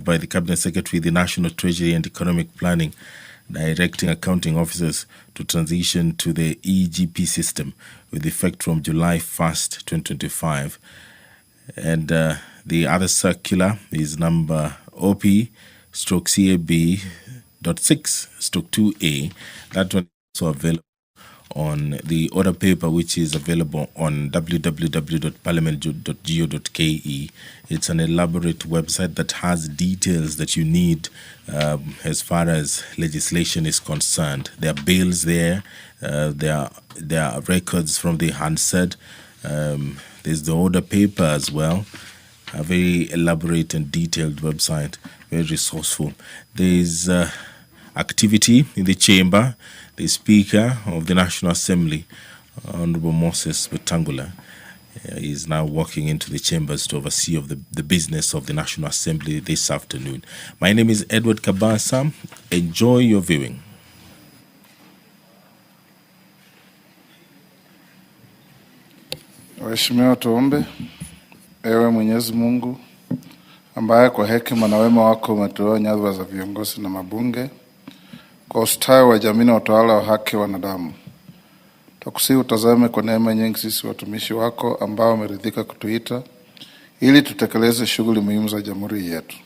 by the Cabinet Secretary, the National Treasury and Economic Planning, directing accounting officers to transition to the EGP system with effect from July 1st, 2025. And the other circular is number OP/CAB.6/2A. That one is also available on the order paper, which is available on www.parliament.go.ke. It's an elaborate website that has details that you need as far as legislation is concerned. There are bills there, there are records from the Hansard, there's the order paper as well. A very elaborate and detailed website, very resourceful. There's activity in the chamber. The Speaker of the National Assembly, Honorable Moses Wetangula, is now walking into the chambers to oversee of the business of the National Assembly this afternoon. My name is Edward Kabasa. Enjoy your viewing. Waheshimiwa, tuombe. Ewe Mwenyezi Mungu ambaye kwa hekima na wema wako umetoa nyadhifa za viongozi na mabunge kwa ustawi wa jamii na utawala wa haki wa wanadamu, tukusihi utazame kwa neema nyingi sisi watumishi wako ambao umeridhika kutuita ili tutekeleze shughuli muhimu za jamhuri yetu.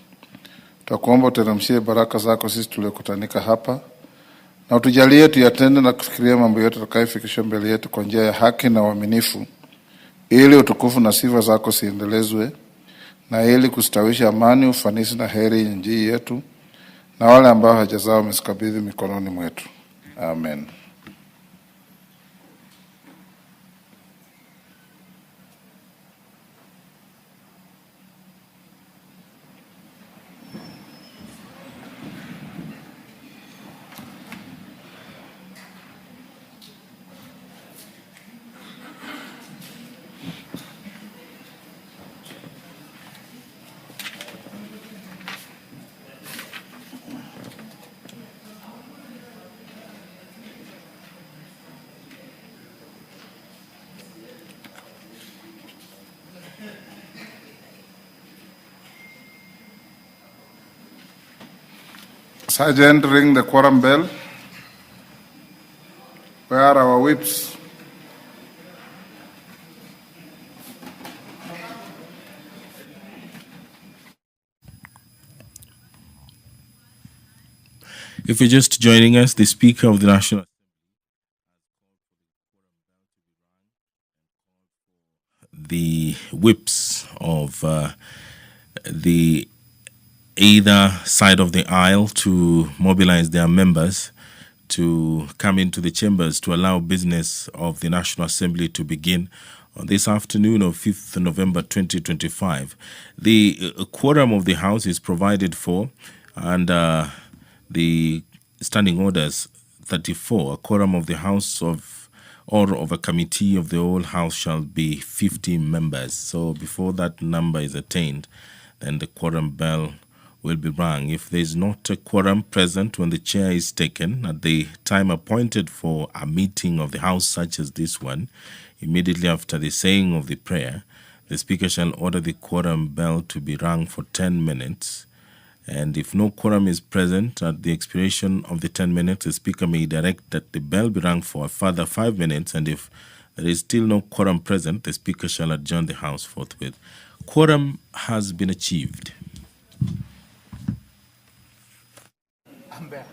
Tukuomba uteremshie baraka zako sisi tuliokutanika hapa na utujalie tuyatende na kufikiria mambo yote tutakayofikisha mbele yetu kwa njia ya haki na uaminifu, ili utukufu na sifa zako siendelezwe na ili kustawisha amani, ufanisi na heri nchi yetu na wale ambao haja zao umezikabidhi mikononi mwetu. Amen. Sergeant, ring the quorum bell. Where are our whips? If you're just joining us, the Speaker of the National the whips of the either side of the aisle to mobilize their members to come into the chambers to allow business of the National Assembly to begin on this afternoon of 5th November 2025. The quorum of the House is provided for, and the standing orders 34. A quorum of the House of a committee of the whole House shall be 50 members. So before that number is attained, then the quorum bell will be rung. If there is not a quorum present when the chair is taken at the time appointed for a meeting of the House such as this one, immediately after the saying of the prayer, the Speaker shall order the quorum bell to be rung for 10 minutes. And if no quorum is present at the expiration of the 10 minutes, the Speaker may direct that the bell be rung for a further 5 minutes. And if there is still no quorum present, the Speaker shall adjourn the House forthwith. Quorum has been achieved. I'm back.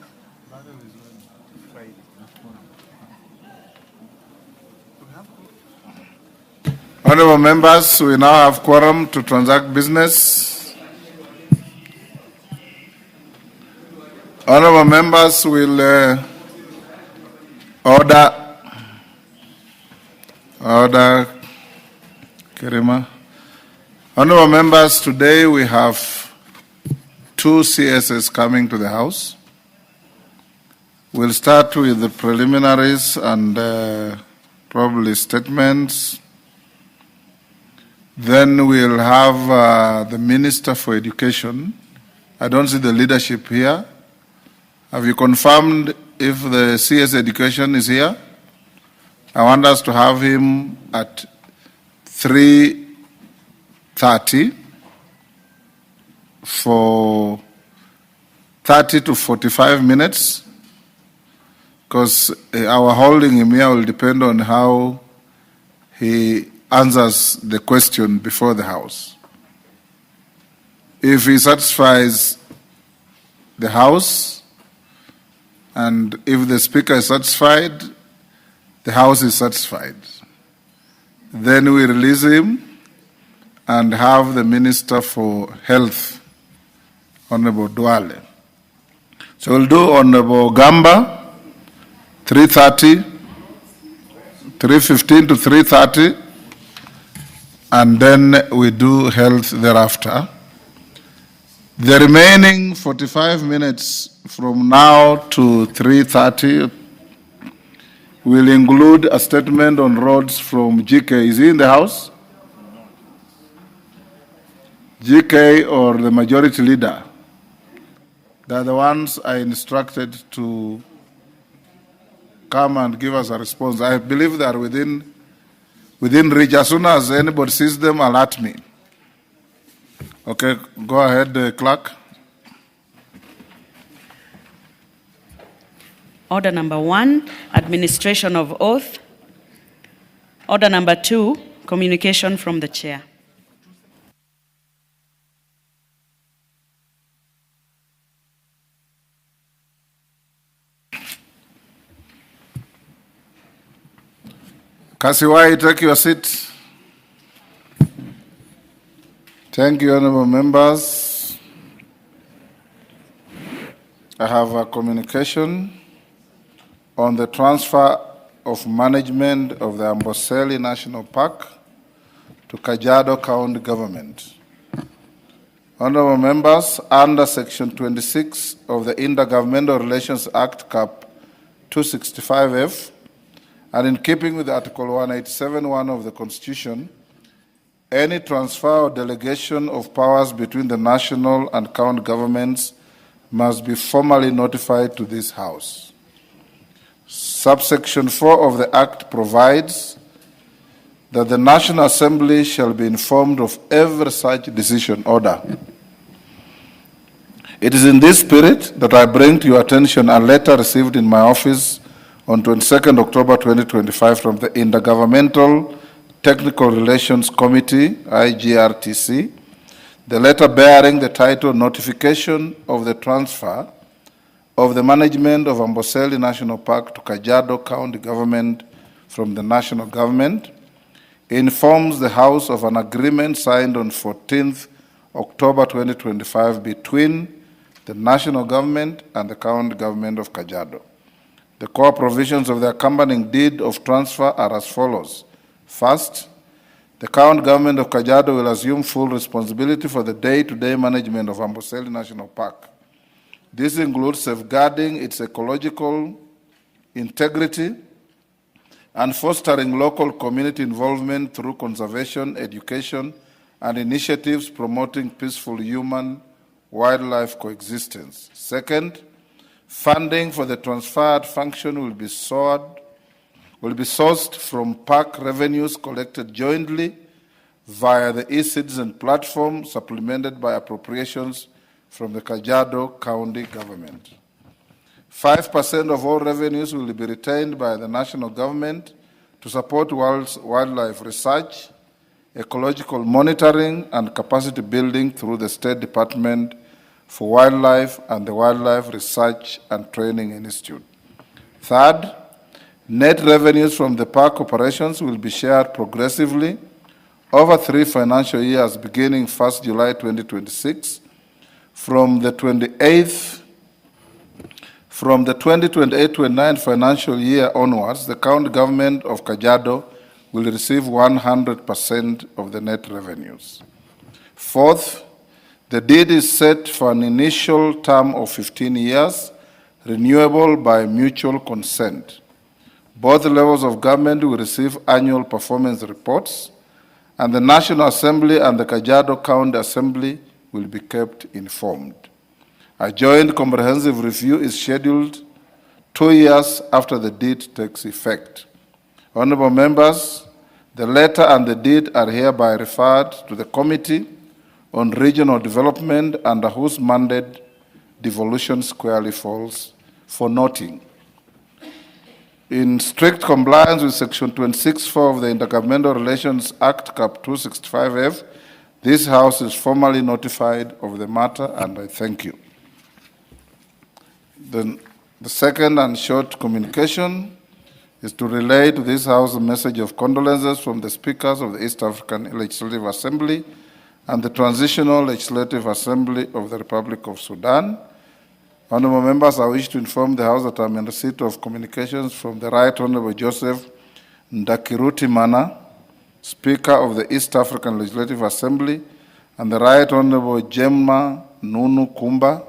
Honorable members, we now have quorum to transact business. Honorable members will order Kerima. Honorable members, today we have 2 CSs coming to the House. We'll start with the preliminaries and probably statements. Then we'll have the Minister for Education. I don't see the leadership here. Have you confirmed if the CS Education is here? I want us to have him at 3:30. for 30 to 45 minutes, because our holding him here will depend on how he answers the question before the House. If he satisfies the House, and if the Speaker is satisfied, the House is satisfied. Then we release him and have the Minister for Health, Honorable Duale. So we'll do Honorable Gamba, 3:30, 3:15 to 3:30, and then we do health thereafter. The remaining 45 minutes from now to 3:30 will include a statement on roads from GK. Is he in the House? GK or the Majority Leader? They're the ones I instructed to come and give us a response. I believe they are within reach. As soon as anybody sees them, alert me. Okay, go ahead, Clerk. Order number 1, administration of oath. Order number 2, communication from the chair. Kasiwai, take your seat. Thank you, honorable members. I have a communication on the transfer of management of the Amboseli National Park to Kajiado County Government. Honorable members, under Section 26 of the Intergovernmental Relations Act, Cap 265F, and in keeping with Article 187(1) of the Constitution, any transfer or delegation of powers between the national and county governments must be formally notified to this House. Subsection 4 of the Act provides that the National Assembly shall be informed of every such decision order. It is in this spirit that I bring to your attention a letter received in my office on 22nd October 2025 from the Intergovernmental Technical Relations Committee, IGRTC, the letter bearing the title Notification of the Transfer of the Management of Amboseli National Park to Kajiado County Government from the National Government, informs the House of an agreement signed on 14th October 2025 between the National Government and the County Government of Kajiado. The core provisions of the accompanying deed of transfer are as follows. First, the County Government of Kajiado will assume full responsibility for the day-to-day management of Amboseli National Park. This includes safeguarding its ecological integrity and fostering local community involvement through conservation, education, and initiatives promoting peaceful human-wildlife coexistence. Second, funding for the transferred function will be sourced from park revenues collected jointly via the e-Citizen platform, supplemented by appropriations from the Kajiado County Government. 5% of all revenues will be retained by the national government to support wildlife research, ecological monitoring, and capacity building through the State Department for Wildlife and the Wildlife Research and Training Institute. Third, net revenues from the park operations will be shared progressively over 3 financial years beginning 1st July 2026. From the 2028-29 financial year onwards, the county government of Kajiado will receive 100% of the net revenues. Fourth, the deed is set for an initial term of 15 years, renewable by mutual consent. Both levels of government will receive annual performance reports, and the National Assembly and the Kajiado County Assembly will be kept informed. A joint comprehensive review is scheduled 2 years after the deed takes effect. Honorable members, the letter and the deed are hereby referred to the committee on regional development under whose mandate devolution squarely falls for noting. In strict compliance with Section 26(4) of the Intergovernmental Relations Act, Cap 265F, this House is formally notified of the matter, and I thank you. Then the second and short communication is to relay to this House a message of condolences from the speakers of the East African Legislative Assembly and the Transitional Legislative Assembly of the Republic of Sudan. Honorable members, I wish to inform the House that I am in receipt of communications from the Right Honorable Joseph Ndakirutimana, Speaker of the East African Legislative Assembly, and the Right Honorable Gemma Nunu Kumba,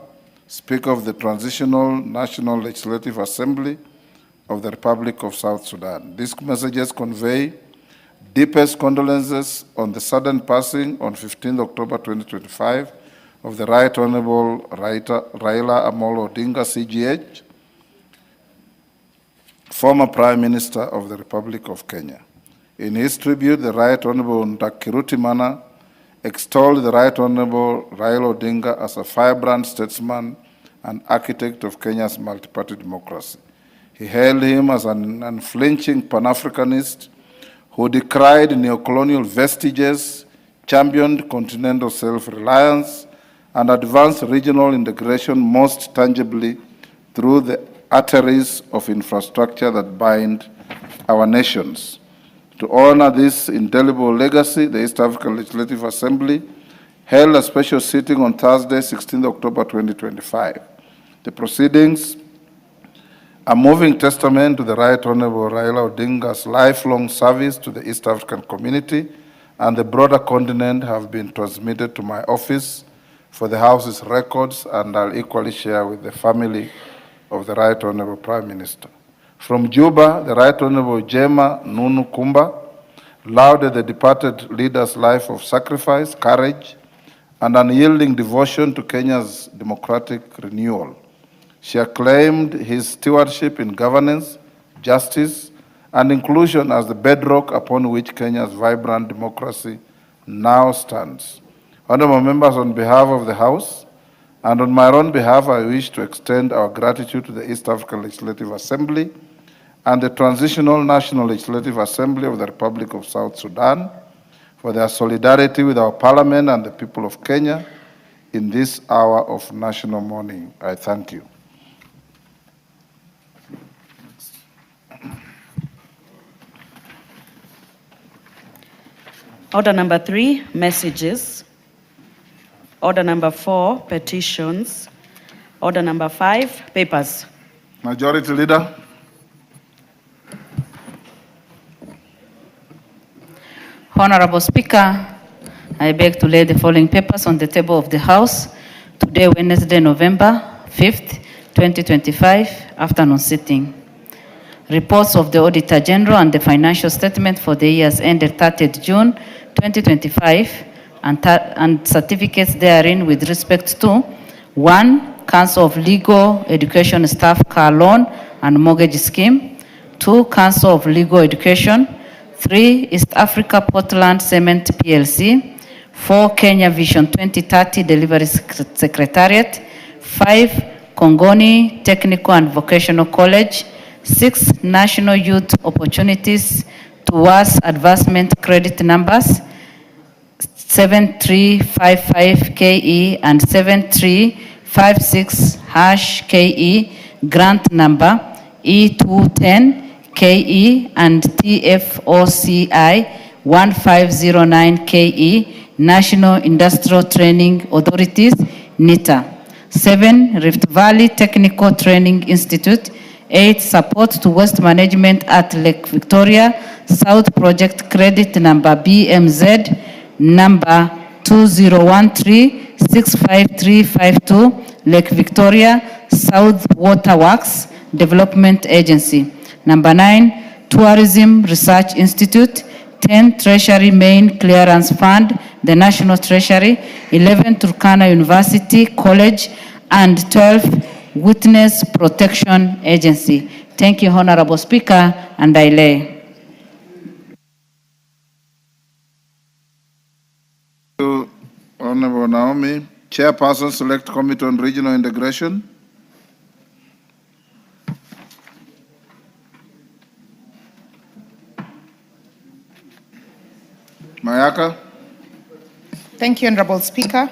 Speaker of the Transitional National Legislative Assembly of the Republic of South Sudan. These messages convey deepest condolences on the sudden passing on 15 October 2025 of the Right Honorable Raila Amolo Odinga, CGH, former Prime Minister of the Republic of Kenya. In his tribute, the Right Honorable Ndakirutimana extolled the Right Honorable Raila Odinga as a firebrand statesman and architect of Kenya's multi-party democracy. He hailed him as an unflinching Pan-Africanist who decried neocolonial vestiges, championed continental self-reliance, and advanced regional integration most tangibly through the arteries of infrastructure that bind our nations. To honor this indelible legacy, the East African Legislative Assembly held a special sitting on Thursday, 16 October 2025. The proceedings, a moving testament to the Right Honorable Raila Odinga's lifelong service to the East African community and the broader continent, have been transmitted to my office for the House's records, and I'll equally share with the family of the Right Honorable Prime Minister. From Juba, the Right Honorable Gemma Nunu Kumba lauded the departed leader's life of sacrifice, courage, and unyielding devotion to Kenya's democratic renewal. She acclaimed his stewardship in governance, justice, and inclusion as the bedrock upon which Kenya's vibrant democracy now stands. Honorable members, on behalf of the House and on my own behalf, I wish to extend our gratitude to the East African Legislative Assembly and the Transitional National Legislative Assembly of the Republic of South Sudan for their solidarity with our Parliament and the people of Kenya in this hour of national mourning. I thank you. Order number 3, messages. Order number 4, petitions. Order number 5, papers. Majority Leader. Honorable Speaker, I beg to lay the following papers on the table of the House today, Wednesday, November 5th, 2025, afternoon sitting. Reports of the Auditor General and the financial statement for the years ended 30th June 2025 and certificates therein with respect to 1. Council of Legal Education Staff Car Loan and Mortgage Scheme. 2. Council of Legal Education. 3. East Africa Portland Cement PLC. 4. Kenya Vision 2030 Delivery Secretariat. 5. Kongoni Technical and Vocational College. 6. National Youth Opportunities Towards Advancement Credit Numbers 7355KE and 7356#KE, grant number E210KE and TFOCI 1509KE, National Industrial Training Authorities, NITA. 7. Rift Valley Technical Training Institute. 8. Support to Waste Management at Lake Victoria South Project Credit number BMZ number 2013-65352, Lake Victoria South Water Works Development Agency. Number 9, Tourism Research Institute. 10, Treasury Main Clearance Fund, the National Treasury. 11, Turkana University College. And 12, Witness Protection Agency. Thank you, Honorable Speaker, and I lay. Honorable Honorable Naomi. Chairperson, Select Committee on Regional Integration. Mayaka. Thank you, Honorable Speaker.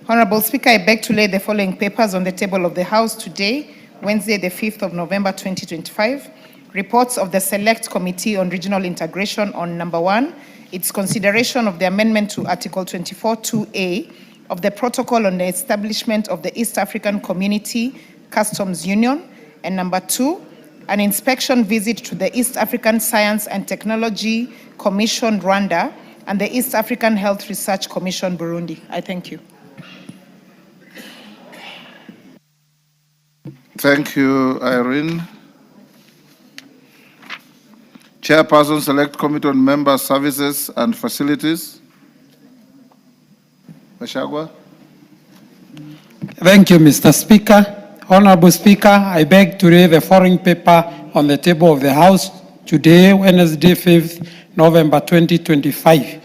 Honorable Speaker, I beg to lay the following papers on the table of the House today, Wednesday, the 5th of November, 2025. Reports of the Select Committee on Regional Integration on number 1, its consideration of the amendment to Article 24(2)A of the Protocol on the Establishment of the East African Community Customs Union, and number 2, an inspection visit to the East African Science and Technology Commission, Rwanda, and the East African Health Research Commission, Burundi. I thank you. Thank you, Irene. Chairperson, Select Committee on Member Services and Facilities. Gachagua. Thank you, Mr. Speaker. Honorable Speaker, I beg to lay the following paper on the table of the House today, Wednesday, 5th November 2025.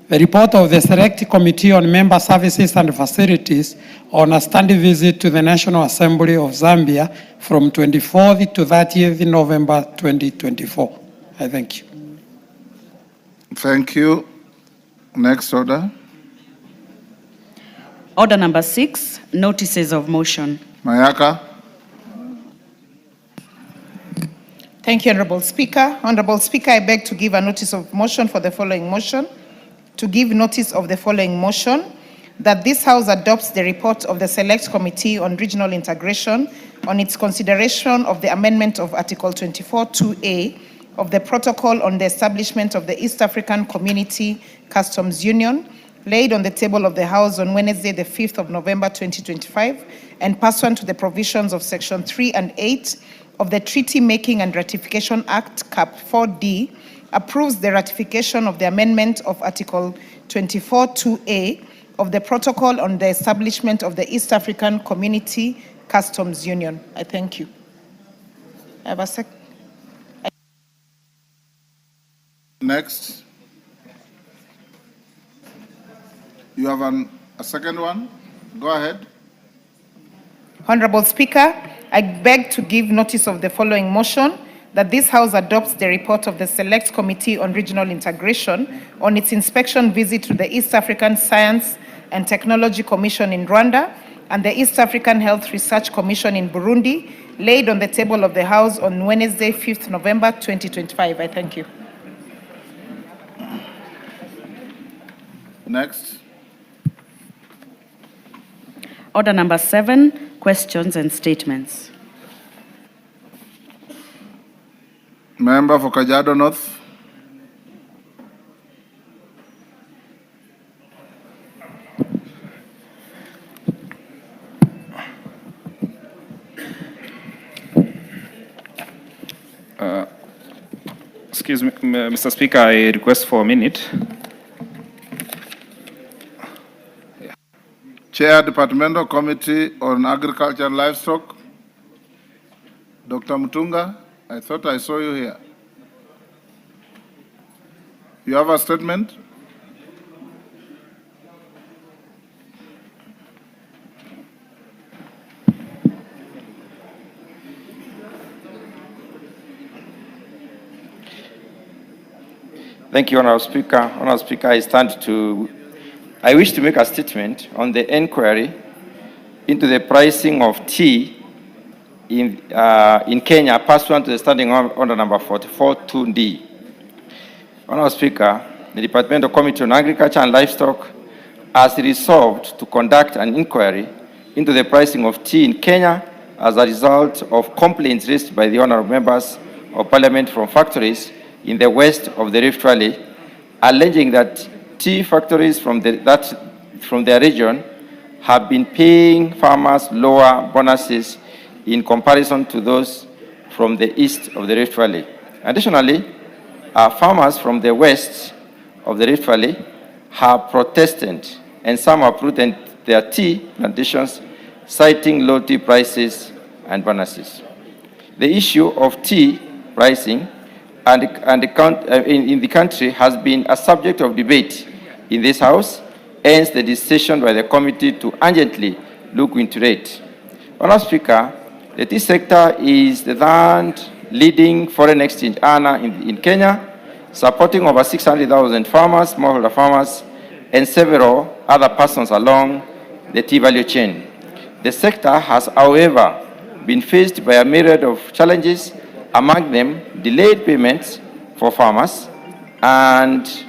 The report of the Select Committee on Member Services and Facilities on a standing visit to the National Assembly of Zambia from 24th to 30th November 2024. I thank you. Thank you. Next order. Order number 6, notices of motion. Mayaka. Thank you, Honorable Speaker. Honorable Speaker, I beg to give a notice of motion for the following motion. To give notice of the following motion, that this House adopts the report of the Select Committee on Regional Integration on its consideration of the amendment of Article 24(2)A of the Protocol on the Establishment of the East African Community Customs Union, laid on the table of the House on Wednesday, the 5th of November, 2025, and pursuant to the provisions of Section 3 and 8 of the Treaty Making and Ratification Act, Cap 4D, approves the ratification of the amendment of Article 24(2)A of the Protocol on the Establishment of the East African Community Customs Union. I thank you. I have a second. Next. You have a second one? Go ahead. Honorable Speaker, I beg to give notice of the following motion, that this House adopts the report of the Select Committee on Regional Integration on its inspection visit to the East African Science and Technology Commission in Rwanda and the East African Health Research Commission in Burundi, laid on the table of the House on Wednesday, 5th November, 2025. I thank you. Next. Order number 7, questions and statements. Member for Kajiado North. Excuse me, Mr. Speaker, I request for a minute. Chair, Departmental Committee on Agriculture and Livestock. Dr. Mutunga, I thought I saw you here. You have a statement? Thank you, Honorable Speaker. Honorable Speaker, I wish to make a statement on the inquiry into the pricing of tea in Kenya, pursuant to the standing order number 44(2)D. Honorable Speaker, the Departmental Committee on Agriculture and Livestock has resolved to conduct an inquiry into the pricing of tea in Kenya as a result of complaints raised by the honorable members of Parliament from factories in the west of the Rift Valley, alleging that tea factories from their region have been paying farmers lower bonuses in comparison to those from the east of the Rift Valley. Additionally, farmers from the west of the Rift Valley have protested, and some have uprooted their tea plantations, citing low tea prices and bonuses. The issue of tea pricing in the country has been a subject of debate in this House hence the decision by the committee to urgently look into it. Honourable Speaker, the tea sector is the third leading foreign exchange earner in Kenya, supporting over 600,000 farmers, smallholder farmers, and several other persons along the tea value chain. The sector has, however, been faced by a myriad of challenges, among them delayed payments for farmers and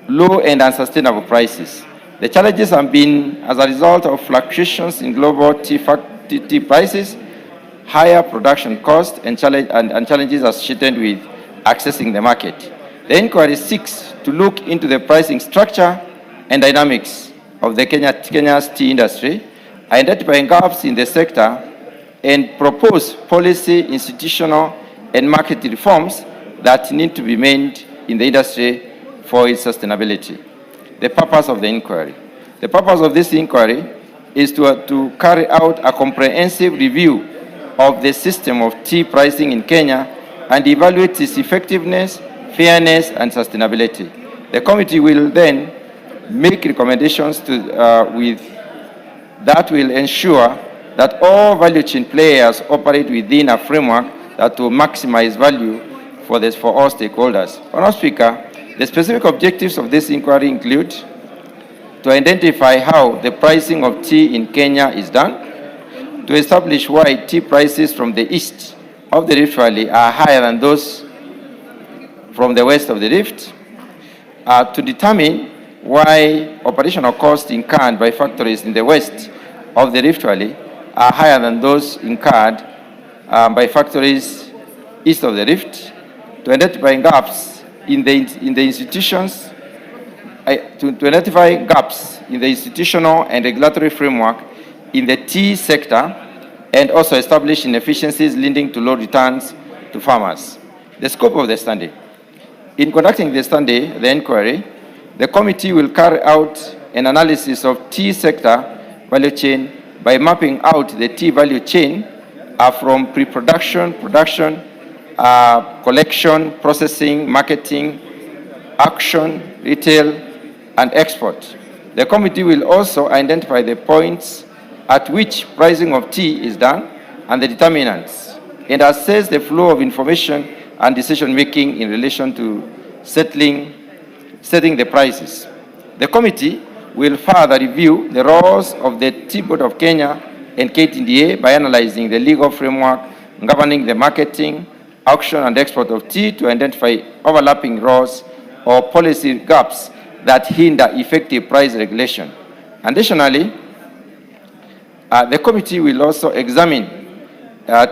low and unsustainable prices. The challenges have been as a result of fluctuations in global tea prices, higher production costs, and challenges associated with accessing the market. The inquiry seeks to look into the pricing structure and dynamics of the Kenya's tea industry, identifying gaps in the sector, and propose policy, institutional, and market reforms that need to be made in the industry for its sustainability. The purpose of the inquiry. The purpose of this inquiry is to carry out a comprehensive review of the system of tea pricing in Kenya and evaluate its effectiveness, fairness, and sustainability. The committee will then make recommendations that will ensure that all value chain players operate within a framework that will maximize value for all stakeholders. Honourable Speaker, the specific objectives of this inquiry include to identify how the pricing of tea in Kenya is done, to establish why tea prices from the east of the Rift Valley are higher than those from the west of the Rift, to determine why operational costs incurred by factories in the west of the Rift Valley are higher than those incurred by factories east of the Rift, to identify gaps in the institutions, to identify gaps in the institutional and regulatory framework in the tea sector, and also establish inefficiencies leading to low returns to farmers. The scope of the study. In conducting the inquiry, the committee will carry out an analysis of tea sector value chain by mapping out the tea value chain from pre-production, production, collection, processing, marketing, auction, retail, and export. The committee will also identify the points at which pricing of tea is done and the determinants, and assess the flow of information and decision-making in relation to setting the prices. The committee will further review the roles of the Tea Board of Kenya and KTDA by analyzing the legal framework governing the marketing, auction, and export of tea to identify overlapping roles or policy gaps that hinder effective price regulation. Additionally, the committee will also examine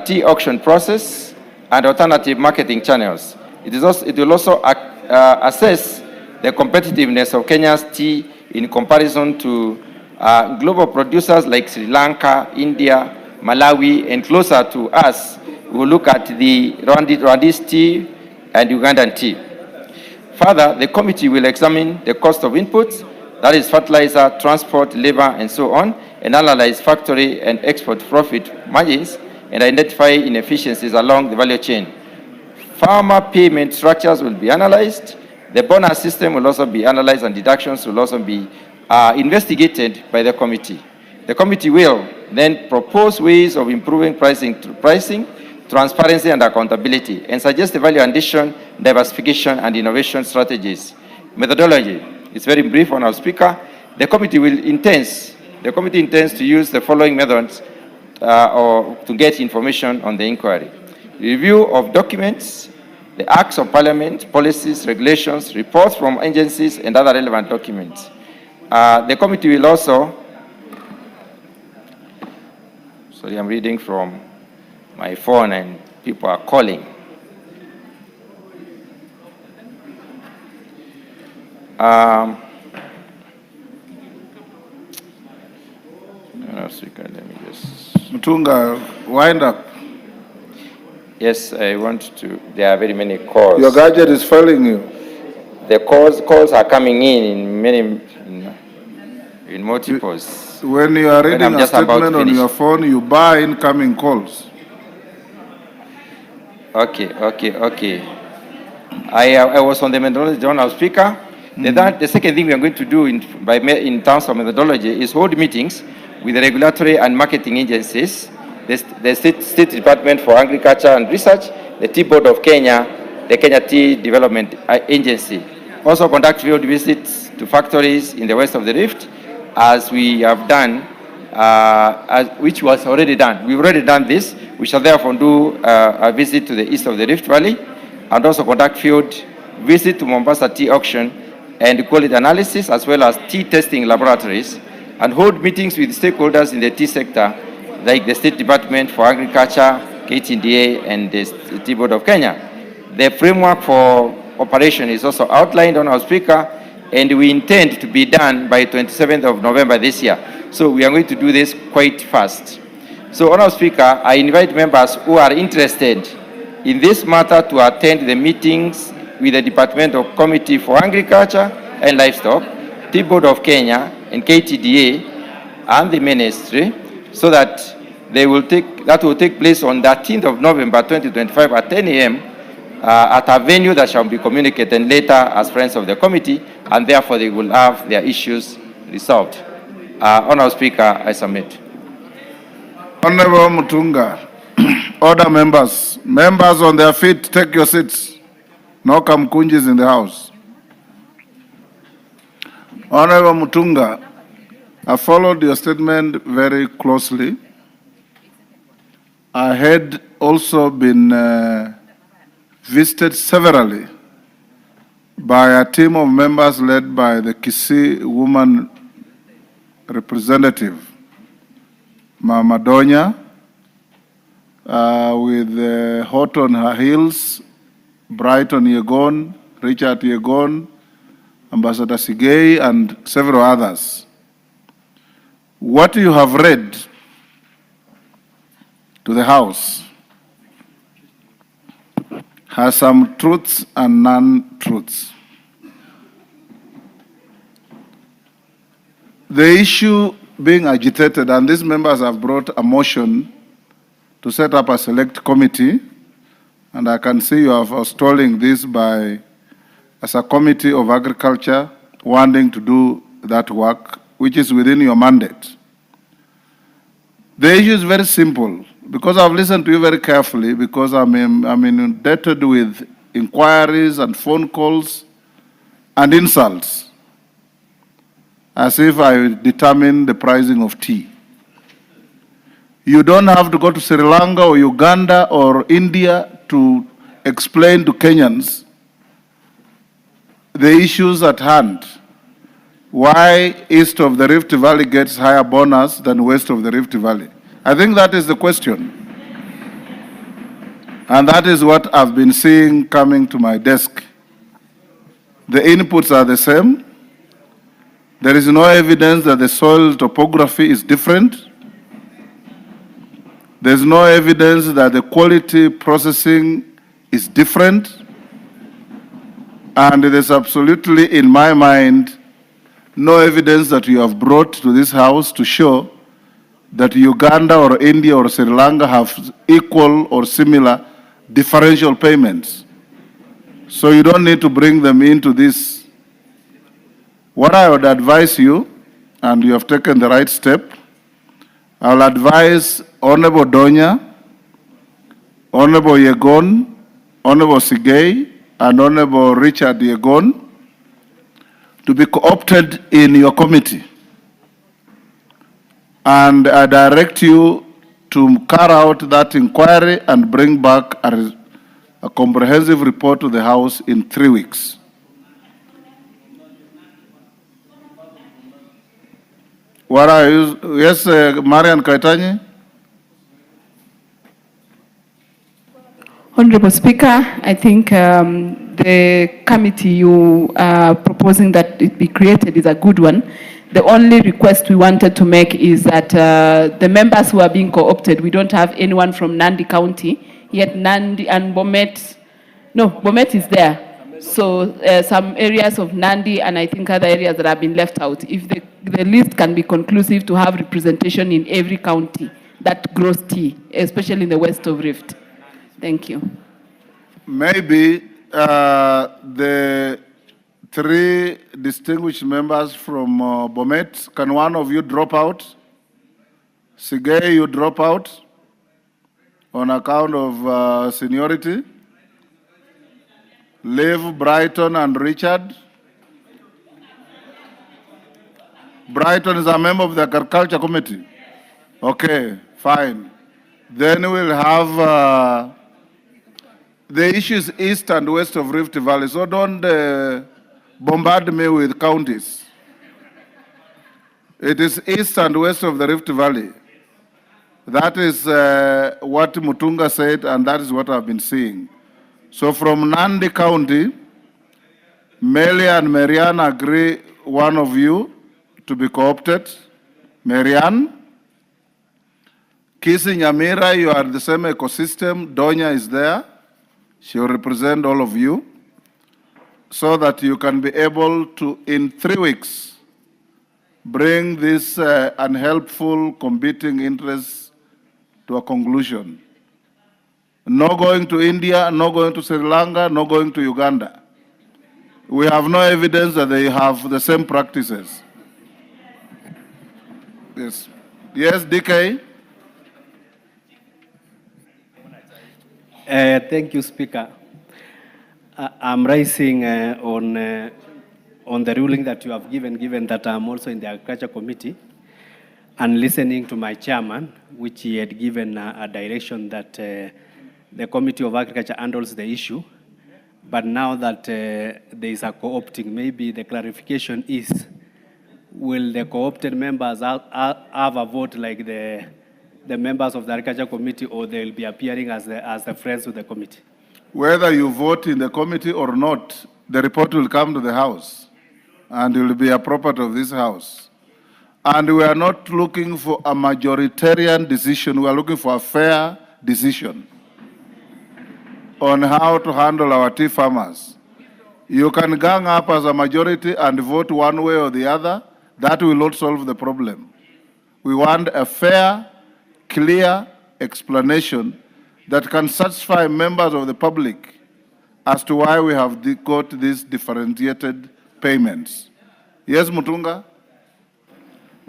tea auction process and alternative marketing channels. It will also assess the competitiveness of Kenya's tea in comparison to global producers like Sri Lanka, India, Malawi, and closer to us, we will look at the Rwandese tea and Ugandan tea. Further, the committee will examine the cost of inputs, that is fertilizer, transport, labor, and so on, and analyze factory and export profit margins and identify inefficiencies along the value chain. Farmer payment structures will be analyzed. The bonus system will also be analyzed, and deductions will also be investigated by the committee. The committee will then propose ways of improving pricing, transparency, and accountability, and suggest the value addition, diversification, and innovation strategies. Methodology is very brief, Honourable Speaker. The committee intends to use the following methods to get information on the inquiry: review of documents, the acts of parliament, policies, regulations, reports from agencies, and other relevant documents. The committee will also, sorry, I'm reading from my phone and people are calling. Let me just... Mutunga, wind up. Yes, I want to. There are very many calls. Your gadget is failing you. The calls are coming in multiples. When you are reading a statement on your phone, you bar incoming calls. Okay. I was on the methodology, Honourable Speaker. The second thing we are going to do in terms of methodology is hold meetings with the regulatory and marketing agencies, the State Department for Agriculture and Research, the Tea Board of Kenya, the Kenya Tea Development Agency. Also conduct field visits to factories in the west of the Rift, as we have done, which was already done. We've already done this. We shall therefore do a visit to the east of the Rift Valley, and also conduct field visit to Mombasa tea auction and quality analysis, as well as tea testing laboratories, and hold meetings with stakeholders in the tea sector, like the State Department for Agriculture, KTDA, and the Tea Board of Kenya. The framework for operation is also outlined on our speaker, and we intend to be done by 27th of November this year. So we are going to do this quite fast. So, Honourable Speaker, I invite members who are interested in this matter to attend the meetings with the Department of Committee for Agriculture and Livestock, Tea Board of Kenya, and KTDA, and the Ministry, so that that will take place on the 13th of November 2025 at 10 a.m. At a venue that shall be communicated later as friends of the committee, and therefore they will have their issues resolved. Honourable Speaker, I submit. Honourable Mutunga, order members. Members on their feet, take your seats. No kamkunjis in the house. Honourable Mutunga, I followed your statement very closely. I had also been visited severally by a team of members led by the Kisii woman representative, Mama Donya, with hot on her heels, Brighton Yegon, Richard Yegon, Ambassador Sigei, and several others. What you have read to the House has some truths and non-truths. The issue being agitated, and these members have brought a motion to set up a select committee, and I can see you are forestalling this as a committee of agriculture wanting to do that work, which is within your mandate. The issue is very simple, because I've listened to you very carefully, because I'm inundated with inquiries and phone calls and insults, as if I determine the pricing of tea. You don't have to go to Sri Lanka or Uganda or India to explain to Kenyans the issues at hand. Why east of the Rift Valley gets higher bonus than west of the Rift Valley? I think that is the question. And that is what I've been seeing coming to my desk. The inputs are the same. There is no evidence that the soil topography is different. There's no evidence that the quality processing is different. And there's absolutely, in my mind, no evidence that you have brought to this House to show that Uganda or India or Sri Lanka have equal or similar differential payments. So you don't need to bring them into this. What I would advise you, and you have taken the right step, I'll advise Honorable Donya, Honorable Yegon, Honorable Sigei, and Honorable Richard Yegon to be co-opted in your committee. And I direct you to carry out that inquiry and bring back a comprehensive report to the House in 3 weeks. What are you? Yes, Marian Kaitanyi. Honorable Speaker, I think the committee you are proposing that it be created is a good one. The only request we wanted to make is that the members who are being co-opted, we don't have anyone from Nandi County, yet Nandi and Bomet, no, Bomet is there. So some areas of Nandi and I think other areas that have been left out. If the list can be conclusive to have representation in every county that grows tea, especially in the west of Rift. Thank you. Maybe the 3 distinguished members from Bomet. Can one of you drop out? Sigei, you drop out on account of seniority. Leave Brighton and Richard. Brighton is a member of the Agriculture Committee. Okay, fine. Then we'll have the issues east and west of Rift Valley. So don't bombard me with counties. It is east and west of the Rift Valley. That is what Mutunga said, and that is what I've been seeing. So from Nandi County, Meli and Marianne agree one of you to be co-opted. Marianne. Kisi Nyamira, you are the same ecosystem. Donya is there. She will represent all of you so that you can be able to, in 3 weeks, bring this unhelpful competing interests to a conclusion. No going to India, no going to Sri Lanka, no going to Uganda. We have no evidence that they have the same practices. Yes. Yes, DK? Thank you, Speaker. I'm rising on the ruling that you have given that I'm also in the Agriculture Committee, and listening to my chairman, which he had given a direction that the Committee of Agriculture handles the issue. But now that there is a co-opting, maybe the clarification is, will the co-opted members have a vote like the members of the Agriculture Committee, or they will be appearing as the friends of the committee? Whether you vote in the committee or not, the report will come to the House and it will be a property of this House. And we are not looking for a majoritarian decision, we are looking for a fair decision on how to handle our tea farmers. You can gang up as a majority and vote one way or the other. That will not solve the problem. We want a fair, clear explanation that can satisfy members of the public as to why we have got these differentiated payments. Yes, Mutunga?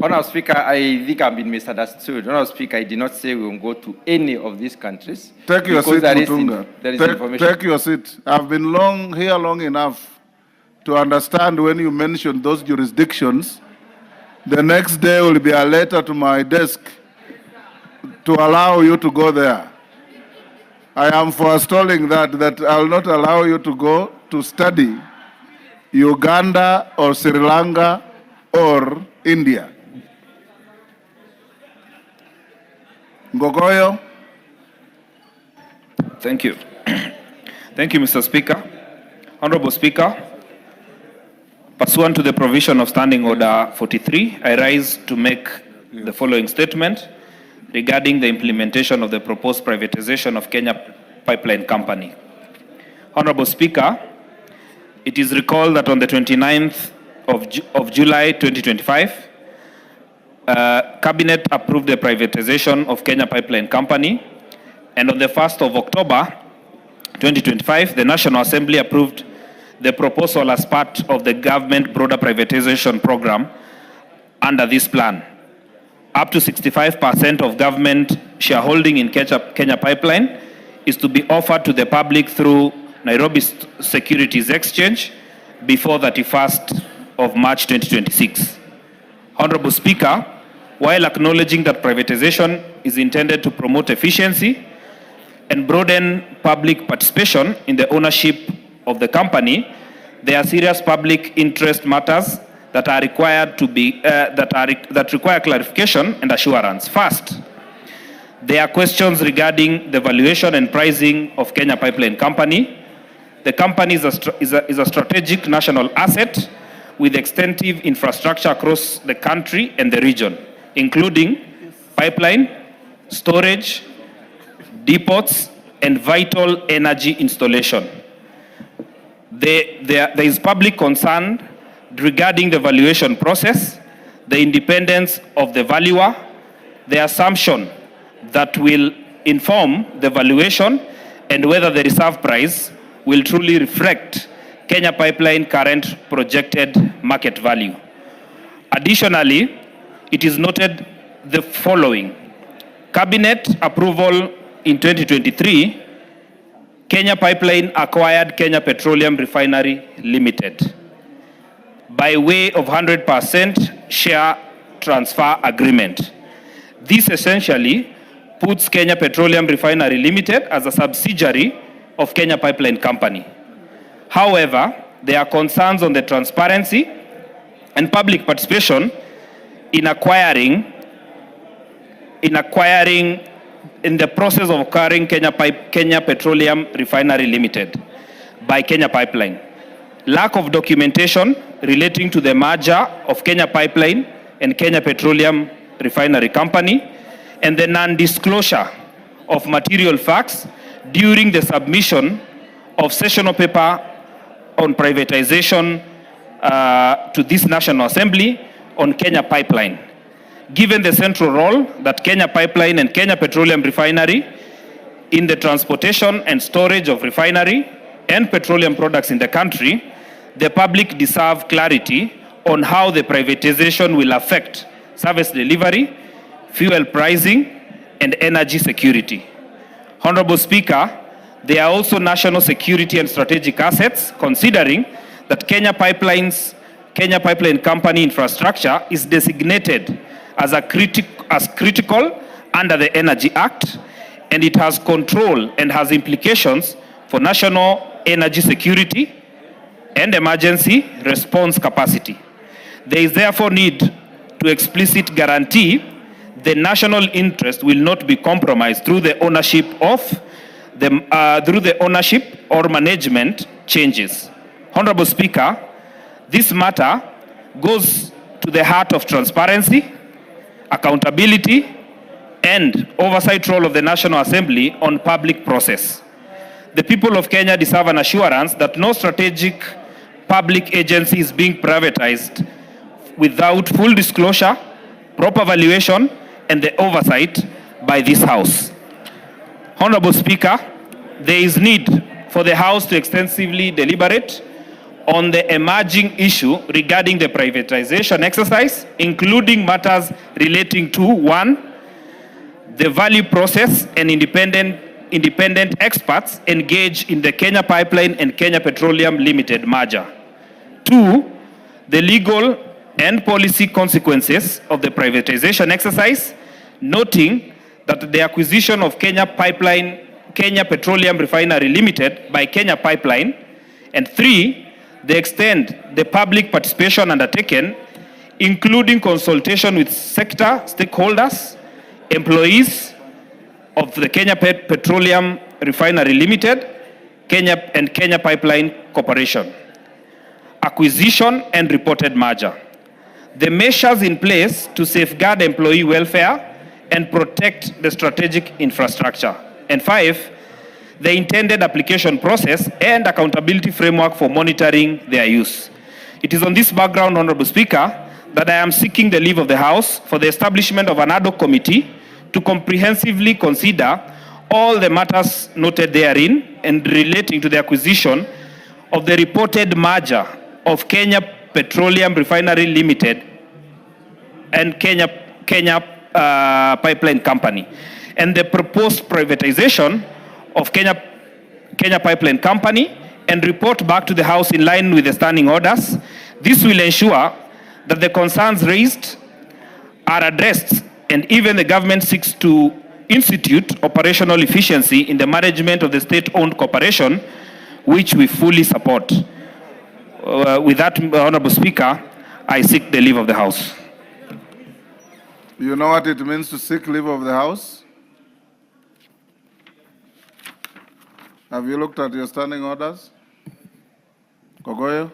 Honourable Speaker, I think I've been misunderstood. Honourable Speaker, I did not say we will go to any of these countries. Take your seat, Mutunga. There is information. Take your seat. I've been here long enough to understand when you mention those jurisdictions, the next day will be a letter to my desk to allow you to go there. I am forestalling that I will not allow you to go to study Uganda or Sri Lanka or India. Ngogoyo. Thank you. Thank you, Mr. Speaker. Honorable Speaker, pursuant to the provision of Standing Order 43, I rise to make the following statement regarding the implementation of the proposed privatization of Kenya Pipeline Company. Honorable Speaker, it is recalled that on the 29th of July 2025, Cabinet approved the privatization of Kenya Pipeline Company, and on the 1st of October 2025, the National Assembly approved the proposal as part of the government broader privatization program. Under this plan, up to 65% of government shareholding in Kenya Pipeline is to be offered to the public through Nairobi Securities Exchange before 31st of March 2026. Honorable Speaker, while acknowledging that privatization is intended to promote efficiency and broaden public participation in the ownership of the company, there are serious public interest matters that are required to be that require clarification and assurance. First, there are questions regarding the valuation and pricing of Kenya Pipeline Company. The company is a strategic national asset with extensive infrastructure across the country and the region, including pipeline, storage, depots, and vital energy installation. There is public concern regarding the valuation process, the independence of the valuer, the assumption that will inform the valuation, and whether the reserve price will truly reflect Kenya Pipeline current projected market value. Additionally, it is noted the following. Cabinet approval in 2023, Kenya Pipeline acquired Kenya Petroleum Refinery Limited by way of 100% share transfer agreement. This essentially puts Kenya Petroleum Refinery Limited as a subsidiary of Kenya Pipeline Company. However, there are concerns on the transparency and public participation in acquiring in the process of acquiring Kenya Petroleum Refinery Limited by Kenya Pipeline. Lack of documentation relating to the merger of Kenya Pipeline and Kenya Petroleum Refinery Company, and the non-disclosure of material facts during the submission of sessional paper on privatization to this National Assembly on Kenya Pipeline. Given the central role that Kenya Pipeline and Kenya Petroleum Refinery in the transportation and storage of refinery and petroleum products in the country, the public deserve clarity on how the privatization will affect service delivery, fuel pricing, and energy security. Honorable Speaker, there are also national security and strategic assets, considering that Kenya Pipeline Company infrastructure is designated as critical under the Energy Act, and it has control and has implications for national energy security and emergency response capacity. There is therefore need to explicit guarantee the national interest will not be compromised through the ownership or management changes. Honorable Speaker, this matter goes to the heart of transparency, accountability, and oversight role of the National Assembly on public process. The people of Kenya deserve an assurance that no strategic public agency is being privatized without full disclosure, proper valuation, and the oversight by this House. Honorable Speaker, there is need for the House to extensively deliberate on the emerging issue regarding the privatization exercise, including matters relating to 1, the value process and independent experts engaged in the Kenya Pipeline and Kenya Petroleum Limited merger. 2, the legal and policy consequences of the privatization exercise, noting that the acquisition of Kenya Petroleum Refinery Limited by Kenya Pipeline, and 3, the extent the public participation undertaken, including consultation with sector stakeholders, employees of the Kenya Petroleum Refinery Limited, and Kenya Pipeline Corporation. Acquisition and reported merger. The measures in place to safeguard employee welfare and protect the strategic infrastructure. And 5, the intended application process and accountability framework for monitoring their use. It is on this background, Honorable Speaker, that I am seeking the leave of the House for the establishment of an ad hoc committee to comprehensively consider all the matters noted therein and relating to the acquisition of the reported merger of Kenya Petroleum Refinery Limited and Kenya Pipeline Company, and the proposed privatization of Kenya Pipeline Company, and report back to the House in line with the standing orders. This will ensure that the concerns raised are addressed, and even the government seeks to institute operational efficiency in the management of the state-owned corporation, which we fully support. With that, Honorable Speaker, I seek the leave of the House. You know what it means to seek leave of the House? Have you looked at your standing orders? Kogoyo?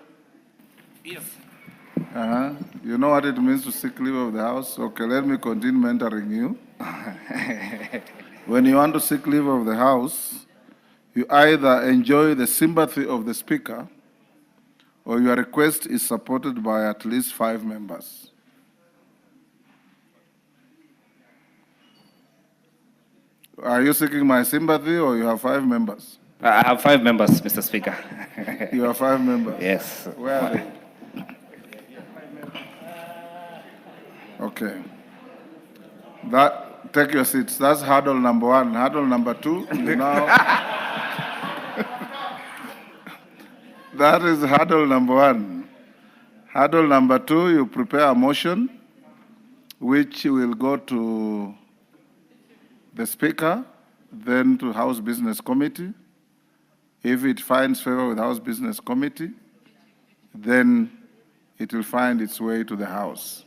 Yes. You know what it means to seek leave of the House? Okay, let me continue mentoring you. When you want to seek leave of the House, you either enjoy the sympathy of the Speaker or your request is supported by at least 5 members. Are you seeking my sympathy or you have 5 members? I have 5 members, Mr. Speaker. You have 5 members? Yes. Where are they? Okay. Take your seats. That's hurdle number 1. Hurdle number 2, you now. That is hurdle number 1. Hurdle number 2, you prepare a motion which will go to the Speaker, then to House Business Committee. If it finds favor with House Business Committee, then it will find its way to the House.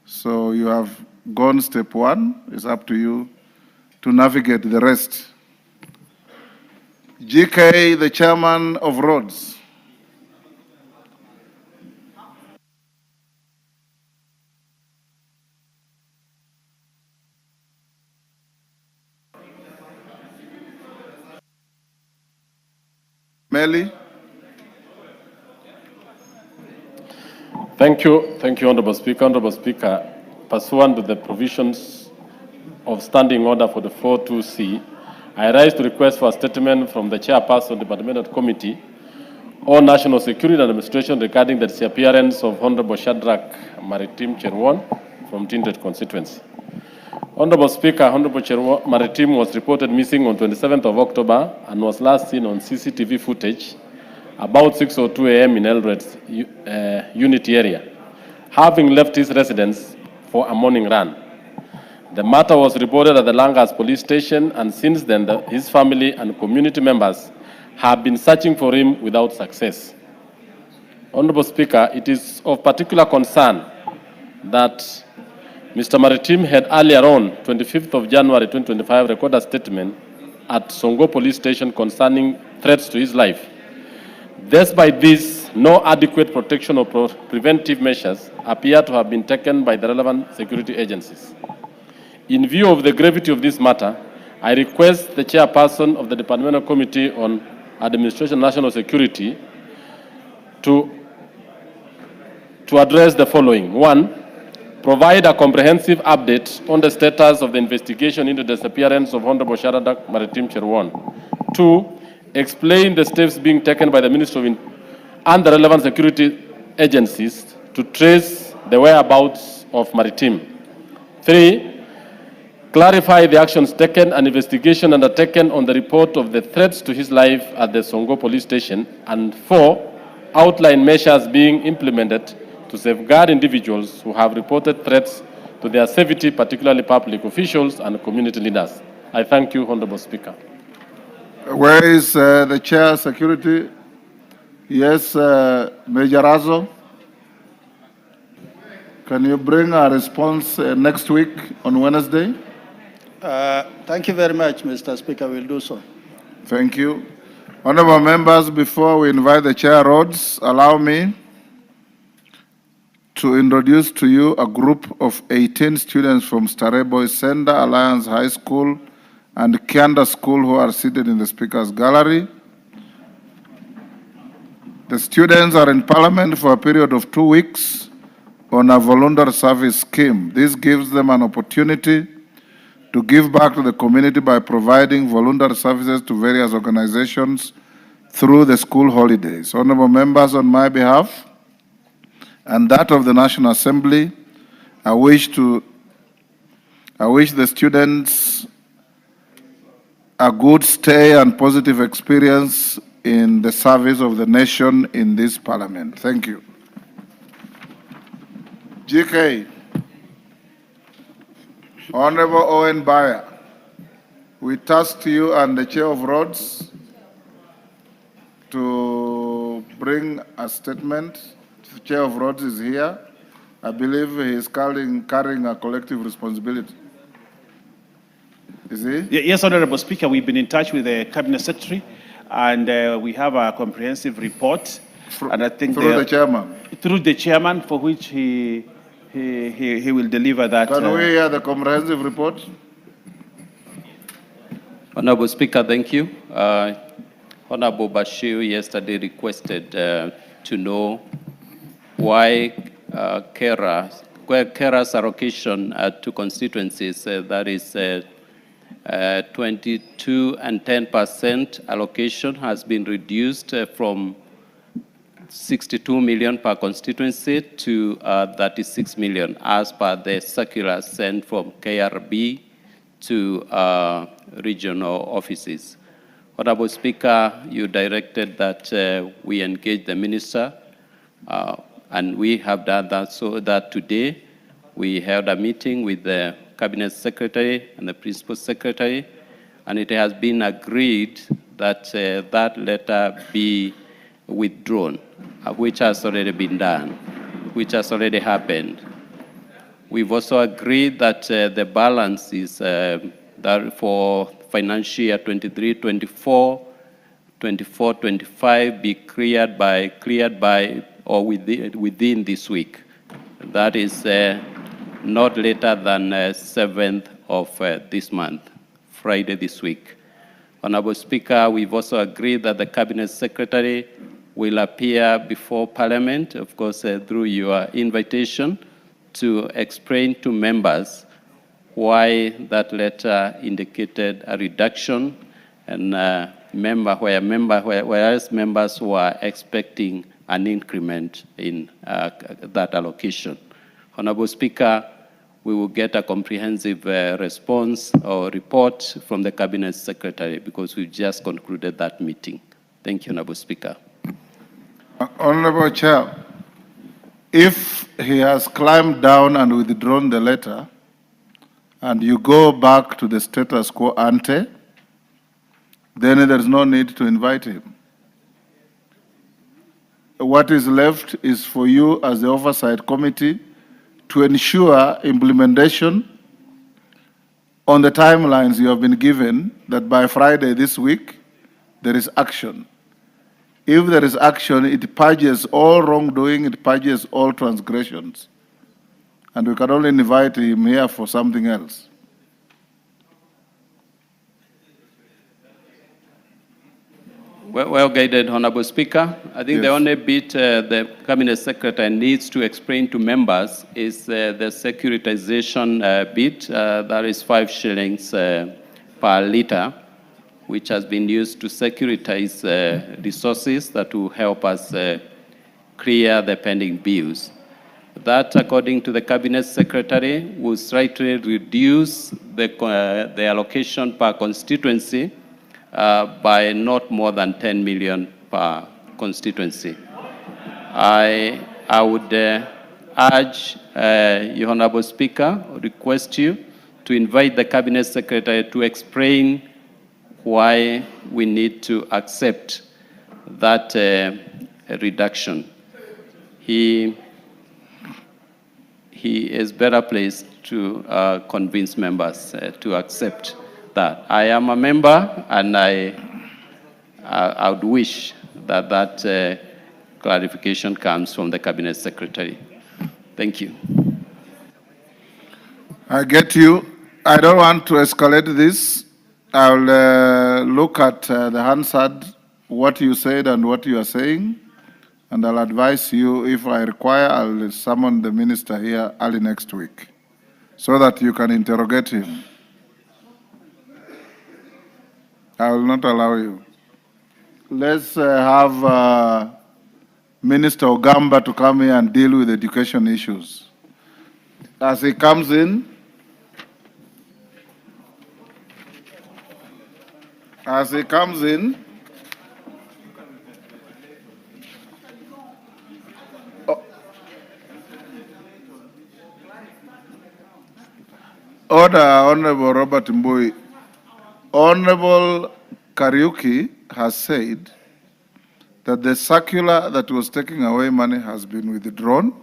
So you have gone step 1. It's up to you to navigate the rest. GK, the chairman of Roads. Melly. Thank you, Honorable Speaker. Honorable Speaker, pursuant to the provisions of Standing Order 44.2c, I rise to request for a statement from the Chairperson of the Departmental Committee on National Security and Administration regarding the disappearance of Honorable Shadrach Maritim Cherwon from Tindred constituency. Honorable Speaker, Honorable Maritim was reported missing on 27th of October and was last seen on CCTV footage about 6:02 a.m. in Eldoret's Unity area, having left his residence for a morning run. The matter was reported at the Langas police station, and since then his family and community members have been searching for him without success. Honorable Speaker, it is of particular concern that Mr. Maritim had earlier on, 25th of January 2025, recorded a statement at Songo police station concerning threats to his life. Despite this, no adequate protection or preventive measures appear to have been taken by the relevant security agencies. In view of the gravity of this matter, I request the Chairperson of the Departmental Committee on Administration and National Security to address the following. 1, provide a comprehensive update on the status of the investigation into the disappearance of Honorable Shadrach Maritim Cherwon. 2, explain the steps being taken by the Ministry and the relevant security agencies to trace the whereabouts of Maritim. 3, clarify the actions taken and investigation undertaken on the report of the threats to his life at the Songo police station. And 4, outline measures being implemented to safeguard individuals who have reported threats to their safety, particularly public officials and community leaders. I thank you, Honorable Speaker. Where is the Chair Security? Yes, Major Azo. Can you bring a response next week on Wednesday? Thank you very much, Mr. Speaker. We'll do so. Thank you. Honorable members, before we invite the Chair Rhodes, allow me to introduce to you a group of 18 students from Stareboy Sender Alliance High School and Kianda School who are seated in the Speaker's Gallery. The students are in Parliament for a period of 2 weeks on a voluntary service scheme. This gives them an opportunity to give back to the community by providing voluntary services to various organizations through the school holidays. Honorable members, on my behalf and that of the National Assembly, I wish the students a good stay and positive experience in the service of the nation in this Parliament. Thank you. GK. Honorable Owen Bayer, we task you and the Chair of Roads to bring a statement. The Chair of Roads is here. I believe he is carrying a collective responsibility. Is he? Yes, Honorable Speaker, we've been in touch with the Cabinet Secretary, and we have a comprehensive report. And I think through the chairman? Through the chairman, for which he will deliver that. Can we hear the comprehensive report? Honorable Speaker, thank you. Honorable Bashir yesterday requested to know why carers allocation to constituencies, that is 22 and 10% allocation has been reduced from 62 million per constituency to 36 million as per the circular sent from KRB to regional offices. Honorable Speaker, you directed that we engage the minister, and we have done that, so that today we held a meeting with the Cabinet Secretary and the Principal Secretary, and it has been agreed that that letter be withdrawn, which has already been done, which has already happened. We've also agreed that the balance is that for financial year 23-24, 24-25 be cleared by or within this week. That is not later than 7th of this month, Friday this week. Honorable Speaker, we've also agreed that the Cabinet Secretary will appear before Parliament, of course, through your invitation, to explain to members why that letter indicated a reduction, and whereas members were expecting an increment in that allocation. Honorable Speaker, we will get a comprehensive response or report from the Cabinet Secretary because we've just concluded that meeting. Thank you, Honorable Speaker. Honorable Chair, if he has climbed down and withdrawn the letter, and you go back to the status quo ante, then there's no need to invite him. What is left is for you as the Oversight Committee to ensure implementation on the timelines you have been given, that by Friday this week, there is action. If there is action, it purges all wrongdoing, it purges all transgressions. And we can only invite him here for something else. Well guided, Honorable Speaker. I think Yes. the only bit the Cabinet Secretary needs to explain to members is the securitization bit. That is 5 shillings per litre, which has been used to securitize resources that will help us clear the pending bills. That, according to the Cabinet Secretary, will slightly reduce the allocation per constituency by not more than 10 million per constituency. I would urge you, Honorable Speaker, request you to invite the Cabinet Secretary to explain why we need to accept that reduction. He is better placed to convince members to accept that. I am a member, and I would wish that that clarification comes from the Cabinet Secretary. Thank you. I get you. I don't want to escalate this. I'll look at the Hansard, what you said and what you are saying, and I'll advise you, if I require, I'll summon the minister here early next week so that you can interrogate him. I will not allow you. Let's have Minister Ogamba to come here and deal with education issues. As he comes in, Order, Honorable Robert Mbui. Honorable Kariuki has said that the circular that was taking away money has been withdrawn.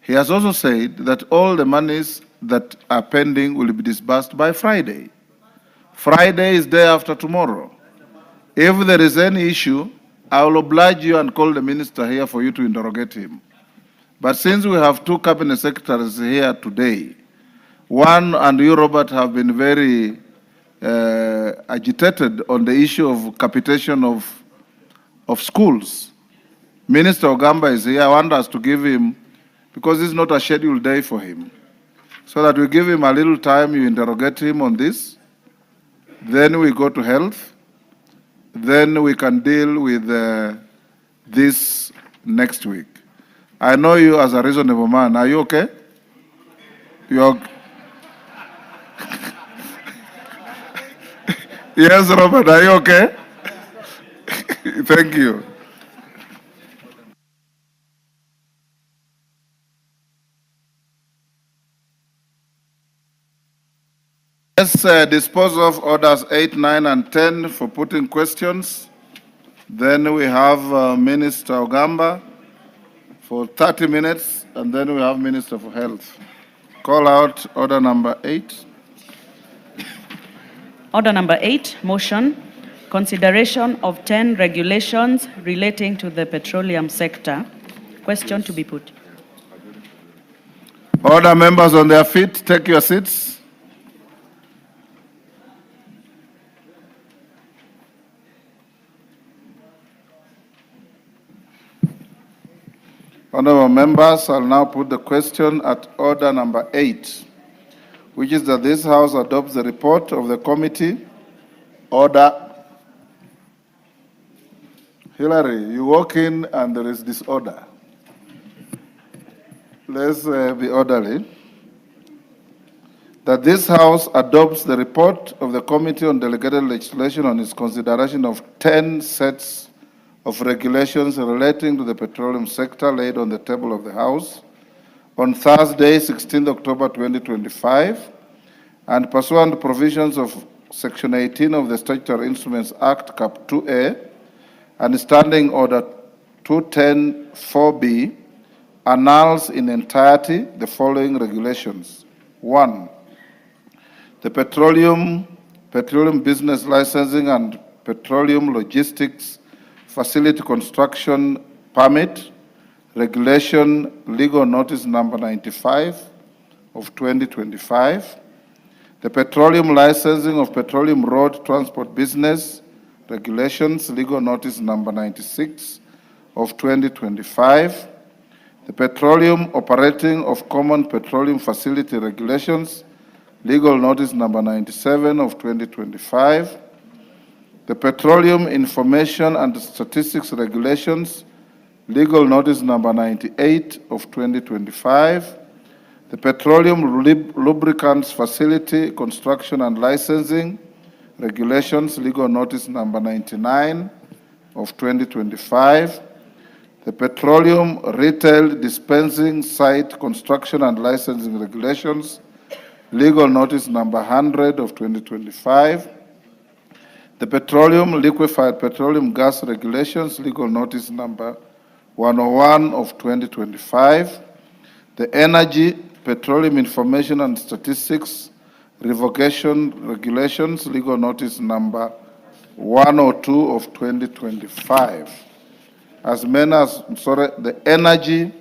He has also said that all the monies that are pending will be disbursed by Friday. Friday is day after tomorrow. If there is any issue, I will oblige you and call the minister here for you to interrogate him. But since we have 2 cabinet secretaries here today, one and you, Robert, have been very agitated on the issue of capitation of schools. Minister Ogamba is here. I want us to give him, because it's not a scheduled day for him, so that we give him a little time, you interrogate him on this, then we go to health, then we can deal with this next week. I know you as a reasonable man. Are you okay? You're Yes, Robert, are you okay? Thank you. Let's dispose of orders 8, 9, and 10 for putting questions. Then we have Minister Ogamba for 30 minutes, and then we have Minister for Health. Call out order number 8. Order number 8, motion, consideration of 10 regulations relating to the petroleum sector. Question to be put. Order, members on their feet, take your seats. Honorable members, I'll now put the question at order number 8, which is that this House adopts the report of the committee. Order. Hillary, you walk in and there is disorder. Let's be orderly. That this House adopts the report of the Committee on Delegated Legislation on its consideration of 10 sets of regulations relating to the petroleum sector laid on the table of the House on Thursday, 16 October 2025, and pursuant to provisions of Section 18 of the Statutory Instruments Act, Cap 2A, and Standing Order 210-4B, annuls in entirety the following regulations. 1. The Petroleum Business Licensing and Petroleum Logistics Facility Construction Permit Regulation Legal Notice Number 95 of 2025. The Petroleum Licensing of Petroleum Road Transport Business Regulations Legal Notice Number 96 of 2025. The Petroleum Operating of Common Petroleum Facility Regulations Legal Notice Number 97 of 2025. The Petroleum Information and Statistics Regulations, Legal Notice Number 98 of 2025. The Petroleum Lubricants Facility Construction and Licensing Regulations, Legal Notice Number 99 of 2025. The Petroleum Retail Dispensing Site Construction and Licensing Regulations, Legal Notice Number 100 of 2025. The Petroleum Liquefied Petroleum Gas Regulations, Legal Notice Number 101 of 2025. The Energy, Petroleum Information and Statistics Revocation Regulations, Legal Notice Number 102 of 2025. The Energy,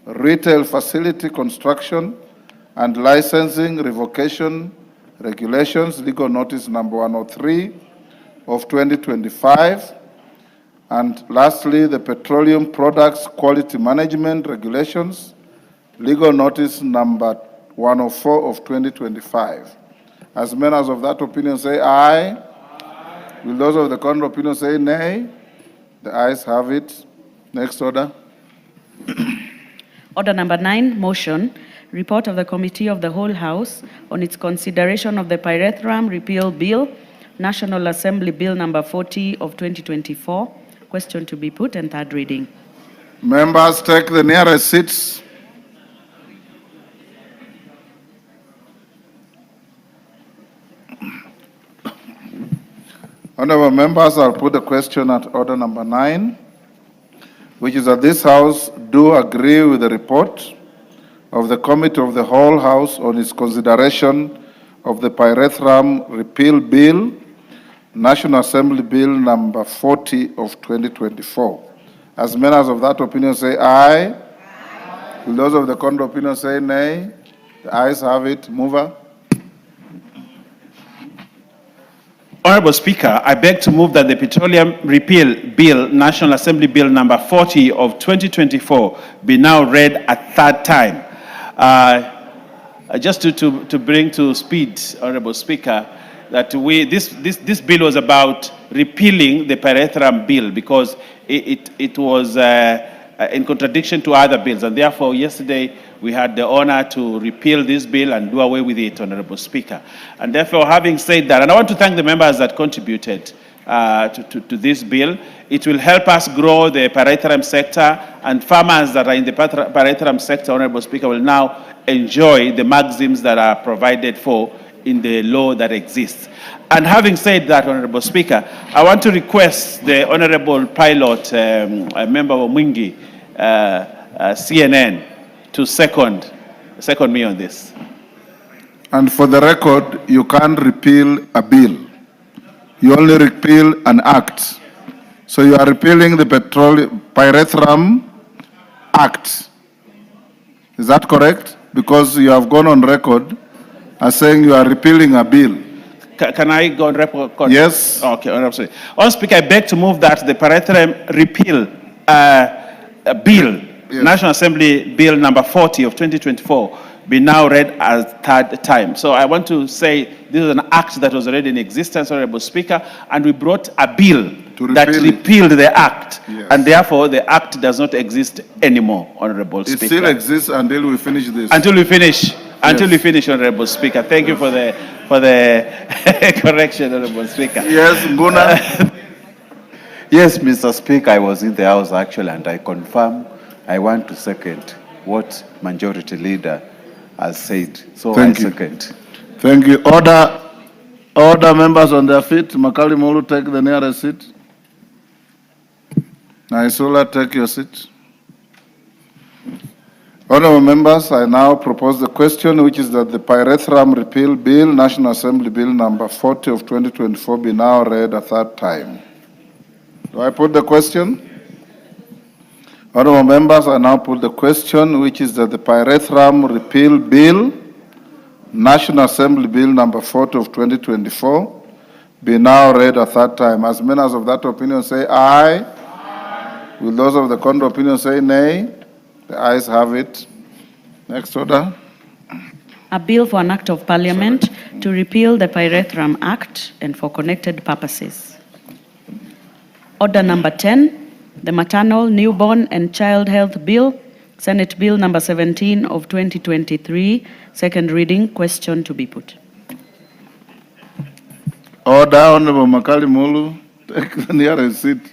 Retail Facility Construction and Licensing Revocation Regulations, Legal Notice Number 103 of 2025. And lastly, the Petroleum Products Quality Management Regulations, Legal Notice Number 104 of 2025. As members of that opinion say aye. Aye. Will those of the contrary opinion say nay? The ayes have it. Next order. Order number 9, motion, report of the Committee of the Whole House on its consideration of the Pyrethrum Repeal Bill, National Assembly Bill number 40 of 2024. Question to be put and third reading. Members, take the nearest seats. Honorable members, I'll put the question at order number 9, which is that this House do agree with the report of the Committee of the Whole House on its consideration of the Pyrethrum Repeal Bill, National Assembly Bill number 40 of 2024. As members of that opinion say aye. Aye. Will those of the contrary opinion say nay? The ayes have it. Mover. Honorable Speaker, I beg to move that the Petroleum Repeal Bill, National Assembly Bill number 40 of 2024 be now read a third time. Just to bring to speed, Honorable Speaker, that this bill was about repealing the Pyrethrum bill because it was in contradiction to other bills, and therefore yesterday we had the honor to repeal this bill and do away with it, Honorable Speaker. And therefore, having said that, and I want to thank the members that contributed to this bill. It will help us grow the pyrethrum sector, and farmers that are in the pyrethrum sector, Honorable Speaker, will now enjoy the maxims that are provided for in the law that exists. And having said that, Honorable Speaker, I want to request the Honorable Pilot, Member Mwingi, CNN, to second me on this. And for the record, you can't repeal a bill. You only repeal an act. So you are repealing the Pyrethrum Act. Is that correct? Because you have gone on record as saying you are repealing a bill. Can I go on record? Yes. Okay, Honorable Speaker, I beg to move that the Pyrethrum repeal bill, yes, National Assembly Bill number 40 of 2024, be now read as third time. So I want to say this is an act that was already in existence, Honorable Speaker, and we brought a bill that repealed the act, yes, and therefore the act does not exist anymore, Honorable Speaker. It still exists until we finish this. Until we finish, Honorable Speaker. Thank you for the correction, Honorable Speaker. Yes, Nguna. Yes, Mr. Speaker, I was in the House actually, and I confirm I want to second what Majority Leader has said. So Thank I you. second. Thank you. Order members on their feet. Makali Mulu, take the nearest seat. Naisula, take your seat. Honorable members, I now propose the question, which is that the Pyrethrum Repeal Bill, National Assembly Bill number 40 of 2024, be now read a third time. Do I put the question? Honorable members, I now put the question, which is that the Pyrethrum Repeal Bill, National Assembly Bill number 40 of 2024, be now read a third time. As many as of that opinion say aye. Aye. Will those of the contrary opinion say nay? The ayes have it. Next order. A bill for an act of parliament to repeal the Pyrethrum Act and for connected purposes. Order number 10. The Maternal, Newborn and Child Health Bill, Senate Bill number 17 of 2023, second reading, question to be put. Order, Honorable Makali Mulu, take the nearest seat.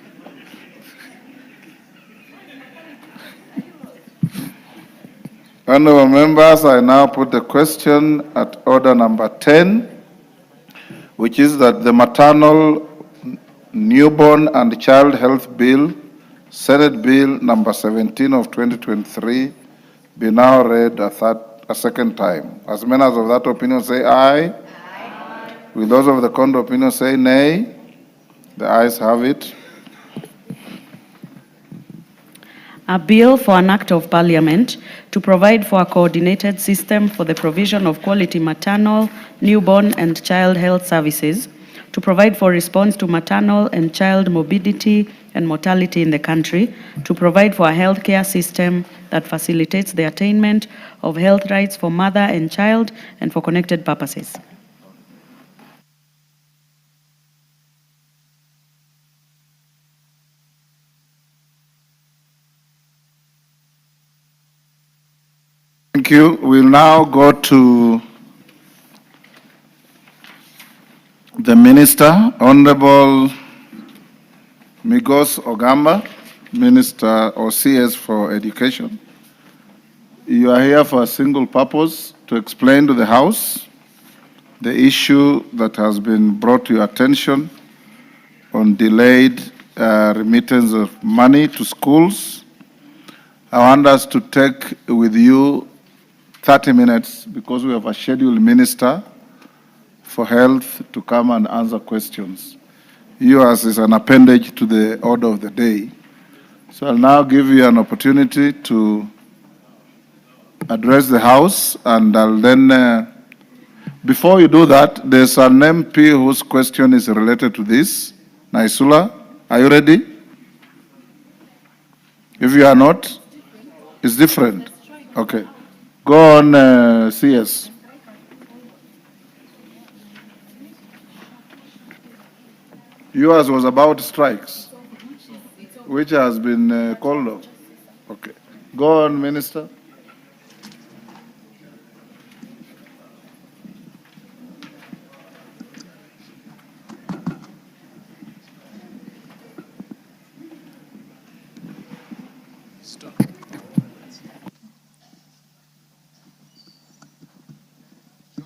Honorable members, I now put the question at order number 10, which is that the Maternal, Newborn and Child Health Bill, Senate Bill number 17 of 2023, be now read a second time. As many as of that opinion say aye. Aye. Will those of the contrary opinion say nay? The ayes have it. A bill for an act of parliament to provide for a coordinated system for the provision of quality maternal, newborn and child health services, to provide for response to maternal and child morbidity and mortality in the country, to provide for a healthcare system that facilitates the attainment of health rights for mother and child and for connected purposes. Thank you. We'll now go to the Minister, Honorable Migos Ogamba, Minister or CS for Education. You are here for a single purpose, to explain to the House the issue that has been brought to your attention on delayed remittance of money to schools. I want us to take with you 30 minutes because we have a scheduled Minister for Health to come and answer questions. Yours is an appendage to the order of the day. So I'll now give you an opportunity to address the House, and I'll then, before you do that, there's an MP whose question is related to this. Naisula, are you ready? If you are not, it's different. Okay. Go on, CS. Yours was about strikes, which has been called off. Okay. Go on, Minister.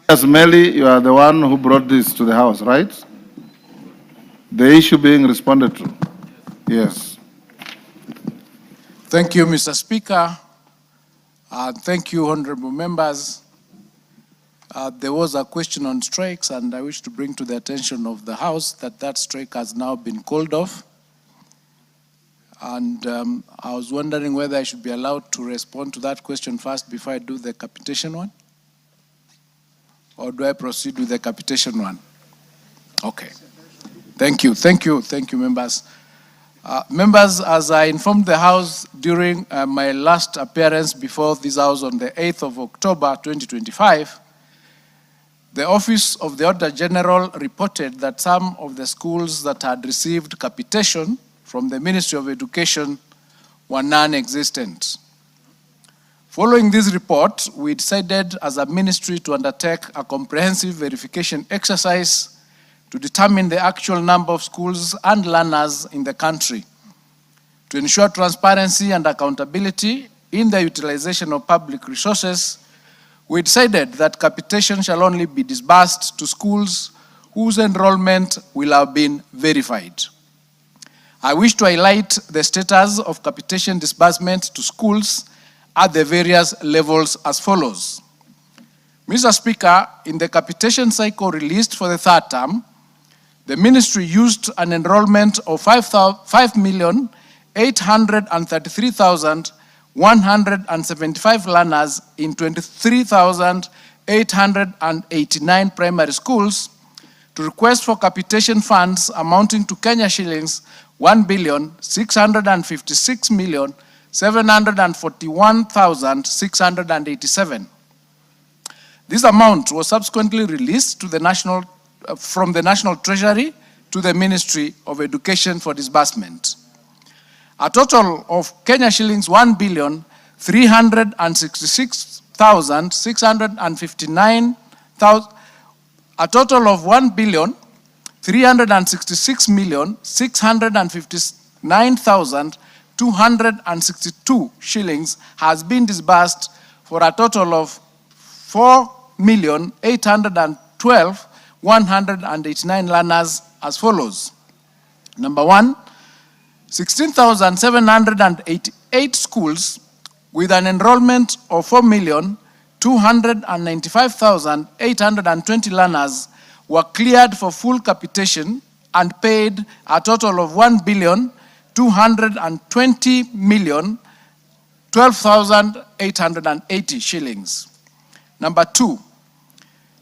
Yes, Melly, you are the one who brought this to the House, right? The issue being responded to. Yes. Thank you, Mr. Speaker. Thank you, honorable members. There was a question on strikes, and I wish to bring to the attention of the House that that strike has now been called off. And I was wondering whether I should be allowed to respond to that question first before I do the capitation one? Or do I proceed with the capitation one? Okay. Thank you, members. Members, as I informed the House during my last appearance before this House on the 8th of October 2025, the Office of the Auditor General reported that some of the schools that had received capitation from the Ministry of Education were non-existent. Following this report, we decided as a ministry to undertake a comprehensive verification exercise to determine the actual number of schools and learners in the country. To ensure transparency and accountability in the utilization of public resources, we decided that capitation shall only be disbursed to schools whose enrollment will have been verified. I wish to highlight the status of capitation disbursement to schools at the various levels as follows. Mr. Speaker, in the capitation cycle released for the third term, the ministry used an enrollment of 5,833,175 learners in 23,889 primary schools to request for capitation funds amounting to Kenya shillings 1,656,741,687. This amount was subsequently released to the from the National Treasury to the Ministry of Education for disbursement. A total of Kenya shillings 1,366,659,000. A total of 1,366,659,262 shillings has been disbursed for a total of 4,812,189 learners as follows. Number one, 16,788 schools with an enrollment of 4,295,820 learners were cleared for full capitation and paid a total of 1,220,012,880 shillings. Number two,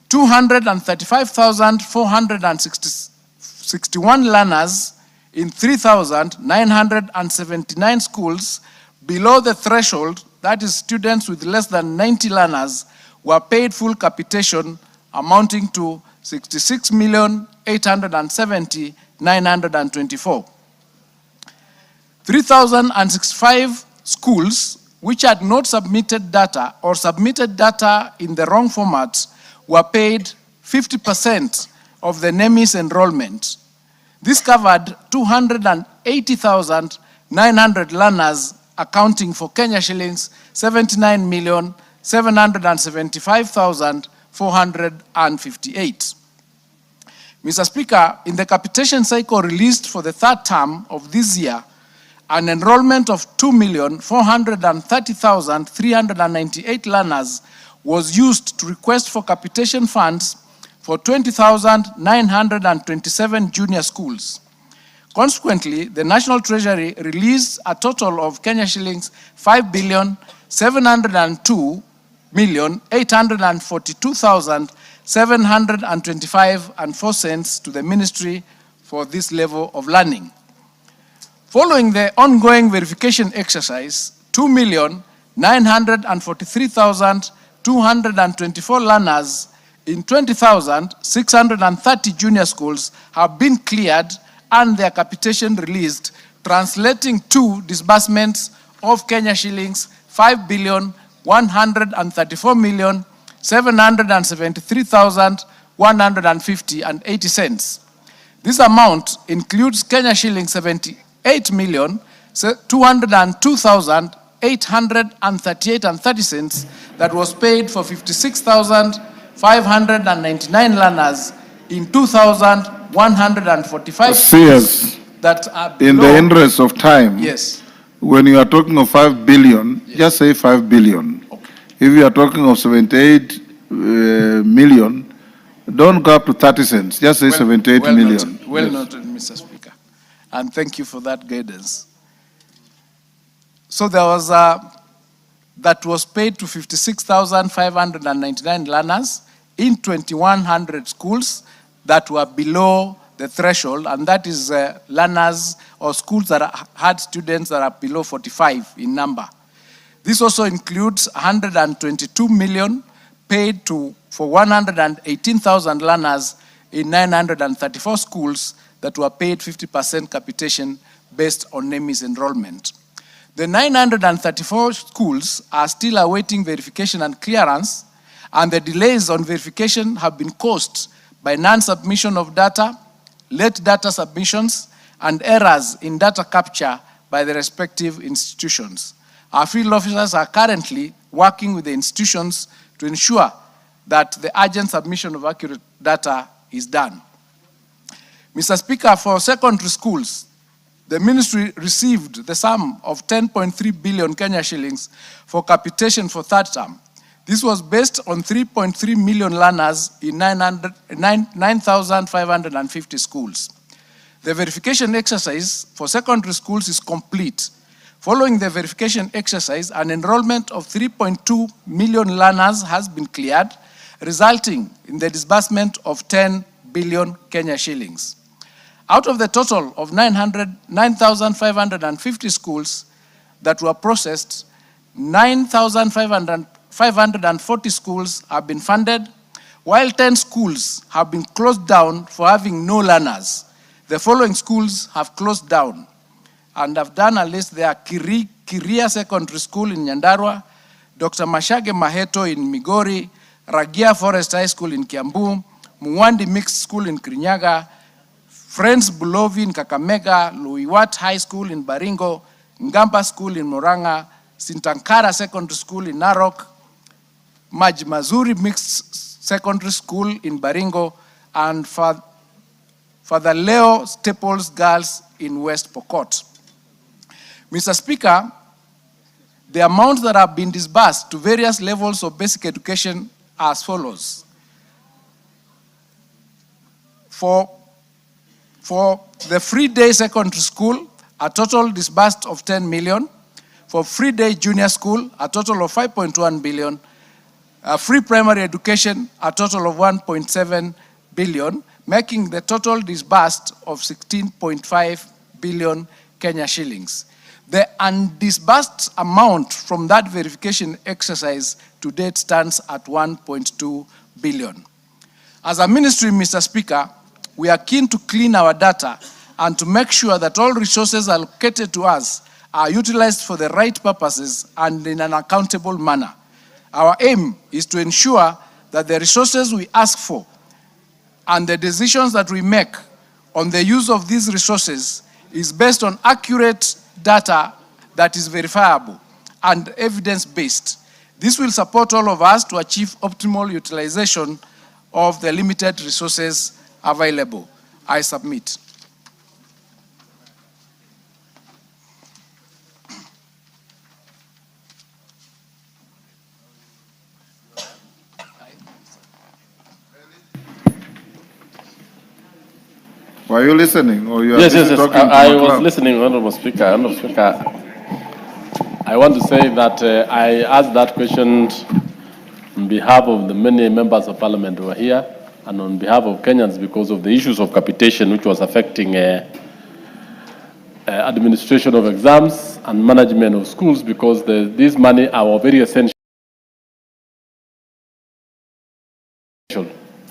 235,461 learners in 3,979 schools below the threshold, that is students with less than 90 learners, were paid full capitation amounting to 66,870,924. 3,065 schools which had not submitted data or submitted data in the wrong format were paid 50% of the NEMIS enrollment. This covered 280,900 learners, accounting for Kenya shillings 79,775,458. Mr. Speaker, in the capitation cycle released for the third term of this year, an enrollment of 2,430,398 learners was used to request for capitation funds for 20,927 junior schools. Consequently, the National Treasury released a total of Kenya shillings 5,702,842,725.04 to the ministry for this level of learning. Following the ongoing verification exercise, 2,943,224 learners in 20,630 junior schools have been cleared and their capitation released, translating to disbursements of Kenya shillings 5,134,773,150 cents. This amount includes Kenya shillings 78,202,838 cents that was paid for 56,599 learners in 2,145 CS, that are below. in the interest of time, Yes. when you are talking of 5 billion, just say 5 billion. Okay. If you are talking of 78 million, don't go up to 30 cents, just say 78 million. Well noted, Mr. Speaker. And thank you for that guidance. So there was that was paid to 56,599 learners in 2,100 schools that were below the threshold, and that is learners or schools that had students that are below 45 in number. This also includes 122 million paid for 118,000 learners in 934 schools that were paid 50% capitation based on NEMIS enrollment. The 934 schools are still awaiting verification and clearance, and the delays on verification have been caused by non-submission of data, late data submissions, and errors in data capture by the respective institutions. Our field officers are currently working with the institutions to ensure that the urgent submission of accurate data is done. Mr. Speaker, for secondary schools, the ministry received the sum of 10.3 billion Kenya shillings for capitation for third term. This was based on 3.3 million learners in 9,550 schools. The verification exercise for secondary schools is complete. Following the verification exercise, an enrollment of 3.2 million learners has been cleared, resulting in the disbursement of 10 billion Kenya shillings. Out of the total of 9,550 schools that were processed, 9,540 schools have been funded, while 10 schools have been closed down for having no learners. The following schools have closed down, and I've done a list there: Kiria Secondary School in Nyandarua, Dr. Mashage Maheto in Migori, Ragia Forest High School in Kiambu, Muwandi Mixed School in Kirinyaga, Friends Bulovi in Kakamega, Luiwat High School in Baringo, Ngamba School in Moranga, Sintankara Secondary School in Narok, Mazuri Mixed Secondary School in Baringo, and Father Leo Staples Girls in West Pokot. Mr. Speaker, the amounts that have been disbursed to various levels of basic education are as follows. For the free day secondary school, a total disbursed of 10 million. For free day junior school, a total of 5.1 billion. Free primary education, a total of 1.7 billion, making the total disbursed of 16.5 billion Kenya shillings. The undisbursed amount from that verification exercise to date stands at 1.2 billion. As a ministry, Mr. Speaker, we are keen to clean our data and to make sure that all resources allocated to us are utilized for the right purposes and in an accountable manner. Our aim is to ensure that the resources we ask for and the decisions that we make on the use of these resources is based on accurate data that is verifiable and evidence-based. This will support all of us to achieve optimal utilization of the limited resources available. I submit. Were you listening, or you are Yes. talking I was listening, Honorable Speaker. Honorable Speaker, I want to say that I asked that question on behalf of the many members of Parliament who are here, and on behalf of Kenyans, because of the issues of capitation which was affecting administration of exams and management of schools, because this money are very essential,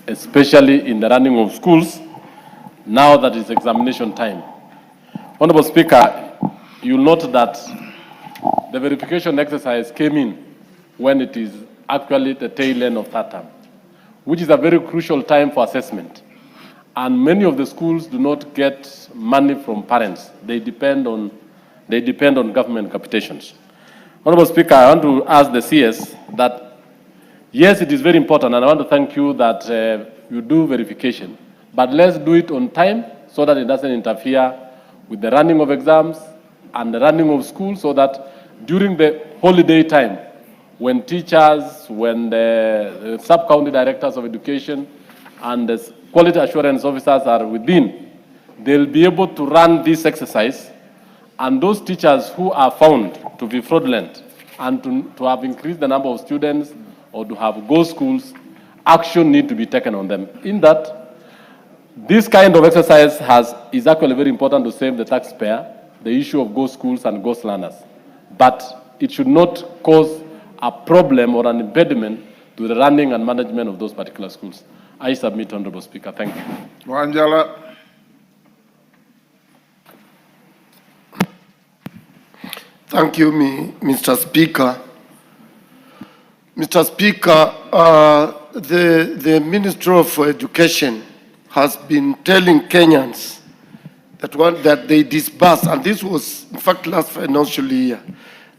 especially in the running of schools now that it's examination time. Honorable Speaker, you'll note that the verification exercise came in when it is actually the tail end of that term, which is a very crucial time for assessment. And many of the schools do not get money from parents. They depend on government capitations. Honorable Speaker, I want to ask the CS that, yes, it is very important, and I want to thank you that you do verification, but let's do it on time so that it doesn't interfere with the running of exams and the running of schools, so that during the holiday time, when teachers, when the sub-county directors of education and the quality assurance officers are within, they'll be able to run this exercise, and those teachers who are found to be fraudulent and to have increased the number of students or to have ghost schools, action need to be taken on them. In that, this kind of exercise is actually very important to save the taxpayer, the issue of ghost schools and ghost learners. But it should not cause a problem or an impediment to the running and management of those particular schools. I submit, Honorable Speaker. Thank you. Wanjala. Thank you, Mr. Speaker. Mr. Speaker, the Ministry of Education has been telling Kenyans that they disbursed, and this was in fact last financial year,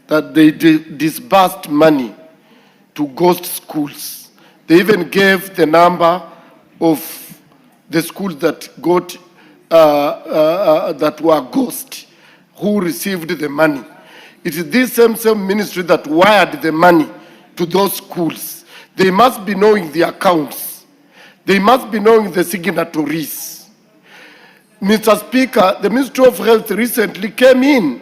that they disbursed money to ghost schools. They even gave the number of the schools that got that were ghost, who received the money. It is this same ministry that wired the money to those schools. They must be knowing the accounts. They must be knowing the signatories. Mr. Speaker, the Ministry of Health recently came in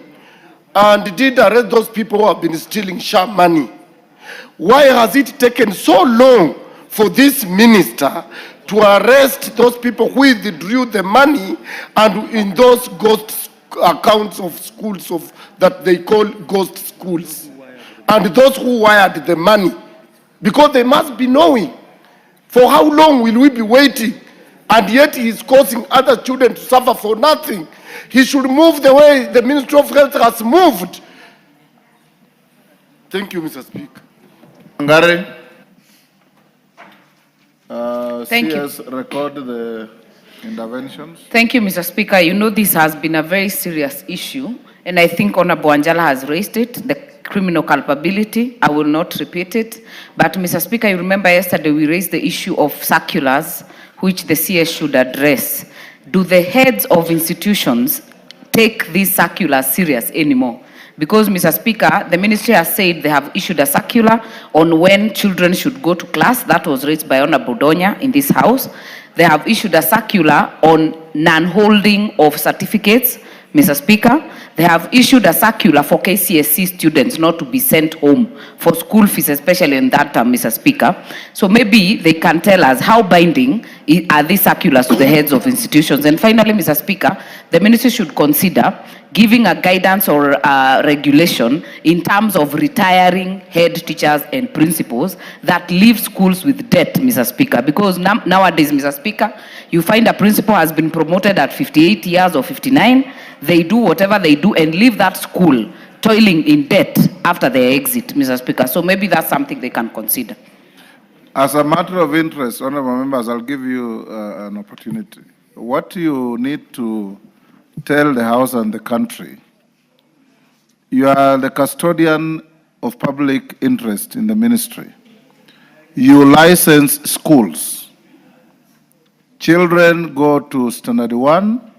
and did arrest those people who have been stealing sharp money. Why has it taken so long for this minister to arrest those people who withdrew the money and in those ghost accounts of schools that they call ghost schools, and those who wired the money? Because they must be knowing. For how long will we be waiting? And yet he is causing other children to suffer for nothing. He should move the way the Ministry of Health has moved. Thank you, Mr. Speaker. Ngare. Thank CS, record the interventions. Thank you, Mr. Speaker. You know this has been a very serious issue, and I think Honorable Wanjala has raised it, the criminal culpability. I will not repeat it. But, Mr. Speaker, you remember yesterday we raised the issue of circulars, which the CS should address. Do the heads of institutions take these circulars serious anymore? Because, Mr. Speaker, the ministry has said they have issued a circular on when children should go to class. That was raised by Honorable Donya in this house. They have issued a circular on non-holding of certificates, Mr. Speaker. They have issued a circular for KCSE students not to be sent home for school fees, especially in that term, Mr. Speaker. So maybe they can tell us how binding are these circulars to the heads of institutions. And finally, Mr. Speaker, the ministry should consider giving a guidance or regulation in terms of retiring head teachers and principals that leave schools with debt, Mr. Speaker. Because nowadays, Mr. Speaker, you find a principal has been promoted at 58 years or 59, they do whatever they do and leave that school toiling in debt after their exit, Mr. Speaker. So maybe that's something they can consider. As a matter of interest, honorable members, I'll give you an opportunity. What you need to tell the House and the country, you are the custodian of public interest in the ministry. You license schools. Children go to standard 1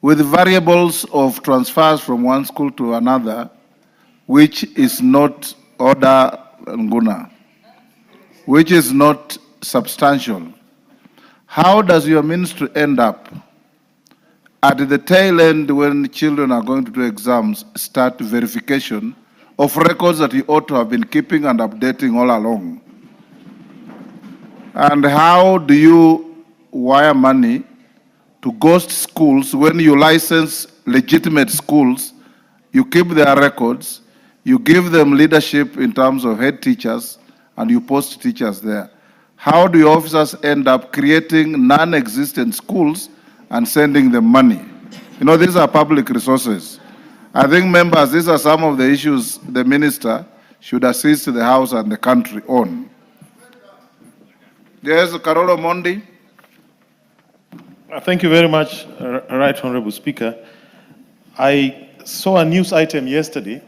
with variables of transfers from one school to another, which is not order nguna, which is not substantial. How does your ministry end up at the tail end when children are going to do exams, start verification of records that you ought to have been keeping and updating all along? And how do you wire money to ghost schools when you license legitimate schools, you keep their records, you give them leadership in terms of head teachers, and you post teachers there? how do your officers end up creating non-existent schools and sending them money? You know, these are public resources. I think, members, these are some of the issues the minister should assist the House and the country on. Yes, Karolo Mondi. Thank you very much, Right Honorable Speaker. I saw a news item yesterday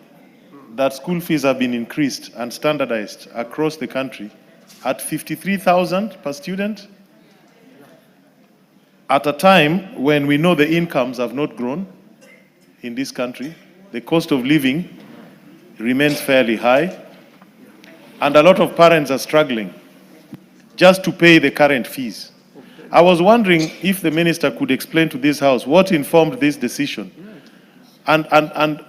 that school fees have been increased and standardized across the country at 53,000 per student, at a time when we know the incomes have not grown in this country, the cost of living remains fairly high, and a lot of parents are struggling just to pay the current fees. I was wondering if the minister could explain to this House what informed this decision and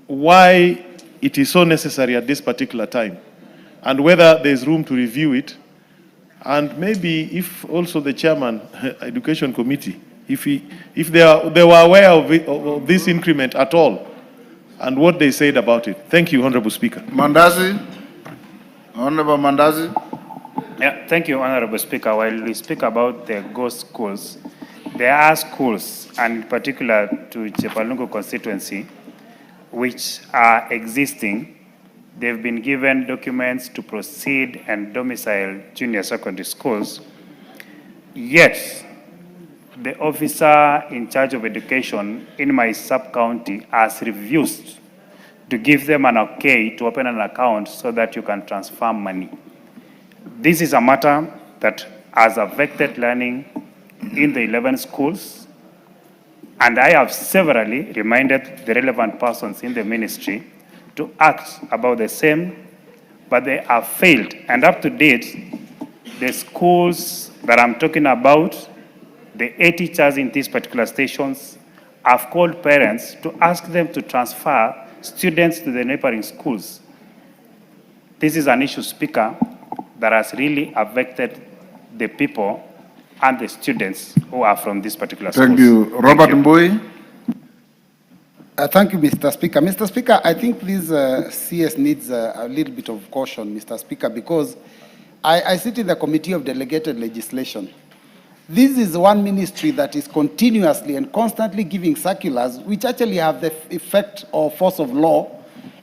why it is so necessary at this particular time, and whether there's room to review it, and maybe if also the chairman, Education Committee, if they were aware of this increment at all, and what they said about it. Thank you, Honorable Speaker. Mandazi, Honorable Mandazi. Yeah, thank you, Honorable Speaker. While we speak about the ghost schools, there are schools, and in particular to Chepalungu constituency, which are existing. They've been given documents to proceed and domicile junior secondary schools. Yet, the officer in charge of education in my sub-county has refused to give them an okay to open an account so that you can transfer money. This is a matter that has affected learning in the 11 schools, and I have severally reminded the relevant persons in the ministry to act about the same, but they have failed. And up to date, the schools that I'm talking about, the 8 teachers in these particular stations have called parents to ask them to transfer students to the neighboring schools. This is an issue, Speaker, that has really affected the people and the students who are from this particular schools. Thank you. Robert Mbui. Thank you, Mr. Speaker. Mr. Speaker, I think this CS needs a little bit of caution, Mr. Speaker, because I sit in the Committee of Delegated Legislation. This is one ministry that is continuously and constantly giving circulars which actually have the effect or force of law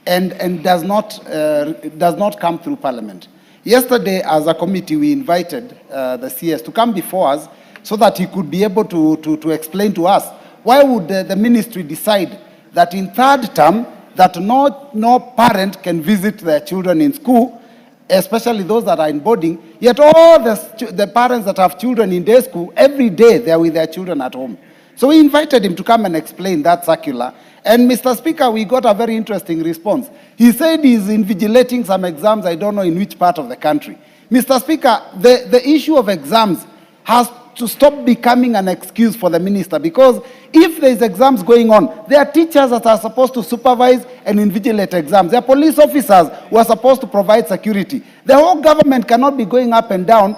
and does not come through Parliament. Yesterday, as a committee, we invited the CS to come before us so that he could be able to explain to us why would the ministry decide that in third term that no parent can visit their children in school, especially those that are in boarding, yet all the parents that have children in day school, every day they are with their children at home. So we invited him to come and explain that circular. And Mr. Speaker, we got a very interesting response. He said he's invigilating some exams, I don't know in which part of the country. Mr. Speaker, the issue of exams has to stop becoming an excuse for the minister, because if there's exams going on, there are teachers that are supposed to supervise and invigilate exams. There are police officers who are supposed to provide security. The whole government cannot be going up and down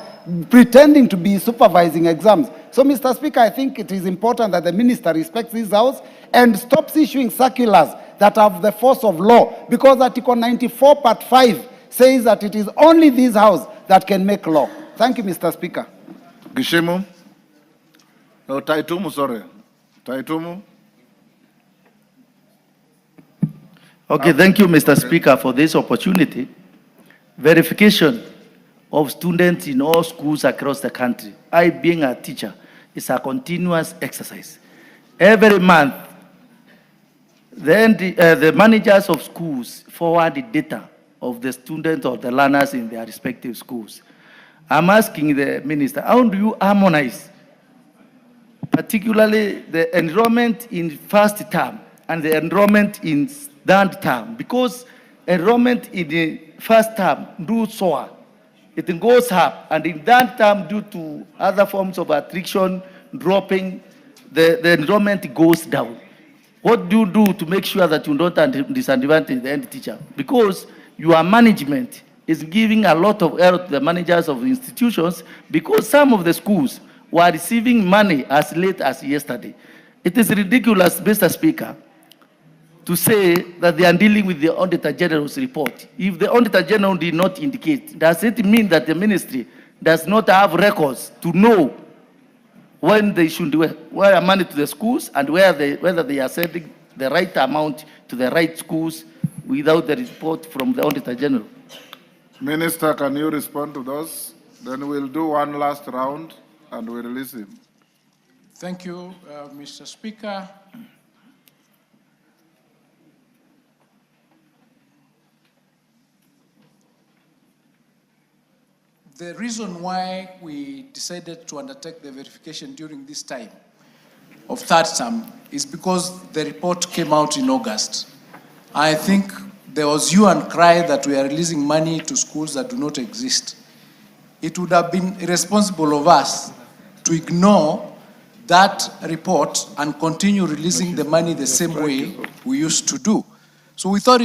pretending to be supervising exams. So, Mr. Speaker, I think it is important that the minister respects this House and stops issuing circulars that have the force of law, because Article 94, Part 5 says that it is only this House that can make law. Thank you, Mr. Speaker. Gishimu. No, Taitumu, sorry. Taitumu. Okay, thank you, Mr. Speaker, for this opportunity. Verification of students in all schools across the country, I being a teacher, is a continuous exercise. Every month, the managers of schools forward the data of the students or the learners in their respective schools. I'm asking the minister, how do you harmonize, particularly the enrollment in first term and the enrollment in third term? Because enrollment in the first term do soar, it goes up, and in third term, due to other forms of attrition dropping, the enrollment goes down. What do you do to make sure that you don't disadvantage the end teacher? Because your management is giving a lot of error to the managers of the institutions, because some of the schools were receiving money as late as yesterday. It is ridiculous, Mr. Speaker, to say that they are dealing with the Auditor General's report. If the Auditor General did not indicate, does it mean that the ministry does not have records to know when they should wire money to the schools and whether they are sending the right amount to the right schools without the report from the Auditor General. Minister, can you respond to those? Then we'll do one last round and we'll release him. Thank you, Mr. Speaker. The reason why we decided to undertake the verification during this time of third term is because the report came out in August. I think there was hue and cry that we are releasing money to schools that do not exist. It would have been irresponsible of us to ignore that report and continue releasing the money the same way we used to do. So we thought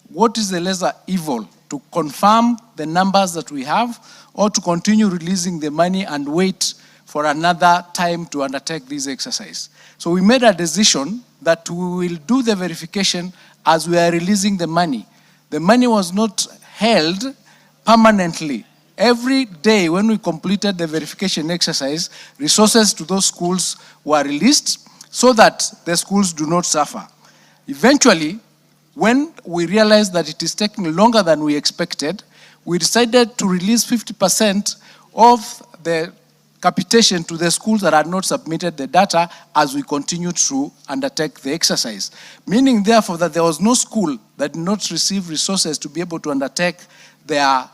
what is the lesser evil, to confirm the numbers that we have or to continue releasing the money and wait for another time to undertake this exercise. So we made a decision that we will do the verification as we are releasing the money. The money was not held permanently. Every day when we completed the verification exercise, resources to those schools were released so that the schools do not suffer. Eventually, when we realized that it is taking longer than we expected, we decided to release 50% of the capitation to the schools that had not submitted the data as we continued to undertake the exercise. Meaning, therefore, that there was no school that did not receive resources to be able to undertake their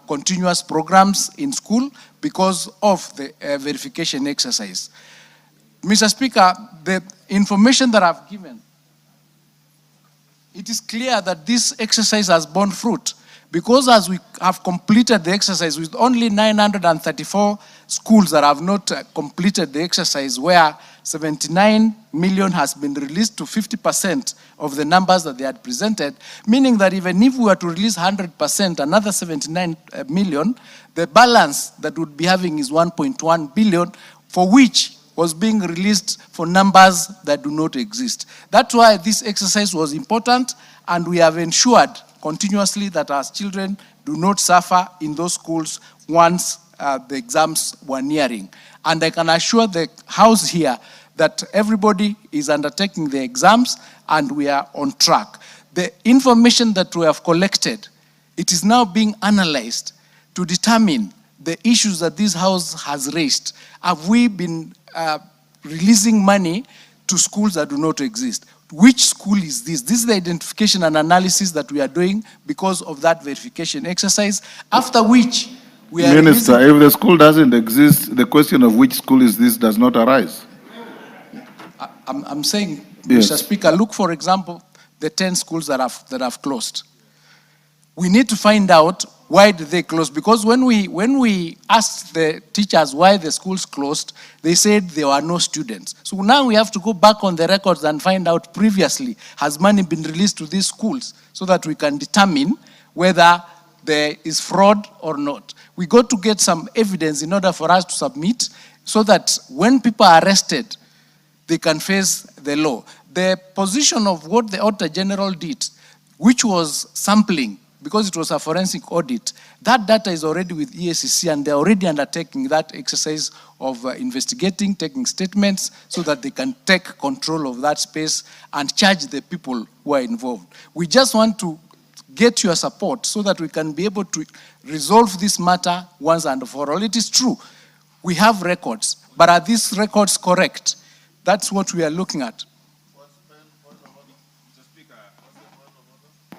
continuous programs in school because of the verification exercise. Mr. Speaker, the information that I've given, it is clear that this exercise has borne fruit because as we have completed the exercise with only 934 schools that have not completed the exercise, where 79 million has been released to 50% of the numbers that they had presented, meaning that even if we were to release 100%, another 79 million, the balance that would be having is 1.1 billion, for which was being released for numbers that do not exist. That's why this exercise was important, and we have ensured continuously that our children do not suffer in those schools once the exams were nearing. And I can assure the House here that everybody is undertaking the exams and we are on track. The information that we have collected, it is now being analyzed to determine the issues that this House has raised. Have we been releasing money to schools that do not exist? Which school is this? This is the identification and analysis that we are doing because of that verification exercise, after which we are Minister, if the school doesn't exist, the question of which school is this does not arise. I'm saying, Yes. Mr. Speaker, look, for example, the 10 schools that have closed. We need to find out why did they close, because when we asked the teachers why the schools closed, they said there were no students. So now we have to go back on the records and find out previously, has money been released to these schools, so that we can determine whether there is fraud or not. We got to get some evidence in order for us to submit, so that when people are arrested, they can face the law. The position of what the Auditor General did, which was sampling, because it was a forensic audit, that data is already with EACC, and they're already undertaking that exercise of investigating, taking statements, so that they can take control of that space and charge the people who are involved. We just want to get your support so that we can be able to resolve this matter once and for all. It is true, we have records, but are these records correct? That's what we are looking at.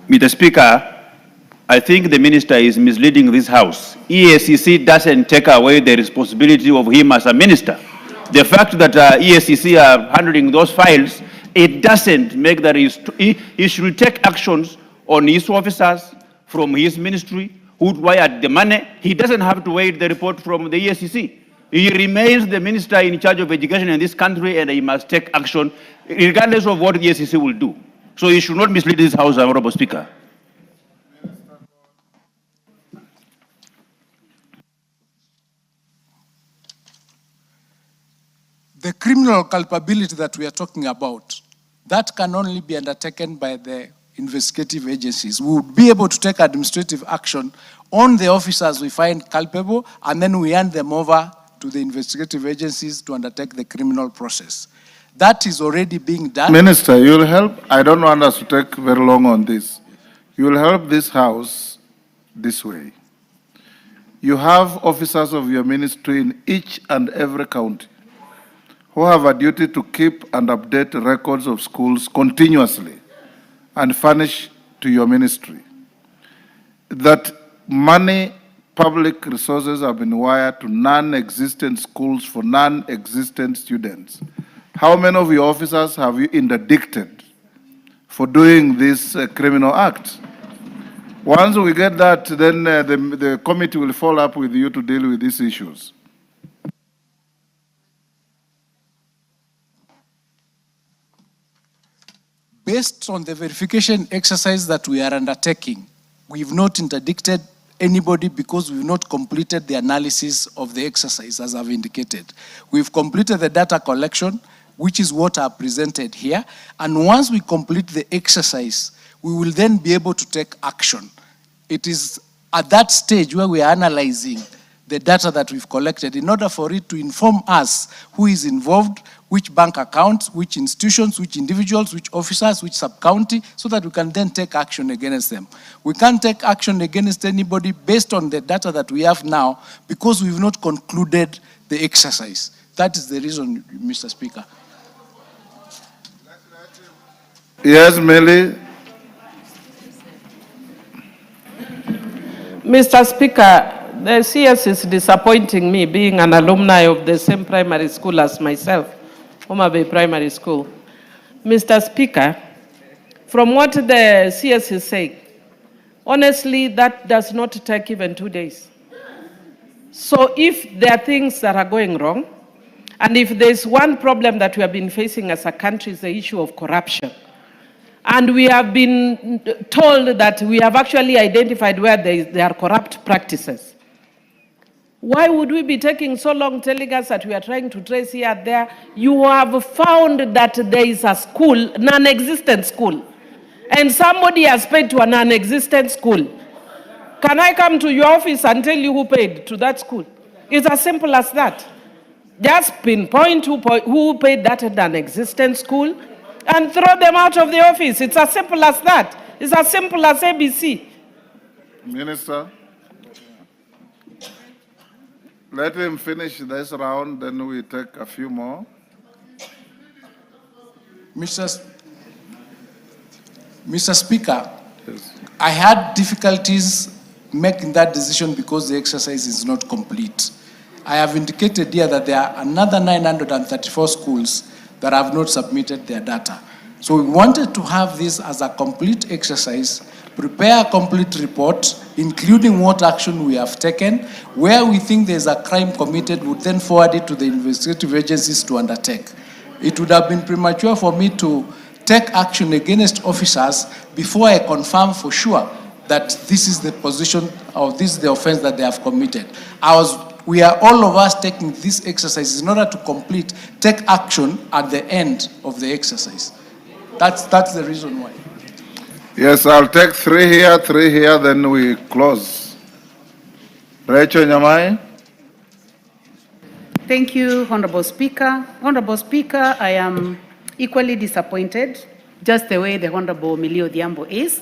Mr. Speaker, I think the minister is misleading this House. EACC doesn't take away the responsibility of him as a minister. The fact that EACC are handling those files, it doesn't make that he should take actions on his officers from his ministry who wired the money. He doesn't have to wait the report from the EACC. He remains the minister in charge of education in this country, and he must take action regardless of what the EACC will do. So you should not mislead this House, Honorable Speaker. The criminal culpability that we are talking about, that can only be undertaken by the investigative agencies. We would be able to take administrative action on the officers we find culpable, and then we hand them over to the investigative agencies to undertake the criminal process. That is already being done. Minister, you'll help. I don't want us to take very long on this. You'll help this House this way. You have officers of your ministry in each and every county who have a duty to keep and update records of schools continuously and furnish to your ministry. That money, public resources have been wired to non-existent schools for non-existent students. How many of your officers have you interdicted for doing this criminal act? Once we get that, then the committee will follow up with you to deal with these issues. Based on the verification exercise that we are undertaking, we've not interdicted anybody because we've not completed the analysis of the exercise, as I've indicated. We've completed the data collection, which is what I presented here. And once we complete the exercise, we will then be able to take action. It is at that stage where we are analyzing the data that we've collected in order for it to inform us who is involved, which bank accounts, which institutions, which individuals, which officers, which sub-county, so that we can then take action against them. We can't take action against anybody based on the data that we have now because we've not concluded the exercise. That is the reason, Mr. Speaker. Yes, Millie. Mr. Speaker, the CS is disappointing me, being an alumni of the same primary school as myself, Homa Bay Primary School. Mr. Speaker, from what the CS is saying, honestly, that does not take even 2 days. So if there are things that are going wrong, and if there's one problem that we have been facing as a country is the issue of corruption, and we have been told that we have actually identified where there are corrupt practices. Why would we be taking so long telling us that we are trying to trace here and there? You have found that there is a school, non-existent school, and somebody has paid to a non-existent school. Can I come to your office and tell you who paid to that school? It's as simple as that. Just pinpoint who paid that non-existent school, and throw them out of the office. It's as simple as that. It's as simple as ABC. Minister, let him finish this round, then we take a few more. Mr. Speaker, yes. I had difficulties making that decision because the exercise is not complete. I have indicated here that there are another 934 schools that have not submitted their data. So we wanted to have this as a complete exercise, prepare a complete report, including what action we have taken, where we think there's a crime committed, would then forward it to the investigative agencies to undertake. It would have been premature for me to take action against officers before I confirm for sure that this is the position or this is the offense that they have committed. We are all of us taking this exercise in order to take action at the end of the exercise. That's the reason why. Yes, I'll take 3 here, then we close. Rachel Nyamai. Thank you, Honorable Speaker. Honorable Speaker, I am equally disappointed, just the way the Honorable Millie Odhiambo is,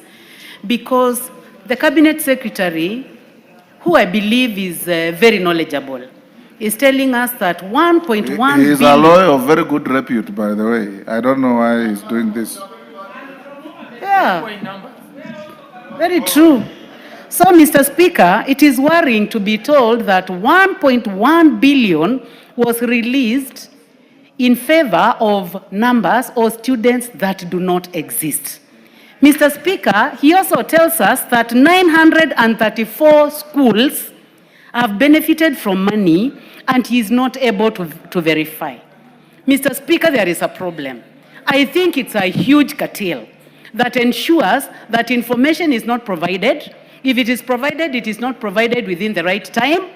because the Cabinet Secretary, who I believe is very knowledgeable, is telling us that 1.1 billion... He is a lawyer of very good repute, by the way. I don't know why he's doing this. Yeah, very true. So, Mr. Speaker, it is worrying to be told that 1.1 billion was released in favor of numbers or students that do not exist. Mr. Speaker, he also tells us that 934 schools have benefited from money and he is not able to verify. Mr. Speaker, there is a problem. I think it's a huge cartel that ensures that information is not provided. If it is provided, it is not provided within the right time,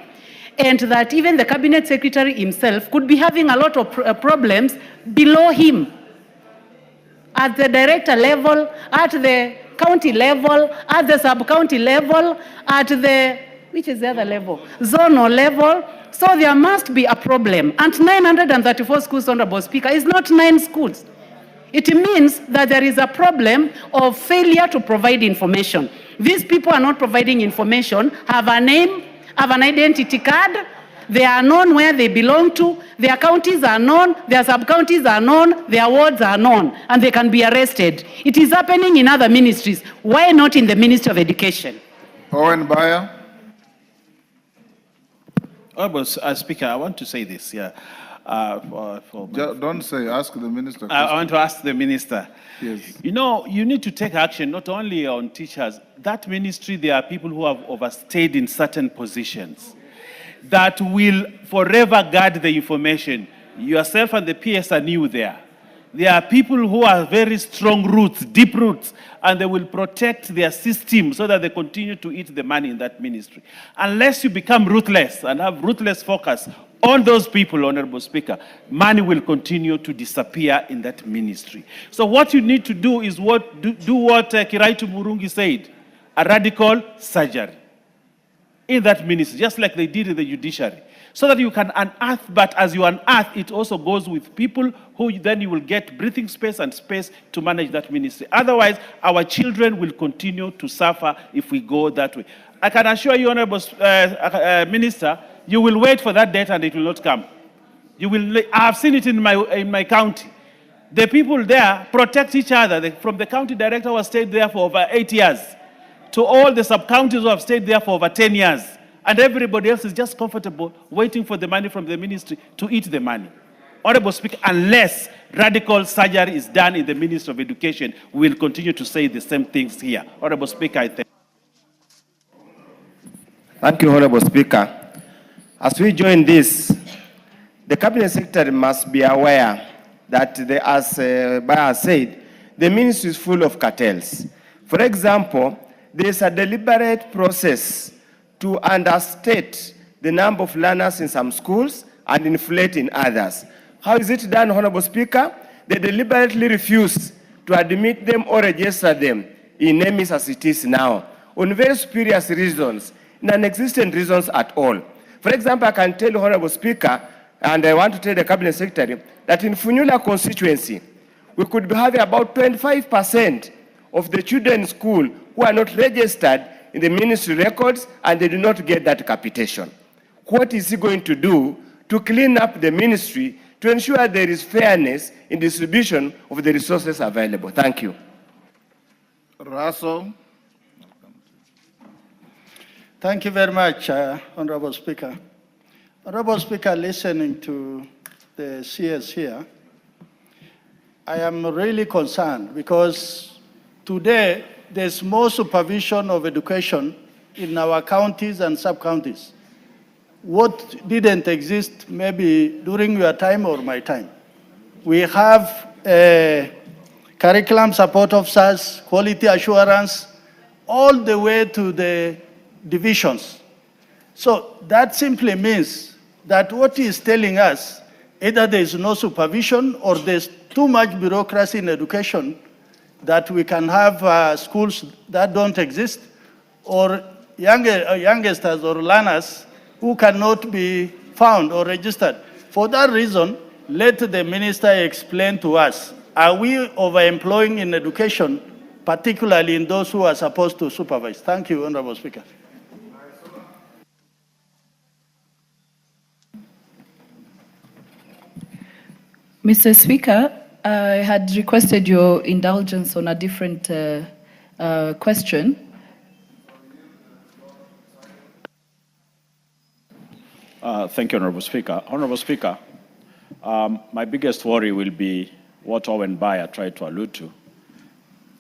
and that even the Cabinet Secretary himself could be having a lot of problems below him. At the director level, at the county level, at the sub-county level, at the, which is the other level? Zonal level. So there must be a problem. And 934 schools, Honorable Speaker, is not 9 schools. It means that there is a problem of failure to provide information. These people are not providing information, have a name, have an identity card, they are known where they belong to, their counties are known, their sub-counties are known, their wards are known, and they can be arrested. It is happening in other ministries. Why not in the Ministry of Education? Owen Baya. Speaker, I want to say this, yeah. Don't say, ask the minister. I want to ask the minister. Yes. You know, you need to take action not only on teachers. That ministry, there are people who have overstayed in certain positions that will forever guard the information. Yourself and the PS are new there. There are people who are very strong roots, deep roots, and they will protect their system so that they continue to eat the money in that ministry. Unless you become ruthless and have ruthless focus on those people, Honorable Speaker, money will continue to disappear in that ministry. So what you need to do is do what Kiraitu Murungi said, a radical surgery in that ministry, just like they did in the judiciary, so that you can unearth, but as you unearth, it also goes with people who then you will get breathing space and space to manage that ministry. Otherwise, our children will continue to suffer if we go that way. I can assure you, Honorable Minister, you will wait for that date and it will not come. You will. I have seen it in my county. The people there protect each other. From the county director who has stayed there for over 8 years, to all the sub-counties who have stayed there for over 10 years. And everybody else is just comfortable waiting for the money from the ministry to eat the money. Honorable Speaker, unless radical surgery is done in the Ministry of Education, we will continue to say the same things here. Honorable Speaker, I thank you. Thank you, Honorable Speaker. As we join this, the Cabinet Secretary must be aware that, as Baya said, the ministry is full of cartels. For example, there is a deliberate process to understate the number of learners in some schools and inflate in others. How is it done, Honorable Speaker? They deliberately refuse to admit them or register them in NEMIS as it is now, on very spurious reasons, non-existent reasons at all. For example, I can tell you, Honorable Speaker, and I want to tell the Cabinet Secretary, that in Funyula constituency, we could be having about 25% of the children in school who are not registered in the ministry records and they do not get that capitation. What is he going to do to clean up the ministry to ensure there is fairness in distribution of the resources available? Thank you. Russell. Thank you very much, Honorable Speaker. Honorable Speaker, listening to the CS here, I am really concerned because today there's more supervision of education in our counties and sub-counties. What didn't exist maybe during your time or my time. We have curriculum support officers, quality assurance, all the way to the divisions. So that simply means that what he is telling us, either there is no supervision or there's too much bureaucracy in education that we can have schools that don't exist, or youngsters or learners who cannot be found or registered. For that reason, let the minister explain to us, are we overemploying in education, particularly in those who are supposed to supervise? Thank you, Honorable Speaker. Mr. Speaker, I had requested your indulgence on a different question. Thank you, Honorable Speaker. Honorable Speaker, my biggest worry will be what Owen Baya tried to allude to.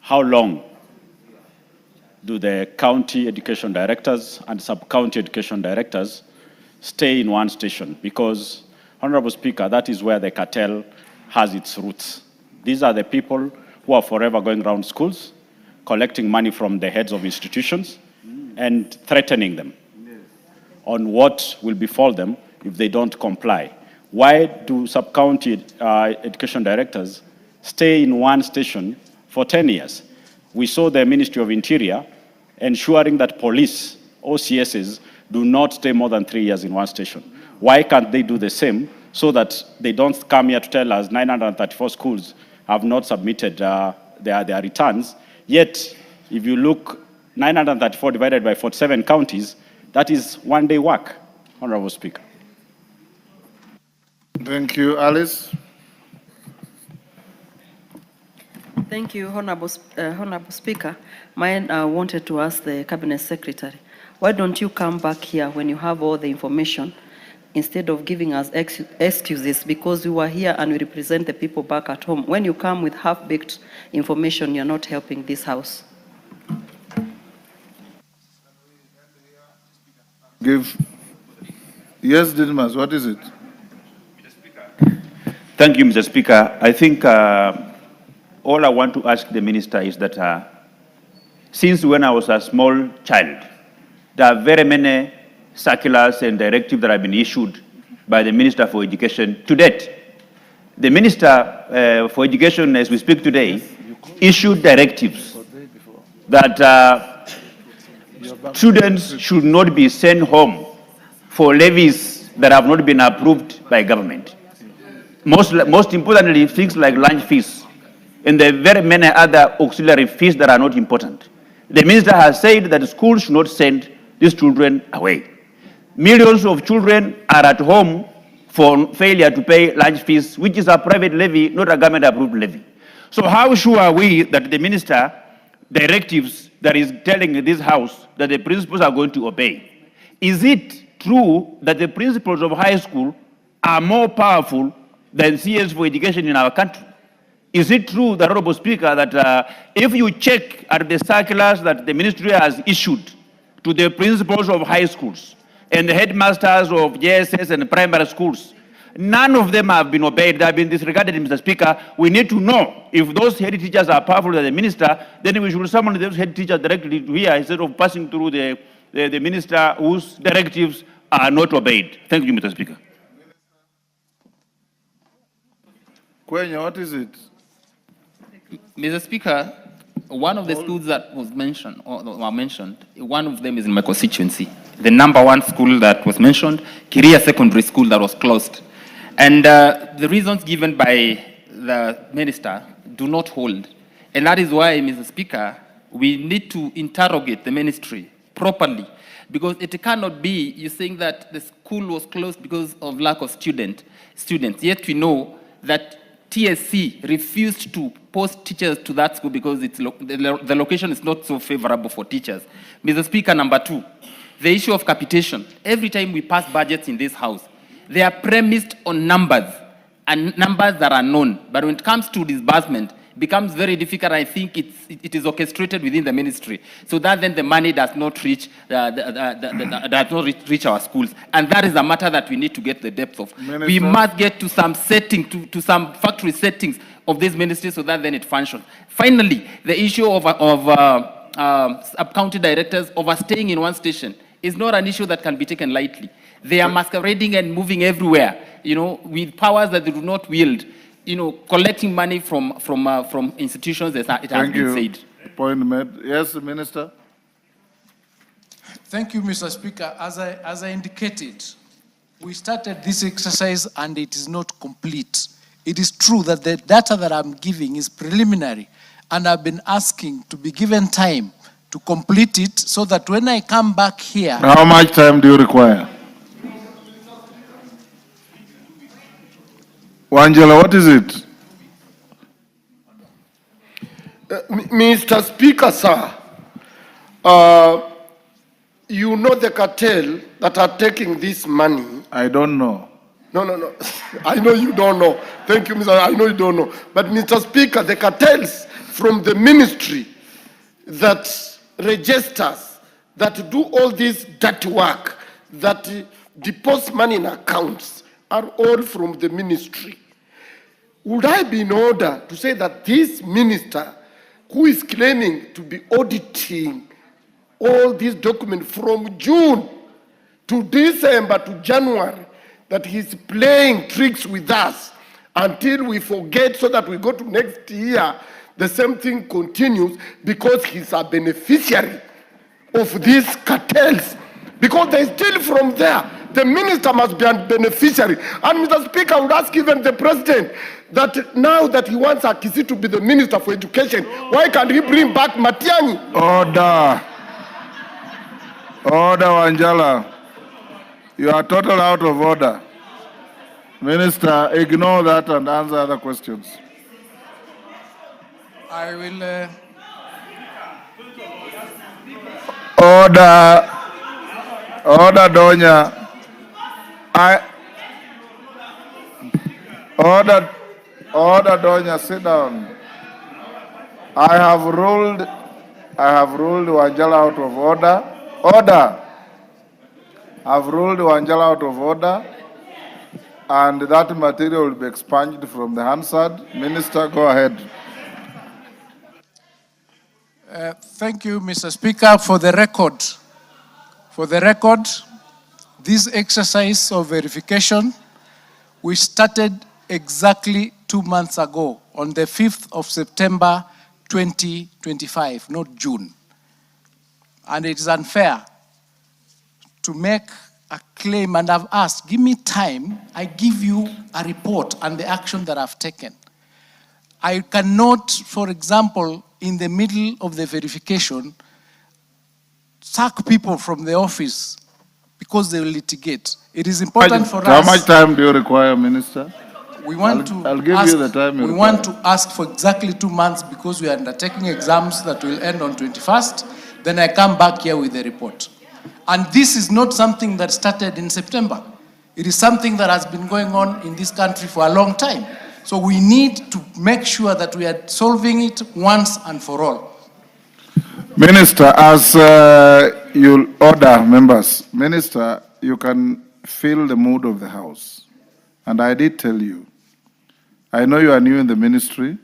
How long do the county education directors and sub-county education directors stay in one station? Because, Honorable Speaker, that is where the cartel has its roots. These are the people who are forever going around schools, collecting money from the heads of institutions and threatening them on what will befall them if they don't comply. Why do sub-county education directors stay in one station for 10 years? we saw the Ministry of Interior ensuring that police, OCSs, do not stay more than 3 years in one station. Why can't they do the same so that they don't come here to tell us 934 schools have not submitted their returns? Yet, if you look, 934 divided by 47 counties, that is 1 day work, Honorable Speaker. Thank you. Alice? Thank you, Honorable Speaker. Mine wanted to ask the Cabinet Secretary, why don't you come back here when you have all the information instead of giving us excuses because we were here and we represent the people back at home? When you come with half-baked information, you're not helping this House. Yes, Didmas, what is it? Thank you, Mr. Speaker. I think all I want to ask the minister is that since when I was a small child, there are very many circulars and directives that have been issued by the Minister for Education to date. The Minister for Education, as we speak today, issued directives that students should not be sent home for levies that have not been approved by government. Most importantly, things like lunch fees and the very many other auxiliary fees that are not important. The minister has said that schools should not send these children away. Millions of children are at home for failure to pay lunch fees, which is a private levy, not a government-approved levy. So how sure are we that the minister directives that is telling this House that the principals are going to obey? Is it true that the principals of high school are more powerful than CS for education in our country? Is it true, the Honorable Speaker, that if you check at the circulars that the ministry has issued to the principals of high schools and the headmasters of JSS and primary schools, none of them have been obeyed. They have been disregarded, Mr. Speaker. We need to know if those head teachers are powerful than the minister, then we should summon those head teachers directly to here instead of passing through the minister whose directives are not obeyed. Thank you, Mr. Speaker. Kwenya, what is it? Mr. Speaker, one of the schools that was mentioned, one of them is in my constituency. The number one school that was mentioned, Kiria Secondary School, that was closed. And the reasons given by the minister do not hold. And that is why, Mr. Speaker, we need to interrogate the ministry properly. Because it cannot be, you're saying that the school was closed because of lack of students. Yet we know that TSC refused to post teachers to that school because the location is not so favorable for teachers. Mr. Speaker, number two, the issue of capitation. Every time we pass budgets in this House, they are premised on numbers, and numbers that are known. But when it comes to disbursement, it becomes very difficult. I think it is orchestrated within the ministry, so that then the money does not reach reach our schools, and that is a matter that we need to get the depth of. Minister? We must get to some setting, to some factory settings of this ministry, so that then it functions. Finally, the issue of sub-county directors overstaying in one station is not an issue that can be taken lightly. They are masquerading and moving everywhere, with powers that they do not wield, collecting money from institutions, as it has been said. Point made. Yes, Minister. Thank you, Mr. Speaker. As I indicated, we started this exercise and it is not complete. It is true that the data that I'm giving is preliminary, and I've been asking to be given time to complete it so that when I come back here... How much time do you require? Wangela, what is it? Mr. Speaker, sir, you know the cartel that are taking this money. I don't know. No. I know you don't know. Thank you, Mr. I know you don't know. But, Mr. Speaker, the cartels from the ministry that registers, that do all this dirty work, that deposit money in accounts, are all from the ministry. Would I be in order to say that this minister, who is claiming to be auditing all these documents from June to December to January, that he's playing tricks with us until we forget, so that we go to next year, the same thing continues because he's a beneficiary of these cartels. Because they steal from there. The minister must be a beneficiary. And Mr. Speaker, I would ask even the president that now that he wants Akisi to be the minister for education, why can't he bring back Matiang'i? Order. Order, Wanjala. You are totally out of order. Minister, ignore that and answer other questions. I will. Order. Order, Donya. Order, Donya, sit down. I have ruled Wanjala out of order. Order. I've ruled Wanjala out of order, and that material will be expunged from the Hansard. Minister, go ahead. Thank you, Mr. Speaker. For the record, this exercise of verification, we started exactly 2 months ago, on the 5th of September 2025, not June. And it is unfair to make a claim, and I've asked, give me time, I give you a report and the action that I've taken. I cannot, for example, in the middle of the verification, sack people from the office because they will litigate. It is important for us. How much time do you require, Minister? I'll give you the time you We want to ask for exactly 2 months because we are undertaking exams that will end on 21st. Then I come back here with the report. And this is not something that started in September. It is something that has been going on in this country for a long time. So we need to make sure that we are solving it once and for all. Minister, as you order members, Minister, you can feel the mood of the House. And I did tell you, I know you are new in the ministry,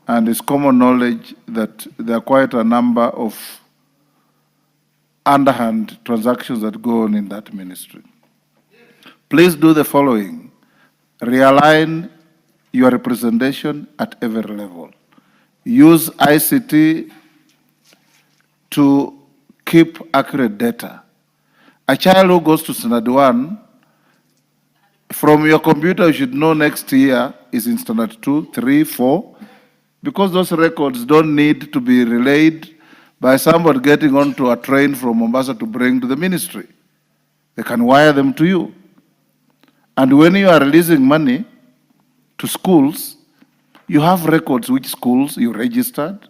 and it's common knowledge that there are quite a number of underhand transactions that go on in that ministry. Please do the following. Realign your representation at every level. Use ICT to keep accurate data. A child who goes to Standard 1, from your computer, you should know next year is in Standard 2, 3, 4, because those records don't need to be relayed by somebody getting onto a train from Mombasa to bring to the ministry. They can wire them to you. And when you are releasing money to schools, you have records which schools you registered,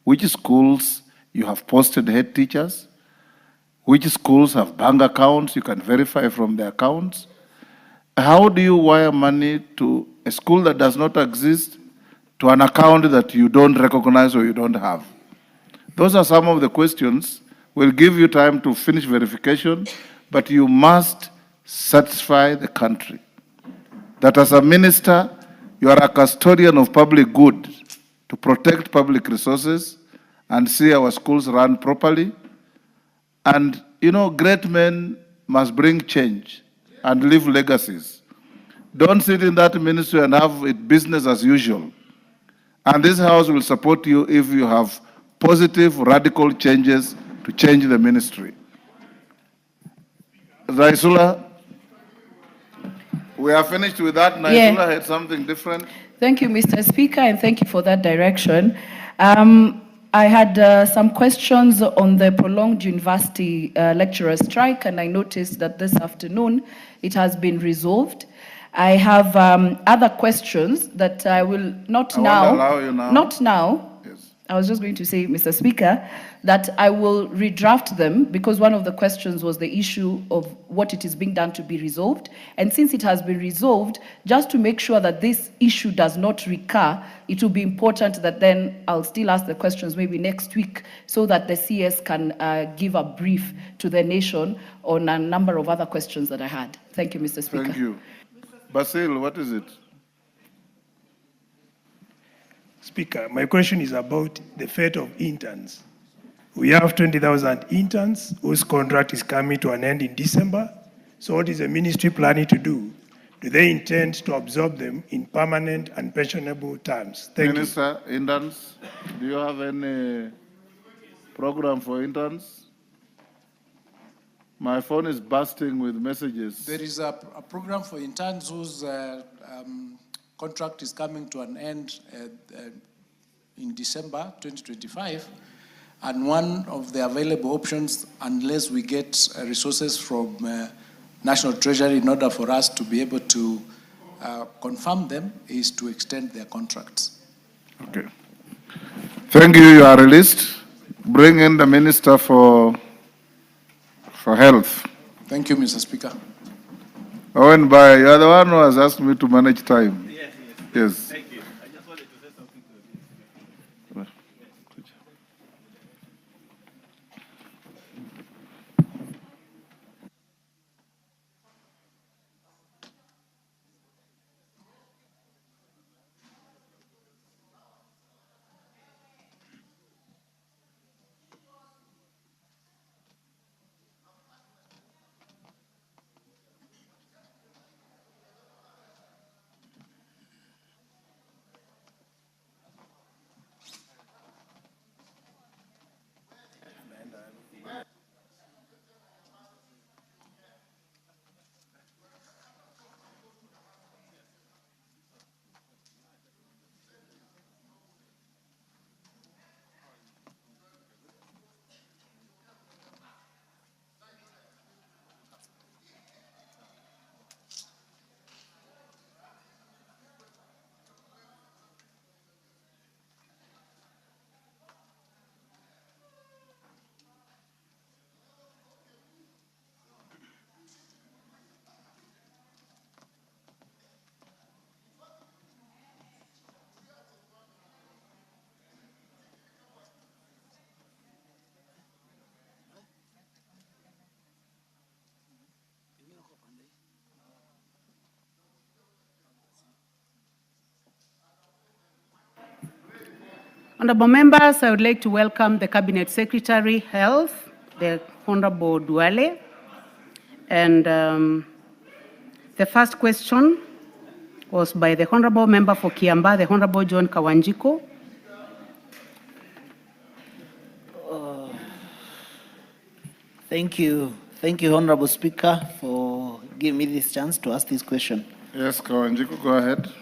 which schools you have posted head teachers, which schools have bank accounts, you can verify from the accounts. How do you wire money to a school that does not exist to an account that you don't recognize or you don't have? Those are some of the questions. We'll give you time to finish verification, but you must satisfy the country that as a minister, you are a custodian of public good to protect public resources and see our schools run properly. And, you know, great men must bring change and leave legacies. Don't sit in that ministry and have it business as usual. And this House will support you if you have positive, radical changes to change the ministry. Zaisula, we are finished with that. Naisula had something different. Thank you, Mr. Speaker, and thank you for that direction. I had some questions on the prolonged university lecturer strike, and I noticed that this afternoon it has been resolved. I have other questions that I will not now. Allow you now. Not now. I was just going to say, Mr. Speaker, that I will redraft them because one of the questions was the issue of what it is being done to be resolved. And since it has been resolved, just to make sure that this issue does not recur, it will be important that then I'll still ask the questions maybe next week so that the CS can give a brief to the nation on a number of other questions that I had. Thank you, Mr. Speaker. Thank you. Basil, what is it? Speaker, my question is about the fate of interns. We have 20,000 interns whose contract is coming to an end in December. So what is the ministry planning to do do they intend to absorb them in permanent and pensionable terms? Thank you. Minister, interns, do you have any program for interns? My phone is bursting with messages. There is a program for interns whose contract is coming to an end in December 2025. And one of the available options, unless we get resources from National Treasury in order for us to be able to confirm them, is to extend their contracts. Okay. Thank you. You are released. Bring in the Minister for Health. Thank you, Mr. Speaker. Owen Bai, you are the one who has asked me to manage time. Yes. Thank you. I just wanted to say something to you. Honorable members, I would like to welcome the Cabinet Secretary, Health, the Honorable Duale. And the first question was by the Honorable Member for Kiamba, the Honorable John Kawanjiko. Thank you. Thank you, Honorable Speaker, for giving me this chance to ask this question. Yes, Kawanjiko, go ahead.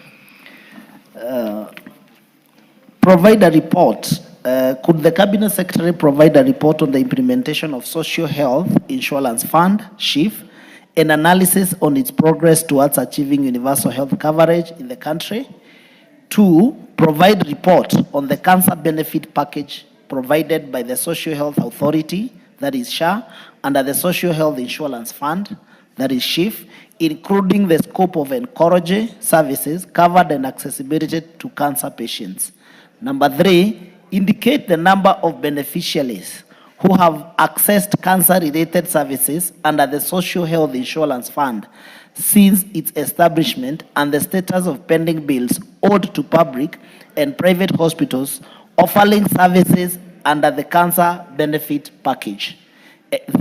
Provide a report. Could the Cabinet Secretary provide a report on the implementation of Social Health Insurance Fund, SHIF, an analysis on its progress towards achieving universal health coverage in the country? 2, provide report on the cancer benefit package provided by the Social Health Authority, that is SHA, under the Social Health Insurance Fund, that is SHIF, including the scope of oncology services covered and accessibility to cancer patients. Number 3, indicate the number of beneficiaries who have accessed cancer-related services under the Social Health Insurance Fund since its establishment and the status of pending bills owed to public and private hospitals offering services under the cancer benefit package.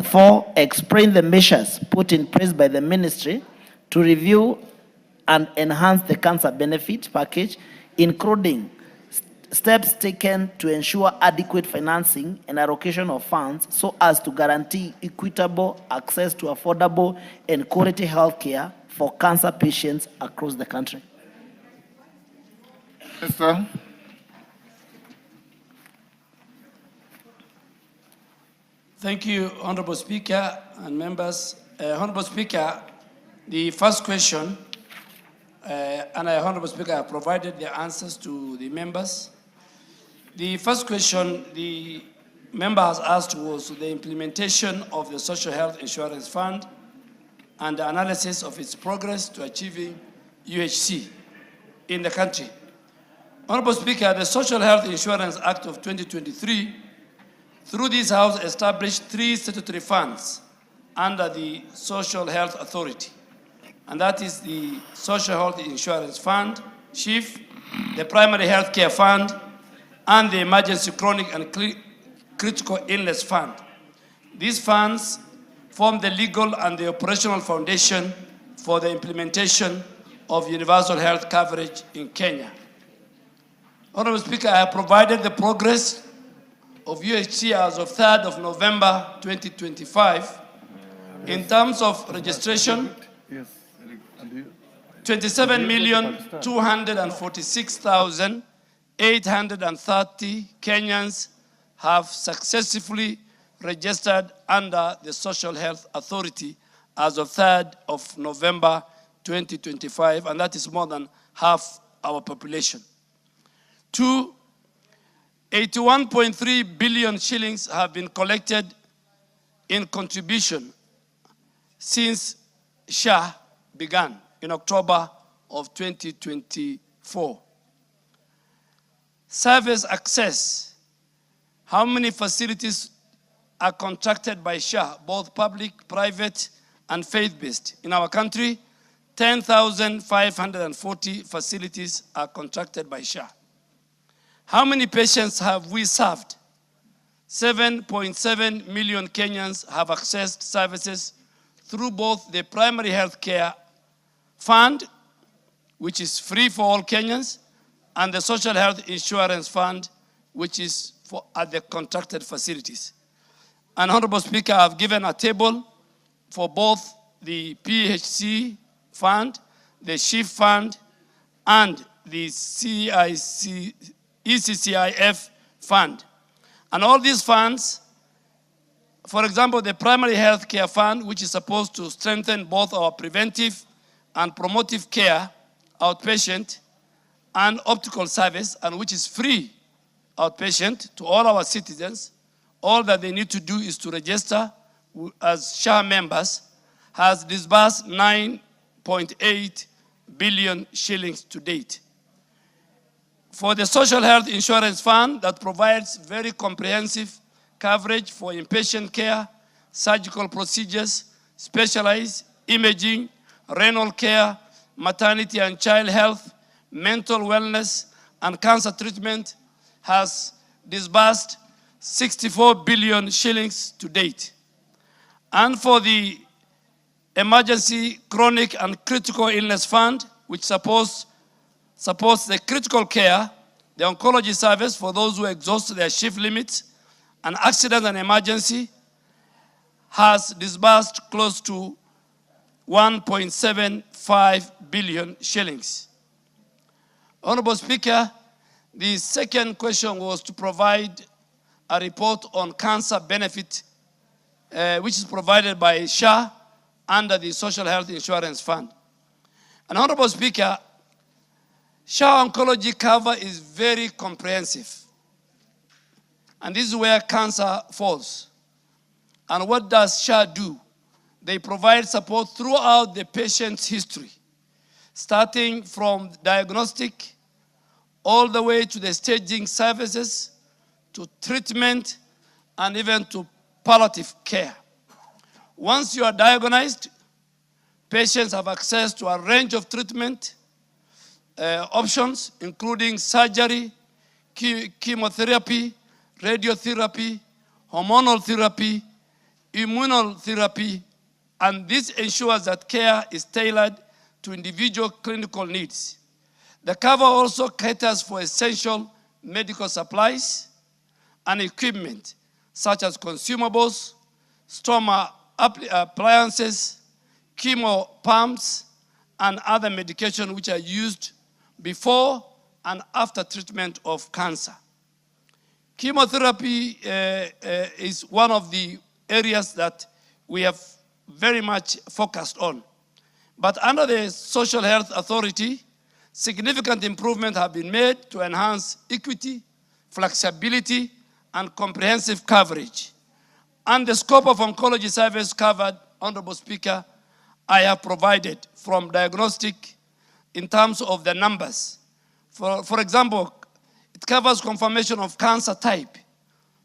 4, explain the measures put in place by the ministry to review and enhance the cancer benefit package, including steps taken to ensure adequate financing and allocation of funds so as to guarantee equitable access to affordable and quality health care for cancer patients across the country. Yes, sir. Thank you, Honorable Speaker and members. Honorable Speaker, the first question, and Honorable Speaker, I provided the answers to the members. The first question the member has asked was the implementation of the Social Health Insurance Fund and the analysis of its progress to achieving UHC in the country. Honorable Speaker, the Social Health Insurance Act of 2023, through this House, established 3 statutory funds under the Social Health Authority. And that is the Social Health Insurance Fund, SHIF, the Primary Health Care Fund, and the Emergency Chronic and Critical Illness Fund. These funds form the legal and the operational foundation for the implementation of universal health coverage in Kenya. Honorable Speaker, I have provided the progress of UHC as of 3rd of November 2025 in terms of registration. 27,246,830 Kenyans have successfully registered under the Social Health Authority as of 3rd of November 2025, and that is more than half our population. 81.3 billion shillings have been collected in contribution since SHA began in October of 2024. Service access. How many facilities are contracted by SHA, both public, private, and faith-based? In our country, 10,540 facilities are contracted by SHA. How many patients have we served? 7.7 million Kenyans have accessed services through both the primary health care fund, which is free for all Kenyans, and the social health insurance fund, which is for at the contracted facilities. And Honorable Speaker, I've given a table for both the PHC fund, the SHIF fund, and the ECCIF fund. And all these funds, for example, the primary health care fund, which is supposed to strengthen both our preventive and promotive care, outpatient, and optical service, and which is free outpatient to all our citizens. All that they need to do is to register as SHA members, has disbursed 9.8 billion shillings to date. For the Social Health Insurance Fund that provides very comprehensive coverage for inpatient care, surgical procedures, specialized imaging, renal care, maternity and child health, mental wellness, and cancer treatment, has disbursed 64 billion shillings to date. And for the Emergency, Chronic, and Critical Illness Fund, which supports the critical care, the oncology service for those who exhaust their shift limits, and accident and emergency, has disbursed close to 1.75 billion shillings. Honorable Speaker, the second question was to provide a report on cancer benefit, which is provided by SHA under the Social Health Insurance Fund. And Honorable Speaker, SHA oncology cover is very comprehensive. And this is where cancer falls. And what does SHA do? They provide support throughout the patient's history, starting from diagnostic all the way to the staging services, to treatment, and even to palliative care. Once you are diagnosed, patients have access to a range of treatment options, including surgery, chemotherapy, radiotherapy, hormonal therapy, immunotherapy, and this ensures that care is tailored to individual clinical needs. The cover also caters for essential medical supplies and equipment, such as consumables, stoma appliances, chemo pumps, and other medication which are used before and after treatment of cancer. Chemotherapy is one of the areas that we have very much focused on. But under the Social Health Authority, significant improvements have been made to enhance equity, flexibility, and comprehensive coverage. And the scope of oncology service covered, Honorable Speaker, I have provided from diagnostic in terms of the numbers. For example, it covers confirmation of cancer type.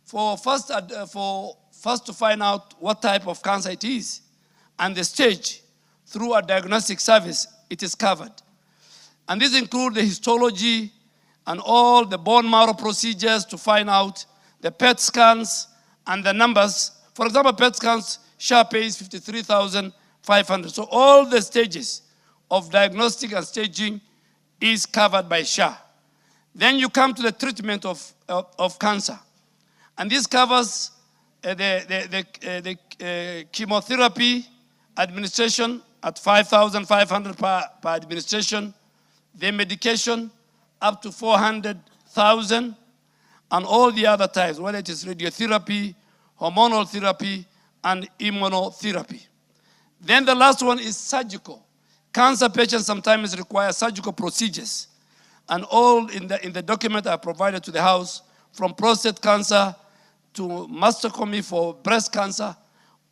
For first to find out what type of cancer it is, and the stage through a diagnostic service, it is covered. And this includes the histology and all the bone marrow procedures to find out the PET scans and the numbers. For example, PET scans, SHA pays 53,500 500. So all the stages of diagnostic and staging is covered by SHA. Then you come to the treatment of cancer. And this covers the chemotherapy administration at 5,500 per administration, the medication up to 400,000, and all the other types, whether it is radiotherapy, hormonal therapy, and immunotherapy. Then the last one is surgical. Cancer patients sometimes require surgical procedures. And all in the document I provided to the House, from prostate cancer to mastectomy for breast cancer,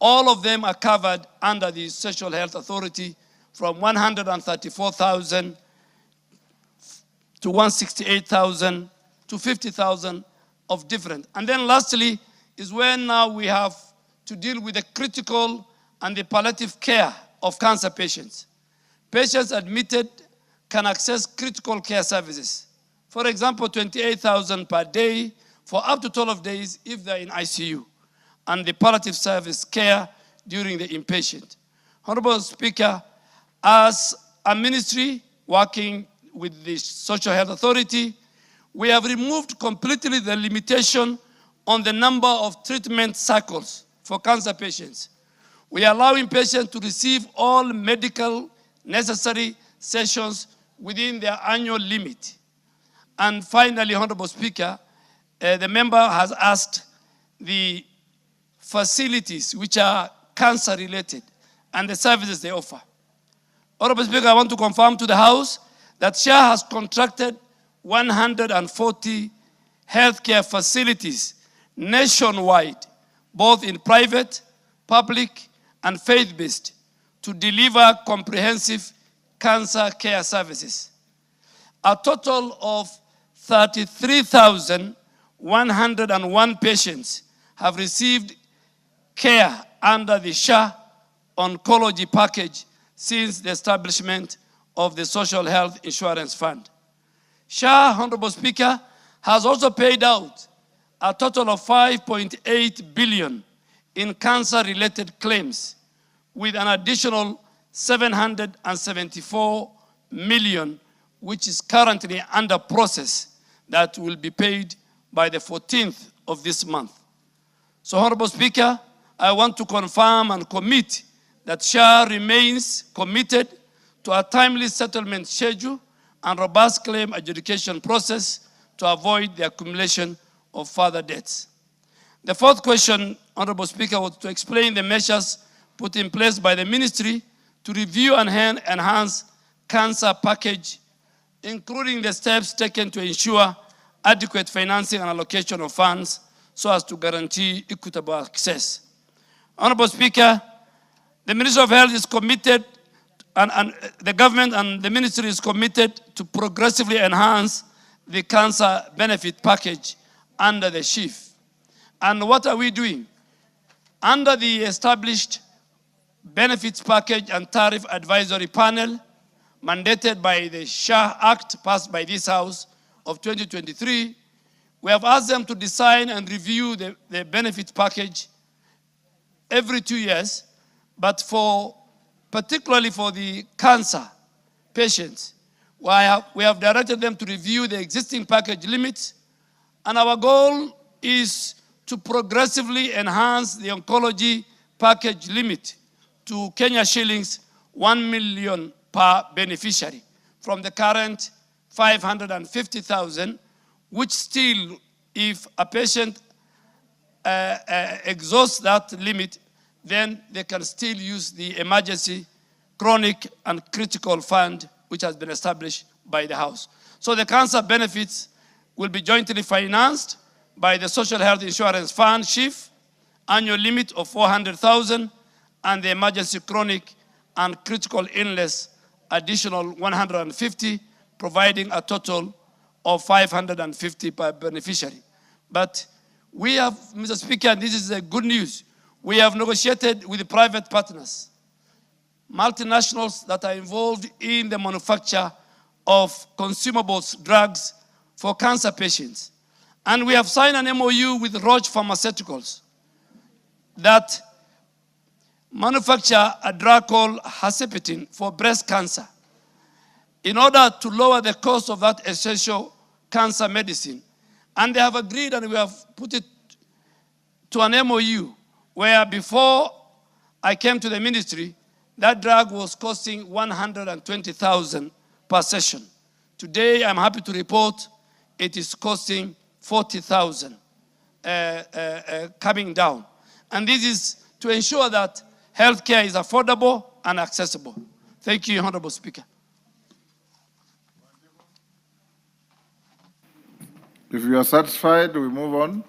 all of them are covered under the Social Health Authority from 134,000 to 168,000 to 50,000 of different. And then lastly is when now we have to deal with the critical and the palliative care of cancer patients. Patients admitted can access critical care services. For example, 28,000 per day for up to 12 days if they're in ICU, and the palliative service care during the inpatient. Honorable Speaker, as a ministry working with the Social Health Authority, we have removed completely the limitation on the number of treatment cycles for cancer patients. We are allowing patients to receive all medical necessary sessions within their annual limit. And finally, Honorable Speaker, the member has asked the facilities which are cancer related and the services they offer. Honorable Speaker, I want to confirm to the House that SHA has contracted 140 healthcare facilities nationwide, both in private, public, and faith-based, to deliver comprehensive cancer care services. A total of 33,101 patients have received care under the SHA oncology package since the establishment of the Social Health Insurance Fund. SHA, Honorable Speaker, has also paid out a total of 5.8 billion in cancer-related claims, with an additional 774 million, which is currently under process, that will be paid by the 14th of this month. So, Honorable Speaker, I want to confirm and commit that SHA remains committed to a timely settlement schedule and robust claim adjudication process to avoid the accumulation of further debts. The fourth question, Honorable Speaker, was to explain the measures put in place by the ministry to review and enhance cancer package, including the steps taken to ensure adequate financing and allocation of funds so as to guarantee equitable access. Honorable Speaker, the Ministry of Health is committed, and the government and the ministry is committed to progressively enhance the cancer benefit package under the SHIF. And what are we doing? Under the established benefits package and tariff advisory panel mandated by the SHA Act passed by this House of 2023, we have asked them to design and review the benefit package every 2 years, but particularly for the cancer patients, we have directed them to review the existing package limits, and our goal is to progressively enhance the oncology package limit to Kenya shillings 1 million per beneficiary from the current 550,000, which still, if a patient exhausts that limit, then they can still use the emergency, chronic, and critical fund, which has been established by the House. So the cancer benefits will be jointly financed by the Social Health Insurance Fund, SHIF, annual limit of 400,000, and the emergency, chronic, and critical illness, additional 150, providing a total of 550 per beneficiary. But we have, Mr. Speaker, and this is good news, we have negotiated with the private partners, multinationals that are involved in the manufacture of consumables, drugs for cancer patients. And we have signed an MOU with Roche Pharmaceuticals that manufacture a drug called herceptin for breast cancer. In order to lower the cost of that essential cancer medicine. And they have agreed, and we have put it to an MOU, where before I came to the ministry, that drug was costing 120,000 per session. Today, I'm happy to report it is costing 40,000 coming down. And this is to ensure that healthcare is affordable and accessible. Thank you, Honorable Speaker. If you are satisfied, we move on.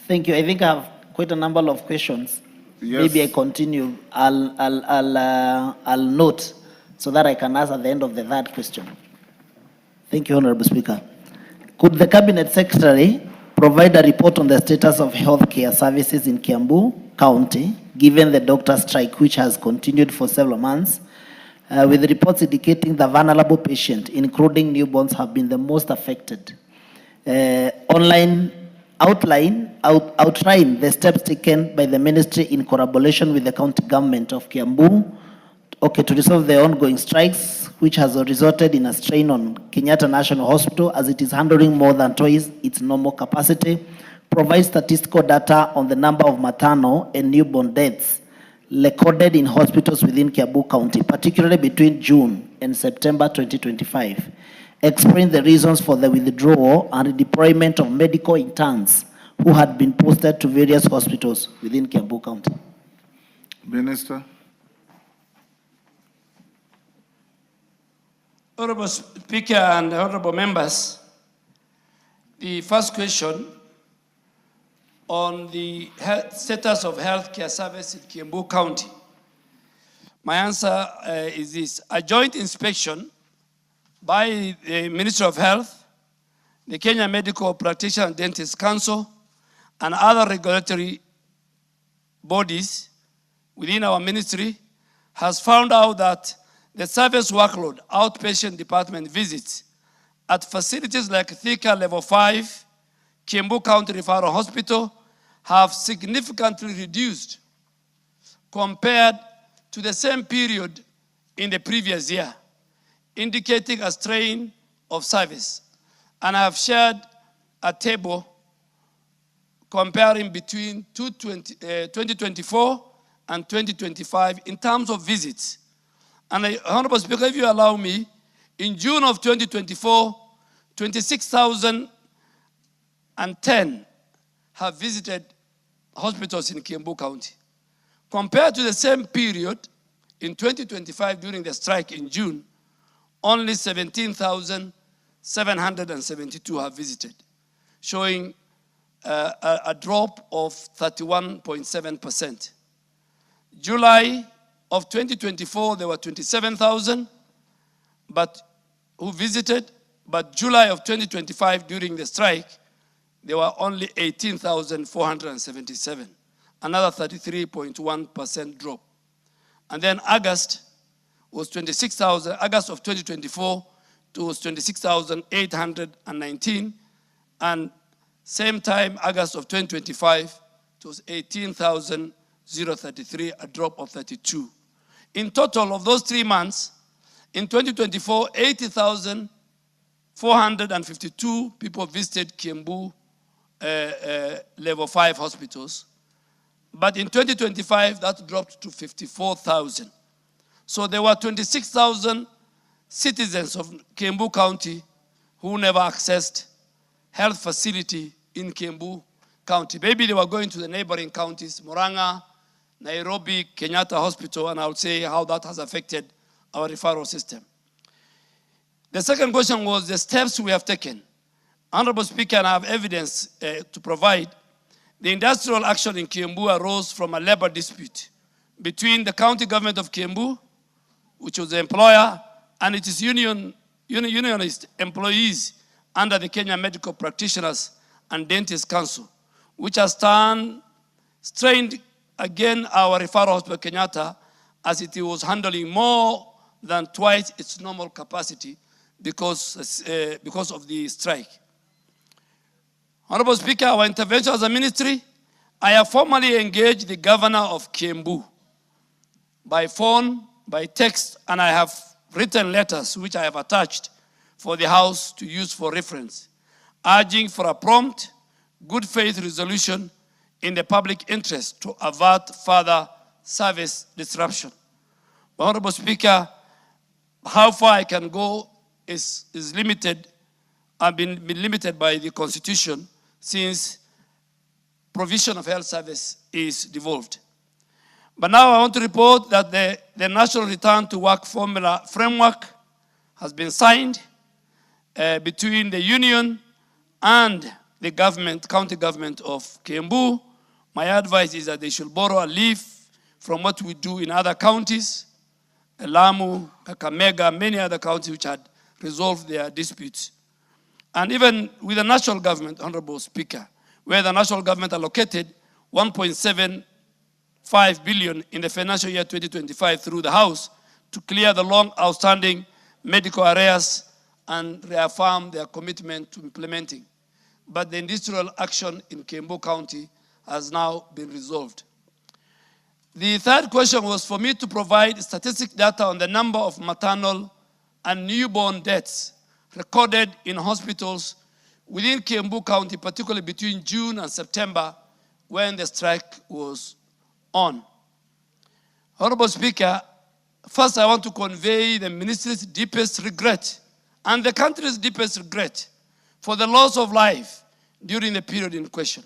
Thank you. I think I have quite a number of questions. Yes. Maybe I continue. I'll note so that I can ask at the end of the third question. Thank you, Honorable Speaker. Could the Cabinet Secretary provide a report on the status of healthcare services in Kiambu County, given the doctor strike which has continued for several months, with reports indicating the vulnerable patient, including newborns, have been the most affected? Outline the steps taken by the ministry in collaboration with the county government of Kiambu, to resolve the ongoing strikes, which has resulted in a strain on Kenyatta National Hospital as it is handling more than twice its normal capacity. Provide statistical data on the number of maternal and newborn deaths recorded in hospitals within Kiambu County, particularly between June and September 2025. Explain the reasons for the withdrawal and redeployment of medical interns who had been posted to various hospitals within Kiambu County. Minister. Honorable Speaker and honorable members, the first question on the status of healthcare service in Kiambu County. My answer is this. A joint inspection by the Ministry of Health, the Kenya Medical Practitioner and Dentist Council, and other regulatory bodies within our ministry has found out that the service workload, outpatient department visits at facilities like Thika Level 5, Kiambu County Referral Hospital have significantly reduced compared to the same period in the previous year, indicating a strain of service. And I have shared a table comparing between 2024 and 2025 in terms of visits. And Honorable Speaker, if you allow me, in June of 2024, 26,010 have visited hospitals in Kiambu County. Compared to the same period in 2025 during the strike in June, only 17,772 have visited, showing a drop of 31.7%. July of 2024, there were 27,000 who visited, but July of 2025, during the strike, there were only 18,477, another 33.1% drop. And then August was 26,000, August of 2024 was 26,819, and same time, August of 2025, it was 18,033, a drop of 32. In total of those 3 months, in 2024, 80,452 people visited Kiambu Level 5 hospitals. But in 2025, that dropped to 54,000. So there were 26,000 citizens of Kiambu County who never accessed health facility in Kiambu County. Maybe they were going to the neighboring counties, Murang'a, Nairobi, Kenyatta Hospital, and I would say how that has affected our referral system. The second question was the steps we have taken. Honorable Speaker, and I have evidence to provide. The industrial action in Kiambu arose from a labor dispute between the county government of Kiambu, which was the employer, and its unionist employees under the Kenya Medical Practitioners and Dentists Council, which has strained again our referral hospital Kenyatta, as it was handling more than twice its normal capacity because of the strike. Honorable Speaker, our intervention as a ministry I have formally engaged the governor of Kiambu by phone, by text, and I have written letters which I have attached for the House to use for reference, urging for a prompt, good faith resolution in the public interest to avert further service disruption. Honorable Speaker, how far I can go is limited. I've been limited by the Constitution since provision of health service is devolved. But now I want to report that the National Return to Work Formula Framework has been signed between the union and the government, county government of Kiambu. My advice is that they should borrow a leaf from what we do in other counties, Lamu, Kakamega, many other counties which had resolved their disputes. And even with the national government, Honorable Speaker, where the national government allocated 1.75 billion in the financial year 2025 through the House to clear the long outstanding medical arrears and reaffirm their commitment to implementing. But the industrial action in Kiambu County has now been resolved. The third question was for me to provide statistic data on the number of maternal and newborn deaths recorded in hospitals within Kiambu County, particularly between June and September when the strike was on. Honorable Speaker, first I want to convey the ministry's deepest regret and the country's deepest regret for the loss of life during the period in question.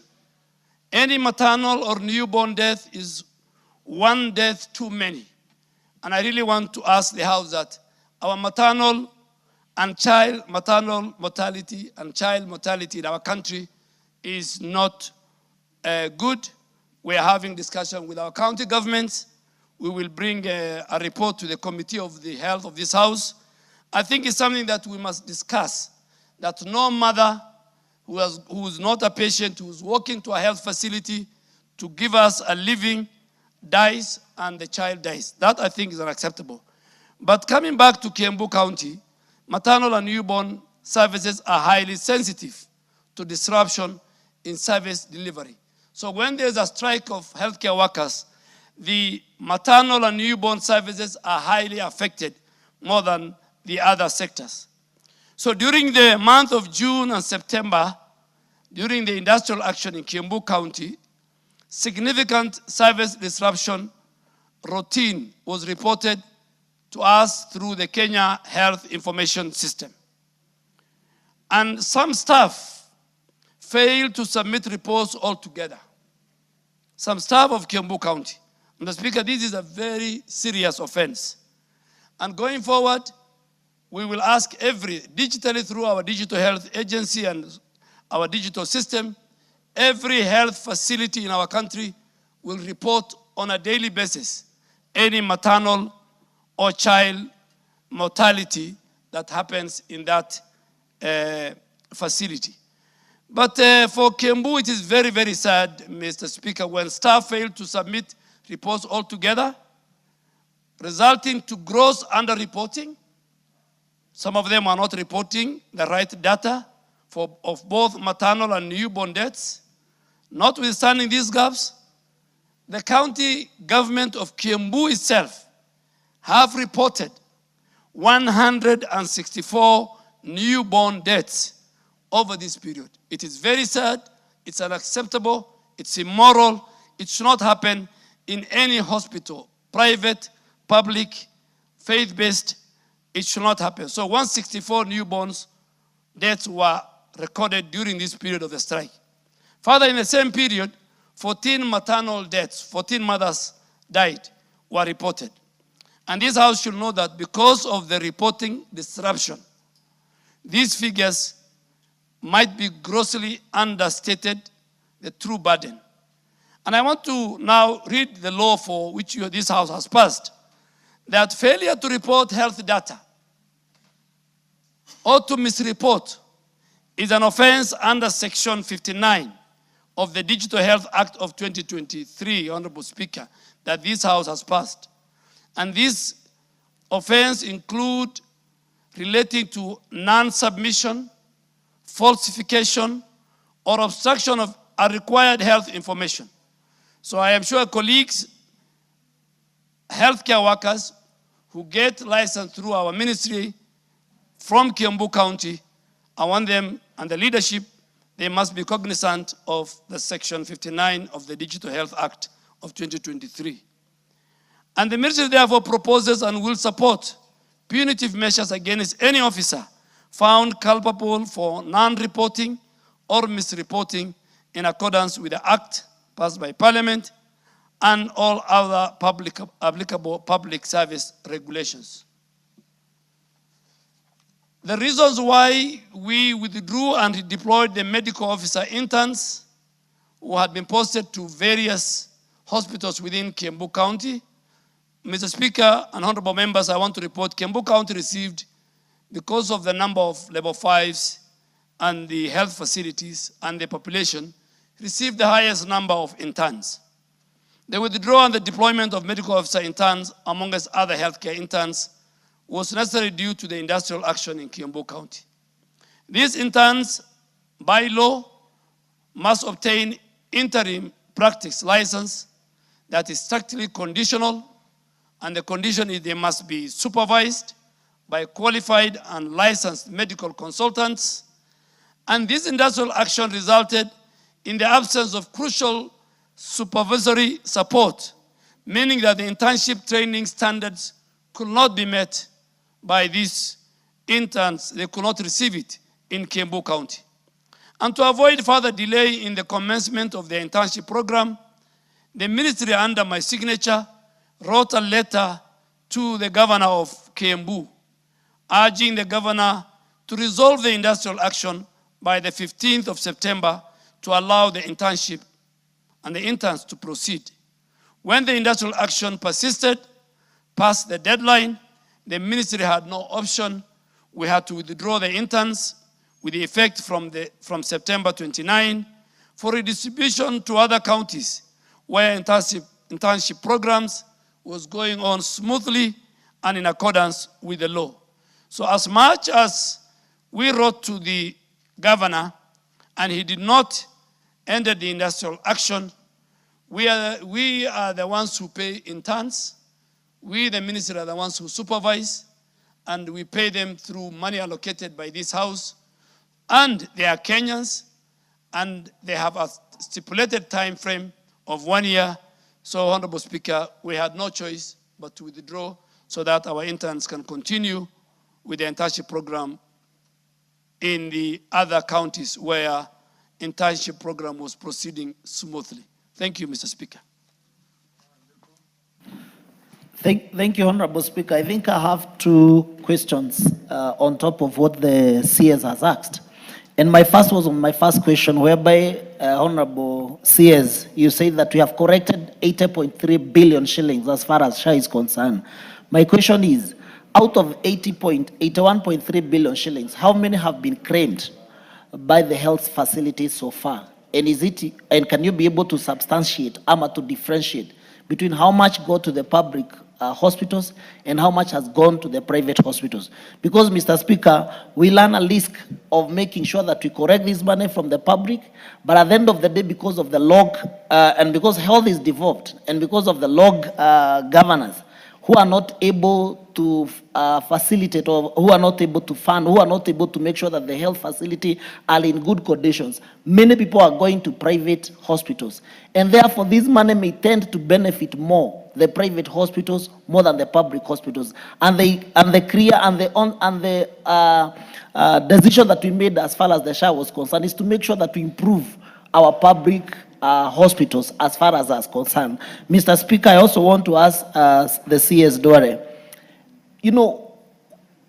Any maternal or newborn death is one death too many. And I really want to ask the House that our maternal mortality and child mortality in our country is not good. We are having discussion with our county governments. We will bring a report to the Committee of the Health of this House. I think it's something that we must discuss, that no mother who is not a patient, who is walking to a health facility to give us a living, dies and the child dies. That I think is unacceptable. But coming back to Kiambu County, maternal and newborn services are highly sensitive to disruption in service delivery. So when there's a strike of healthcare workers, the maternal and newborn services are highly affected more than the other sectors. So during the month of June and September, during the industrial action in Kiambu County, significant service disruption routine was reported to us through the Kenya Health Information System. And some staff failed to submit reports altogether. Some staff of Kiambu County. Mr. Speaker, this is a very serious offense. And going forward, we will ask digitally through our digital health agency and our digital system, every health facility in our country will report on a daily basis any maternal or child mortality that happens in that facility. But for Kiambu, it is very, very sad, Mr. Speaker, when staff fail to submit reports altogether, resulting to gross underreporting. Some of them are not reporting the right data of both maternal and newborn deaths. Notwithstanding these gaps, the county government of Kiambu itself have reported 164 newborn deaths over this period. It is very sad, it's unacceptable, it's immoral, it should not happen in any hospital, private, public, faith-based, it should not happen. So 164 newborns deaths were recorded during this period of the strike. Further, in the same period, 14 maternal deaths, 14 mothers died, were reported. And this House should know that because of the reporting disruption, these figures might be grossly understated the true burden. And I want to now read the law for which this House has passed, that failure to report health data or to misreport is an offense under Section 59 of the Digital Health Act of 2023, Honorable Speaker, that this House has passed. And this offense include relating to non-submission, falsification, or obstruction of a required health information. So I am sure colleagues, healthcare workers who get licensed through our ministry from Kiambu County, I want them and the leadership, they must be cognizant of the Section 59 of the Digital Health Act of 2023. And the ministry therefore proposes and will support punitive measures against any officer found culpable for non-reporting or misreporting in accordance with the Act passed by Parliament and all other applicable public service regulations. The reasons why we withdrew and redeployed the medical officer interns who had been posted to various hospitals within Kiambu County. Mr. Speaker and honorable members, I want to report Kiambu County received, because of the number of level 5s and the health facilities and the population, received the highest number of interns. The withdrawal and the deployment of medical officer interns, amongst other healthcare interns, was necessary due to the industrial action in Kiambu County. These interns, by law, must obtain interim practice license that is strictly conditional, and the condition is they must be supervised by qualified and licensed medical consultants. And this industrial action resulted in the absence of crucial supervisory support, meaning that the internship training standards could not be met by these interns. They could not receive it in Kiambu County. And to avoid further delay in the commencement of the internship program, the ministry, under my signature, wrote a letter to the governor of Kiambu, urging the governor to resolve the industrial action by the 15th of September to allow the internship and the interns to proceed. When the industrial action persisted past the deadline, the ministry had no option. We had to withdraw the interns with the effect from September 29 for redistribution to other counties where internship programs was going on smoothly and in accordance with the law. So as much as we wrote to the governor and he did not enter the industrial action, we are the ones who pay interns. We, the ministry, are the ones who supervise, and we pay them through money allocated by this house. And they are Kenyans, and they have a stipulated time frame of 1 year. So, Honorable Speaker, we had no choice but to withdraw so that our interns can continue with the internship program in the other counties where internship program was proceeding smoothly. Thank you, Mr. Speaker. Thank you, Honorable Speaker. I think I have two questions on top of what the CS has asked. And my first was on my first question, whereby, Honorable CS, you say that we have corrected 80.3 billion shillings as far as SHA is concerned. My question is, out of 81.3 billion shillings, how many have been claimed by the health facilities so far? And can you be able to substantiate, to differentiate between how much go to the public hospitals and how much has gone to the private hospitals? Because, Mr. Speaker, we learn a risk of making sure that we correct this money from the public, but at the end of the day, because of the log, and because health is devolved, and because of the log governors who are not able to facilitate, or who are not able to fund, who are not able to make sure that the health facility are in good conditions, many people are going to private hospitals. And therefore, this money may tend to benefit more the private hospitals more than the public hospitals. And the decision that we made as far as the SHA was concerned is to make sure that we improve our public hospitals as far as that's concerned. Mr. Speaker, I also want to ask the CS Dore, you know,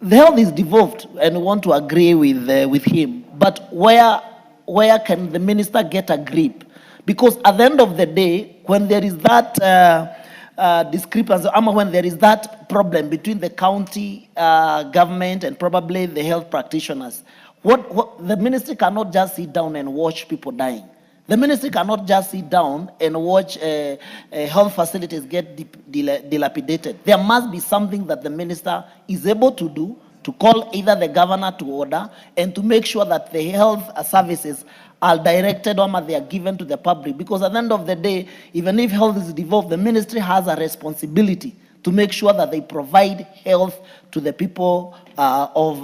the health is devolved, and we want to agree with him, but where can the minister get a grip? Because at the end of the day, when there is that discrepancy, when there is that problem between the county government and probably the health practitioners, what the ministry cannot just sit down and watch people dying. The ministry cannot just sit down and watch health facilities get dilapidated. There must be something that the minister is able to do to call either the governor to order and to make sure that the health services are directed or they are given to the public. Because at the end of the day, even if health is devolved, the ministry has a responsibility to make sure that they provide health to the people of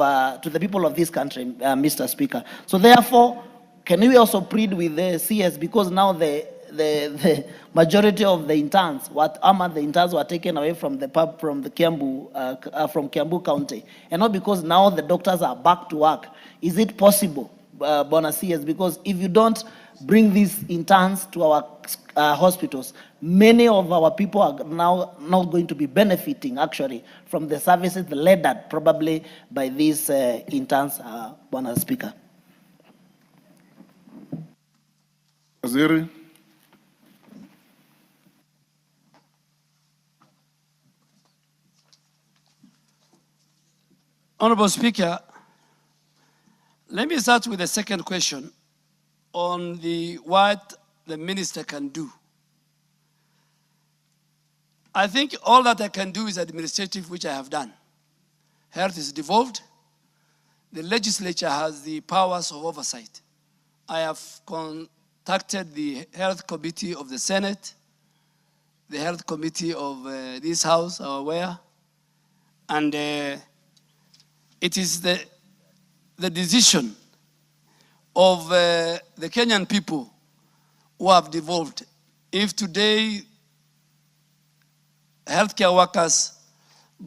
this country, Mr. Speaker. So therefore, can we also plead with the CS, because now the majority of the interns, the interns were taken away from the Kiambu County, and not because now the doctors are back to work. Is it possible, Bona CS? Because if you don't bring these interns to our hospitals, many of our people are now not going to be benefiting actually from the services led probably by these interns, Bona Speaker. Waziri. Honorable Speaker, let me start with the second question on what the minister can do. I think all that I can do is administrative, which I have done. Health is devolved. The legislature has the powers of oversight. I have contacted the health committee of the Senate, the health committee of this House are aware, and it is the decision of the Kenyan people who have devolved. If today healthcare workers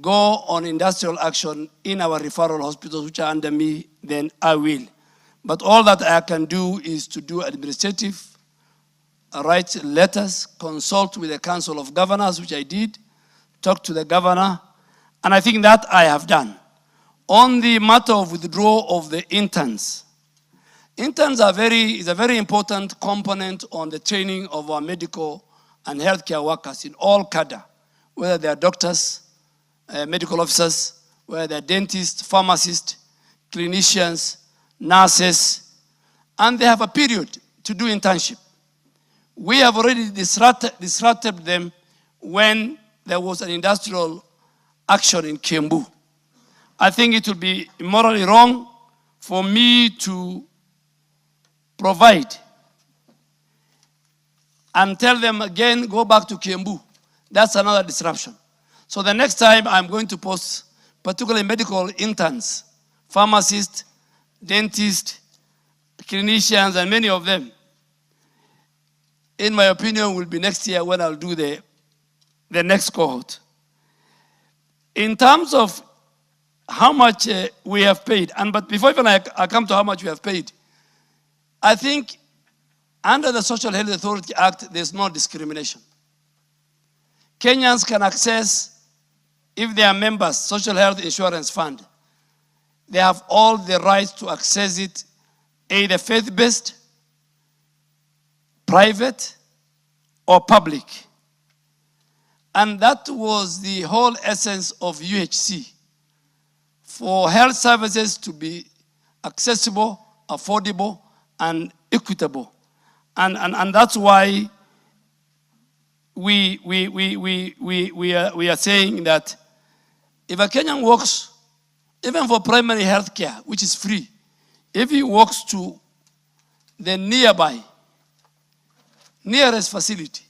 go on industrial action in our referral hospitals, which are under me, then I will. But all that I can do is to do administrative, write letters, consult with the Council of Governors, which I did, talk to the governor, and I think that I have done. On the matter of withdrawal of the interns, interns is a very important component on the training of our medical and healthcare workers in all cadre, whether they are doctors, medical officers, whether they are dentists, pharmacists, clinicians, nurses, and they have a period to do internship. We have already disrupted them when there was an industrial action in Kiambu. I think it would be morally wrong for me to provide and tell them again, go back to Kiambu. That's another disruption. So the next time I'm going to post particularly medical interns, pharmacists, dentists, clinicians, and many of them, in my opinion, will be next year when I'll do the next cohort. In terms of how much we have paid, but before even I come to how much we have paid, I think under the Social Health Authority Act, there's no discrimination. Kenyans can access, if they are members, Social Health Insurance Fund. They have all the rights to access it, either faith-based, private, or public. And that was the whole essence of UHC, for health services to be accessible, affordable, and equitable. And that's why we are saying that if a Kenyan works, even for primary health care, which is free, if he walks to the nearest facility,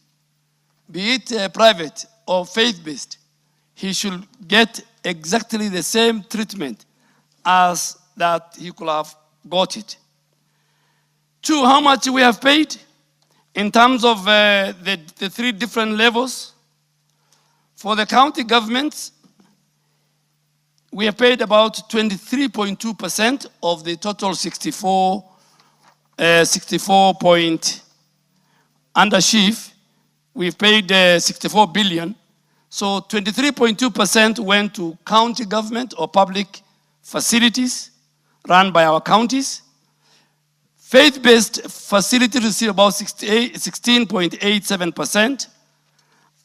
be it private or faith-based, he should get exactly the same treatment as that he could have got it. Two, how much we have paid in terms of the three different levels. For the county governments, we have paid about 23.2% of the total 64 point undershift. We've paid 64 billion. So 23.2% went to county government or public facilities run by our counties. Faith-based facilities receive about 16.87%,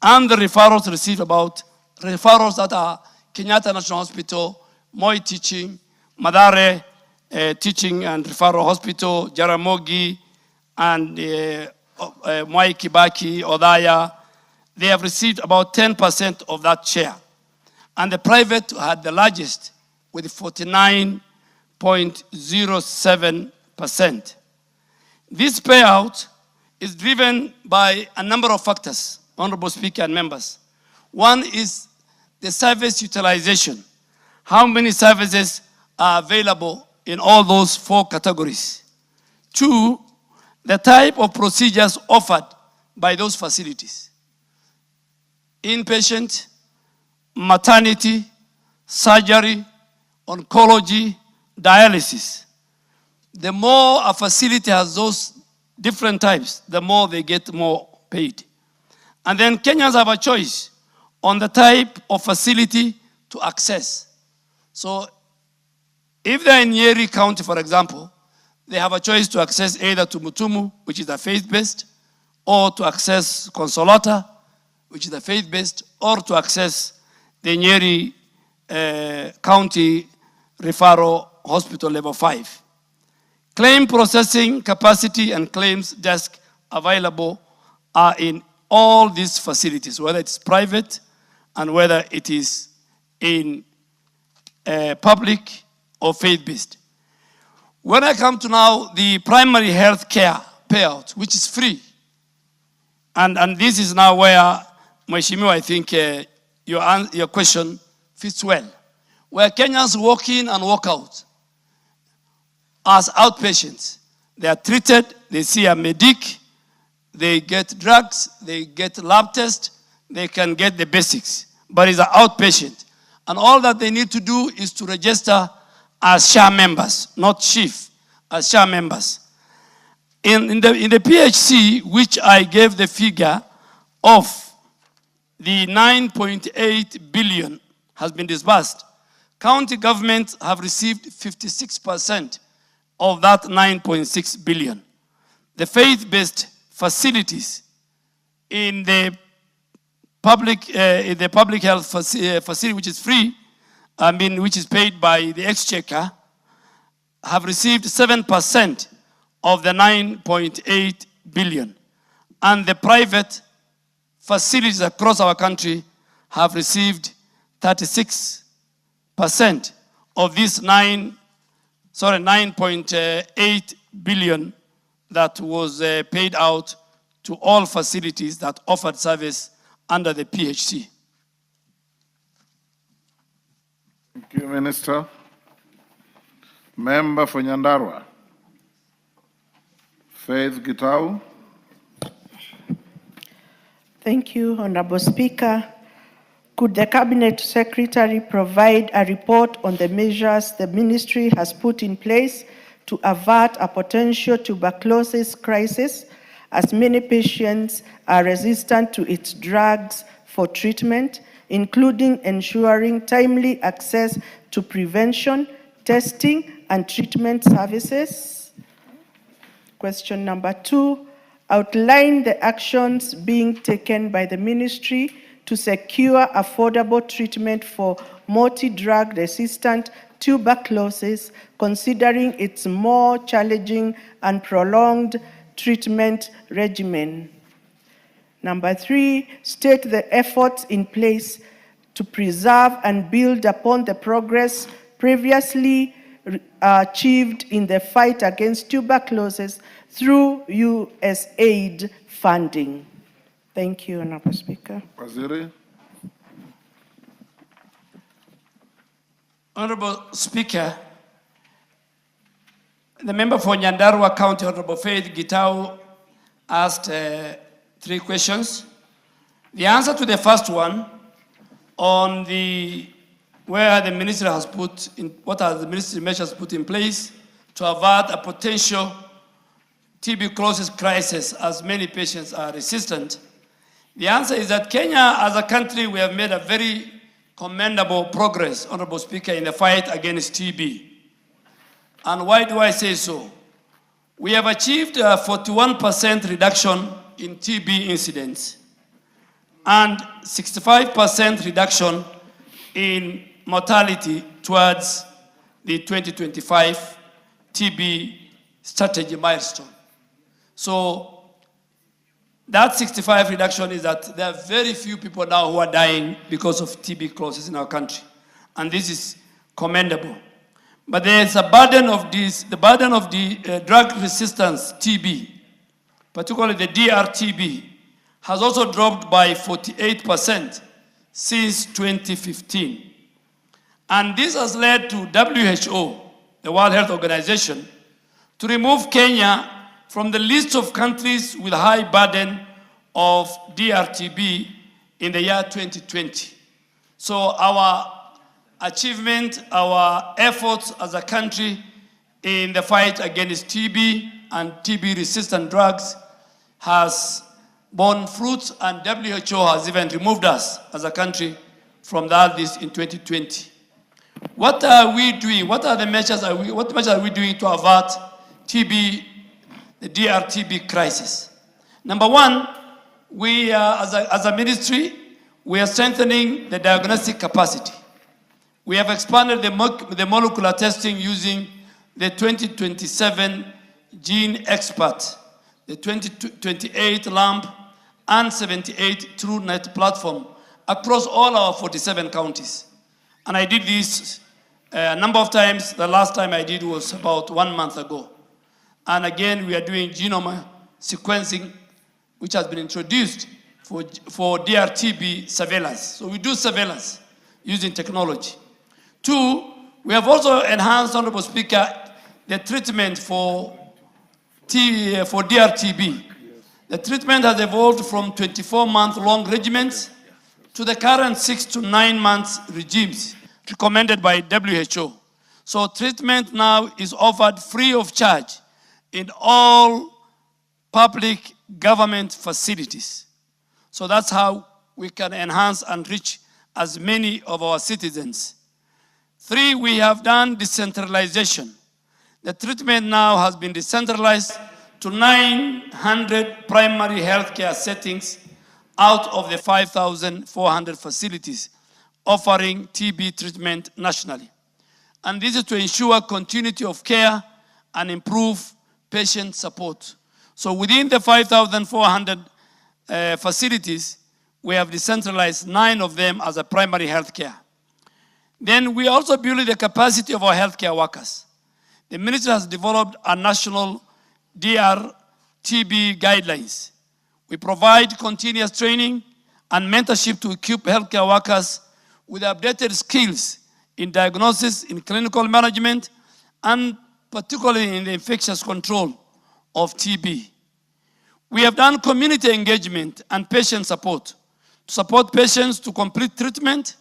and the referrals receive about referrals that are Kenyatta National Hospital, Moi Teaching, Madare Teaching and Referral Hospital, Jaramogi, and Mwai Kibaki, Odaya. They have received about 10% of that share. And the private had the largest with 49.07%. This payout is driven by a number of factors, Honorable Speaker and members. One is the service utilization. How many services are available in all those 4 categories? 2, the type of procedures offered by those facilities. Inpatient, maternity, surgery, oncology, dialysis. The more a facility has those different types, the more they get more paid. And then Kenyans have a choice on the type of facility to access. So if they're in Nyeri County, for example, they have a choice to access either to Mutumu, which is a faith-based, or to access Consolata, which is a faith-based, or to access the Nyeri County Referral Hospital Level 5. Claim processing capacity and claims desk available are in all these facilities, whether it's private and whether it is in public or faith-based. When I come to now the primary health care payout, which is free, and this is now where, Mheshimiwa, I think your question fits well, where Kenyans walk in and walk out as outpatients. They are treated, they see a medic, they get drugs, they get lab tests, they can get the basics, but it's an outpatient. And all that they need to do is to register as SHA members, not chief, as SHA members. In the PHC, which I gave the figure of the 9.8 billion has been disbursed, county governments have received 56% of that 9.6 billion. The faith-based facilities in the public health facility, which is free, which is paid by the exchequer, have received 7% of the 9.8 billion. And the private facilities across our country have received 36% of this 9.8 billion that was paid out to all facilities that offered service under the PHC. Thank you, Minister. Member for Nyandarua, Faith Gitau. Thank you, Honorable Speaker. Could the Cabinet Secretary provide a report on the measures the ministry has put in place to avert a potential tuberculosis crisis, as many patients are resistant to its drugs for treatment, including ensuring timely access to prevention, testing, and treatment services? Question number 2, outline the actions being taken by the ministry to secure affordable treatment for multi-drug resistant tuberculosis, considering its more challenging and prolonged treatment regimen. Number 3, state the efforts in place to preserve and build upon the progress previously achieved in the fight against tuberculosis through USAID funding. Thank you, Honorable Speaker. Waziri. Honorable Speaker, the member for Nyandarua County, Honorable Faith Gitau, asked 3 questions. The answer to the first one on where the ministry has put in, what are the ministry measures put in place to avert a potential tuberculosis crisis, as many patients are resistant. The answer is that Kenya, as a country, we have made a very commendable progress, Honorable Speaker, in the fight against TB. And why do I say so? We have achieved a 41% reduction in TB incidents and 65% reduction in mortality towards the 2025 TB strategy milestone. So that 65 reduction is that there are very few people now who are dying because of tuberculosis in our country. And this is commendable. But there's a burden of this, the burden of the drug resistance TB, particularly the DRTB, has also dropped by 48% since 2015. And this has led to WHO, the World Health Organization, to remove Kenya from the list of countries with high burden of DRTB in the year 2020. So our achievement, our efforts as a country in the fight against TB and TB-resistant drugs has borne fruits, and WHO has even removed us as a country from that list in 2020. What are we doing? What are the measures? What measures are we doing to avert TB, the DRTB crisis? Number one, we as a ministry, we are strengthening the diagnostic capacity. We have expanded the molecular testing using the 2027 Gene Expert, the 2028 LAMP, and 78 TrueNet platform across all our 47 counties. And I did this a number of times. The last time I did was about 1 month ago. And again, we are doing genome sequencing, which has been introduced for DRTB surveillance. So we do surveillance using technology. Two, we have also enhanced, Honorable Speaker, the treatment for DRTB. The treatment has evolved from 24-month-long regimens to the current 6 to 9 months regimes recommended by WHO. So treatment now is offered free of charge in all public government facilities. So that's how we can enhance and reach as many of our citizens. Three, we have done decentralization. The treatment now has been decentralized to 900 primary healthcare settings out of the 5,400 facilities offering TB treatment nationally. And this is to ensure continuity of care and improve patient support. So within the 5,400 facilities, we have decentralized 9 of them as a primary health care. Then we also build the capacity of our healthcare workers. The ministry has developed a national DRTB guidelines. We provide continuous training and mentorship to equip healthcare workers with updated skills in diagnosis, in clinical management, and particularly in the infectious control of TB. We have done community engagement and patient support to support patients to complete treatment,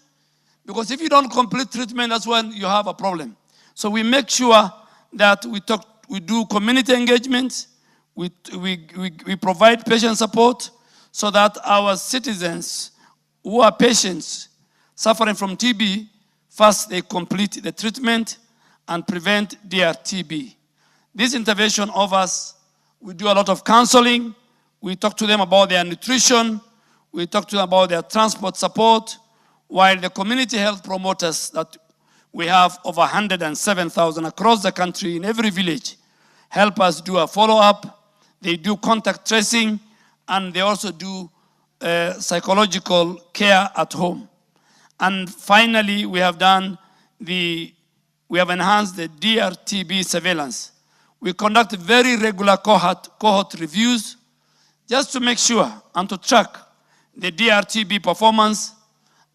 because if you don't complete treatment, that's when you have a problem. So we make sure that we do community engagement, we provide patient support so that our citizens who are patients suffering from TB, first they complete the treatment and prevent their TB. This intervention offers, we do a lot of counseling, we talk to them about their nutrition, we talk to them about their transport support, while the community health promoters that we have over 107,000 across the country in every village help us do a follow-up. They do contact tracing, and they also do psychological care at home. And finally, we have enhanced the DRTB surveillance. We conduct very regular cohort reviews just to make sure and to track the DRTB performance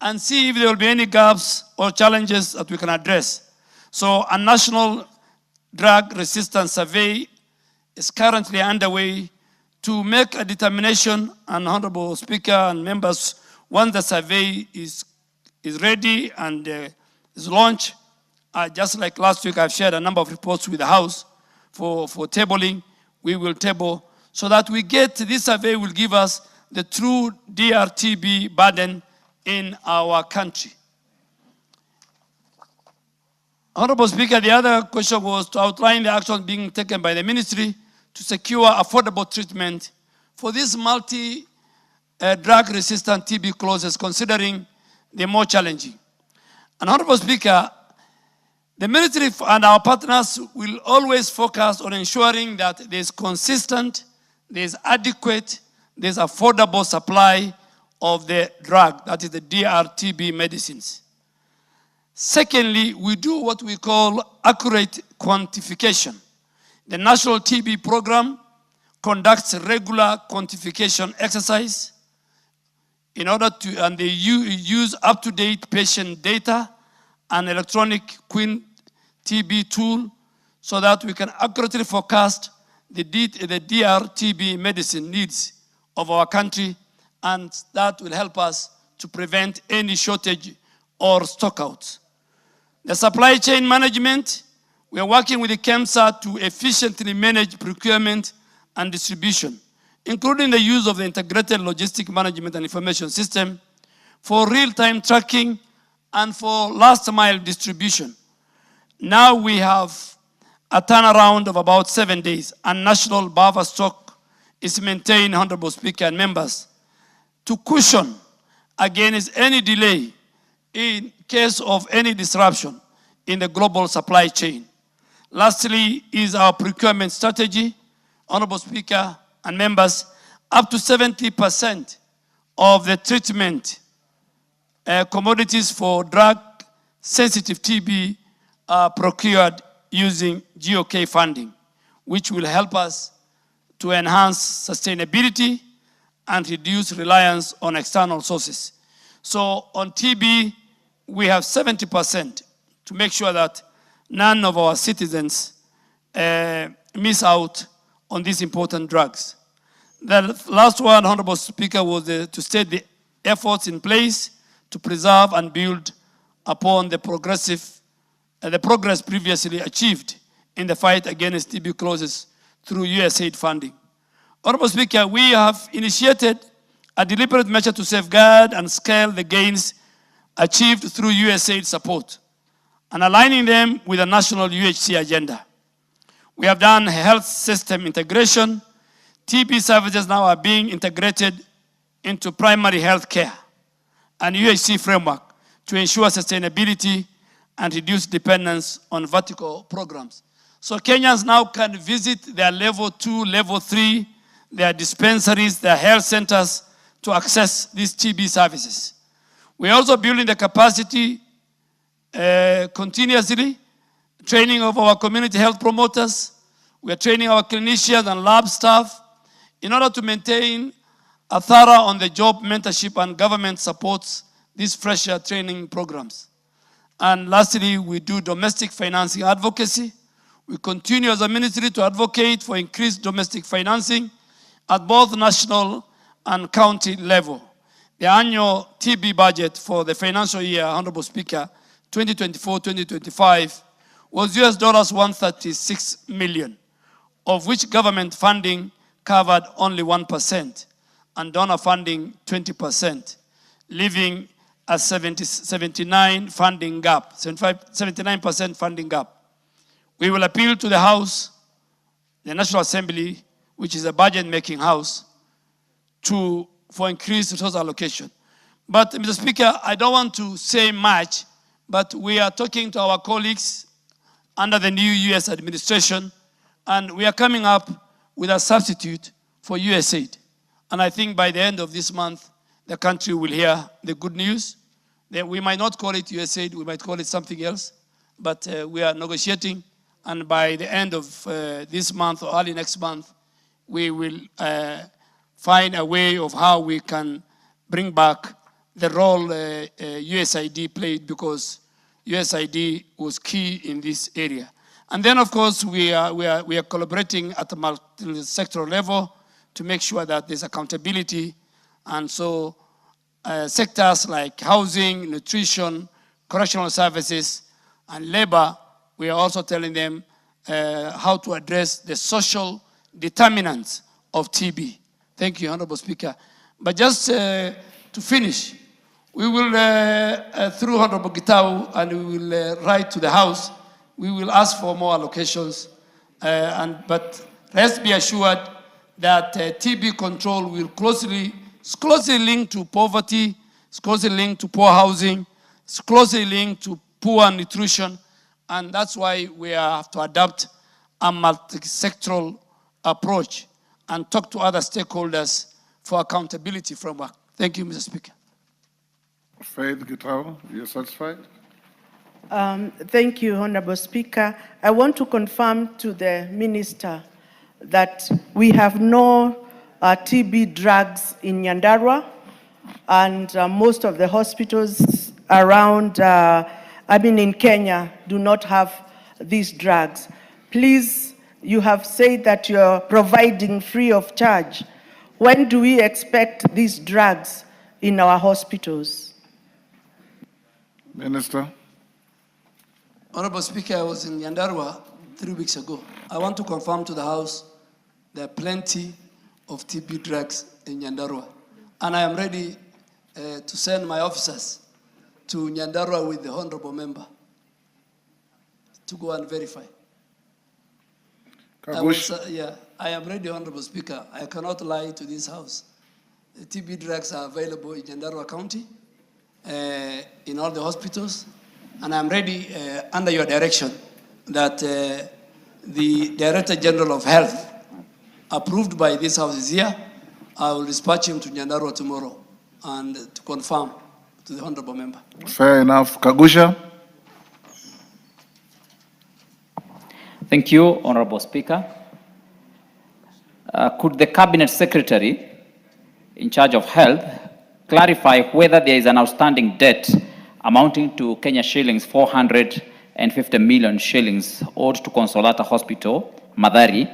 and see if there will be any gaps or challenges that we can address. So a national drug resistance survey is currently underway to make a determination, and Honorable Speaker and members, once the survey is ready and is launched, just like last week I've shared a number of reports with the House for tabling, we will table so that this survey will give us the true DRTB burden in our country. Honorable Speaker, the other question was to outline the actions being taken by the ministry to secure affordable treatment for these multi-drug-resistant TB clauses, considering they're more challenging. And Honorable Speaker, the ministry and our partners will always focus on ensuring that there's consistent, there's adequate, there's affordable supply of the drug, that is the DRTB medicines. Secondly, we do what we call accurate quantification. The National TB Program conducts regular quantification exercise in order to, and they use up-to-date patient data and electronic Queen TB tool so that we can accurately forecast the DRTB medicine needs of our country, and that will help us to prevent any shortage or stockouts. The supply chain management, we are working with the KEMSA to efficiently manage procurement and distribution, including the use of the integrated logistic management and information system for real-time tracking and for last-mile distribution. Now we have a turnaround of about 7 days, and national buffer stock is maintained, Honorable Speaker and members, to cushion against any delay in case of any disruption in the global supply chain. Lastly is our procurement strategy. Honorable Speaker and members, up to 70% of the treatment commodities for drug-sensitive TB are procured using GOK funding, which will help us to enhance sustainability and reduce reliance on external sources. So on TB, we have 70% to make sure that none of our citizens miss out on these important drugs. The last one, Honorable Speaker, was to state the efforts in place to preserve and build upon the progress previously achieved in the fight against TB closes through USAID funding. Honorable Speaker, we have initiated a deliberate measure to safeguard and scale the gains achieved through USAID support and aligning them with the national UHC agenda. We have done health system integration. TB services now are being integrated into primary health care and UHC framework to ensure sustainability and reduce dependence on vertical programs. So Kenyans now can visit their level 2, level 3, their dispensaries, their health centers to access these TB services. We're also building the capacity continuously, training of our community health promoters. We are training our clinicians and lab staff in order to maintain a thorough on-the-job mentorship, and government supports these fresher training programs. And lastly, we do domestic financing advocacy. We continue as a ministry to advocate for increased domestic financing at both national and county level. The annual TB budget for the financial year, Honorable Speaker, 2024-2025 was US $136 million, of which government funding covered only 1% and donor funding 20%, leaving a 79% funding gap. We will appeal to the House, the National Assembly, which is a budget-making house, for increased resource allocation. But, Mr. Speaker, I don't want to say much, but we are talking to our colleagues under the new U.S. administration, and we are coming up with a substitute for USAID. And I think by the end of this month, the country will hear the good news. That we might not call it USAID, we might call it something else, but we are negotiating, and by the end of this month or early next month, we will find a way of how we can bring back the role USAID played, because USAID was key in this area. And then, of course, we are collaborating at the multi-sectoral level to make sure that there's accountability. And so sectors like housing, nutrition, correctional services, and labor, we are also telling them how to address the social determinants of TB. Thank you, Honorable Speaker. But just to finish, we will, through Honorable Gitau, and we will write to the House, we will ask for more allocations. But rest be assured that TB control will closely linked to poverty, it's closely linked to poor housing, it's closely linked to poor nutrition, and that's why we have to adopt a multi-sectoral approach and talk to other stakeholders for accountability framework. Thank you, Mr. Speaker. Faith Gitau, you're satisfied? Thank you, Honorable Speaker. I want to confirm to the Minister that we have no TB drugs in Nyandarua, and most of the hospitals around, in Kenya, do not have these drugs. Please, you have said that you're providing free of charge. When do we expect these drugs in our hospitals? Minister. Honorable Speaker, I was in Nyandarua 3 weeks ago. I want to confirm to the House there are plenty of TB drugs in Nyandarua. And I am ready to send my officers to Nyandarua with the Honorable Member to go and verify. I am ready, Honorable Speaker. I cannot lie to this House. The TB drugs are available in Nyandarua County, in all the hospitals. And I'm ready, under your direction, that the Director General of Health, approved by this House, is here. I will dispatch him to Nyandarua tomorrow and to confirm to the Honorable Member. Fair enough. Kagusha. Thank you, Honorable Speaker. Could the Cabinet Secretary in charge of health clarify whether there is an outstanding debt amounting to Kenya shillings 450 million shillings owed to Consolata Hospital, Mathari,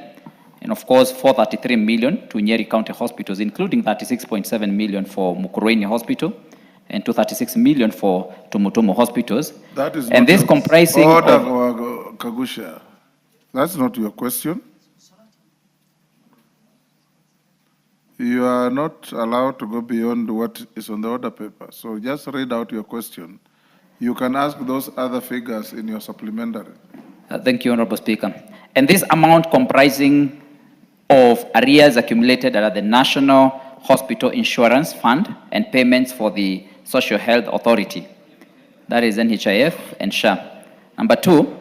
and of course 433 million to Nyeri County hospitals, including 36.7 million for Mukurweini Hospital and 236 million for Tumutumu hospitals. That is and this comprising of... Kagusha, that's not your question. You are not allowed to go beyond what is on the order paper. So just read out your question. You can ask those other figures in your supplementary. Thank you, Honorable Speaker. And this amount comprising of arrears accumulated at the National Hospital Insurance Fund and payments for the Social Health Authority, that is NHIF and SHA. Number two,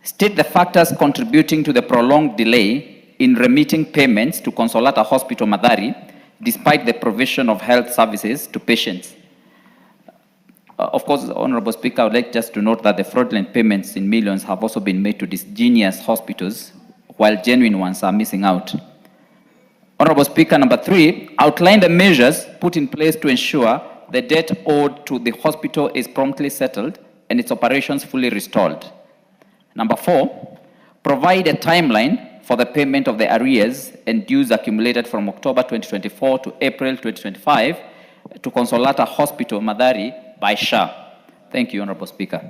state the factors contributing to the prolonged delay in remitting payments to Consolata Hospital Mathari, despite the provision of health services to patients. Of course, Honorable Speaker, I would like just to note that the fraudulent payments in millions have also been made to dysgenious hospitals, while genuine ones are missing out. Honorable Speaker, number three, outline the measures put in place to ensure the debt owed to the hospital is promptly settled and its operations fully restored. Number four, provide a timeline for the payment of the arrears and dues accumulated from October 2024 to April 2025 to Consolata Hospital, Mathari, by SHA. Thank you, Honorable Speaker.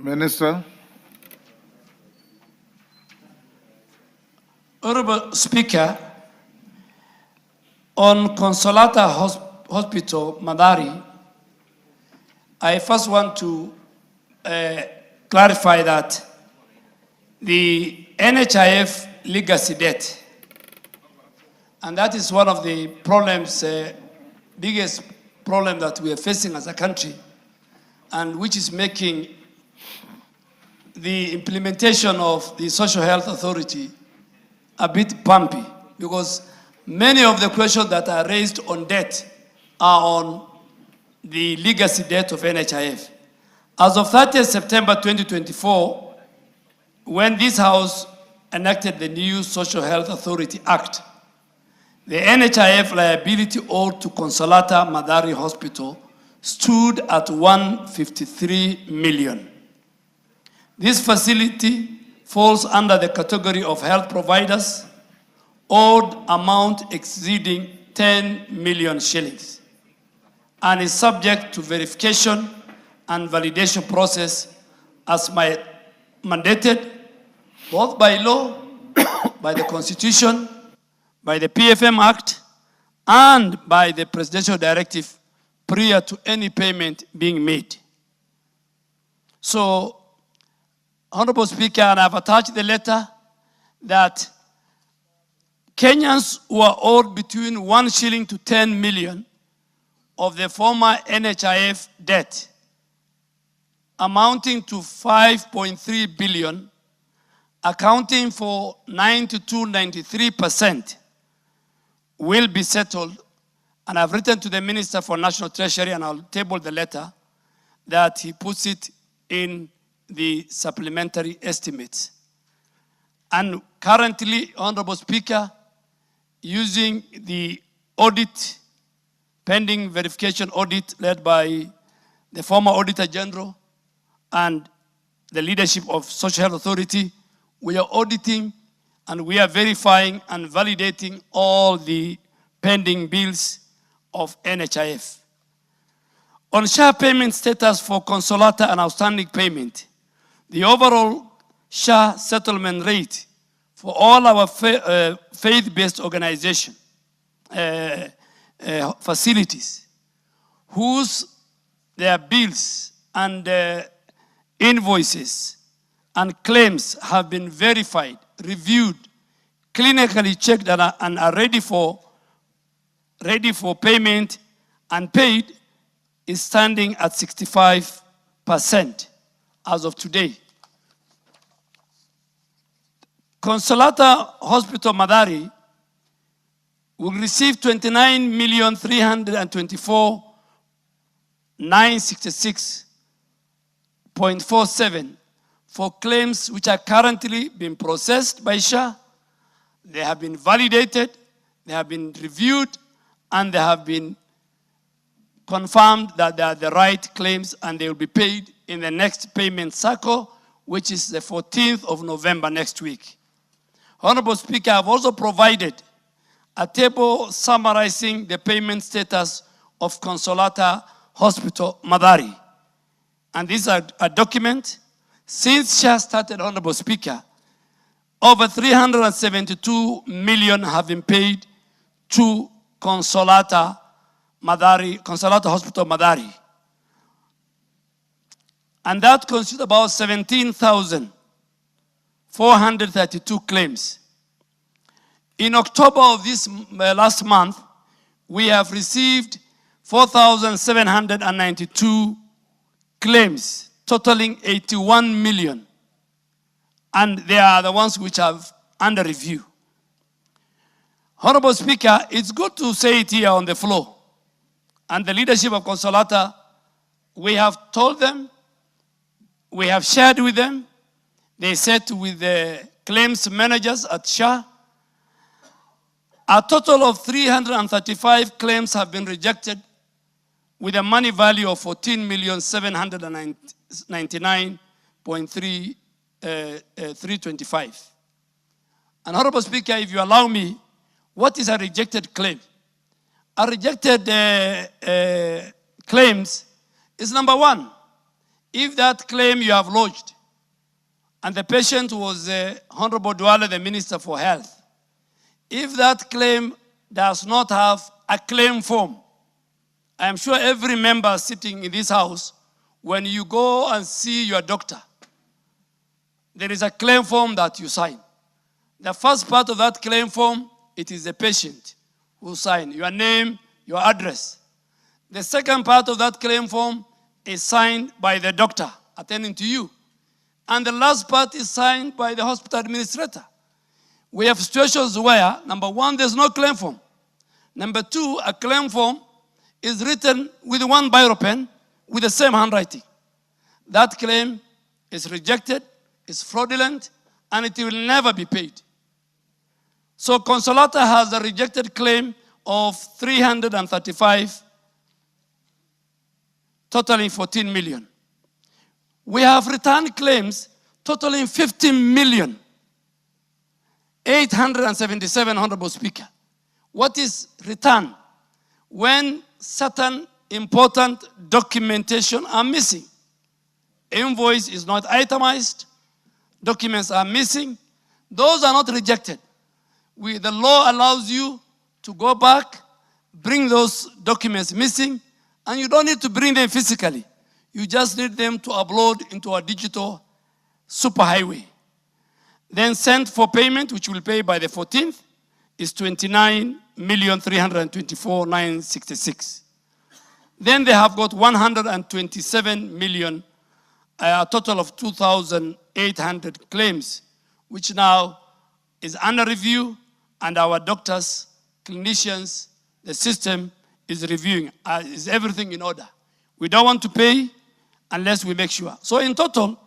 Minister. Honorable Speaker, on Consolata Hospital, Mathari, I first want to clarify that the NHIF legacy debt, and that is one of the problems, biggest problem that we are facing as a country, and which is making the implementation of the Social Health Authority a bit bumpy, because many of the questions that are raised on debt are on the legacy debt of NHIF. As of 30th September 2024, when this House enacted the new Social Health Authority Act, the NHIF liability owed to Consolata Mathari Hospital stood at 153 million. This facility falls under the category of health providers owed amount exceeding 10 million shillings and is subject to verification and validation process as mandated both by law, by the Constitution, by the PFM Act, and by the presidential directive prior to any payment being made. So, Honorable Speaker, and I've attached the letter that Kenyans who are owed between 1 shilling to 10 million of the former NHIF debt, amounting to 5.3 billion, accounting for 92-93%, will be settled. And I've written to the Minister for National Treasury, and I'll table the letter, that he puts it in the supplementary estimates. And currently, Honorable Speaker, using the audit, pending verification audit led by the former Auditor General and the leadership of Social Health Authority, we are auditing and we are verifying and validating all the pending bills of NHIF. On SHA payment status for consolata and outstanding payment, the overall SHA settlement rate for all our faith-based organization facilities, whose their bills and invoices and claims have been verified, reviewed, clinically checked, and are ready for payment and paid, is standing at 65% as of today. Consolata Hospital Madari will receive 29,324,966.47 for claims which are currently being processed by SHA. They have been validated, they have been reviewed, and they have been confirmed that they are the right claims, and they will be paid in the next payment cycle, which is the 14th of November next week. Honorable Speaker, I have also provided a table summarizing the payment status of Consolata Hospital Madari. And this is a document. Since SHA started, Honorable Speaker, over 372 million have been paid to Consolata Hospital Madari. And that constitutes about 17,432 claims. In October of this last month, we have received 4,792 claims, totaling 81 million. And they are the ones which are under review. Honorable Speaker, it's good to say it here on the floor. And the leadership of Consolata, we have told them, we have shared with them, they said with the claims managers at SHA, a total of 335 claims have been rejected with a money value of 14,799,325. And Honorable Speaker, if you allow me, what is a rejected claim? A rejected claims is number one, if that claim you have lodged and the patient was Honorable Duale, the Minister for Health, if that claim does not have a claim form, I am sure every member sitting in this house, when you go and see your doctor, there is a claim form that you sign. The first part of that claim form, it is the patient who sign your name, your address. The second part of that claim form is signed by the doctor attending to you. And the last part is signed by the hospital administrator. We have situations where, number one, there's no claim form. Number two, a claim form is written with one biro pen with the same handwriting. That claim is rejected, is fraudulent, and it will never be paid. So Consolata has a rejected claim of 335, totaling 14 million. We have returned claims totaling 15 million. 877, Honorable Speaker. What is return? When certain important documentation are missing. Invoice is not itemized, documents are missing. Those are not rejected. The law allows you to go back, bring those documents missing, and you don't need to bring them physically. You just need them to upload into a digital superhighway. Then sent for payment, which will pay by the 14th, is 29,324,966. Then they have got 127 million, a total of 2,800 claims, which now is under review, and our doctors, clinicians, the system is reviewing. Is everything in order? We don't want to pay unless we make sure. So in total,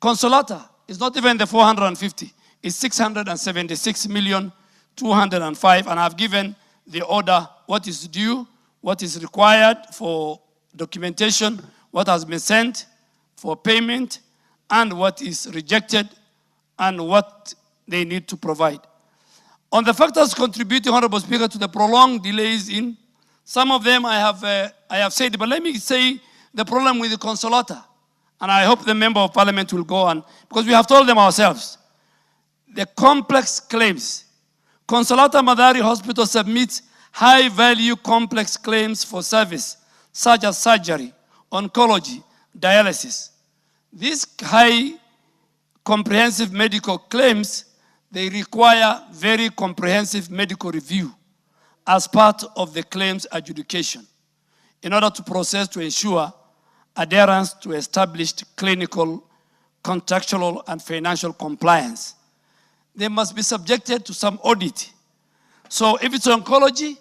Consolata is not even the 450, it's 676,205,000, and I've given the order, what is due, what is required for documentation, what has been sent for payment, and what is rejected, and what they need to provide. On the factors contributing, Honorable Speaker, to the prolonged delays in, some of them I have said, but let me say the problem with the Consolata, and I hope the Member of Parliament will go on, because we have told them ourselves, the complex claims. Consolata Madari Hospital submits high-value complex claims for service, such as surgery, oncology, dialysis. These high comprehensive medical claims, they require very comprehensive medical review as part of the claims adjudication in order to process to ensure adherence to established clinical, contractual, and financial compliance. They must be subjected to some audit. So if it's oncology,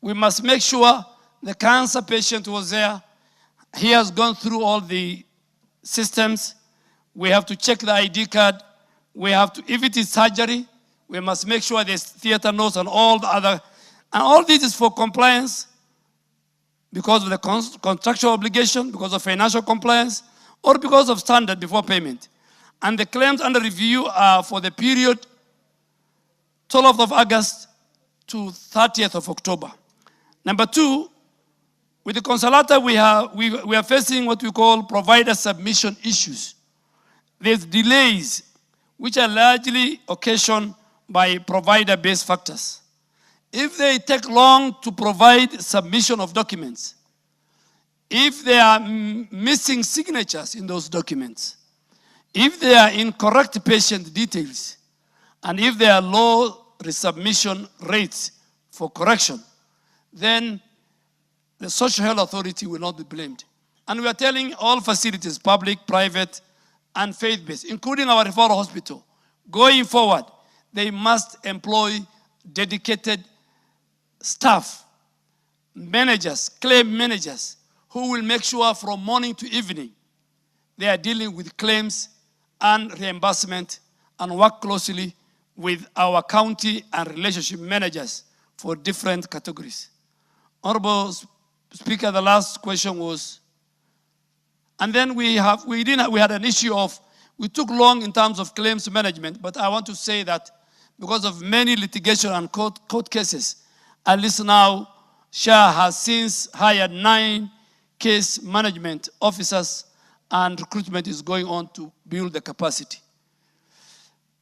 we must make sure the cancer patient was there. He has gone through all the systems. We have to check the ID card. We have to, if it is surgery, we must make sure there's theater notes and all the other. And all this is for compliance because of the contractual obligation, because of financial compliance, or because of standard before payment. And the claims under review are for the period 12th of August to 30th of October. Number two, with the Consolata, we are facing what we call provider submission issues. There's delays, which are largely occasioned by provider-based factors. If they take long to provide submission of documents, if there are missing signatures in those documents, if there are incorrect patient details, and if there are low resubmission rates for correction, then the Social Health Authority will not be blamed. And we are telling all facilities, public, private, and faith-based, including our referral hospital, going forward, they must employ dedicated staff, managers, claim managers, who will make sure from morning to evening they are dealing with claims and reimbursement and work closely with our county and relationship managers for different categories. Honorable Speaker, the last question was, and then we had an issue of, we took long in terms of claims management, but I want to say that because of many litigation and court cases, at least now, SHA has since hired 9 case management officers, and recruitment is going on to build the capacity.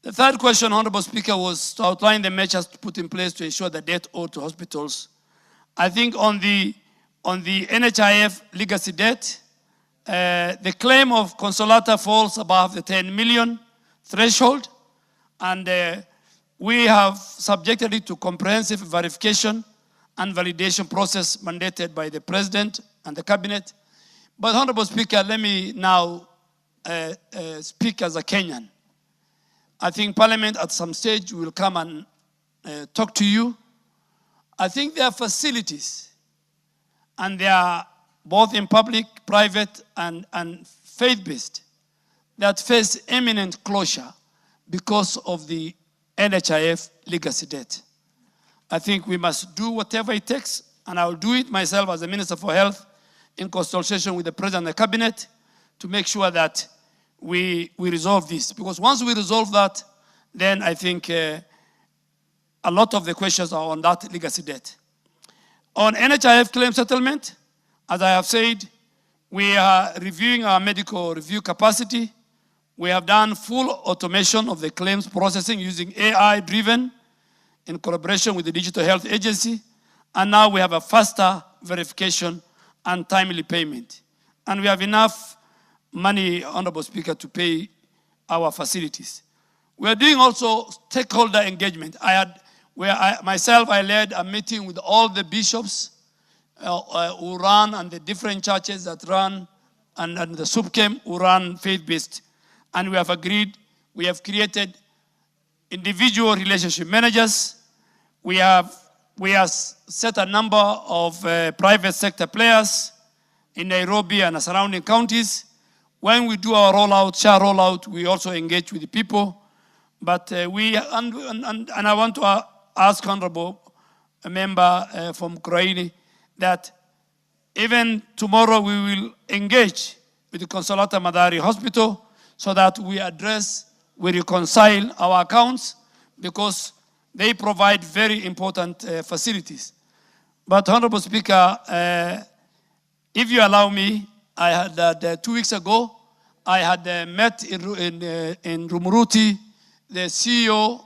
The third question, Honorable Speaker, was to outline the measures to put in place to ensure the debt owed to hospitals. I think on the NHIF legacy debt, the claim of Consolata falls above the 10 million threshold, and we have subjected it to comprehensive verification and validation process mandated by the President and the Cabinet. But Honorable Speaker, let me now speak as a Kenyan. I think Parliament at some stage will come and talk to you. I think there are facilities, and they are both in public, private, and faith-based, that face imminent closure because of the NHIF legacy debt. I think we must do whatever it takes, and I will do it myself as the Minister for Health in consultation with the President and the Cabinet to make sure that we resolve this. Because once we resolve that, then I think a lot of the questions are on that legacy debt. On NHIF claim settlement, as I have said, we are reviewing our medical review capacity. We have done full automation of the claims processing using AI-driven in collaboration with the Digital Health Agency. And now we have a faster verification and timely payment. And we have enough money, Honorable Speaker, to pay our facilities. We are doing also stakeholder engagement. I led a meeting with all the bishops who run, and the different churches that run, and the SUPKEM who run faith-based. And we have agreed, we have created individual relationship managers. We have set a number of private sector players in Nairobi and the surrounding counties. When we do our rollout, SHA rollout, we also engage with the people. But and I want to ask Honorable Member from Kroini that even tomorrow we will engage with the Consolata Madari Hospital so that we reconcile our accounts because they provide very important facilities. But Honorable Speaker, if you allow me, I had 2 weeks ago, I had met in Rumuruti the CEO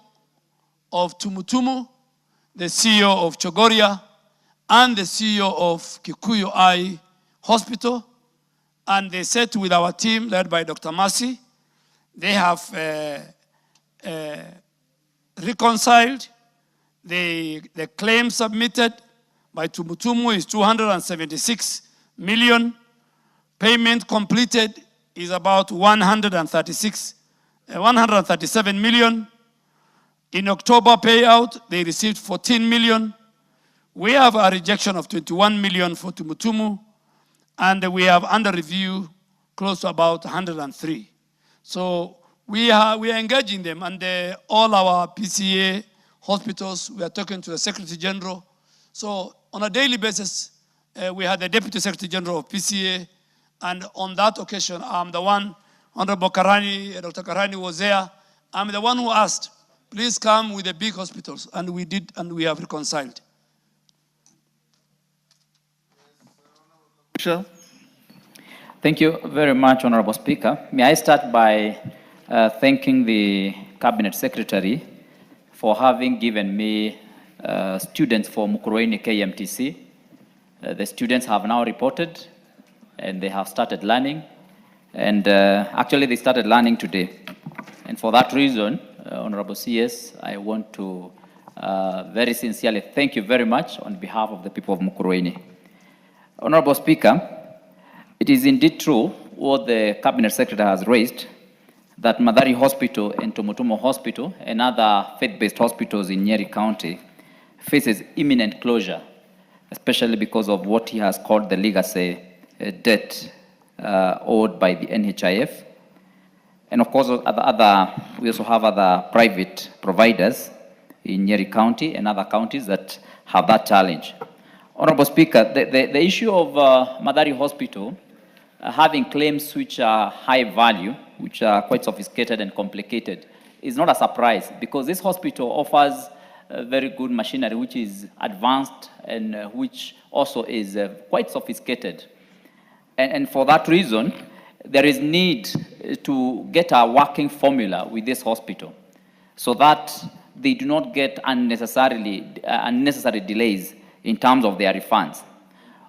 of Tumutumu, the CEO of Chogoria, and the CEO of Kikuyu Eye Hospital. And they said with our team led by Dr. Masi, they have reconciled the claim submitted by Tumutumu is 276 million. Payment completed is about 137 million. In October payout, they received 14 million. We have a rejection of 21 million for Tumutumu, and we have under review close to about 103. So we are engaging them, and all our PCA hospitals, we are talking to the Secretary General. So on a daily basis, we had the Deputy Secretary General of PCA, and on that occasion, I'm the one, Honorable Karani, Dr. Karani was there. I'm the one who asked, please come with the big hospitals, and we did, and we have reconciled. Sure. Thank you very much, Honorable Speaker. May I start by thanking the Cabinet Secretary for having given me students for Mukurweini KMTC. The students have now reported and they have started learning. And actually they started learning today. And for that reason, Honorable CS, I want to very sincerely thank you very much on behalf of the people of Mukurweini. Honorable Speaker, it is indeed true what the Cabinet Secretary has raised, that Madari Hospital and Tumutumu Hospital and other faith-based hospitals in Nyeri County faces imminent closure, especially because of what he has called the legacy debt owed by the NHIF. And of course, we also have other private providers in Nyeri County and other counties that have that challenge. Honorable Speaker, the issue of Madari Hospital having claims which are high value, which are quite sophisticated and complicated, is not a surprise because this hospital offers very good machinery which is advanced and which also is quite sophisticated. And for that reason, there is need to get a working formula with this hospital so that they do not get unnecessary delays in terms of their refunds.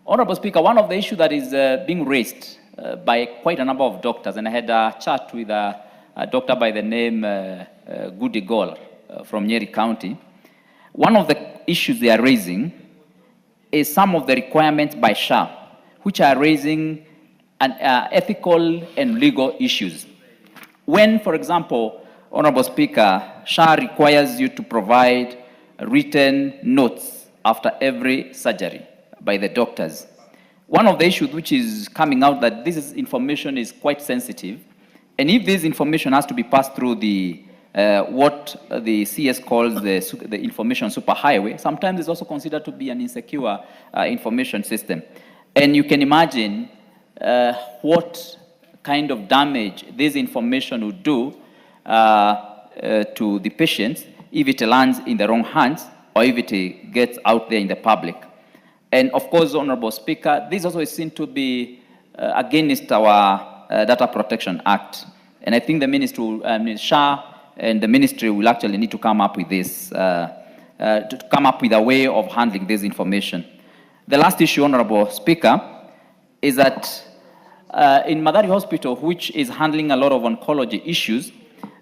Honorable Speaker, one of the issues that is being raised by quite a number of doctors, and I had a chat with a doctor by the name Gudigol from Nyeri County. One of the issues they are raising is some of the requirements by SHA, which are raising ethical and legal issues. When, for example, Honorable Speaker, SHA requires you to provide written notes after every surgery by the doctors. One of the issues which is coming out that this information is quite sensitive, and if this information has to be passed through the what the CS calls the information superhighway, sometimes it's also considered to be an insecure information system. And you can imagine what kind of damage this information would do to the patients if it lands in the wrong hands or if it gets out there in the public. And of course, Honorable Speaker, this also is seen to be against our Data Protection Act. And I think the ministry, SHA and the ministry will actually need to come up with this, to come up with a way of handling this information. The last issue, Honorable Speaker, is that in Madari Hospital, which is handling a lot of oncology issues,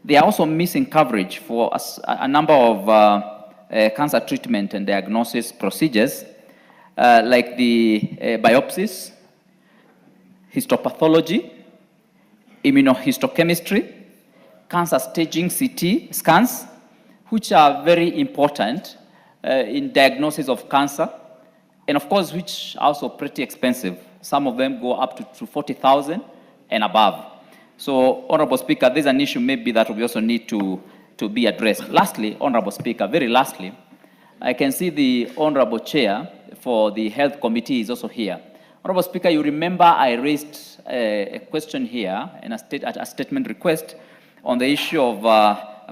they are also missing coverage for a number of cancer treatment and diagnosis procedures, like the biopsies, histopathology, immunohistochemistry, cancer staging CT scans, which are very important in diagnosis of cancer, and of course, which are also pretty expensive Some of them go up to 40,000 and above. So, Honorable Speaker, there's an issue maybe that we also need to be addressed. Lastly, Honorable Speaker, very lastly, I can see the Honorable Chair for the Health Committee is also here. Honorable Speaker, you remember I raised a question here and a statement request on the issue of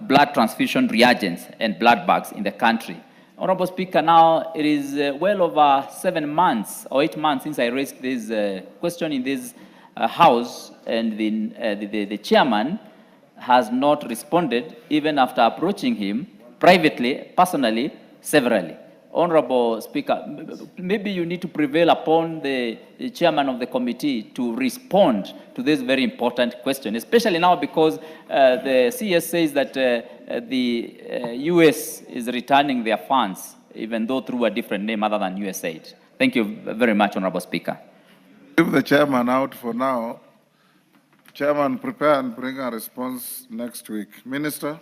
blood transfusion reagents and blood bags in the country. Honorable Speaker, now it is well over 7 months or 8 months since I raised this question in this House, and the chairman has not responded even after approaching him privately, personally, severally. Honorable Speaker, maybe you need to prevail upon the chairman of the committee to respond to this very important question, especially now because the CS says that the US is returning their funds, even though through a different name other than USAID. Thank you very much, Honorable Speaker. Leave the chairman out for now. Chairman, prepare and bring a response next week. Minister.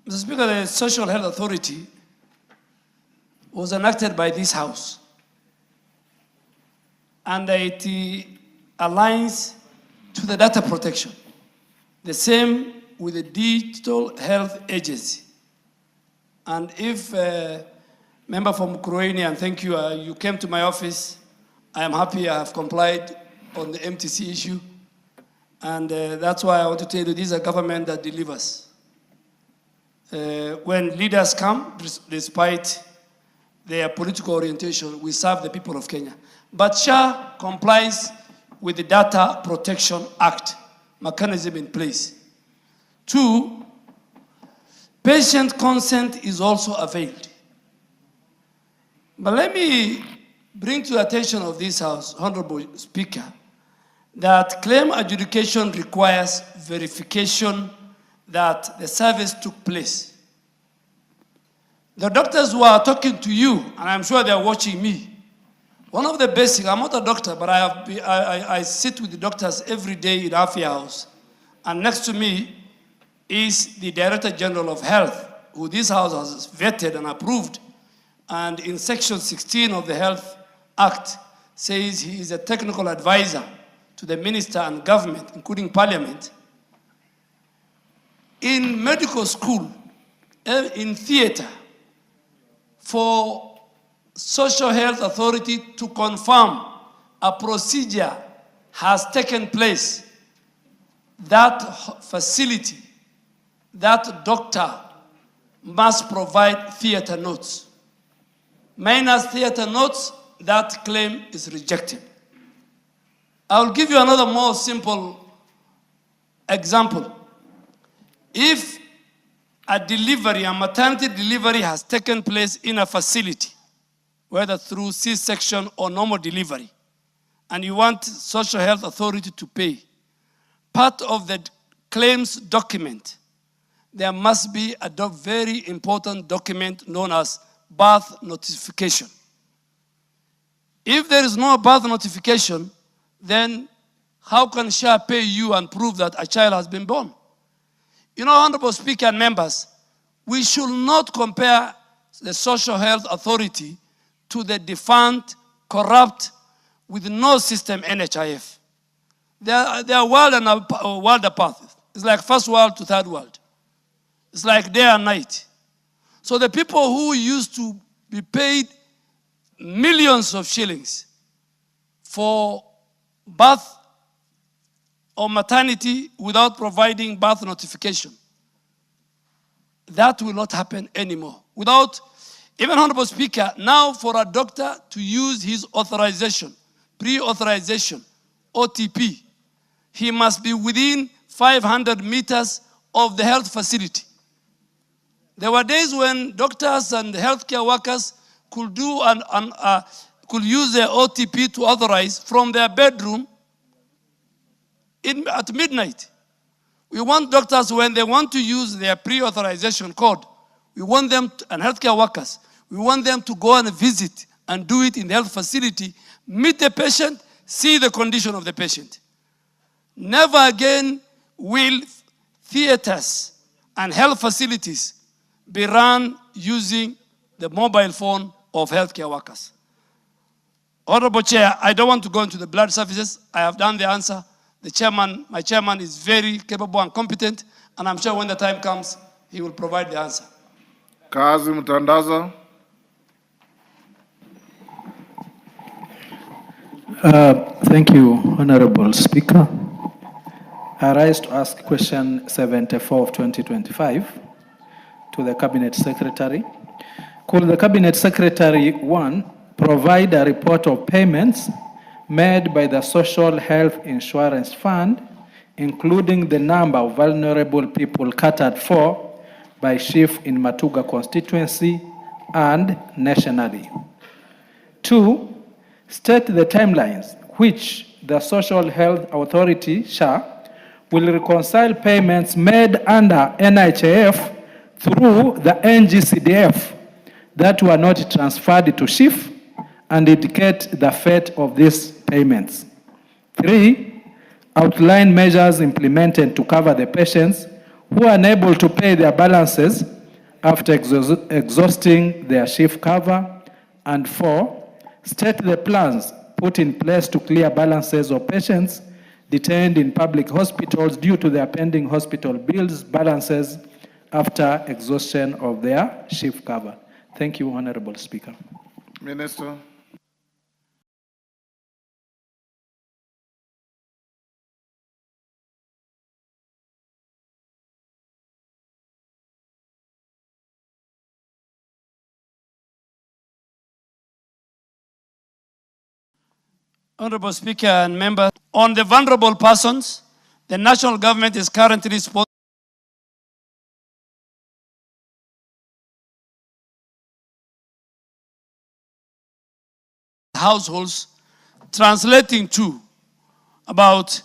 Mr. Speaker, the Social Health Authority was enacted by this House, and it aligns to the data protection. The same with the Digital Health Agency. And if member from Croatia, and thank you, you came to my office, I am happy I have complied on the MTC issue. And that's why I want to tell you, this is a government that delivers. When leaders come, despite their political orientation, we serve the people of Kenya. But SHA complies with the Data Protection Act mechanism in place. 2, patient consent is also availed. But let me bring to the attention of this House, Honorable Speaker, that claim adjudication requires verification that the service took place. The doctors who are talking to you, and I'm sure they are watching me, one of the basic, I'm not a doctor, but I sit with the doctors every day in Afia House, and next to me is the Director General of Health, who this House has vetted and approved, and in Section 16 of the Health Act says he is a technical advisor to the minister and government, including parliament. In medical school, in theater, for Social Health Authority to confirm a procedure has taken place, that facility, that doctor must provide theater notes. Minus theater notes, that claim is rejected. I will give you another more simple example. If a delivery, a maternity delivery has taken place in a facility, whether through C-section or normal delivery, and you want Social Health Authority to pay, part of the claims document, there must be a very important document known as birth notification. If there is no birth notification, then how can SHA pay you and prove that a child has been born? You know, Honorable Speaker and members, we should not compare the Social Health Authority to the defunct, corrupt, with no system NHIF. They are world and a world apart. It's like first world to third world. It's like day and night. So the people who used to be paid millions of shillings for birth or maternity without providing birth notification, that will not happen anymore. Without, even Honorable Speaker, now for a doctor to use his authorization, pre-authorization, OTP, he must be within 500 meters of the health facility. There were days when doctors and healthcare workers could could use their OTP to authorize from their bedroom at midnight. We want doctors, when they want to use their pre-authorization code, we want them, and healthcare workers, we want them to go and visit and do it in the health facility, meet the patient, see the condition of the patient. Never again will theaters and health facilities be run using the mobile phone of healthcare workers. Honorable Chair, I don't want to go into the blood services. I have done the answer. The chairman, my chairman is very capable and competent, and I'm sure when the time comes, he will provide the answer. Kazi Mtandaza. Thank you, Honorable Speaker. I rise to ask question 74 of 2025 to the Cabinet Secretary. Could the Cabinet Secretary, one, provide a report of payments made by the Social Health Insurance Fund, including the number of vulnerable people catered for by chief in Matuga constituency and nationally? Two, state the timelines which the Social Health Authority, SHA, will reconcile payments made under NHIF through the NGCDF that were not transferred to chief and indicate the fate of these payments. Three, outline measures implemented to cover the patients who are unable to pay their balances after exhausting their chief cover. And four, state the plans put in place to clear balances of patients detained in public hospitals due to their pending hospital bills balances after exhaustion of their chief cover. Thank you, Honorable Speaker. Minister. Honorable Speaker and members, on the vulnerable persons, the national government is currently sponsoring households, translating to about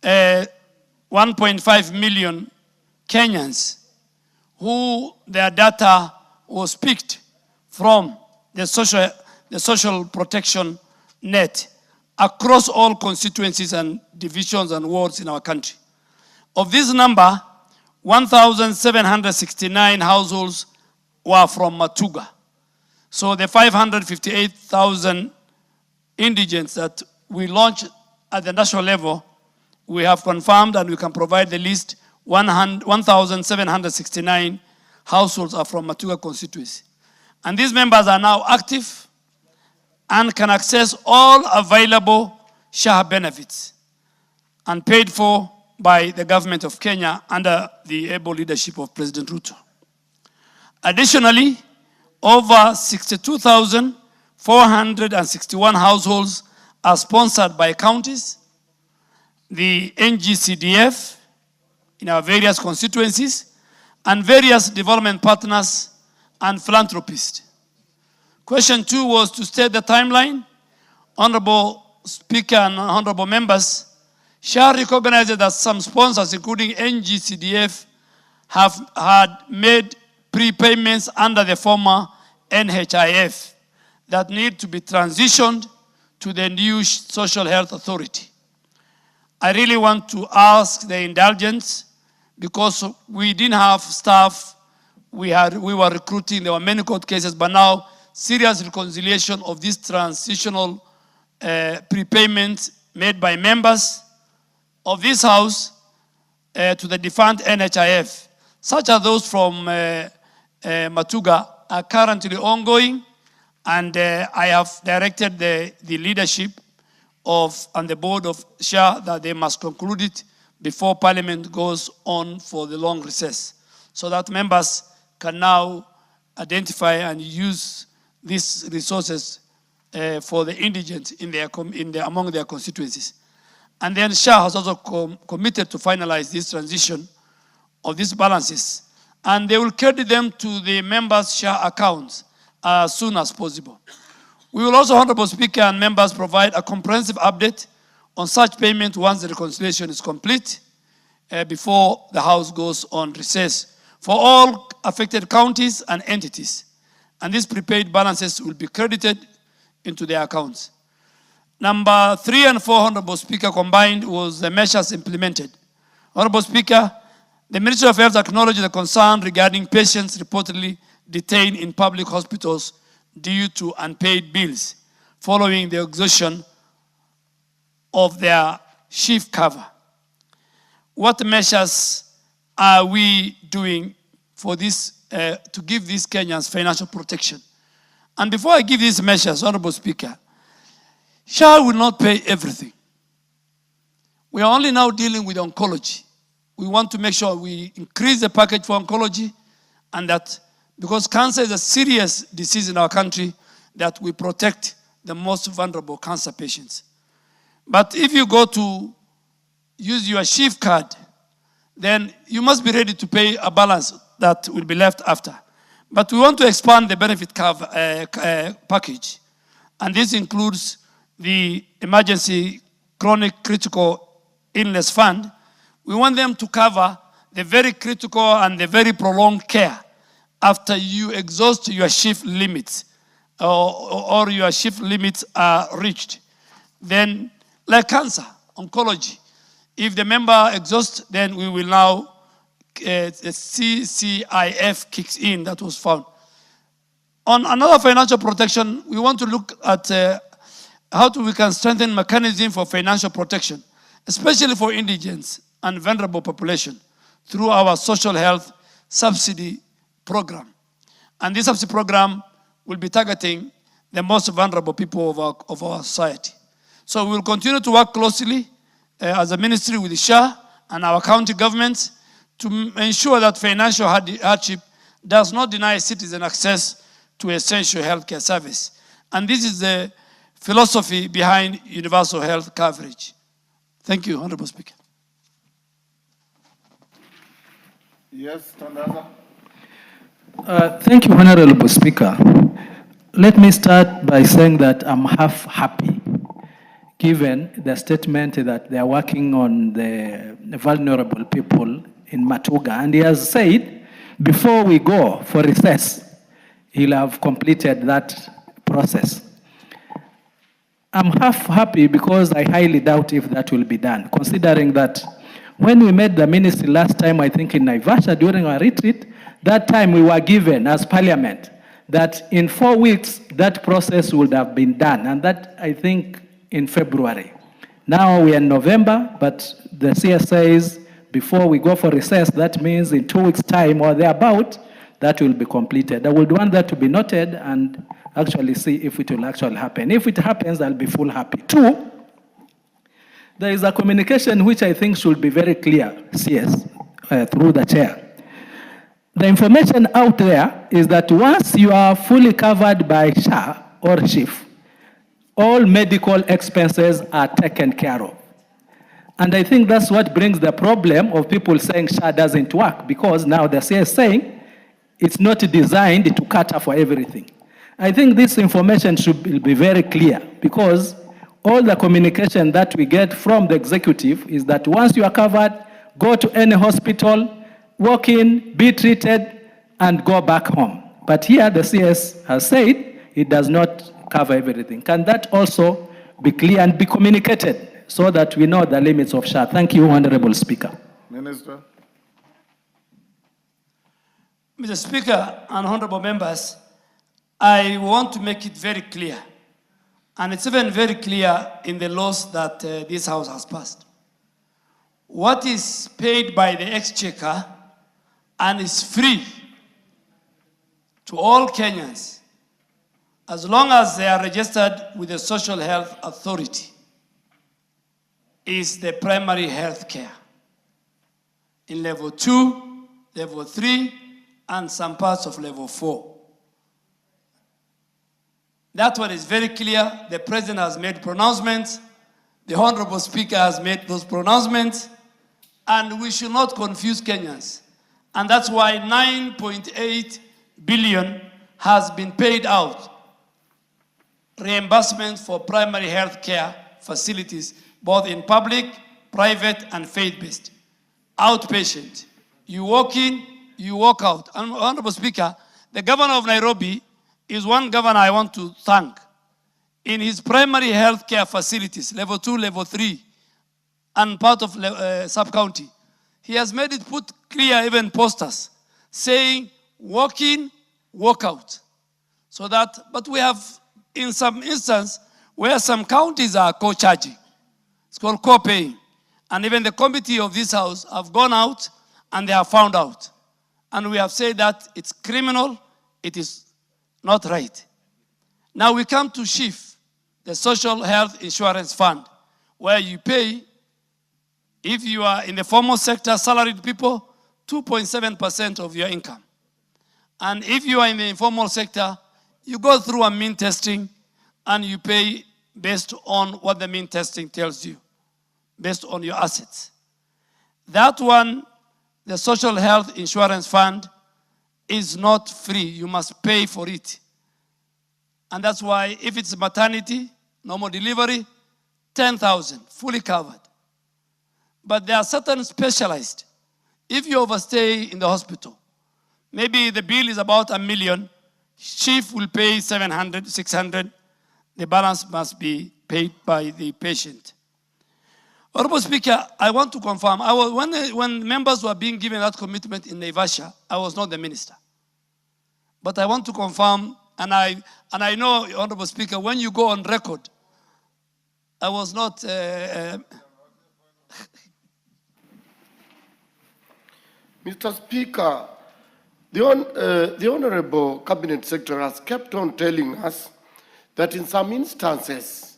1.5 million Kenyans who their data was picked from the social protection net across all constituencies and divisions and wards in our country. Of this number, 1,769 households were from Matuga. So the 558,000 indigents that we launched at the national level, we have confirmed and we can provide the list. 1,769 households are from Matuga constituency. And these members are now active and can access all available SHA benefits and paid for by the government of Kenya under the able leadership of President Ruto. Additionally, over 62,461 households are sponsored by counties, the NGCDF in our various constituencies, and various development partners and philanthropists. Question 2 was to state the timeline. Honorable Speaker and honorable members, SHA recognizes that some sponsors, including NGCDF, have had made prepayments under the former NHIF that need to be transitioned to the new Social Health Authority. I really want to ask the indulgence because we didn't have staff, we were recruiting, there were many court cases, but now serious reconciliation of this transitional prepayments made by members of this House to the defunct NHIF, such as those from Matuga, are currently ongoing, and I have directed the leadership of and the board of SHA that they must conclude it before Parliament goes on for the long recess, so that members can now identify and use these resources for the indigent among their constituencies. And then SHA has also committed to finalize this transition of these balances, and they will credit them to the members' SHA accounts as soon as possible. We will also, Honorable Speaker and members, provide a comprehensive update on such payment once the reconciliation is complete before the House goes on recess for all affected counties and entities. And these prepaid balances will be credited into their accounts. Number 3 and 4, Honorable Speaker, combined was the measures implemented. Honorable Speaker, the Ministry of Health acknowledged the concern regarding patients reportedly detained in public hospitals due to unpaid bills. following the exhaustion of their shift cover. What measures are we doing for this, to give these Kenyans financial protection? And before I give these measures, Honorable Speaker, SHA will not pay everything. We are only now dealing with oncology. We want to make sure we increase the package for oncology, and that because cancer is a serious disease in our country, that we protect the most vulnerable cancer patients. But if you go to use your shift card, then you must be ready to pay a balance that will be left after. But we want to expand the benefit cover, package. And this includes the emergency chronic critical illness fund. We want them to cover the very critical and the very prolonged care after you exhaust your shift limits or your shift limits are reached. Then, like cancer, oncology, if the member exhausts, then we will now, the CCIF kicks in, that was found. On another financial protection, we want to look at how we can strengthen mechanism for financial protection, especially for indigents and vulnerable population, through our social health subsidy program. And this subsidy program will be targeting the most vulnerable people of our society. So we will continue to work closely as a ministry with the SHA and our county governments to ensure that financial hardship does not deny citizens access to essential healthcare service. And this is the philosophy behind universal health coverage. Thank you, Honorable Speaker. Yes, Tandaza. Thank you, Honorable Speaker. Let me start by saying that I'm half happy, given the statement that they are working on the vulnerable people in Matuga. And he has said, before we go for recess, he'll have completed that process. I'm half happy because I highly doubt if that will be done, considering that when we made the ministry last time, I think in Naivasha during our retreat, that time we were given as parliament that in 4 weeks that process would have been done, and that I think in February. Now we are in November, but the CS says before we go for recess, that means in 2 weeks' time or thereabout, that will be completed. I would want that to be noted and actually see if it will actually happen. If it happens, I'll be full happy. 2, there is a communication which I think should be very clear, CS, through the chair. The information out there is that once you are fully covered by SHA or SHIF, all medical expenses are taken care of. And I think that's what brings the problem of people saying SHA doesn't work, because now the CS is saying it's not designed to cater for everything. I think this information should be very clear, because all the communication that we get from the executive is that once you are covered, go to any hospital, walk in, be treated, and go back home. But here the CS has said it does not cover everything. Can that also be clear and be communicated so that we know the limits of SHA? Thank you, Honorable Speaker. Minister. Mr. Speaker and honorable members, I want to make it very clear, and it's even very clear in the laws that this House has passed. What is paid by the exchequer and is free to all Kenyans, as long as they are registered with the Social Health Authority, is the primary health care in level 2, level 3, and some parts of level 4. That one is very clear. The President has made pronouncements. The Honorable Speaker has made those pronouncements. And we should not confuse Kenyans. And that's why 9.8 billion has been paid out. Reimbursement for primary health care facilities, both in public, private, and faith-based. Outpatient. You walk in, you walk out. And Honorable Speaker, the governor of Nairobi is one governor I want to thank. In his primary health care facilities, level 2, level 3, and part of sub-county, he has made it put clear, even posters, saying, walk in, walk out. So that, but we have, in some instance, where some counties are co-charging. It's called co-paying. And even the committee of this house have gone out and they have found out. And we have said that it's criminal, it is not right. Now we come to SHIF, the Social Health Insurance Fund, where you pay, if you are in the formal sector, salaried people, 2.7% of your income. And if you are in the informal sector, you go through a mean testing and you pay based on what the mean testing tells you, based on your assets. That one, the Social Health Insurance Fund, is not free. You must pay for it. And that's why if it's maternity, normal delivery, 10,000, fully covered. But there are certain specialized. If you overstay in the hospital, maybe the bill is about $1 million, SHIF will pay 700, 600. The balance must be paid by the patient. Honorable Speaker, I want to confirm, when members were being given that commitment in Naivasha, I was not the minister. But I want to confirm, and I know, Honorable Speaker, when you go on record, I was not... Mr. Speaker, the Honorable Cabinet Secretary has kept on telling us that in some instances,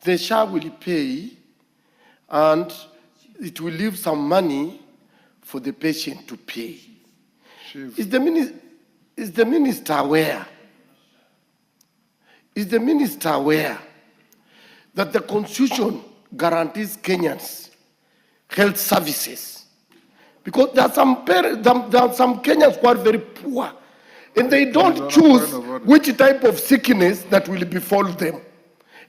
the SHA will pay and it will leave some money for the patient to pay. Is the minister aware? Is the minister aware that the Constitution guarantees Kenyans health services? Because there are some Kenyans who are very poor and they don't choose which type of sickness that will befall them.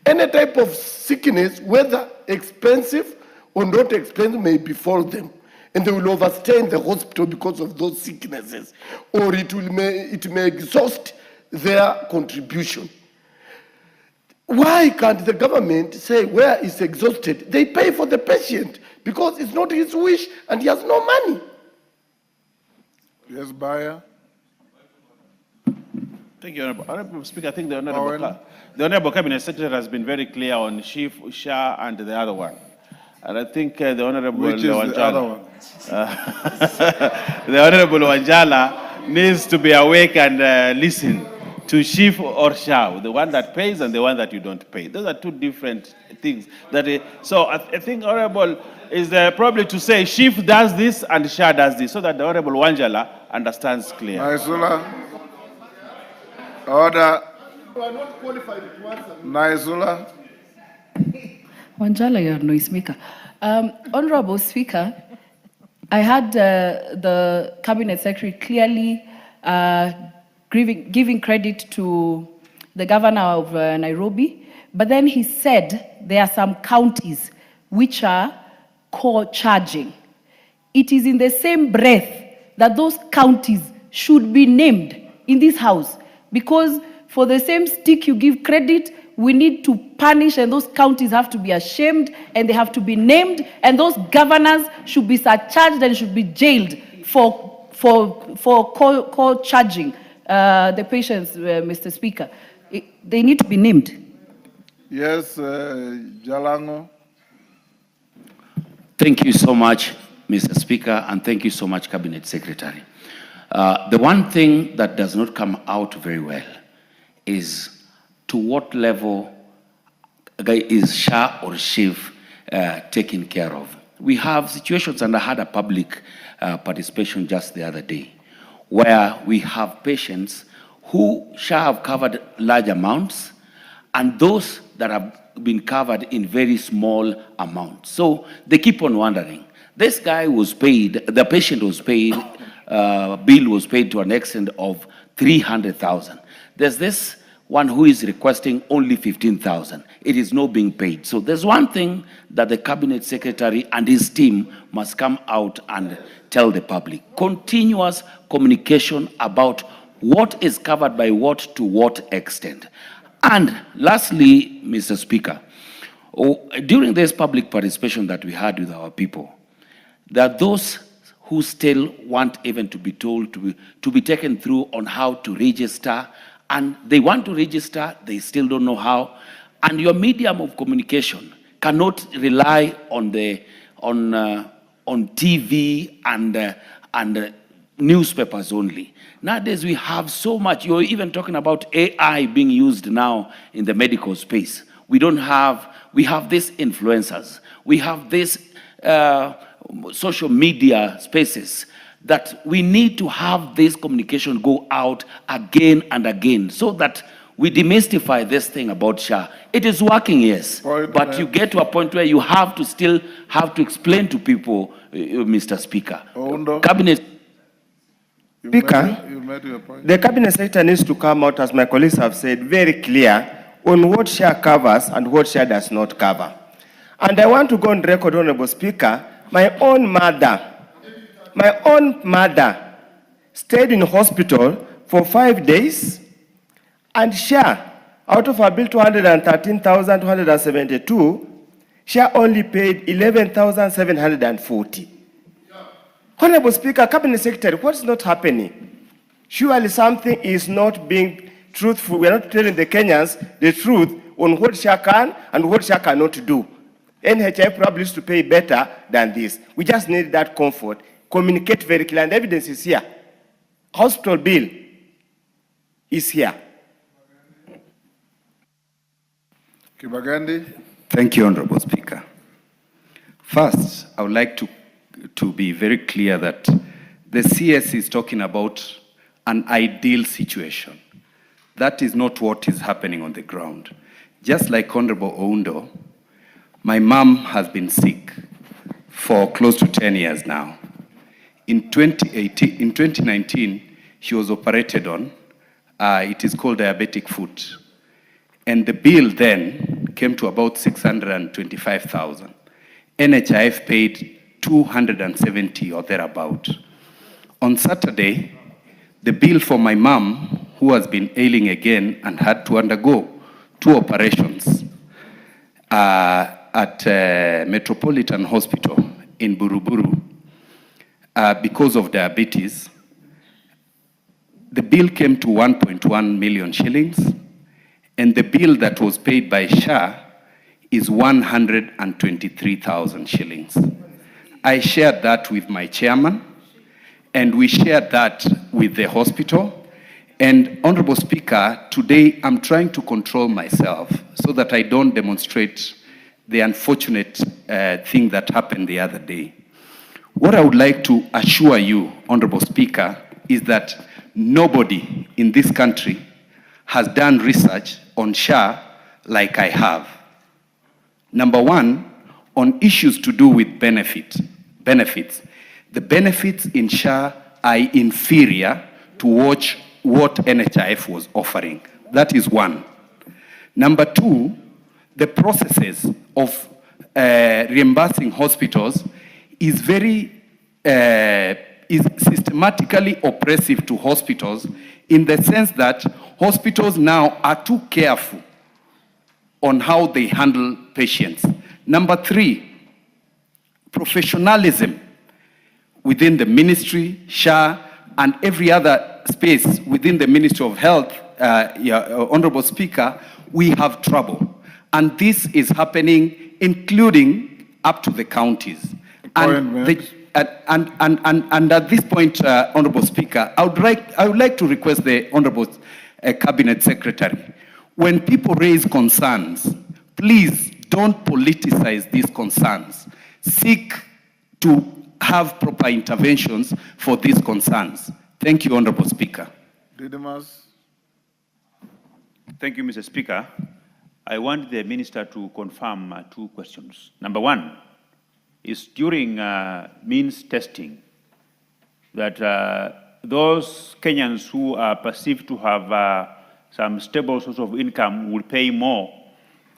Any type of sickness, whether expensive or not expensive, may befall them. And they will overstay in the hospital because of those sicknesses. Or it may exhaust their contribution. Why can't the government say where it's exhausted, they pay for the patient? Because it's not his wish and he has no money. Yes, Bayer. Thank you, Honorable Speaker. I think the Honorable Cabinet Secretary has been very clear on SHIF, SHA, and the other one. And I think the Honorable Which is the other one? The Honorable Wanjala needs to be awake and listen to SHIF or SHA, the one that pays and the one that you don't pay. Those are two different things. So I think Honorable is probably to say SHIF does this and SHA does this, so that the Honorable Wanjala understands clearly. Naisula. Order. Naisula. Wanjala, you're noise maker. Honorable Speaker, I had the Cabinet Secretary clearly giving credit to the governor of Nairobi, but then he said there are some counties which are co-charging. It is in the same breath that those counties should be named in this house, because for the same stick you give credit, we need to punish, and those counties have to be ashamed and they have to be named, and those governors should be surcharged and should be jailed for co-charging the patients, Mr. Speaker. They need to be named. Yes, Jalango. Thank you so much, Mr. Speaker, and thank you so much, Cabinet Secretary. The one thing that does not come out very well is to what level is SHA or SHIF taken care of. We have situations, and I had a public participation just the other day, where we have patients who SHA have covered large amounts, and those that have been covered in very small amounts. So they keep on wondering. This guy was paid, the patient was paid, bill was paid to an extent of 300,000. There's this one who is requesting only 15,000. It is not being paid. So there's one thing that the Cabinet Secretary and his team must come out and tell the public. Continuous communication about what is covered by what to what extent. And lastly, Mr. Speaker, during this public participation that we had with our people, there are those who still want even to be told to be taken through on how to register, and they want to register, they still don't know how. And your medium of communication cannot rely on TV and newspapers only. Nowadays we have so much. You're even talking about AI being used now in the medical space. We have these influencers. We have these social media spaces that we need to have this communication go out again and again so that we demystify this thing about SHA. It is working, yes, but you get to a point where you have to still have to explain to people, Mr. Speaker. Cabinet Speaker, the Cabinet Secretary needs to come out, as my colleagues have said, very clear on what SHA covers and what SHA does not cover. And I want to go on record, Honorable Speaker, my own mother stayed in hospital for 5 days, and SHA, out of a bill 213,272, SHA only paid 11,740. Honorable Speaker, Cabinet Secretary, what's not happening? Surely something is not being truthful. We are not telling the Kenyans the truth on what SHA can and what SHA cannot do. NHI probably used to pay better than this. We just need that comfort. Communicate very clearly, and evidence is here. Hospital bill is here. Kibagandi. Thank you, Honorable Speaker. First, I would like to be very clear that the CS is talking about an ideal situation. That is not what is happening on the ground. Just like Honorable Oundo, my mom has been sick for close to 10 years now. In 2019, she was operated on. It is called diabetic foot. And the bill then came to about 625,000. NHIF paid 270 or thereabout. On Saturday, the bill for my mom, who has been ailing again and had to undergo 2 operations at Metropolitan Hospital in Buruburu because of diabetes, the bill came to 1.1 million shillings, and the bill that was paid by SHA is 123,000 shillings. I shared that with my chairman, and we shared that with the hospital. And Honorable Speaker, today I'm trying to control myself so that I don't demonstrate the unfortunate thing that happened the other day. What I would like to assure you, Honorable Speaker, is that nobody in this country has done research on SHA like I have. Number one, on issues to do with benefits. The benefits in SHA are inferior to what NHIF was offering. That is one. Number two, the processes of reimbursing hospitals is systematically oppressive to hospitals in the sense that hospitals now are too careful on how they handle patients. Number three, professionalism within the ministry, SHA, and every other space within the Ministry of Health, Honorable Speaker, we have trouble. And this is happening, including up to the counties. And at this point, Honorable Speaker, I would like to request the Honorable Cabinet Secretary, when people raise concerns, please don't politicize these concerns. Seek to have proper interventions for these concerns. Thank you, Honorable Speaker. Didymus. Thank you, Mr. Speaker. I want the Minister to confirm 2 questions. Number one is during means testing that those Kenyans who are perceived to have some stable source of income will pay more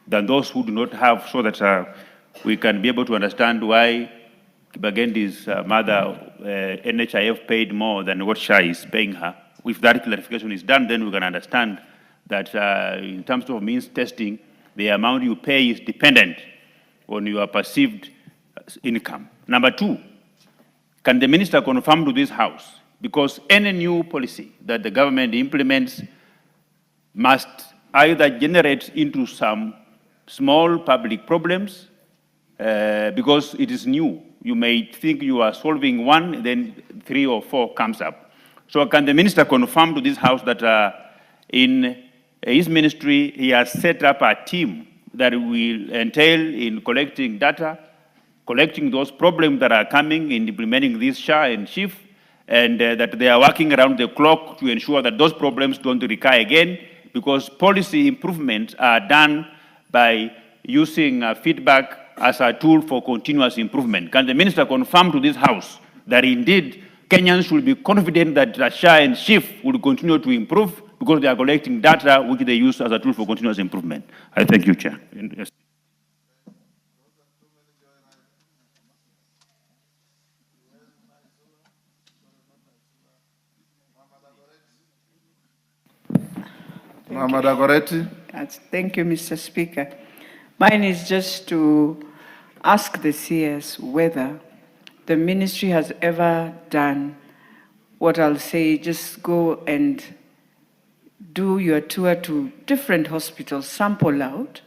than those who do not have, so that we can be able to understand why Kibagendi's mother, NHIF, paid more than what SHA is paying her. If that clarification is done, then we can understand that in terms of means testing, the amount you pay is dependent on your perceived income. Number two, can the Minister confirm to this House, because any new policy that the government implements must either generate into some small public problems because it is new. You may think you are solving one, then 3 or 4 comes up. So can the minister confirm to this House that in his ministry, he has set up a team that will entail in collecting data, collecting those problems that are coming in implementing this SHA and SHIF, and that they are working around the clock to ensure that those problems don't recur again, because policy improvements are done by using feedback as a tool for continuous improvement. Can the minister confirm to this House that indeed Kenyans should be confident that SHA and SHIF will continue to improve because they are collecting data which they use as a tool for continuous improvement? I thank you, Chair. Yes. Thank you, Mr. Speaker. Mine is just to ask the CS whether the ministry has ever done what I'll say, just go and do your tour to different hospitals, sample out,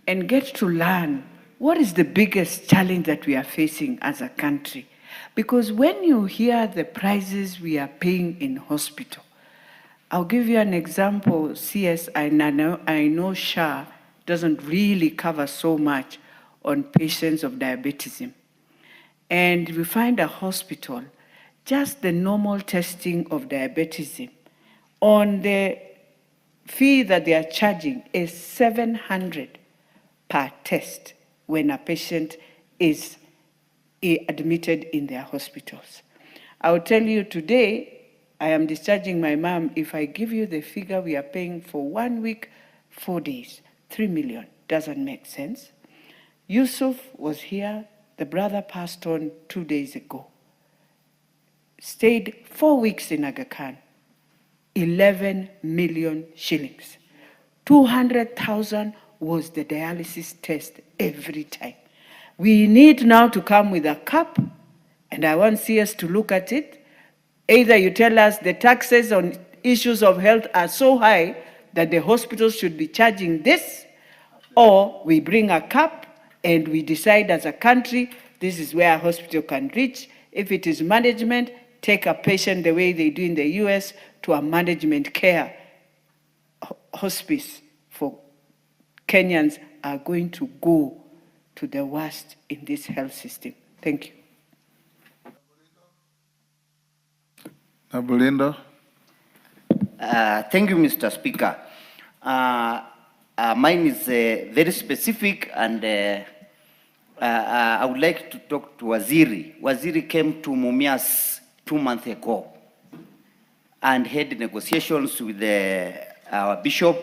and get to learn what is the biggest challenge that we are facing as a country. Because when you hear the prices we are paying in hospital, I'll give you an example. CS, I know SHA doesn't really cover so much on patients of diabetes. And we find a hospital, just the normal testing of diabetes, on the fee that they are charging is 700 per test when a patient is admitted in their hospitals. I will tell you today, I am discharging my mom. If I give you the figure we are paying for 1 week, 4 days, 3 million, doesn't make sense. Yusuf was here, the brother passed on 2 days ago. Stayed 4 weeks in Aga Khan, 11 million shillings. 200,000 was the dialysis test every time. We need now to come with a cap, and I want CS to look at it. Either you tell us the taxes on issues of health are so high that the hospitals should be charging this, or we bring a cap and we decide as a country, this is where a hospital can reach. If it is management, take a patient the way they do in the US to a management care hospice for Kenyans are going to go to the worst in this health system. Thank you. Nabulindo. Thank you, Mr. Speaker. Mine is very specific, and I would like to talk to Waziri. Waziri came to Mumias 2 months ago and had negotiations with our Bishop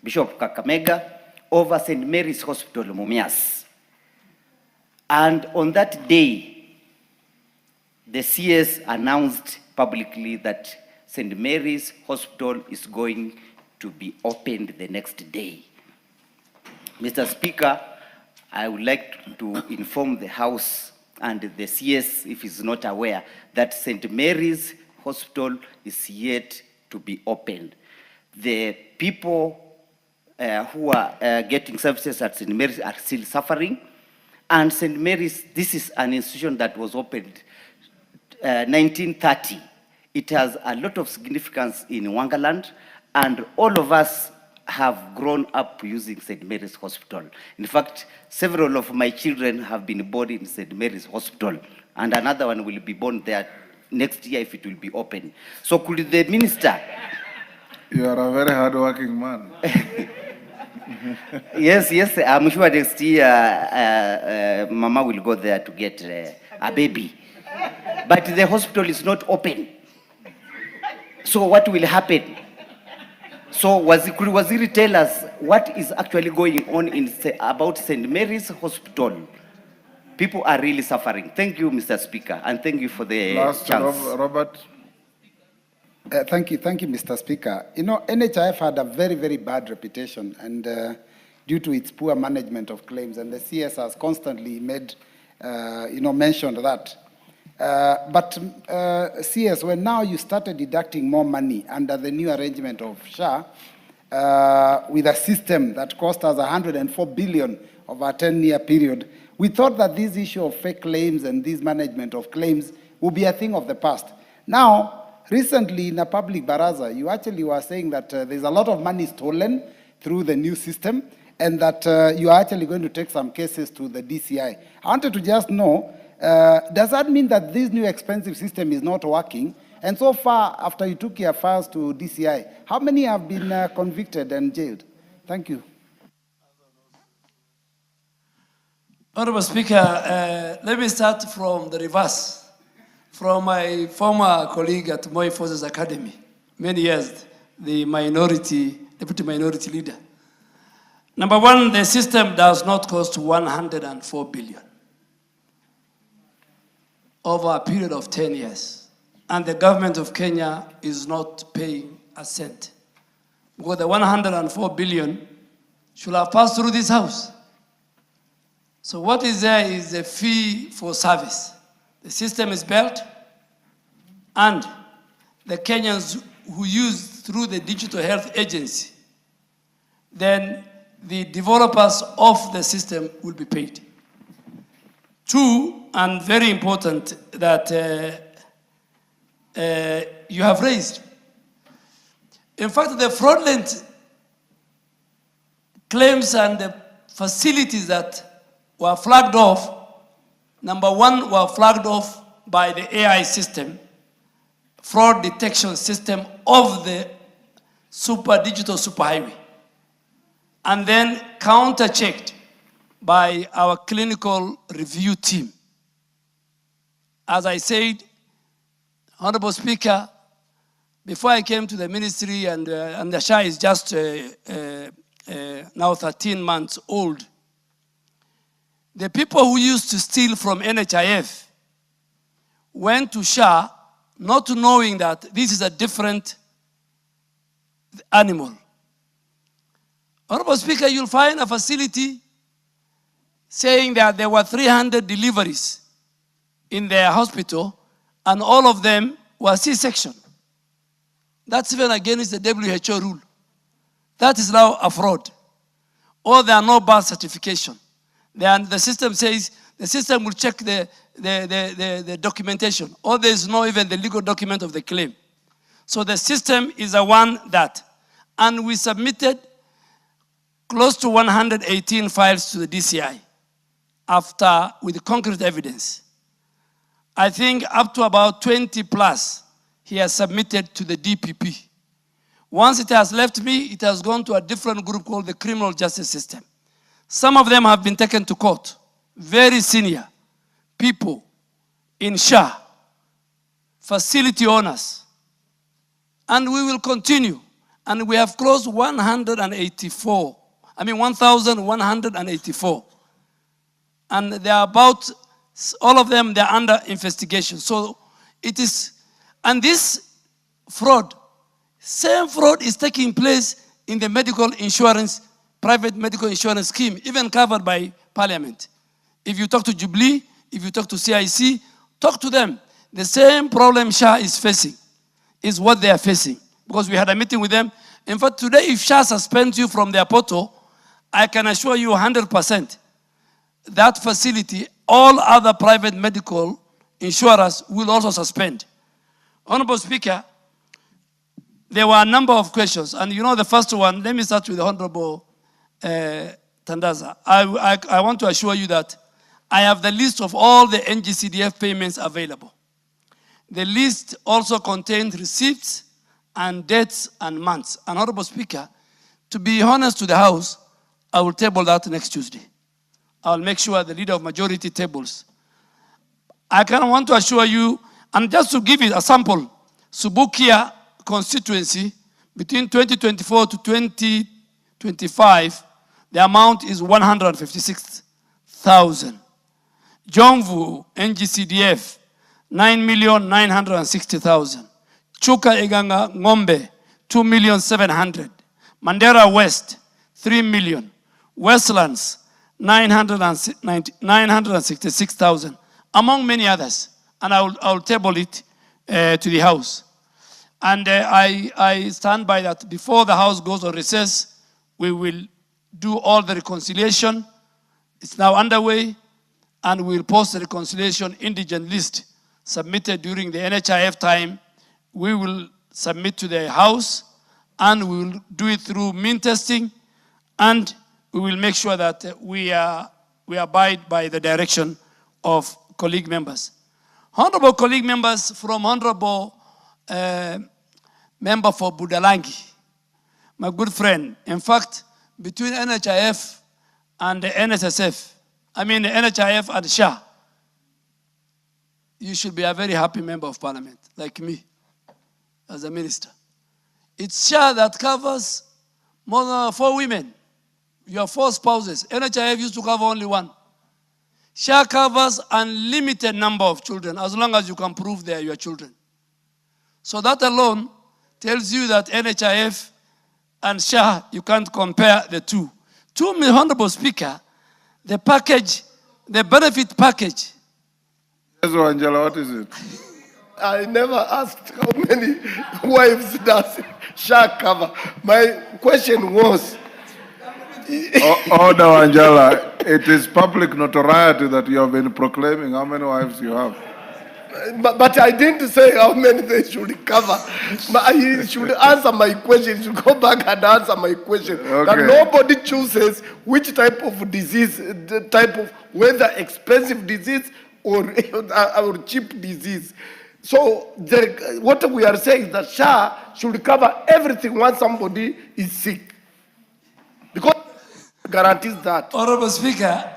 Kakamega, over St. Mary's Hospital, Mumias. And on that day, the CS announced publicly that St. Mary's Hospital is going to be opened the next day. Mr. Speaker, I would like to inform the House and the CS, if he's not aware, that St. Mary's Hospital is yet to be opened. The people who are getting services at St. Mary's are still suffering. And St. Mary's, this is an institution that was opened 1930. It has a lot of significance in Wangaland, and all of us have grown up using St. Mary's Hospital. In fact, several of my children have been born in St. Mary's Hospital, and another one will be born there next year if it will be open. So could the minister... You are a very hard-working man. Yes, I'm sure next year Mama will go there to get a baby. But the hospital is not open. So what will happen? So could Waziri tell us what is actually going on about St. Mary's Hospital? People are really suffering. Thank you, Mr. Speaker, and thank you for the chance. Robert. Thank you, Mr. Speaker. You know, NHIF had a very, very bad reputation, and due to its poor management of claims, and the CS has constantly made, mentioned that. But CS, when now you started deducting more money under the new arrangement of SHA, with a system that cost us 104 billion over a 10-year period, we thought that this issue of fake claims and this management of claims would be a thing of the past. Now, recently in a public baraza, you actually were saying that there's a lot of money stolen through the new system and that you are actually going to take some cases to the DCI. I wanted to just know, does that mean that this new expensive system is not working? And so far, after you took your files to DCI, how many have been convicted and jailed? Thank you. Honorable Speaker, let me start from the reverse. From my former colleague at Moi Forces Academy, many years, the deputy minority leader. Number one, the system does not cost 104 billion over a period of 10 years. And the government of Kenya is not paying a cent. Because the 104 billion should have passed through this house. So what is there is a fee for service. The system is built, and the Kenyans who use through the Digital Health Agency, then the developers of the system will be paid. Two, and very important, that you have raised. In fact, the fraudulent claims and the facilities that were flagged off, number one, were flagged off by the AI system, fraud detection system of the digital superhighway, and then counter-checked by our clinical review team. As I said, Honorable Speaker, before I came to the ministry, and the SHA is just now 13 months old, the people who used to steal from NHIF went to SHA not knowing that this is a different animal. Honorable Speaker, you'll find a facility saying that there were 300 deliveries in their hospital and all of them were C-section. That's even against the WHO rule. That is now a fraud. Or there are no birth certification. The system says, the system will check the documentation, or there is no even the legal document of the claim. So the system is the one that, and we submitted close to 118 files to the DCI with concrete evidence. I think up to about 20 plus he has submitted to the DPP. Once it has left me, it has gone to a different group called the criminal justice system. Some of them have been taken to court, very senior people in SHA, facility owners. And we will continue. And we have closed 1,184. And they are about, all of them, they're under investigation. So it is, and this fraud, same fraud is taking place in the medical insurance, private medical insurance scheme, even covered by Parliament. If you talk to Jubilee, if you talk to CIC, talk to them. The same problem SHA is facing is what they are facing. Because we had a meeting with them. In fact, today, if SHA suspends you from their portal, I can assure you 100% that facility, all other private medical insurers will also suspend. Honorable Speaker, there were a number of questions. And you know the first one, let me start with the Honorable Tandaza. I want to assure you that I have the list of all the NGCDF payments available. The list also contains receipts and dates and months. And Honorable Speaker, to be honest to the House, I will table that next Tuesday. I'll make sure the leader of majority tables. I kind of want to assure you, and just to give you a sample, Subukia constituency, between 2024 to 2025, the amount is 156,000. Jomvu, NGCDF, 9,960,000. Chuka Iganga Ngombe, 2,700,000. Mandera West, 3 million. Westlands, 966,000, among many others. And I will table it to the House. And I stand by that. Before the House goes on recess, we will do all the reconciliation. It's now underway, and we'll post the reconciliation indigent list submitted during the NHIF time. We will submit to the House, and we will do it through mean testing, and we will make sure that we abide by the direction of colleague members. Honorable colleague members, from Honorable member for Budalangi, my good friend. In fact, between NHIF and the NSSF, the NHIF and SHA, you should be a very happy member of parliament, like me, as a minister. It's SHA that covers more than 4 women. You have 4 spouses. NHIF used to cover only 1. SHA covers unlimited number of children, as long as you can prove they are your children. So that alone tells you that NHIF and SHA, you can't compare the two. Honorable Speaker, the package, the benefit package. Yes, Angela, what is it? I never asked how many wives does SHA cover. My question was... Order, Angela. It is public notoriety that you have been proclaiming how many wives you have. But I didn't say how many they should cover. He should answer my question. He should go back and answer my question. Okay. That nobody chooses which type of disease, the type of, whether expensive disease or cheap disease. So what we are saying is that SHA should cover everything once somebody is sick. Because it guarantees that. Honorable Speaker,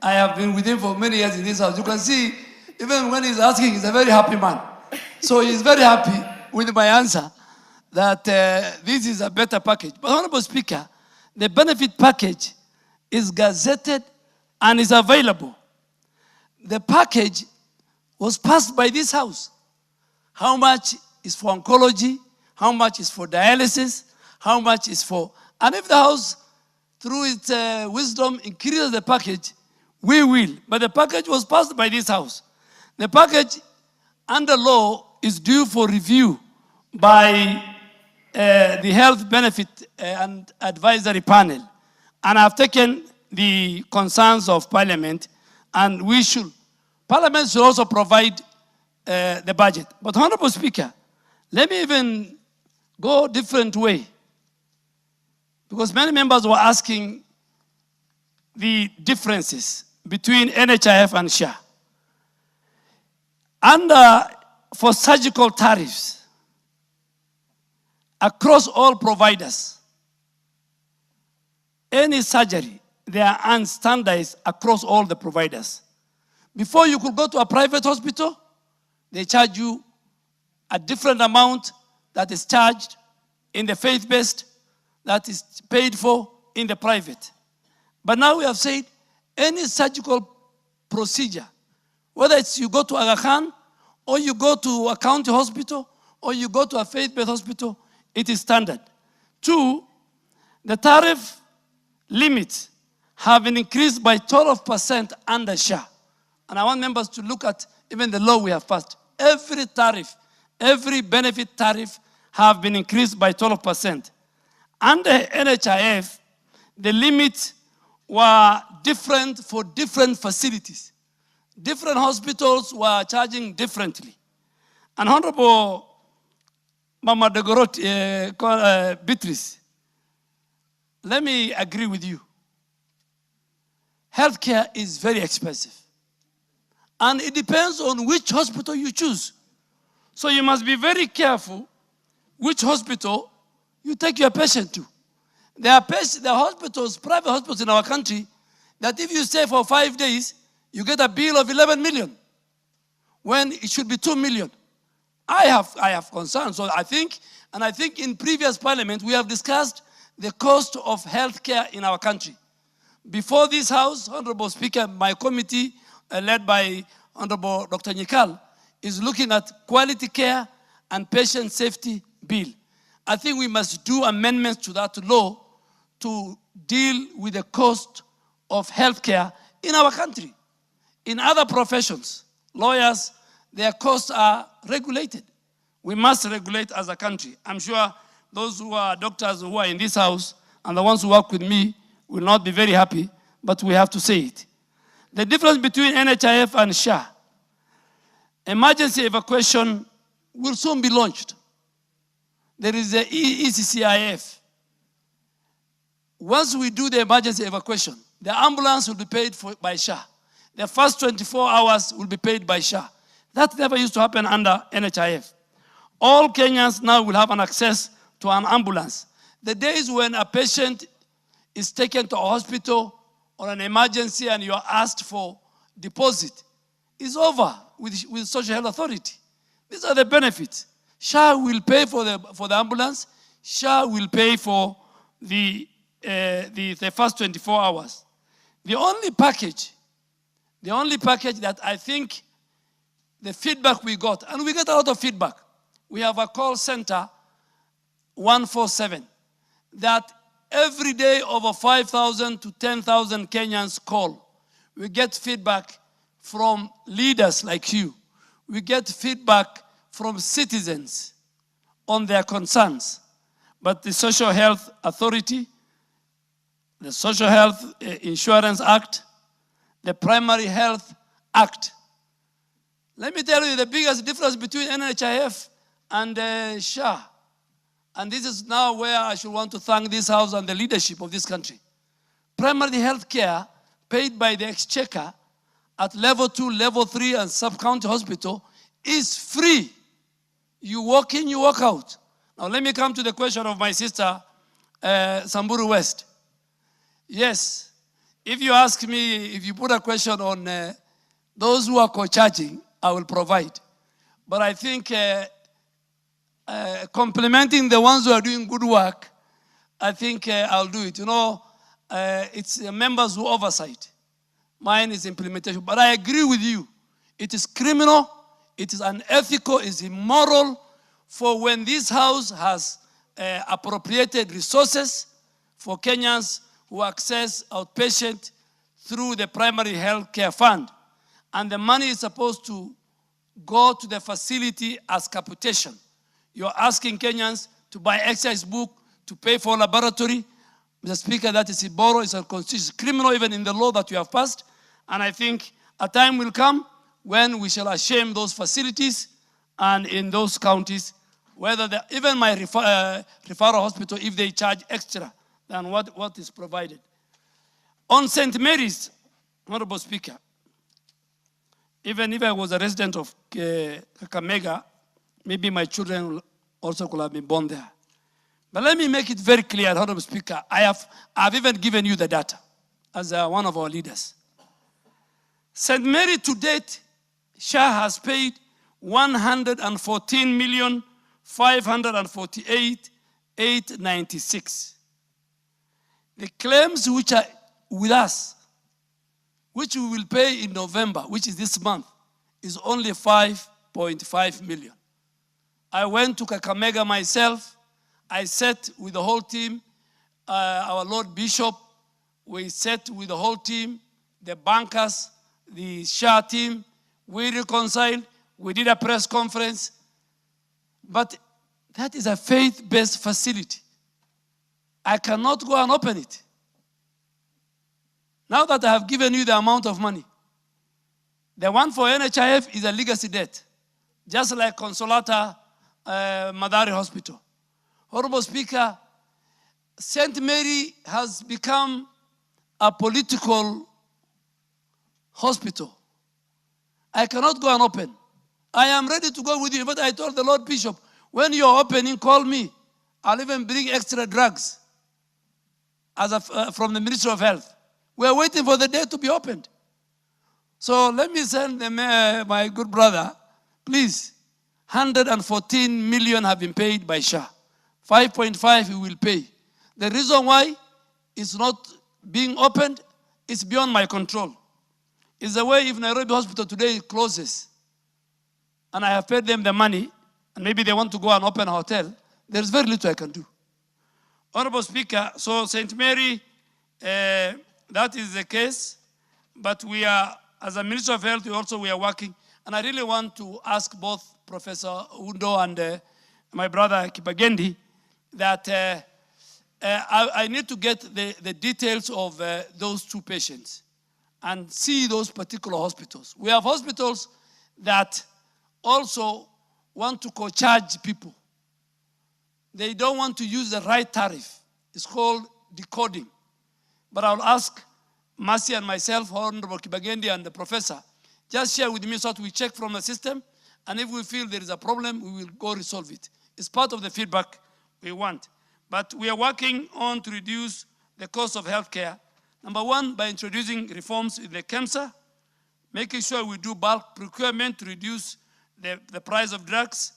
I have been with him for many years in this house. You can see, even when he's asking, he's a very happy man. So he's very happy with my answer that this is a better package. But Honorable Speaker, the benefit package is gazetted and is available. The package was passed by this House. How much is for oncology? How much is for dialysis? How much is for... And if the House, through its wisdom, increases the package, we will. But the package was passed by this House. The package under law is due for review by the Health Benefit and Advisory Panel. And I've taken the concerns of Parliament, and Parliament should also provide the budget. But Honorable Speaker, let me even go a different way. Because many members were asking the differences between NHIF and SHA. For surgical tariffs, across all providers, any surgery, they are unstandardized across all the providers. Before you could go to a private hospital, they charge you a different amount that is charged in the faith-based, that is paid for in the private. But now we have said any surgical procedure, whether it's you go to Aga Khan, or you go to a county hospital, or you go to a faith-based hospital, it is standard. 2, the tariff limits have been increased by 12% under SHA. And I want members to look at even the law we have passed. Every tariff, every benefit tariff have been increased by 12%. Under NHIF, the limits were different for different facilities. Different hospitals were charging differently. And Honorable Mama Degorot, Beatrice, let me agree with you. Healthcare is very expensive. And it depends on which hospital you choose. So you must be very careful which hospital you take your patient to. There are hospitals, private hospitals in our country, that if you stay for 5 days, you get a bill of 11 million, when it should be 2 million. I have concerns. So I think in previous parliament, we have discussed the cost of healthcare in our country. Before this House, Honorable Speaker, my committee, led by Honorable Dr. Nyikal, is looking at quality care and patient safety bill. I think we must do amendments to that law to deal with the cost of healthcare in our country. In other professions, lawyers, their costs are regulated. We must regulate as a country. I'm sure those who are doctors who are in this house and the ones who work with me will not be very happy, but we have to say it. The difference between NHIF and SHA, emergency evacuation will soon be launched. There is the ECCIF. Once we do the emergency evacuation, the ambulance will be paid for by SHA. The first 24 hours will be paid by SHA. That never used to happen under NHIF. All Kenyans now will have an access to an ambulance. The days when a patient is taken to a hospital or an emergency and you are asked for deposit is over with Social Health Authority. These are the benefits. SHA will pay for the ambulance. SHA will pay for the first 24 hours. The only package that I think the feedback we got, and we get a lot of feedback. We have a call center, 147, that every day over 5,000 to 10,000 Kenyans call. We get feedback from leaders like you. We get feedback from citizens on their concerns. But the Social Health Authority, the Social Health Insurance Act, the Primary Health Act. Let me tell you the biggest difference between NHIF and SHA. And this is now where I should want to thank this House and the leadership of this country. Primary health care paid by the Exchequer at level 2, level 3 and sub-county hospital is free. You walk in, you walk out. Now let me come to the question of my sister, Samburu West. Yes, if you ask me, if you put a question on those who are co-charging, I will provide. But I think complimenting the ones who are doing good work, I think I'll do it. You know, it's members who oversight. Mine is implementation. But I agree with you. It is criminal, it is unethical, it is immoral for when this House has appropriated resources for Kenyans who access outpatient through the primary health care fund. And the money is supposed to go to the facility as capitation. You're asking Kenyans to buy exercise book, to pay for laboratory. Mr. Speaker, that is immoral, it's a constitutional criminal even in the law that you have passed. And I think a time will come when we shall shame those facilities and in those counties, whether even my referral hospital, if they charge extra than what is provided. On St. Mary's, Honorable Speaker, even if I was a resident of Kakamega, maybe my children also could have been born there. But let me make it very clear, Honorable Speaker, I've even given you the data as one of our leaders. St. Mary to date, SHA has paid 114,548,896. The claims which are with us, which we will pay in November, which is this month, is only 5.5 million. I went to Kakamega myself. I sat with the whole team, our Lord Bishop. We sat with the whole team, the bankers, the SHA team. We reconciled. We did a press conference. But that is a faith-based facility. I cannot go and open it. Now that I have given you the amount of money, the one for NHIF is a legacy debt, just like Consolata Madari Hospital. Honorable Speaker, St. Mary has become a political hospital. I cannot go and open. I am ready to go with you, but I told the Lord Bishop, when you're opening, call me. I'll even bring extra drugs from the Ministry of Health. We're waiting for the day to be opened. So let me send my good brother, please, 114 million have been paid by SHA. 5.5 he will pay. The reason why it's not being opened is beyond my control. It's the way if Nairobi Hospital today closes, and I have paid them the money, and maybe they want to go and open a hotel, there's very little I can do. Honorable Speaker, so St. Mary, that is the case, but we are, as a Minister of Health, we are working, and I really want to ask both Professor Undo and my brother Kibagendi, that I need to get the details of those two patients and see those particular hospitals. We have hospitals that also want to co-charge people. They don't want to use the right tariff. It's called decoding. But I'll ask Mercy and myself, Honorable Kibagendi and the professor, just share with me so that we check from the system, and if we feel there is a problem, we will go resolve it. It's part of the feedback we want. But we are working on to reduce the cost of healthcare. Number one, by introducing reforms in the KEMSA, making sure we do bulk procurement to reduce the price of drugs.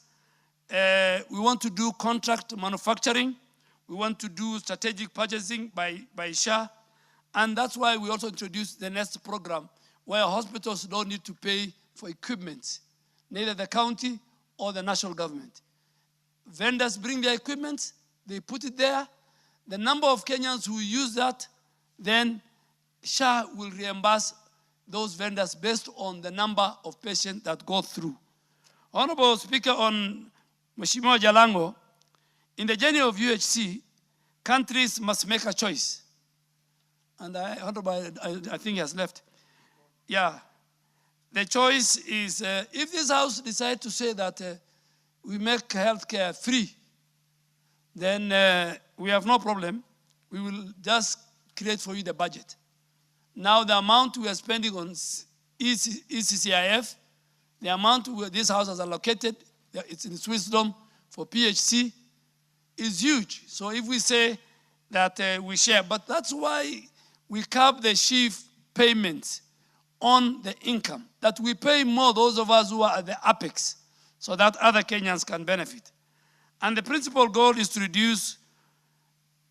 We want to do contract manufacturing. We want to do strategic purchasing by SHA. And that's why we also introduced the NEST program, where hospitals don't need to pay for equipment, neither the county or the national government. Vendors bring their equipment, they put it there. The number of Kenyans who use that, then SHA will reimburse those vendors based on the number of patients that go through. Honorable Speaker, on Mheshimiwa Jalango, in the journey of UHC, countries must make a choice. And Honorable, I think he has left. Yeah. The choice is, if this House decides to say that we make healthcare free, then we have no problem. We will just create for you the budget. Now the amount we are spending on ECCIF, the amount this House has allocated, it's in its wisdom for PHC, is huge. So if we say that we share, but that's why we cap the chief payments on the income, that we pay more those of us who are at the apex, so that other Kenyans can benefit. And the principal goal is to reduce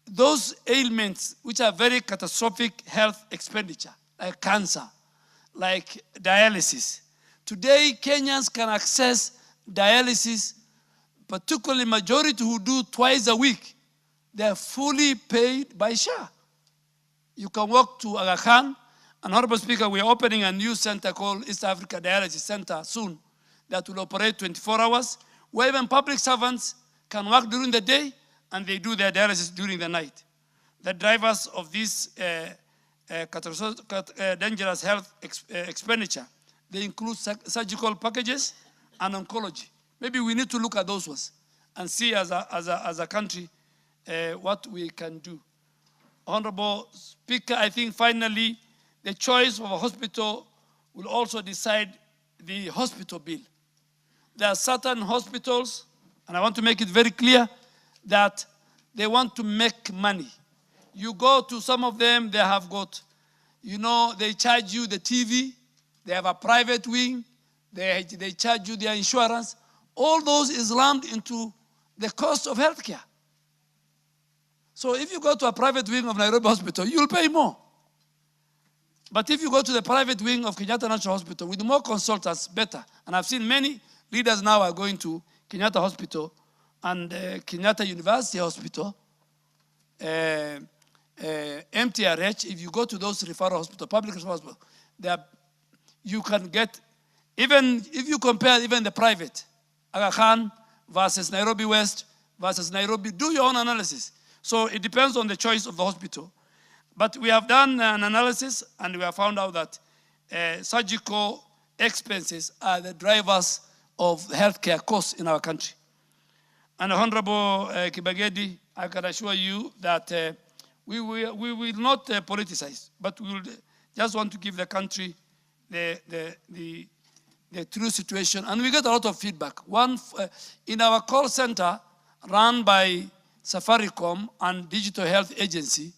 those ailments which are very catastrophic health expenditure, like cancer, like dialysis. Today, Kenyans can access dialysis, particularly majority who do twice a week. They are fully paid by SHA. You can walk to Aga Khan, and Honorable Speaker, we are opening a new center called East Africa Dialysis Center soon that will operate 24 hours, where even public servants can work during the day and they do their dialysis during the night. The drivers of this dangerous health expenditure, they include surgical packages and oncology. Maybe we need to look at those ones and see as a country what we can do. Honorable Speaker, I think finally the choice of a hospital will also decide the hospital bill. There are certain hospitals, and I want to make it very clear, that they want to make money. You go to some of them, they have got, you know, they charge you the TV, they have a private wing, they charge you their insurance. All those is lumped into the cost of healthcare. So if you go to a private wing of Nairobi Hospital, you'll pay more. But if you go to the private wing of Kenyatta National Hospital with more consultants, better. And I've seen many leaders now are going to Kenyatta Hospital and Kenyatta University Hospital, MTRH. If you go to those referral hospitals, public referral hospitals, you can get, even if you compare even the private, Aga Khan versus Nairobi West versus Nairobi, do your own analysis. So it depends on the choice of the hospital. But we have done an analysis and we have found out that surgical expenses are the drivers of healthcare costs in our country. And Honorable Kibagedi, I can assure you that we will not politicize, but we will just want to give the country the true situation. And we get a lot of feedback. One, in our call center run by Safaricom and Digital Health Agency,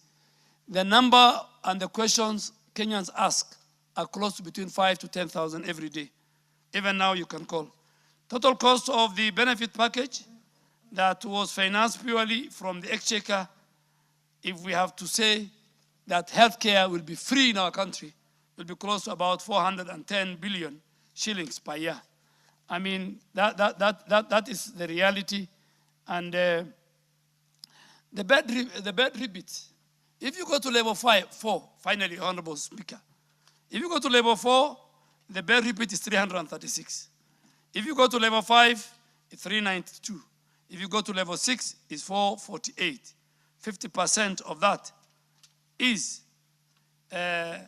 the number and the questions Kenyans ask are close to between 5,000 to 10,000 every day. Even now you can call. Total cost of the benefit package that was financed purely from the exchequer, if we have to say that healthcare will be free in our country, will be close to about 410 billion shillings per year. I mean, that is the reality. And the bed rebate, if you go to level 4, finally, Honorable Speaker, if you go to level 4, the bed rebate is 336. If you go to level 5, it's 392. If you go to level 6, it's 448. 50% of that is an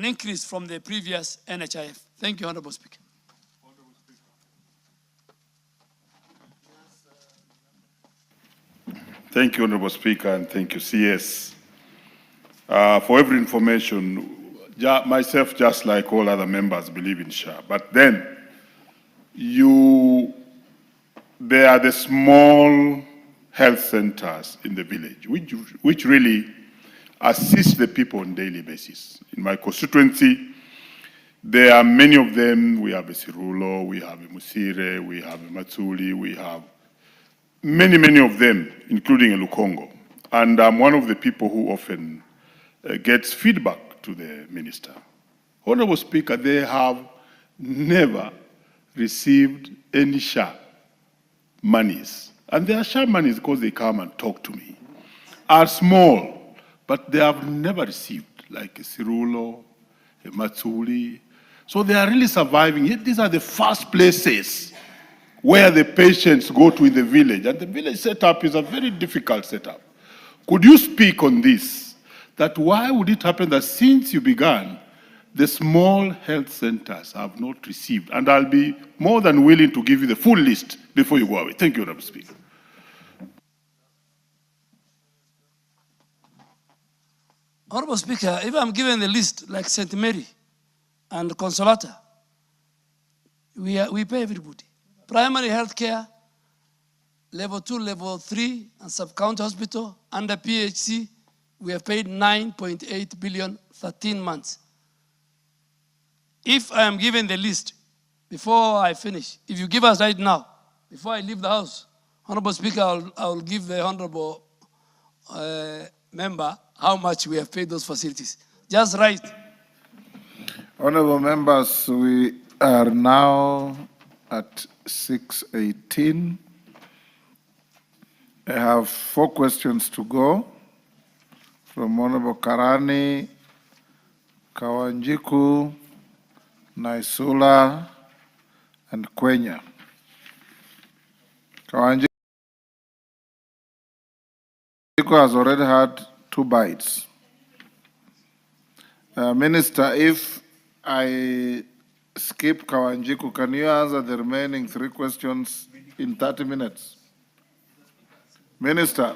increase from the previous NHIF. Thank you, Honorable Speaker. Thank you, Honorable Speaker, and thank you, CS. For every information, myself, just like all other members, believe in SHA. But then, there are the small health centers in the village, which really assist the people on a daily basis. In my constituency, there are many of them. We have a Sirulo, we have a Musire, we have a Matsuli, we have many of them, including a Lukongo. And I'm one of the people who often gets feedback to the minister. Honorable Speaker, they have never received any SHA monies. And their SHA monies, because they come and talk to me, are small, but they have never received, like a Sirulo, a Matsuli. So they are really surviving. Yet these are the first places where the patients go to in the village. And the village setup is a very difficult setup. Could you speak on this? That why would it happen that since you began, the small health centers have not received? And I'll be more than willing to give you the full list before you go away. Thank you, Honorable Speaker. Honorable Speaker, if I'm given the list like St. Mary and Consolata, we pay everybody. Primary health care, level 2, level 3, and sub-county hospital, under PHC, we have paid 9.8 billion, 13 months. If I am given the list before I finish, if you give us right now, before I leave the house, Honorable Speaker, I will give the Honorable member how much we have paid those facilities. Just right. Honorable members, we are now at 6:18. I have 4 questions to go from Honorable Karani, Kawanjiku, Naisula, and Kenya. Kawanjiku has already had 2 bites. Minister, if I skip Kawanjiku, can you answer the remaining 3 questions in 30 minutes? Minister,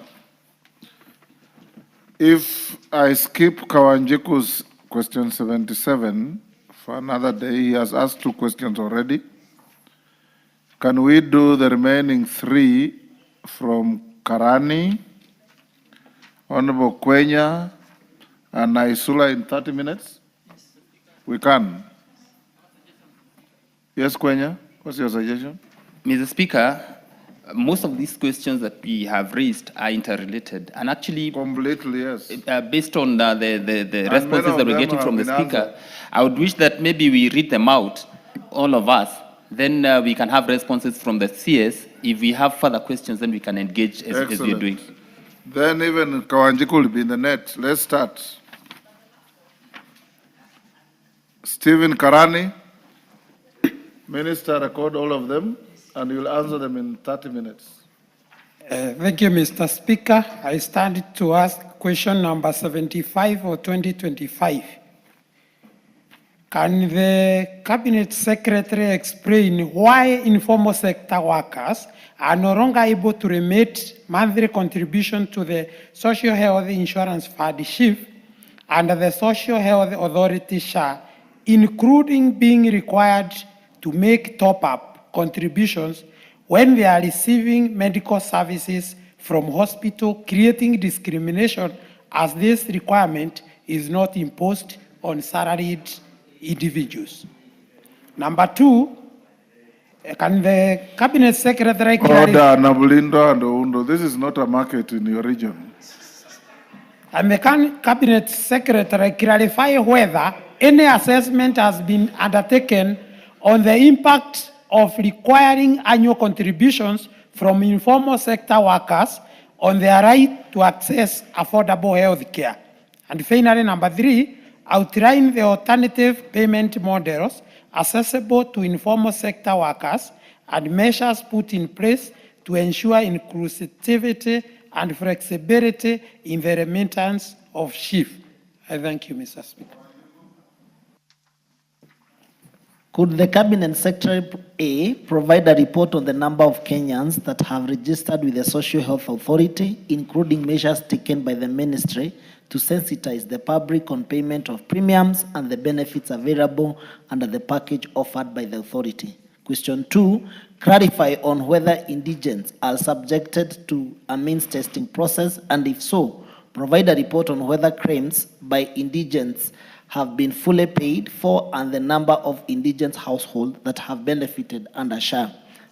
if I skip Kawanjiku's question 77 for another day, he has asked 2 questions already. Can we do the remaining 3 from Karani, Honorable Kenya, and Naisula in 30 minutes? We can. Yes, Kenya, what's your suggestion? Mr. Speaker, most of these questions that we have raised are interrelated, and actually, completely, yes. Based on the responses that we're getting from the Speaker, I would wish that maybe we read them out, all of us, then we can have responses from the CS. If we have further questions, then we can engage as we're doing. Then even Kawanjiku will be in the net. Let's start. Stephen Karani, Minister, record all of them, and you'll answer them in 30 minutes. Thank you, Mr. Speaker. I stand to ask question number 75 of 2025. Can the Cabinet Secretary explain why informal sector workers are no longer able to remit monthly contribution to the Social Health Insurance Fund SHIF and the Social Health Authority SHA, including being required to make top-up contributions when they are receiving medical services from hospital, creating discrimination as this requirement is not imposed on salaried individuals. Number 2, can the Cabinet Secretary Order, Nabulindo and Oundo, this is not a market in your region. And the Cabinet Secretary clarify whether any assessment has been undertaken on the impact of requiring annual contributions from informal sector workers on their right to access affordable health care. And finally, number 3, outline the alternative payment models accessible to informal sector workers, and measures put in place to ensure inclusivity and flexibility in the remittance of SHIF. I thank you, Mr. Speaker. Could the Cabinet Secretary A provide a report on the number of Kenyans that have registered with the Social Health Authority, including measures taken by the Ministry to sensitize the public on payment of premiums and the benefits available under the package offered by the authority? Question 2, clarify on whether indigents are subjected to a means testing process, and if so, provide a report on whether claims by indigents have been fully paid for and the number of indigent households that have benefited under SHA.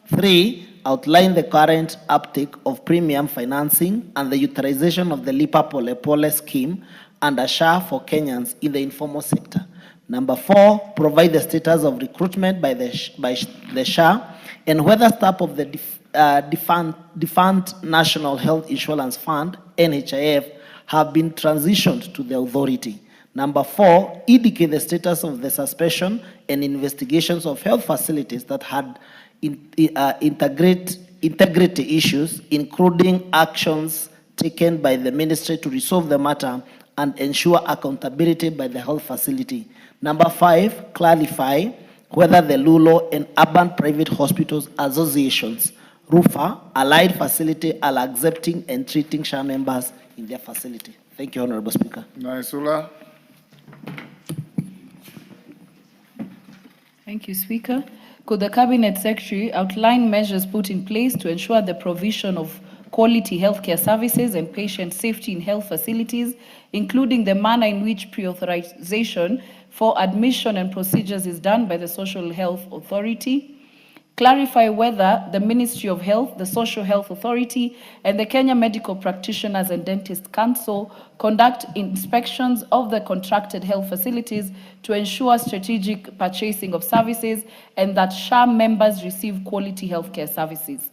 3, outline the current uptake of premium financing and the utilization of the Lipa Pole Pole scheme under SHA for Kenyans in the informal sector. Number 4, provide the status of recruitment by the SHA and whether staff of the defunct National Health Insurance Fund, NHIF, have been transitioned to the authority. Number 4, indicate the status of the suspension and investigations of health facilities that had integrity issues, including actions taken by the ministry to resolve the matter and ensure accountability by the health facility. Number 5, clarify whether the Lulo and Urban Private Hospitals Associations, RUFA, allied facility are accepting and treating SHA members in their facility. Thank you, Honorable Speaker. Naisula. Thank you, Speaker. Could the Cabinet Secretary outline measures put in place to ensure the provision of quality healthcare services and patient safety in health facilities, including the manner in which pre-authorization for admission and procedures is done by the Social Health Authority? Clarify whether the Ministry of Health, the Social Health Authority, and the Kenya Medical Practitioners and Dentists Council conduct inspections of the contracted health facilities to ensure strategic purchasing of services and that SHA members receive quality healthcare services.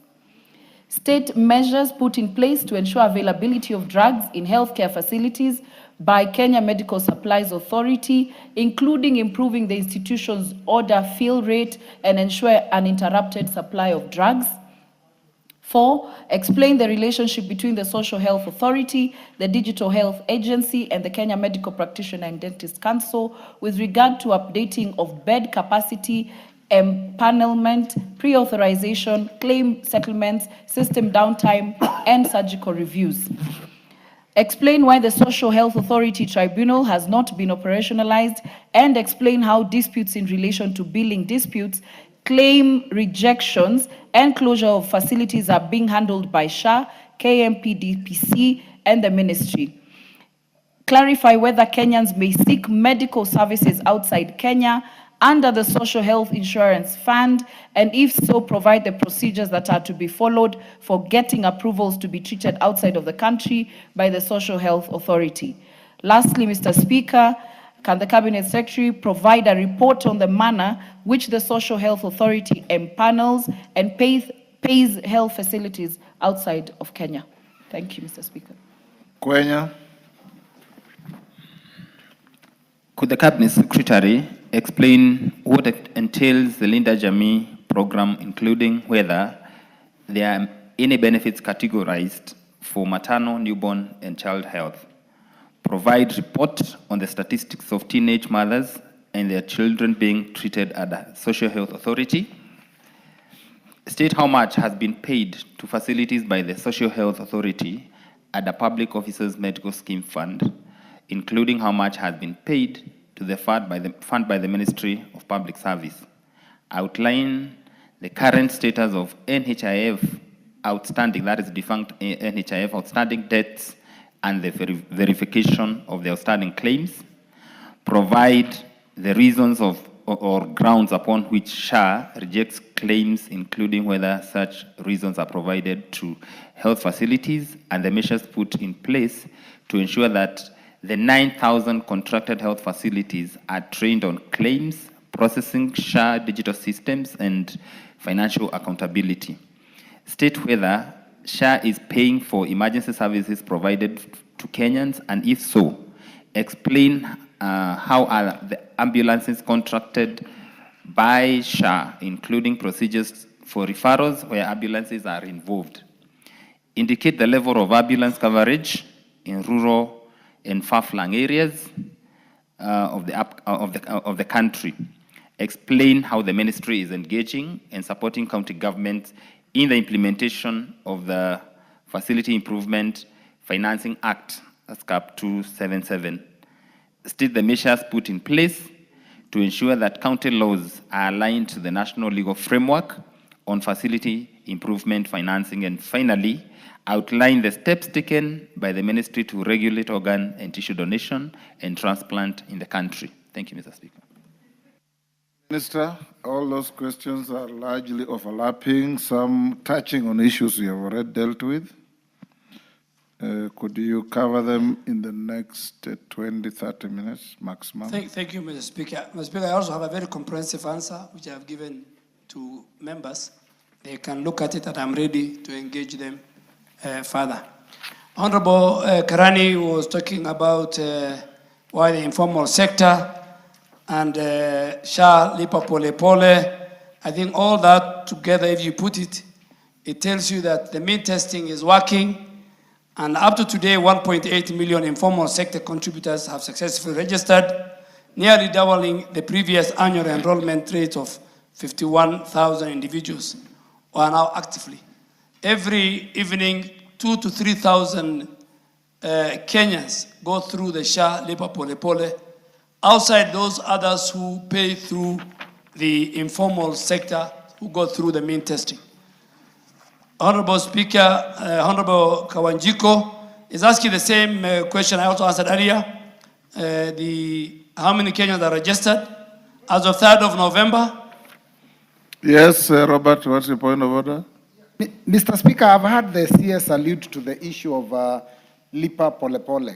State measures put in place to ensure availability of drugs in healthcare facilities by Kenya Medical Supplies Authority, including improving the institution's order fill rate and ensure uninterrupted supply of drugs. 4, explain the relationship between the Social Health Authority, the Digital Health Agency, and the Kenya Medical Practitioner and Dentist Council with regard to updating of bed capacity, empanelment, pre-authorization, claim settlements, system downtime, and surgical reviews. Explain why the Social Health Authority Tribunal has not been operationalized, and explain how disputes in relation to billing disputes, claim rejections, and closure of facilities are being handled by SHA, KMPDPC, and the Ministry. Clarify whether Kenyans may seek medical services outside Kenya under the Social Health Insurance Fund, and if so, provide the procedures that are to be followed for getting approvals to be treated outside of the country by the Social Health Authority. Lastly, Mr. Speaker, can the Cabinet Secretary provide a report on the manner which the Social Health Authority empanels and pays health facilities outside of Kenya? Thank you, Mr. Speaker. Kwenya. Could the Cabinet Secretary explain what entails the Linda Jamii program, including whether there are any benefits categorized for maternal, newborn, and child health? Provide report on the statistics of teenage mothers and their children being treated at the Social Health Authority. State how much has been paid to facilities by the Social Health Authority at the Public Officers Medical Scheme Fund, including how much has been paid to the fund by the Ministry of Public Service. Outline the current status of NHIF outstanding, that is defunct NHIF outstanding debts, and the verification of the outstanding claims. Provide the reasons of or grounds upon which SHA rejects claims, including whether such reasons are provided to health facilities, and the measures put in place to ensure that the 9,000 contracted health facilities are trained on claims, processing, SHA digital systems, and financial accountability. State whether SHA is paying for emergency services provided to Kenyans, and if so, explain how are the ambulances contracted by SHA, including procedures for referrals where ambulances are involved. Indicate the level of ambulance coverage in rural and far-flung areas of the country. Explain how the ministry is engaging and supporting county governments in the implementation of the Facility Improvement Financing Act, that's CAP 277. State the measures put in place to ensure that county laws are aligned to the national legal framework on facility improvement financing, and finally, outline the steps taken by the ministry to regulate organ and tissue donation and transplant in the country. Thank you, Mr. Speaker. Minister, all those questions are largely overlapping, some touching on issues we have already dealt with. Could you cover them in the next 20, 30 minutes maximum? Thank you, Mr. Speaker. Mr. Speaker, I also have a very comprehensive answer, which I have given to members. They can look at it, and I'm ready to engage them further. Honorable Karani was talking about why the informal sector and SHA lipa pole pole. I think all that together, if you put it, it tells you that the mean testing is working. And up to today, 1.8 million informal sector contributors have successfully registered, nearly doubling the previous annual enrollment rate of 51,000 individuals who are now actively. Every evening, 2,000 to 3,000 Kenyans go through the SHA lipa pole pole, outside those others who pay through the informal sector, who go through the mean testing. Honorable Speaker, Honorable Kawanjiko is asking the same question I also answered earlier. How many Kenyans are registered? As of 3rd of November? Yes, Robert, what's the point of order? Mr. Speaker, I've heard the CS allude to the issue of lipa pole pole.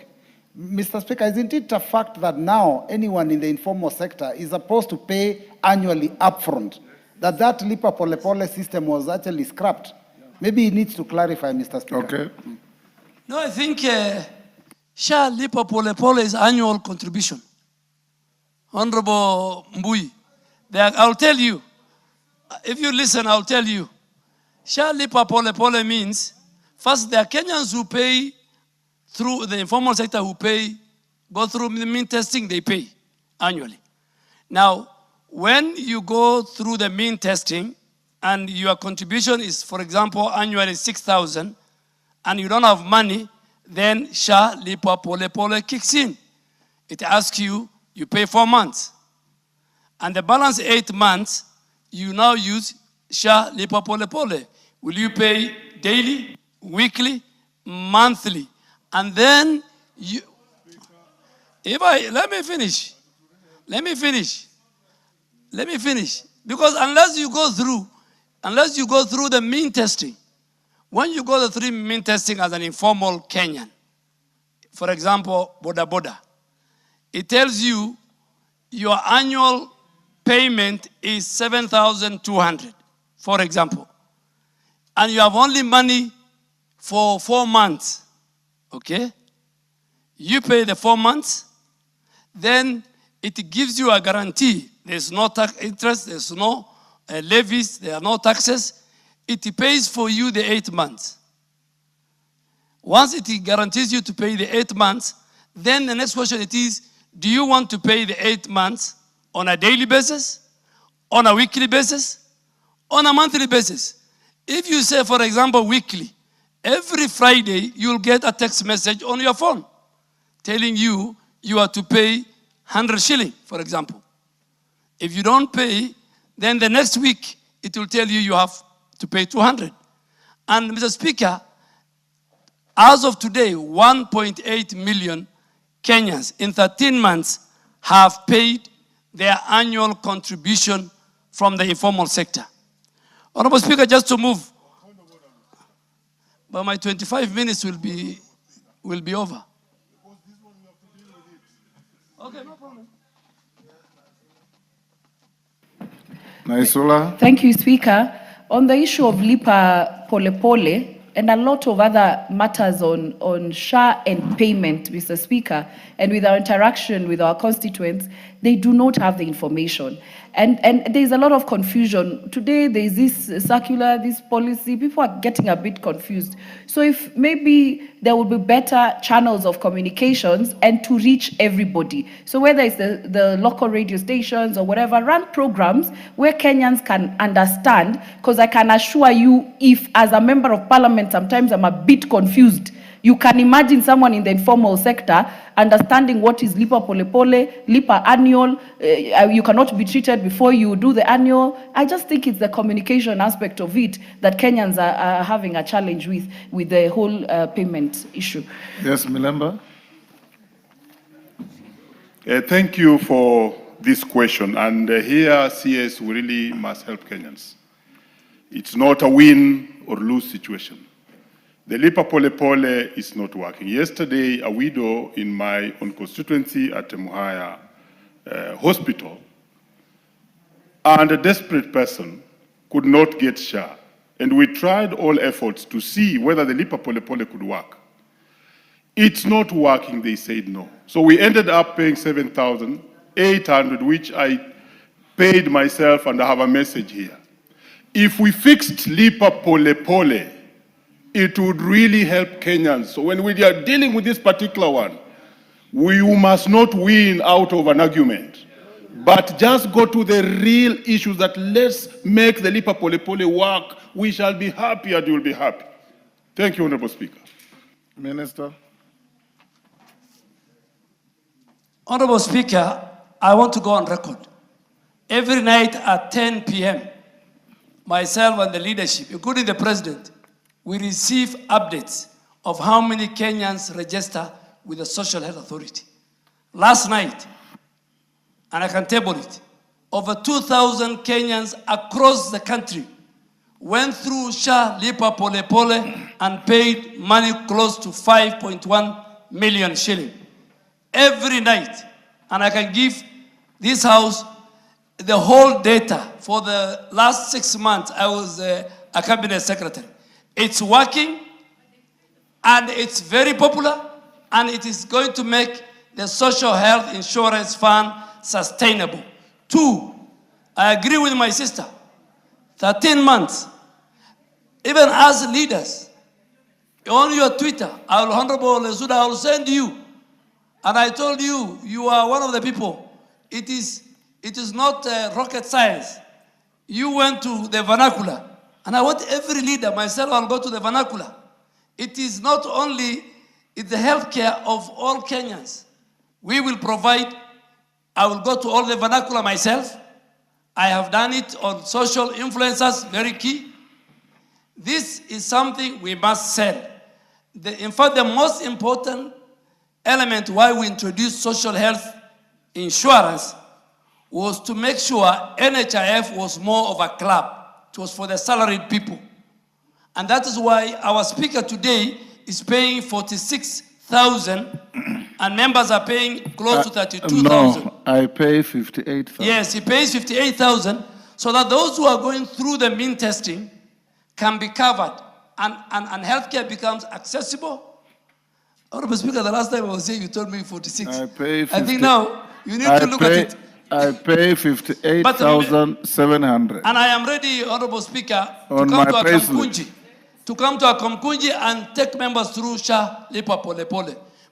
Mr. Speaker, isn't it a fact that now anyone in the informal sector is supposed to pay annually upfront? That lipa pole pole system was actually scrapped. Maybe he needs to clarify, Mr. Speaker. Okay. No, I think SHA lipa pole pole is annual contribution. Honorable Mbui, I'll tell you, if you listen, I'll tell you. SHA lipa pole pole means, first, there are Kenyans who pay through the informal sector who pay, go through the mean testing, they pay annually. Now, when you go through the mean testing, and your contribution is, for example, annually 6,000, and you don't have money, then SHA lipa pole pole kicks in. It asks you, you pay 4 months. And the balance 8 months, you now use SHA lipa pole pole. Will you pay daily, weekly, monthly? And then you, let me finish. Because unless you go through the mean testing, when you go through mean testing as an informal Kenyan, for example, boda boda, it tells you your annual payment is 7,200, for example, and you have only money for 4 months, okay? You pay the 4 months, then it gives you a guarantee. There's no interest, there's no levies, there are no taxes. It pays for you the 8 months. Once it guarantees you to pay the 8 months, then the next question it is, do you want to pay the 8 months on a daily basis, on a weekly basis, on a monthly basis? If you say, for example, weekly, every Friday you'll get a text message on your phone telling you you are to pay 100 shilling, for example. If you don't pay, then the next week it will tell you you have to pay 200. And Mr. Speaker, as of today, 1.8 million Kenyans in 13 months have paid their annual contribution from the informal sector. Honorable Speaker, just to move, but my 25 minutes will be over. Okay, no problem. Naisula. Thank you, Speaker. On the issue of lipa pole pole and a lot of other matters on SHA and payment, Mr. Speaker, and with our interaction with our constituents, they do not have the information. And there's a lot of confusion. Today, there's this circular, this policy, people are getting a bit confused. So if maybe there would be better channels of communications and to reach everybody. So whether it's the local radio stations or whatever, run programs where Kenyans can understand, because I can assure you, if as a member of parliament, sometimes I'm a bit confused. You can imagine someone in the informal sector understanding what is lipa pole, lipa annual, you cannot be treated before you do the annual. I just think it's the communication aspect of it that Kenyans are having a challenge with the whole payment issue. Yes, Milemba. Thank you for this question. And here, CS, we really must help Kenyans. It's not a win or lose situation. The lipa pole is not working. Yesterday, a widow in my own constituency at the Muhaya hospital and a desperate person could not get SHA. And we tried all efforts to see whether the lipa pole could work. It's not working, they said no. So we ended up paying 7,800, which I paid myself, and I have a message here. If we fixed lipa pole, it would really help Kenyans. So when we are dealing with this particular one, we must not win out of an argument, but just go to the real issues that let's make the lipa pole work. We shall be happy and you will be happy. Thank you, Honorable Speaker. Minister. Honorable Speaker, I want to go on record. Every night at 10 p.m., myself and the leadership, including the President, we receive updates of how many Kenyans register with the Social Health Authority. Last night, and I can table it, over 2,000 Kenyans across the country went through SHA lipa pole and paid money close to 5.1 million shilling every night. And I can give this House the whole data for the last 6 months. I was a cabinet secretary. It's working, and it's very popular, and it is going to make the social health insurance fund sustainable. 2, I agree with my sister, 13 months. Even as leaders, on your Twitter, Honorable Lesuda, I will send you. And I told you, you are one of the people. It is not rocket science. You went to the vernacular. And I want every leader, myself, I'll go to the vernacular. It is not only the healthcare of all Kenyans. We will provide, I will go to all the vernacular myself. I have done it on social influencers, very key. This is something we must sell. In fact, the most important element why we introduced social health insurance was to make sure NHIF was more of a club. It was for the salaried people. And that is why our speaker today is paying 46,000 and members are paying close to 32,000. No, I pay 58,000. Yes, he pays 58,000 so that those who are going through the mean testing can be covered and healthcare becomes accessible. Honorable Speaker, the last time I was here, you told me 46. I pay 50, I think now you need to look at it. I pay 58,700. And I am ready, Honorable Speaker, on to my come to a Kamkunji and take members through SHA lipa pole.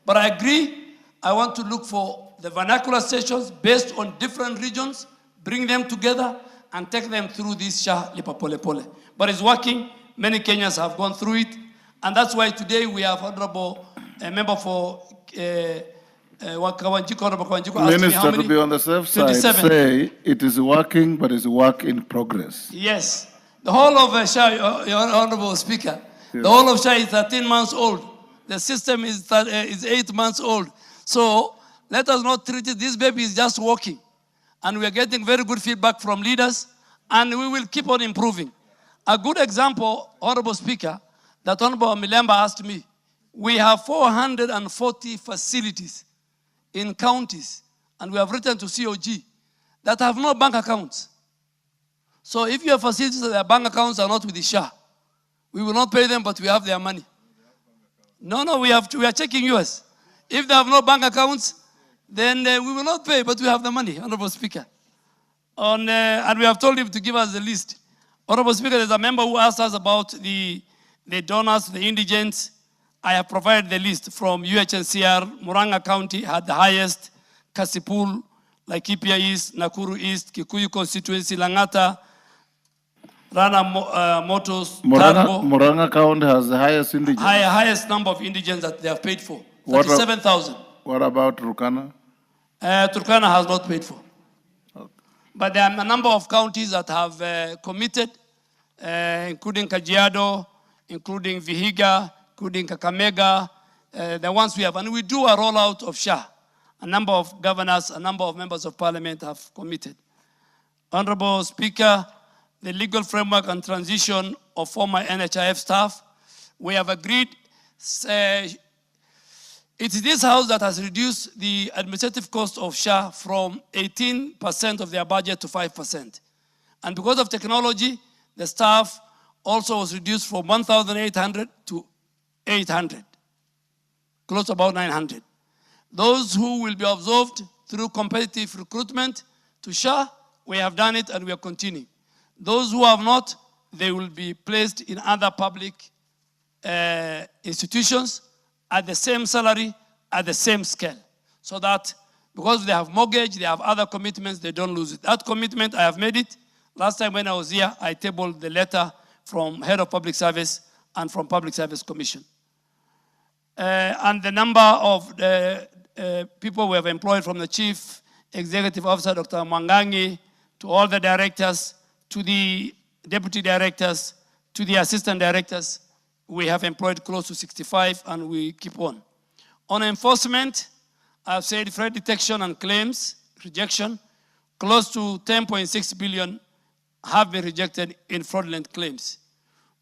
But I agree, I want to look for the vernacular sessions based on different regions, bring them together and take them through this SHA lipa pole. But it's working. Many Kenyans have gone through it. And that's why today we have Honorable member for Minister, to be on the safe side, say it is working, but it's work in progress. Yes. The whole of SHA, Your Honorable Speaker, yes. The whole of SHA is 13 months old. The system is 8 months old. So let us not treat it, this baby is just walking. And we are getting very good feedback from leaders, and we will keep on improving. A good example, Honorable Speaker, that Honorable Milemba asked me, we have 440 facilities in counties, and we have written to COG, that have no bank accounts. So if you have facilities that their bank accounts are not with the SHA, we will not pay them, but we have their money. No, we are checking yours. If they have no bank accounts, then we will not pay, but we have the money, Honorable Speaker. And we have told him to give us the list. Honorable Speaker, there's a member who asked us about the donors, the indigents. I have provided the list from UHNCR. Murang'a County had the highest, Kasipul, Laikipia East, Nakuru East, Kikuyu constituency, Langata, Rana Motors, Tarbo. Murang'a County has the highest indigents. Highest number of indigents that they have paid for, 37,000. What about Turkana? Turkana has not paid for. Okay. But there are a number of counties that have committed, including Kajiado, including Vihiga, including Kakamega, the ones we have. And we do a rollout of SHA. A number of governors, a number of members of parliament have committed. Honorable Speaker, the legal framework and transition of former NHIF staff, we have agreed. It is this House that has reduced the administrative cost of SHA from 18% of their budget to 5%. And because of technology, the staff also was reduced from 1,800 to 800, close to about 900. Those who will be observed through competitive recruitment to SHA, we have done it and we are continuing. Those who have not, they will be placed in other public institutions at the same salary, at the same scale. So that because they have mortgage, they have other commitments, they don't lose it. That commitment, I have made it. Last time when I was here, I tabled the letter from Head of Public Service and from Public Service Commission. And the number of people we have employed from the Chief Executive Officer, Dr. Mwangangi, to all the directors, to the deputy directors, to the assistant directors, we have employed close to 65 and we keep on. On enforcement, I've said fraud detection and claims rejection, close to 10.6 billion have been rejected in fraudulent claims.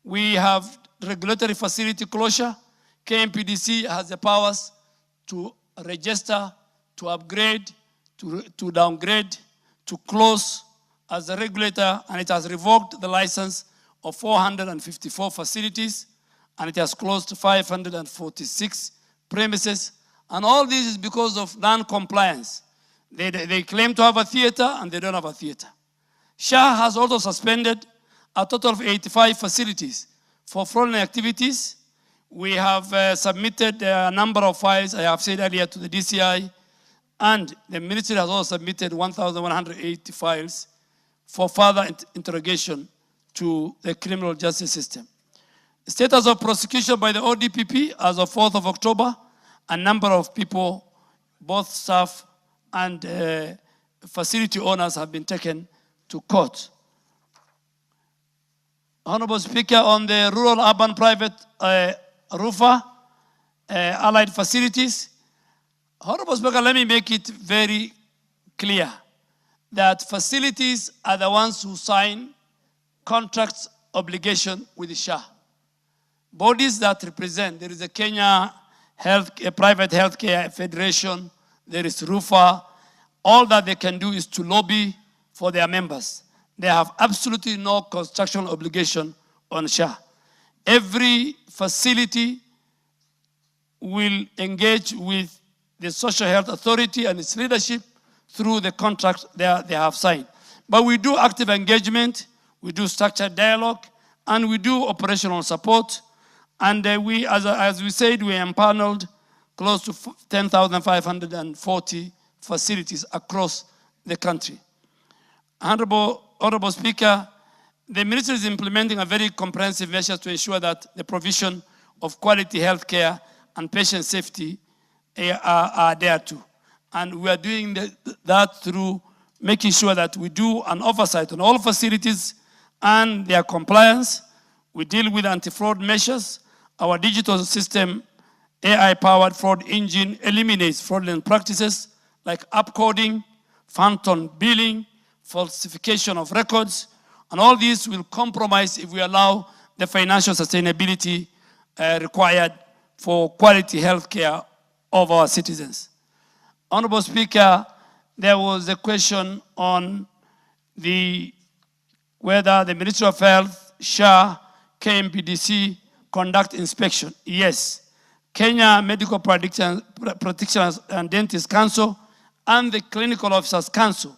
We have regulatory facility closure. KMPDC has the powers to register, to upgrade, to downgrade, to close as a regulator, and it has revoked the license of 454 facilities, and it has closed 546 premises. And all this is because of non-compliance. They claim to have a theater, and they don't have a theater. SHA has also suspended a total of 85 facilities for fraudulent activities. We have submitted a number of files, I have said earlier, to the DCI, and the ministry has also submitted 1,180 files for further interrogation to the criminal justice system. Status of prosecution by the ODPP as of 4th of October, a number of people, both staff and facility owners, have been taken to court. Honorable Speaker, on the rural urban private RUFA, allied facilities, Honorable Speaker, let me make it very clear that facilities are the ones who sign contracts obligation with the SHA. Bodies that represent, there is a Kenya Private Healthcare Federation, there is RUFA. All that they can do is to lobby for their members. They have absolutely no construction obligation on SHA. Every facility will engage with the Social Health Authority and its leadership through the contract they have signed. But we do active engagement, we do structured dialogue, and we do operational support. And we, as we said, we empaneled close to 10,540 facilities across the country. Honorable Speaker, the ministry is implementing a very comprehensive measures to ensure that the provision of quality health care and patient safety are there too. And we are doing that through making sure that we do an oversight on all facilities and their compliance. We deal with anti-fraud measures. Our digital system, AI-powered fraud engine, eliminates fraudulent practices like upcoding, phantom billing, falsification of records, and all these will compromise if we allow the financial sustainability required for quality health care of our citizens. Honorable Speaker, there was a question on whether the Ministry of Health, SHA, KMPDC conduct inspection. Yes. Kenya Medical Practitioners and Dentists Council and the Clinical Officers Council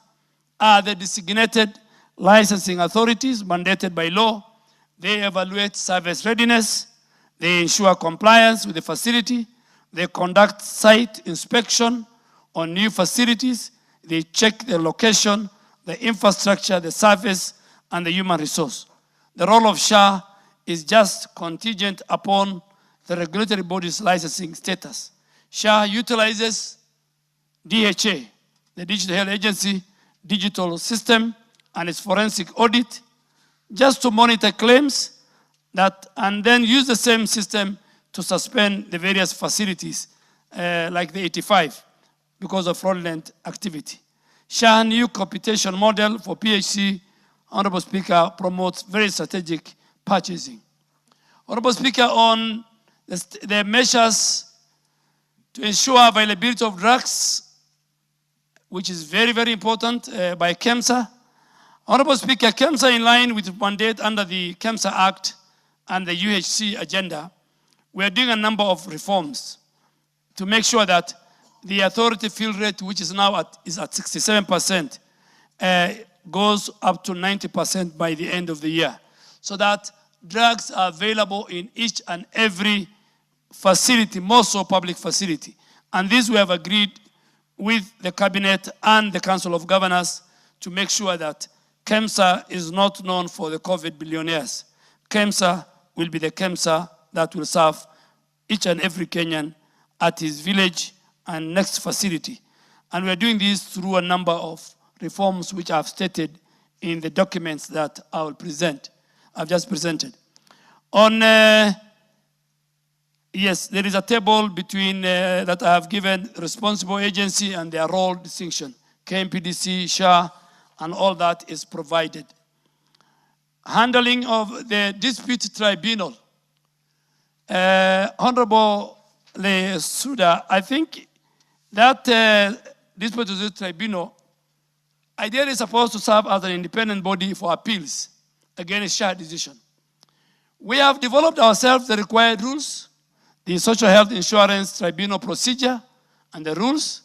are the designated licensing authorities mandated by law. They evaluate service readiness, they ensure compliance with the facility, they conduct site inspection on new facilities, they check the location, the infrastructure, the service, and the human resource. The role of SHA is just contingent upon the regulatory body's licensing status. SHA utilizes DHA, the Digital Health Agency, digital system, and its forensic audit, just to monitor claims and then use the same system to suspend the various facilities, like the 85, because of fraudulent activity. SHA new computation model for PHC, Honorable Speaker, promotes very strategic purchasing. Honorable Speaker, on the measures to ensure availability of drugs, which is very, very important by KEMSA. Honorable Speaker, KEMSA, in line with mandate under the KEMSA Act and the UHC agenda, we are doing a number of reforms to make sure that the authority fill rate, which is now at 67%, goes up to 90% by the end of the year, so that drugs are available in each and every facility, more so public facility. And this we have agreed with the Cabinet and the Council of Governors to make sure that KEMSA is not known for the COVID billionaires. KEMSA will be the KEMSA that will serve each and every Kenyan at his village and next facility. And we are doing this through a number of reforms which I've stated in the documents that I will present. I've just presented. On, yes, there is a table between that I have given responsible agency and their role distinction. KMPDC, SHA, and all that is provided. Handling of the dispute tribunal. Honorable Suda, I think that dispute tribunal ideally is supposed to serve as an independent body for appeals against SHA decision. We have developed ourselves the required rules, the Social Health Insurance Tribunal procedure and the rules,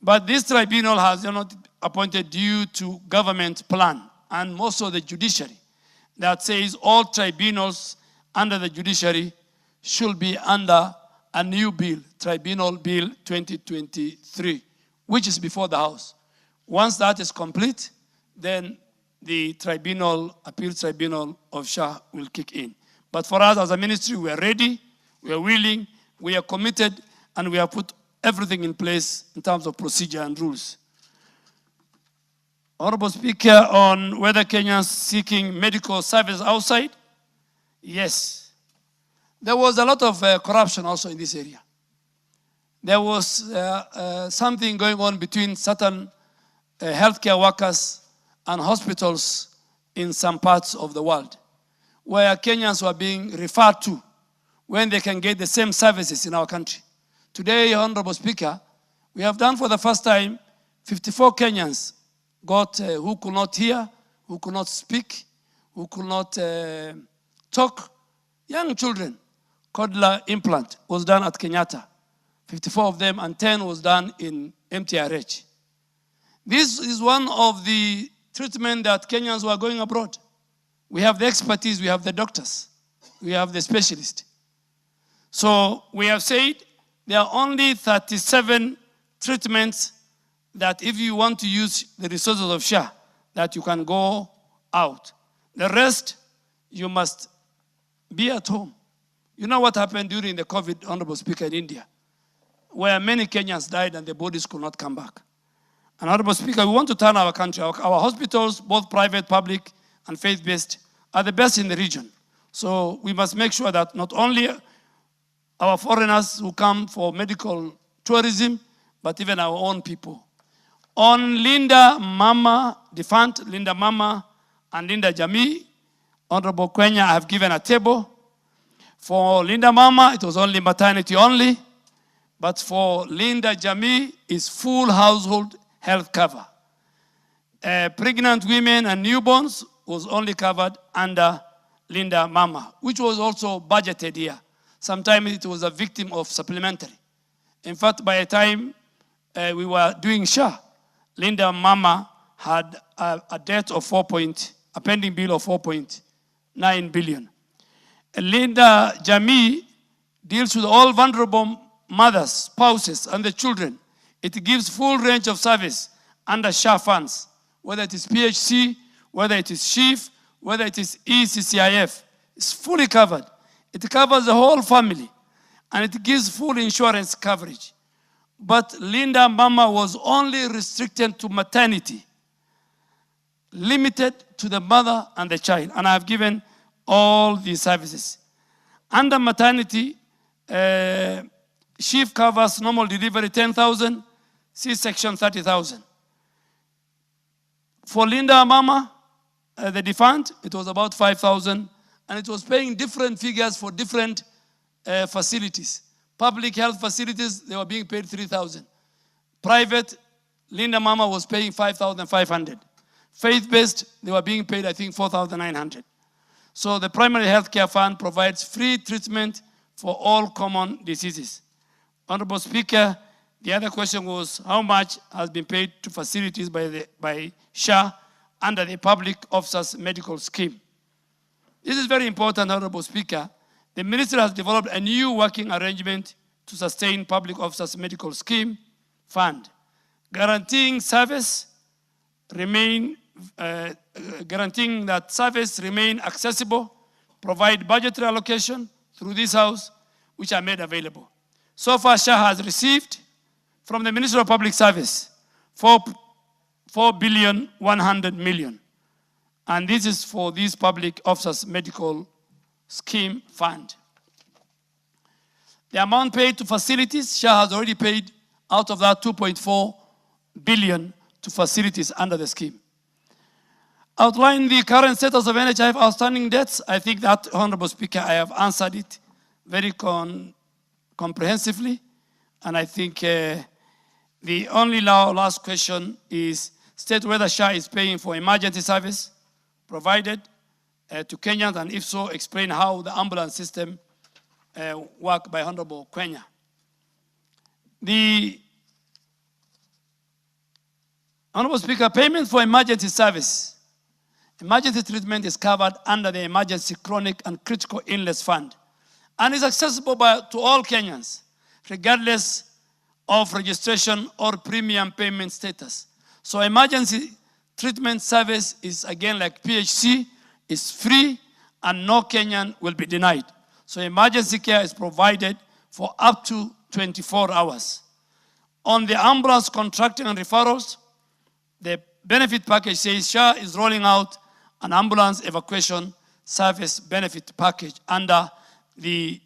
but this tribunal has not appointed due to government plan and also the judiciary that says all tribunals under the judiciary should be under a new bill, Tribunal Bill 2023, which is before the House. Once that is complete, then the tribunal, appeal tribunal of SHA will kick in. But for us as a ministry, we are ready, we are willing, we are committed, and we have put everything in place in terms of procedure and rules. Honorable Speaker, on whether Kenyans seeking medical service outside, yes. There was a lot of corruption also in this area. There was something going on between certain healthcare workers and hospitals in some parts of the world, where Kenyans were being referred to when they can get the same services in our country. Today, Honorable Speaker, we have done for the first time 54 Kenyans got who could not hear, who could not speak, who could not talk. Young children, Codler implant was done at Kenyatta. 54 of them, and 10 was done in MTRH. This is one of the treatment that Kenyans who are going abroad. We have the expertise, we have the doctors, we have the specialists. So we have said there are only 37 treatments that if you want to use the resources of SHA, that you can go out. The rest, you must be at home. You know what happened during the COVID, Honorable Speaker, in India, where many Kenyans died and their bodies could not come back. And Honorable Speaker, we want to turn our country. Our hospitals, both private, public, and faith-based, are the best in the region. So we must make sure that not only our foreigners who come for medical tourism, but even our own people. On Linda Mama, defunct Linda Mama and Linda Jamii, Honorable Kenya, I have given a table. For Linda Mama, it was only maternity only, but for Linda Jamii, it's full household health cover. Pregnant women and newborns was only covered under Linda Mama, which was also budgeted here. Sometimes it was a victim of supplementary. In fact, by the time we were doing SHA. Linda Mama had a debt of a pending bill of 4.9 billion. Linda Jamii deals with all vulnerable mothers, spouses, and the children. It gives full range of service under SHA funds, whether it is PHC, whether it is SHIF, whether it is ECCIF. It's fully covered. It covers the whole family, and it gives full insurance coverage. But Linda Mama was only restricted to maternity, limited to the mother and the child, and I have given all these services. Under maternity, SHIF covers normal delivery 10,000, C-section 30,000. For Linda Mama, the defunct, it was about 5,000, and it was paying different figures for different facilities. Public health facilities, they were being paid 3,000. Private, Linda Mama was paying 5,500. Faith-based, they were being paid, I think, 4,900. So the primary health care fund provides free treatment for all common diseases. Honorable Speaker, the other question was how much has been paid to facilities by SHA under the Public Officers Medical Scheme. This is very important, Honorable Speaker. The Ministry has developed a new working arrangement to sustain Public Officers Medical Scheme Fund, guaranteeing that service remain accessible, provide budgetary allocation through this house, which are made available. So far, SHA has received from the Ministry of Public Service 4,100 million. And this is for this Public Officers Medical Scheme Fund. The amount paid to facilities, SHA has already paid out of that 2.4 billion to facilities under the scheme. Outline the current status of NHIF outstanding debts. I think that, Honorable Speaker, I have answered it very comprehensively. And I think the only last question is state whether SHA is paying for emergency service provided to Kenyans, and if so, explain how the ambulance system work by Honorable Kenya. The Honorable Speaker, payment for emergency service. Emergency treatment is covered under the Emergency Chronic and Critical Illness Fund and is accessible to all Kenyans, regardless of registration or premium payment status. So emergency treatment service is, again, like PHC, is free and no Kenyan will be denied. So emergency care is provided for up to 24 hours. On the ambulance contracting and referrals, the benefit package says SHA is rolling out an ambulance evacuation service benefit package under the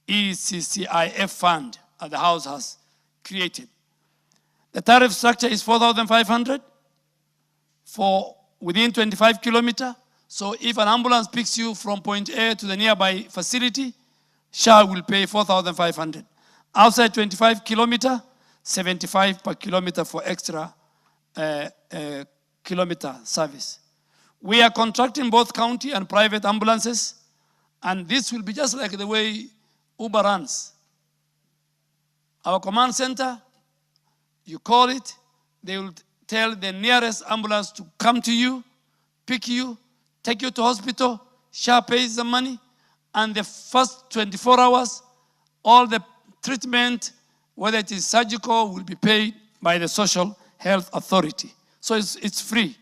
ECCIF fund that the House has created. The tariff structure is 4,500 for within 25 kilometers. So if an ambulance picks you from point A to the nearby facility, SHA will pay 4,500. Outside 25 kilometers, 75 per kilometer for extra kilometer service. We are contracting both county and private ambulances, and this will be just like the way Uber runs. Our command center, you call it, they will tell the nearest ambulance to come to you, pick you, take you to hospital, SHA pays the money, and the first 24 hours, all the treatment, whether it is surgical, will be paid by the Social Health Authority. So it's free.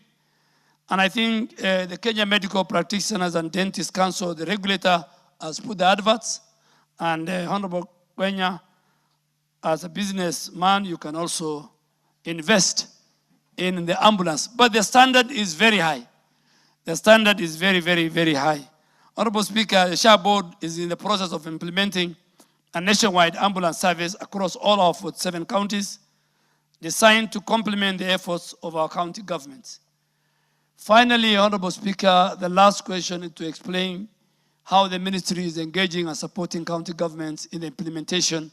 And I think the Kenya Medical Practitioners and Dentists Council, the regulator, has put the adverts. And Honorable Kenya, as a businessman, you can also invest in the ambulance. But the standard is very high. The standard is very, very, very high. Honorable Speaker, the SHA board is in the process of implementing a nationwide ambulance service across all our 47 counties, designed to complement the efforts of our county governments. Finally, Honorable Speaker, the last question is to explain how the ministry is engaging and supporting county governments in the implementation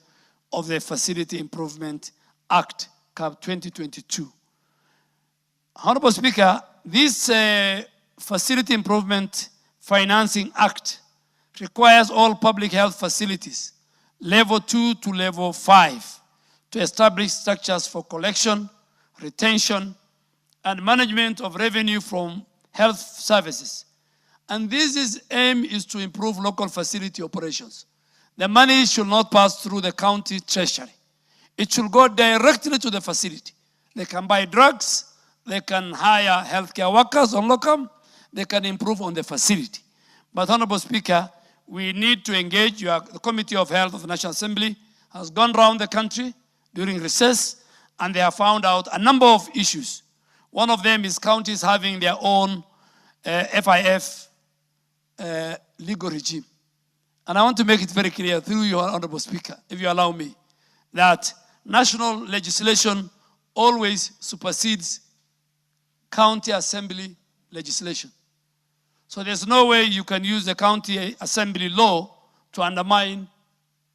of the Facility Improvement Act, CAP 2022. Honorable Speaker, this Facility Improvement Financing Act requires all public health facilities, level 2 to level 5, to establish structures for collection, retention, and management of revenue from health services. And this aim is to improve local facility operations. The money should not pass through the county treasury. It should go directly to the facility. They can buy drugs, they can hire healthcare workers on locum, they can improve on the facility. But Honorable Speaker, we need to engage. The Committee of Health of the National Assembly has gone around the country during recess, and they have found out a number of issues. One of them is counties having their own FIF legal regime. And I want to make it very clear through you, Honorable Speaker, if you allow me, that national legislation always supersedes county assembly legislation. So there's no way you can use the county assembly law to undermine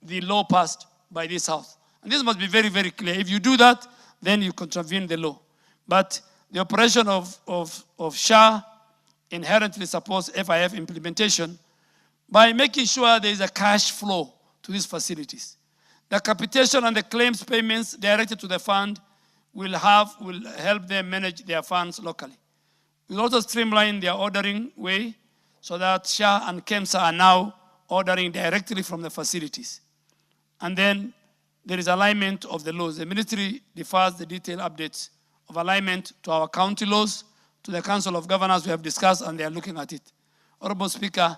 the law passed by this House. And this must be very, very clear. If you do that, then you contravene the law. But the operation of SHA inherently supports FIF implementation by making sure there is a cash flow to these facilities. The capitation and the claims payments directed to the fund will help them manage their funds locally. We'll also streamline their ordering way so that SHA and KEMSA are now ordering directly from the facilities. And then there is alignment of the laws. The ministry defers the detailed updates of alignment to our county laws, to the Council of Governors we have discussed, and they are looking at it. Honorable Speaker,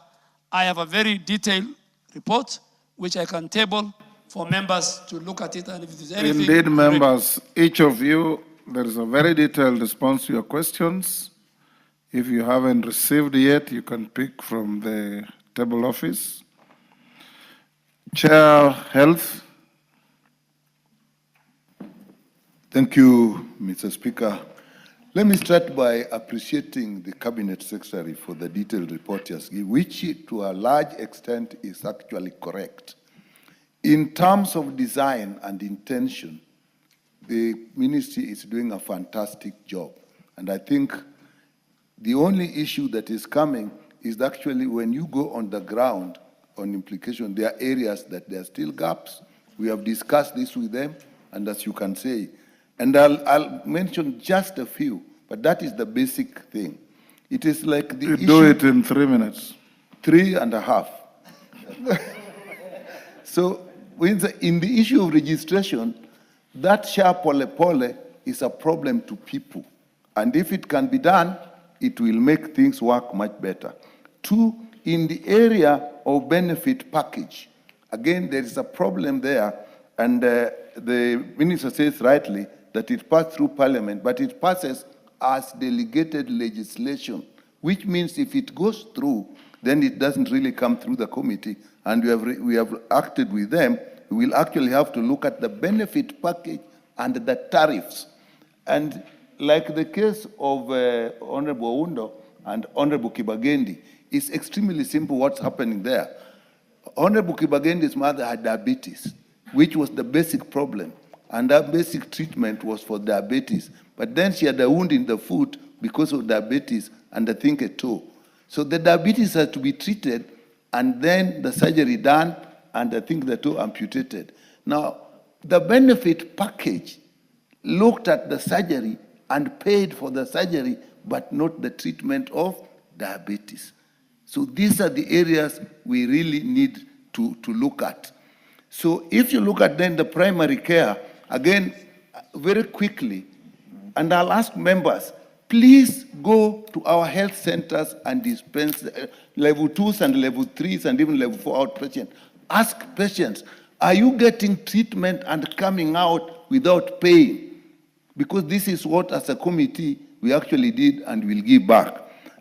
I have a very detailed report which I can table for members to look at it, and if there's anything... Indeed, members, each of you, there is a very detailed response to your questions. If you haven't received yet, you can pick from the table office. Chair, Health. Thank you, Mr. Speaker. Let me start by appreciating the Cabinet Secretary for the detailed report he has given, which to a large extent is actually correct. In terms of design and intention, the ministry is doing a fantastic job. And I think the only issue that is coming is actually when you go on the ground on implication, there are areas that there are still gaps. We have discussed this with them, and as you can say, and I'll mention just a few, but that is the basic thing. It is like the issue... Do it in 3 minutes. 3.5. So, in the issue of registration, that SHA pole is a problem to people. And if it can be done, it will make things work much better. 2, in the area of benefit package, again, there is a problem there, and the minister says rightly that it passed through Parliament, but it passes as delegated legislation, which means if it goes through, then it doesn't really come through the committee, and we have acted with them. We will actually have to look at the benefit package and the tariffs. And like the case of Honorable Oundo and Honorable Kibagendi, it's extremely simple what's happening there. Honorable Kibagendi's mother had diabetes, which was the basic problem. And that basic treatment was for diabetes. But then she had a wound in the foot because of diabetes and I think a toe. So the diabetes had to be treated and then the surgery done and I think the toe amputated. Now, the benefit package looked at the surgery and paid for the surgery, but not the treatment of diabetes. So these are the areas we really need to look at. So if you look at then the primary care, again, very quickly, and I'll ask members, please go to our health centers and dispense level 2s and level 3s and even level 4 outpatient. Ask patients, are you getting treatment and coming out without paying? Because this is what, as a committee, we actually did and will give back.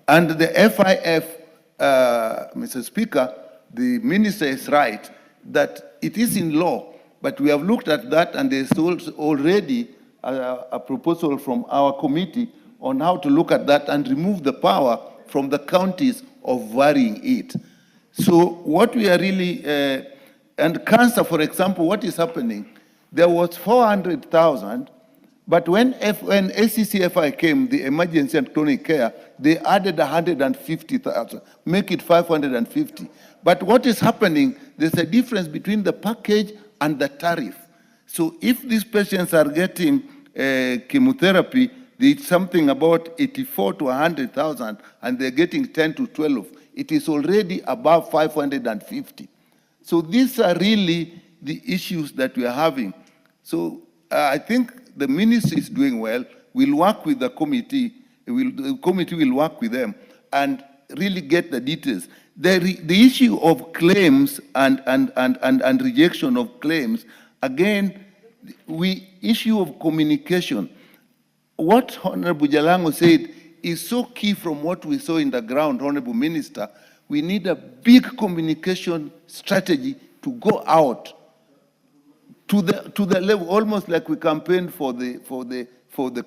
And the FIF, Mr. Speaker, the minister is right that it is in law, but we have looked at that and there's already a proposal from our committee on how to look at that and remove the power from the counties of varying it. So what we are really, and cancer, for example, what is happening? There was 400,000, but when ACCFI came, the emergency and chronic care, they added 150,000, make it 550. But what is happening, there's a difference between the package and the tariff. So if these patients are getting chemotherapy, it's something about 84 to 100,000, and they're getting 10 to 12. It is already above 550. So these are really the issues that we are having. So I think the ministry is doing well. We'll work with the committee. The committee will work with them and really get the details. The issue of claims and rejection of claims, again, issue of communication. What Honorable Jalango said is so key from what we saw in the ground, Honorable Minister. We need a big communication strategy to go out to the level, almost like we campaigned for the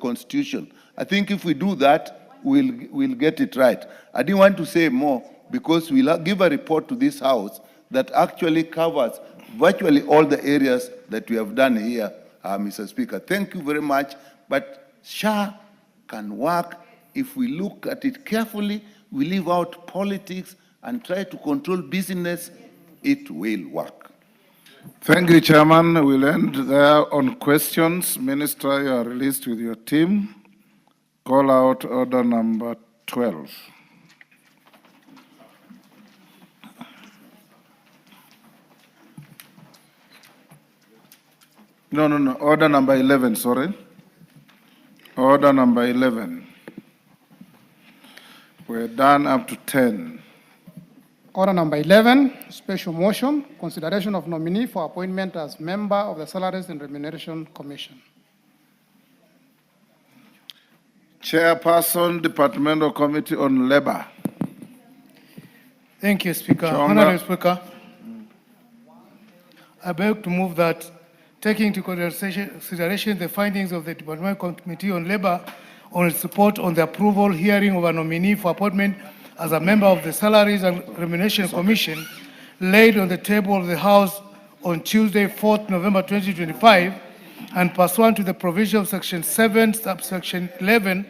Constitution. I think if we do that, we'll get it right. I didn't want to say more because we'll give a report to this House that actually covers virtually all the areas that we have done here, Mr. Speaker. Thank you very much. But SHA can work if we look at it carefully, we leave out politics and try to control business, it will work. Thank you, Chairman. We'll end there on questions. Minister, you are released with your team. Call out order number 12. No. Order number 11, sorry. Order number 11. We're done up to 10. Order number 11, special motion, consideration of nominee for appointment as member of the Salaries and Remuneration Commission. Chairperson, Departmental Committee on Labor. Thank you, Speaker. Honorable Speaker, I beg to move that, taking into consideration the findings of the Departmental Committee on Labor on its report on the approval hearing of a nominee for appointment as a member of the Salaries and Remuneration Commission laid on the table of the House on Tuesday, 4th November 2025, and pursuant to the provision of Section 7, subsection 11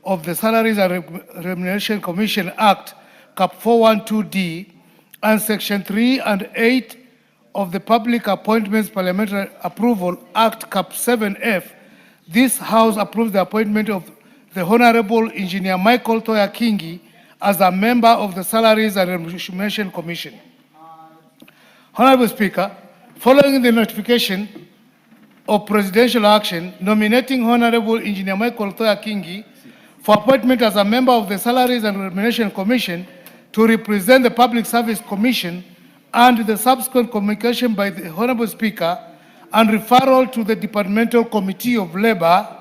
of the Salaries and Remuneration Commission Act, Cap 412D, and Section 3 and 8 of the Public Appointments Parliamentary Approval Act, Cap 7F, this House approves the appointment of the Honorable Engineer Michael Toya Kingi as a member of the Salaries and Remuneration Commission. Honorable Speaker, following the notification of presidential action nominating Honorable Engineer Michael Toya Kingi for appointment as a member of the Salaries and Remuneration Commission to represent the Public Service Commission, and the subsequent communication by the Honorable Speaker and referral to the Departmental Committee of Labor,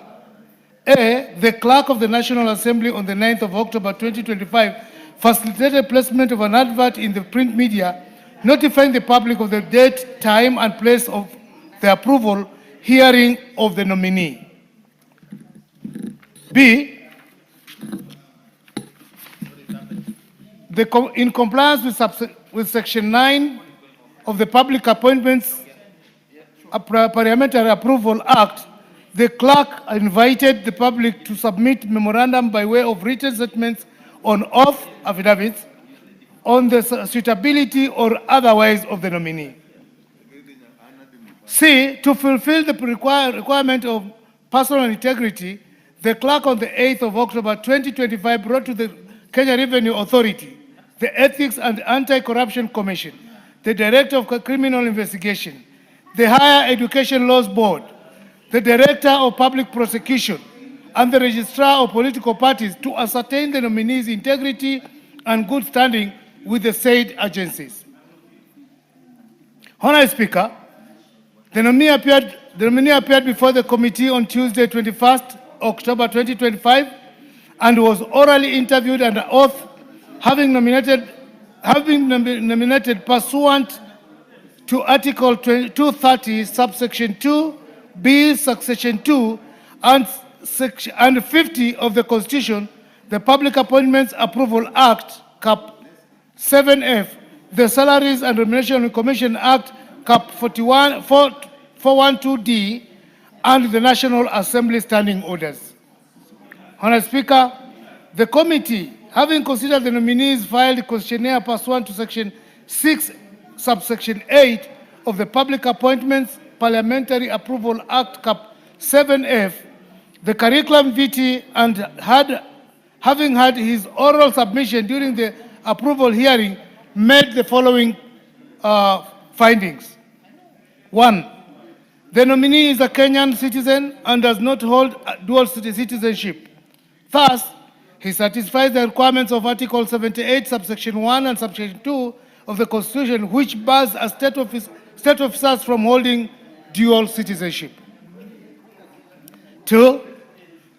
the Clerk of the National Assembly on the 9th of October 2025 facilitated placement of an advert in the print media notifying the public of the date, time, and place of the approval hearing of the nominee. B, in compliance with Section 9 of the Public Appointments Parliamentary Approval Act, the clerk invited the public to submit memorandum by way of written statements on oath affidavits on the suitability or otherwise of the nominee. C, to fulfill the requirement of personal integrity, the clerk on the 8th of October 2025 brought to the Kenya Revenue Authority, the Ethics and Anti-Corruption Commission, the Director of Criminal Investigation, the Higher Education Laws Board, the Director of Public Prosecution, and the Registrar of Political Parties to ascertain the nominee's integrity and good standing with the said agencies. Honorable Speaker, the nominee appeared before the committee on Tuesday, 21st October 2025, and was orally interviewed under oath, having nominated pursuant to Article 230, subsection 2, B, subsection 2, and 50 of the Constitution, the Public Appointments Approval Act, Cap 7F, the Salaries and Remuneration Commission Act, Cap 412D, and the National Assembly Standing Orders. Honorable Speaker, the committee, having considered the nominees filed questionnaire pursuant to Section 6, subsection 8 of the Public Appointments Parliamentary Approval Act Cap 7F, the curriculum vitae, and having had his oral submission during the approval hearing, made the following findings. 1. The nominee is a Kenyan citizen and does not hold dual citizenship. Thus, he satisfies the requirements of Article 78, subsection 1 and subsection 2 of the Constitution, which bars a state officers from holding dual citizenship. 2.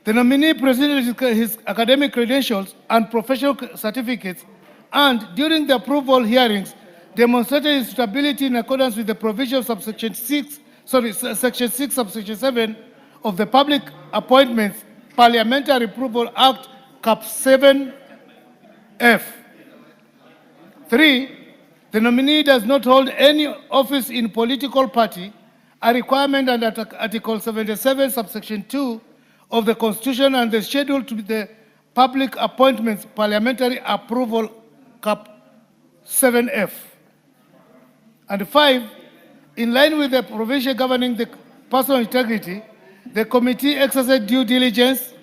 The nominee presented his academic credentials and professional certificates and, during the approval hearings, demonstrated his suitability in accordance with the provision of section 6, subsection 7 of the Public Appointments Parliamentary Approval Act Cap 7F. 3. The nominee does not hold any office in political party, a requirement under Article 77, subsection 2 of the Constitution and the schedule to the Public Appointments Parliamentary Approval Cap 7F. And 5, in line with the provision governing the personal integrity, the committee exercised due diligence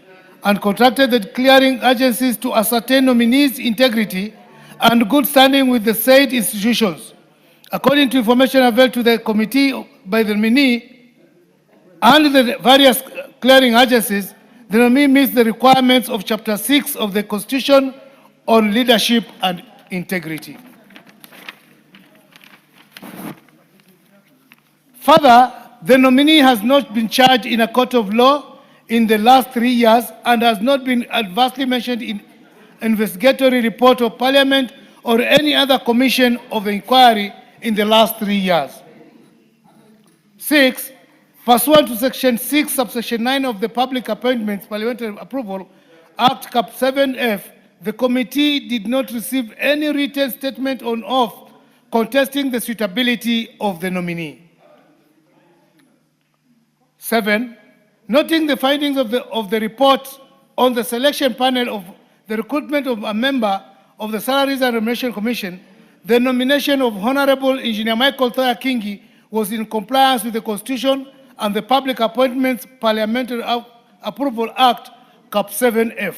and contracted the clearing agencies to ascertain nominees' integrity and good standing with the said institutions. According to information available to the committee by the nominee and the various clearing agencies, the nominee meets the requirements of Chapter 6 of the Constitution on leadership and integrity. Further, the nominee has not been charged in a court of law in the last 3 years and has not been adversely mentioned in investigatory report of Parliament or any other commission of the inquiry in the last 3 years. 6. Pursuant to Section 6, subsection 9 of the Public Appointments Parliamentary Approval Act Cap 7F, the committee did not receive any written statement on oath contesting the suitability of the nominee. 7. Noting the findings of the report on the selection panel of the recruitment of a member of the Salaries and Remuneration Commission, the nomination of Honorable Engineer Michael Thoya Kingi was in compliance with the Constitution and the Public Appointments Parliamentary Approval Act Cap 7F.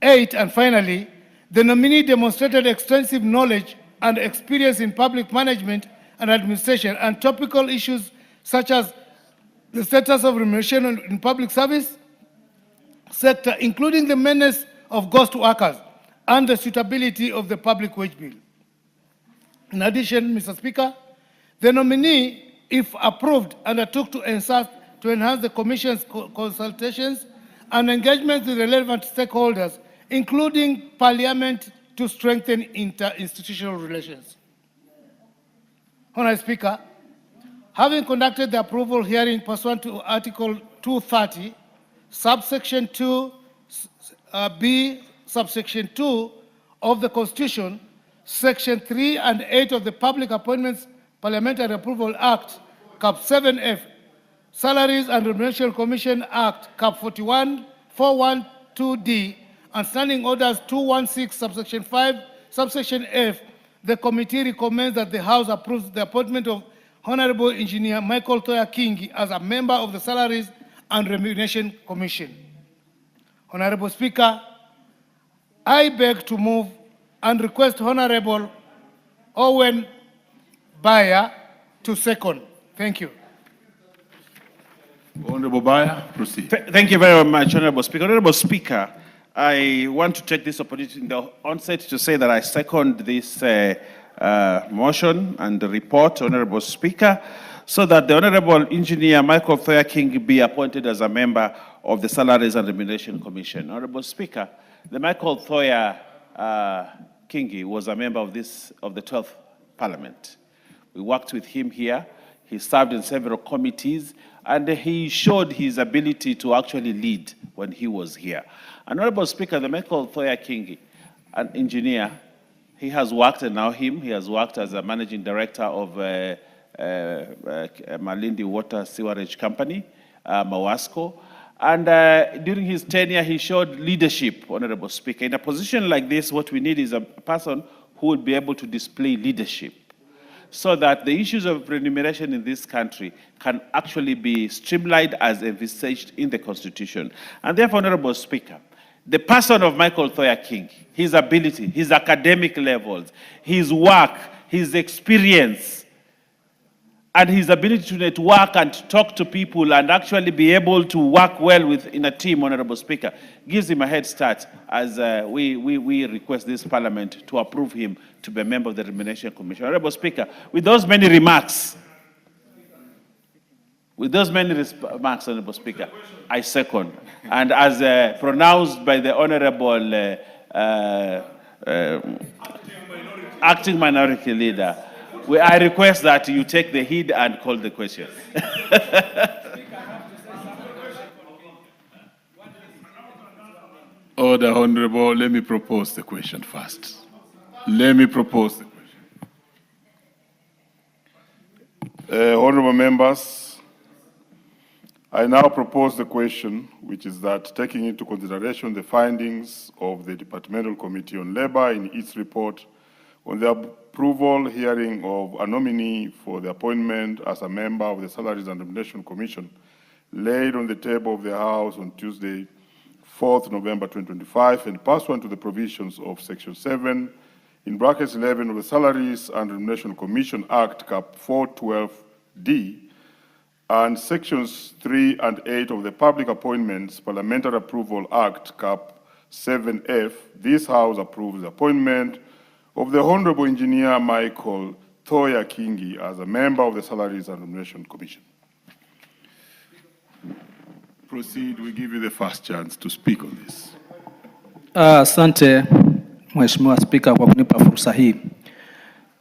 8. And finally, the nominee demonstrated extensive knowledge and experience in public management and administration and topical issues such as the status of remuneration in public service sector, including the menace of ghost workers and the suitability of the public wage bill. In addition, Mr. Speaker, the nominee, if approved, undertook to enhance the Commission's consultations and engagement with relevant stakeholders, including Parliament, to strengthen interinstitutional relations. Honourable Speaker, having conducted the approval hearing pursuant to Article 230, subsection 2B, subsection 2 of the Constitution, Section 3 and 8 of the Public Appointments Parliamentary Approval Act, Cap 7F, Salaries and Remuneration Commission Act, Cap 412D, and Standing Orders 216, subsection 5, subsection F, the committee recommends that the House approves the appointment of Honorable Engineer Michael Thoya Kingi as a member of the Salaries and Remuneration Commission. Honorable Speaker, I beg to move and request Honorable Owen Bayer to second. Thank you. Honorable Bayer, proceed. Thank you very much, Honorable Speaker. Honorable Speaker, I want to take this opportunity in the onset to say that I second this motion and the report, Honorable Speaker, so that the Honorable Engineer Michael Thoya King be appointed as a member of the Salaries and Remuneration Commission. Honorable Speaker, the Michael Thoya Kingi was a member of the 12th Parliament. We worked with him here. He served in several committees, and he showed his ability to actually lead when he was here. Honorable Speaker, the Michael Thoya Kingi, an engineer, he has worked, and now he has worked as a managing director of Malindi Water Sewerage Company, Mawasco. And during his tenure, he showed leadership, Honorable Speaker. In a position like this, what we need is a person who will be able to display leadership. so that the issues of remuneration in this country can actually be streamlined as envisaged in the Constitution. And therefore, Honorable Speaker, the person of Michael Thoya King, his ability, his academic levels, his work, his experience, and his ability to network and to talk to people and actually be able to work well in a team, Honorable Speaker, gives him a head start as we request this Parliament to approve him to be a member of the Remuneration Commission. Honorable Speaker, with those many remarks, Honorable Speaker, I second. And as pronounced by the Honorable Acting Minority Leader, I request that you take the heed and call the question. Order, Honorable. Let me propose the question first. Let me propose the question. Honorable members, I now propose the question, which is that taking into consideration the findings of the Departmental Committee on Labor in its report on the approval hearing of a nominee for the appointment as a member of the Salaries and Remuneration Commission laid on the table of the House on Tuesday, 4th November 2025, and pursuant to the provisions of Section 7, in brackets 11 of the Salaries and Remuneration Commission Act, Cap 412D, and Sections 3 and 8 of the Public Appointments Parliamentary Approval Act, Cap 7F, this House approves the appointment of the Honorable Engineer Michael Thoya Kingi as a member of the Salaries and Remuneration Commission. Proceed, we give you the first chance to speak on this. Asante Mheshimiwa Spika kwa kunipa fursa hii.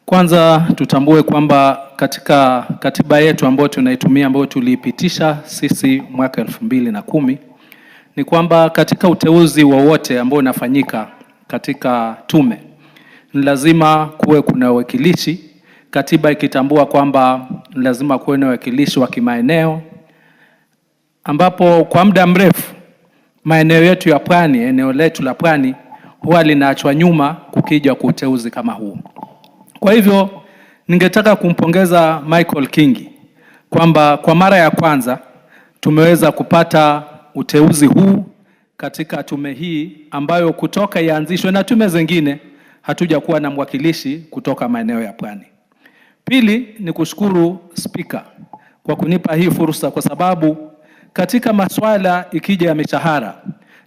Kwanza tutambue kwamba katika katiba yetu ambayo tunaitumia ambayo tuliipitisha sisi mwaka 2010 ni kwamba katika uteuzi wowote ambao unafanyika katika tume ni lazima kuwe kuna uwakilishi, katiba ikitambua kwamba ni lazima kuwe na uwakilishi wa kimaeneo, ambapo kwa muda mrefu maeneo yetu ya pwani, eneo letu la pwani huwa linaachwa nyuma kukija kwa uteuzi kama huu. Kwa hivyo ningetaka kumpongeza Michael Kingi kwamba kwa mara ya kwanza tumeweza kupata uteuzi huu katika tume hii ambayo kutoka ianzishwe na tume zingine hatuja kuwa na mwakilishi kutoka maeneo ya pwani. Pili ni kushukuru Spika kwa kunipa hii fursa, kwa sababu katika masuala ikija ya mishahara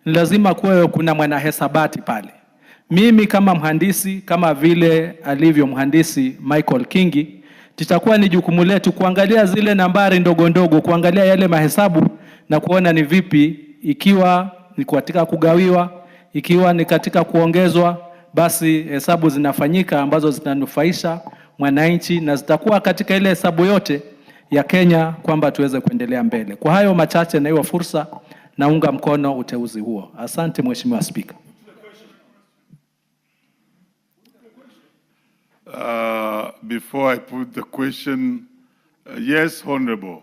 ni lazima kuwe kuna mwanahesabati pale. Mimi kama mhandisi, kama vile alivyo mhandisi Michael Kingi, titakuwa ni jukumu letu kuangalia zile nambari ndogo ndogo, kuangalia yale mahesabu na kuona ni vipi, ikiwa ni katika kugawiwa, ikiwa ni katika kuongezwa, basi hesabu zinafanyika ambazo zitanufaisha mwananchi na zitakuwa katika ile hesabu yote ya Kenya kwamba tuweze kuendelea mbele. Kwa hayo machache na hiyo fursa, naunga mkono uteuzi huo. Asante Mheshimiwa Spika. Before I put the question, yes, Honorable.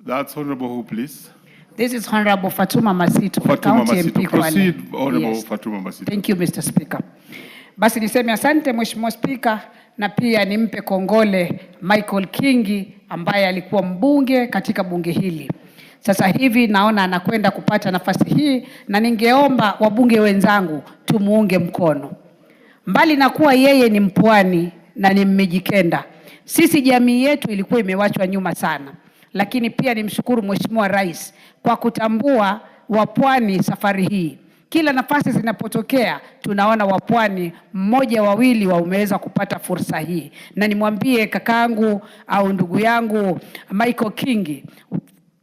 That's Honorable who, please? This is Honorable Fatuma Masito, County MP. Proceed, Honorable Fatuma Masito. Thank you, Mr. Speaker. Basi niseme asante Mheshimiwa Speaker, na pia nimpe kongole Michael Kingi ambaye alikuwa mbunge katika bunge hili. Sasa hivi naona anakwenda kupata nafasi hii, na ningeomba wabunge wenzangu tumuunge mkono. Mbali na kuwa yeye ni mpwani na ni Mmijikenda, sisi jamii yetu ilikuwa imewachwa nyuma sana. Lakini pia nimshukuru Mheshimiwa Rais kwa kutambua wapwani safari hii. Kila nafasi zinapotokea tunaona wapwani mmoja wawili wameweza kupata fursa hii. Na nimwambie kakaangu au ndugu yangu Michael Kingi,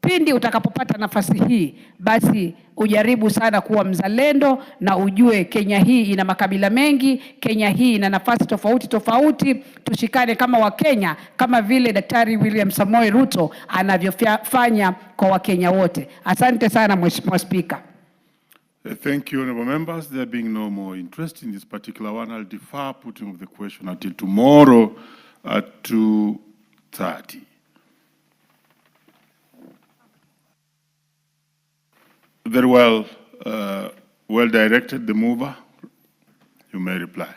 pindi utakapopata nafasi hii, basi ujaribu sana kuwa mzalendo na ujue Kenya hii ina makabila mengi, Kenya hii ina nafasi tofauti tofauti. Tushikane kama Wakenya, kama vile Daktari William Samoei Ruto anavyofanya kwa Wakenya wote. Asante sana Mheshimiwa Speaker. Thank you, honorable members. There being no more interest in this particular one, I'll defer putting of the question until tomorrow at 2:30. Very well, well directed, the mover. You may reply.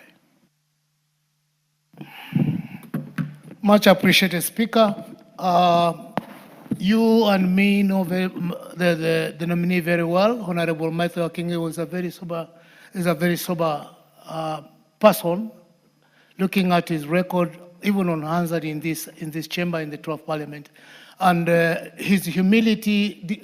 Much appreciated, Speaker. You and me know the nominee very well. Honorable Michael Kingi was a very sober person, looking at his record, even on Hansard in this chamber in the 12th Parliament. And his humility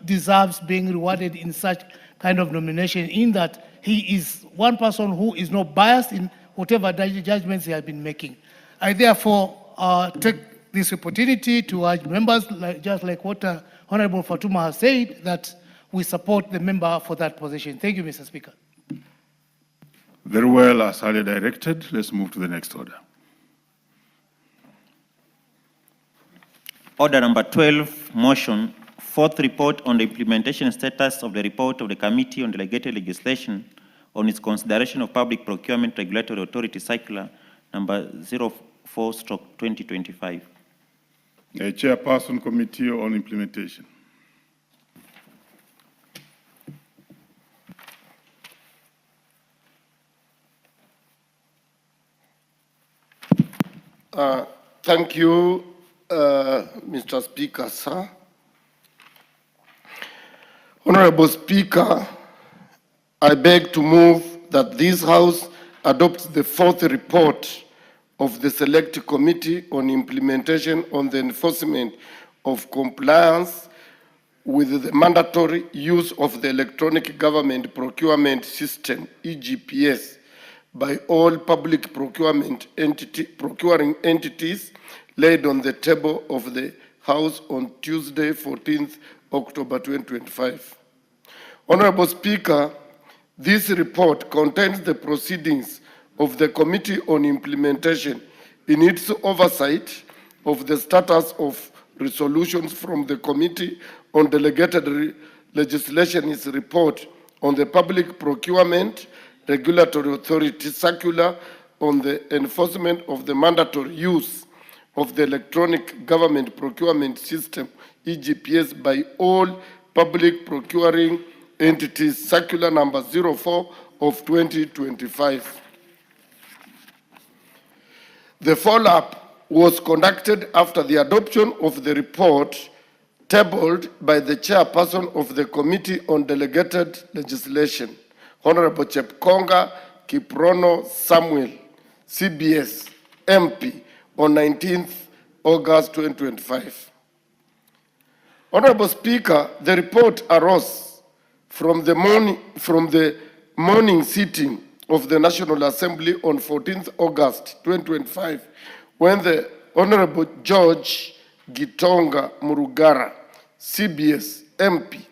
deserves being rewarded in such kind of nomination, in that he is one person who is not biased in whatever judgments he has been making. I therefore take this opportunity to urge members, just like what Honorable Fatuma has said, that we support the member for that position. Thank you, Mr. Speaker. Very well, as earlier directed. Let's move to the next order. Order number 12, motion, fourth report on the implementation status of the report of the Committee on Delegated Legislation on its consideration of Public Procurement Regulatory Authority Circular number 04/2025. Chairperson, Committee on Implementation. Thank you, Mr. Speaker, sir. Honorable Speaker, I beg to move that this House adopts the fourth report of the Select Committee on Implementation on the Enforcement of Compliance with the mandatory use of the Electronic Government Procurement System, EGPS, by all public procuring entities laid on the table of the House on Tuesday, 14th October 2025. Honorable Speaker, this report contains the proceedings of the Committee on Implementation in its oversight of the status of resolutions from the Committee on Delegated Legislation's report on the Public Procurement Regulatory Authority Circular on the enforcement of the mandatory use of the Electronic Government Procurement System, EGPS, by all public procuring entities, Circular number 04 of 2025. The follow-up was conducted after the adoption of the report tabled by the chairperson of the Committee on Delegated Legislation, Honorable Chepkonga Kiprono Samuel, CBS, MP, on 19th August 2025. Honorable Speaker, the report arose from the morning sitting of the National Assembly on 14th August 2025, when the Honorable George Gitonga Murugara, CBS, MP,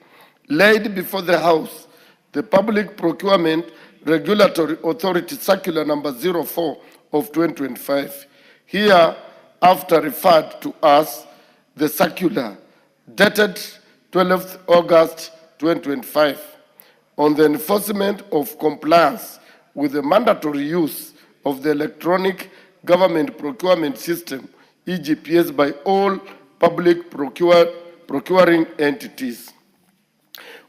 laid before the House the Public Procurement Regulatory Authority Circular number 04 of 2025. Here, after referred to as the circular dated 12th August 2025 on the enforcement of compliance with the mandatory use of the Electronic Government Procurement System, EGPS, by all public procuring entities.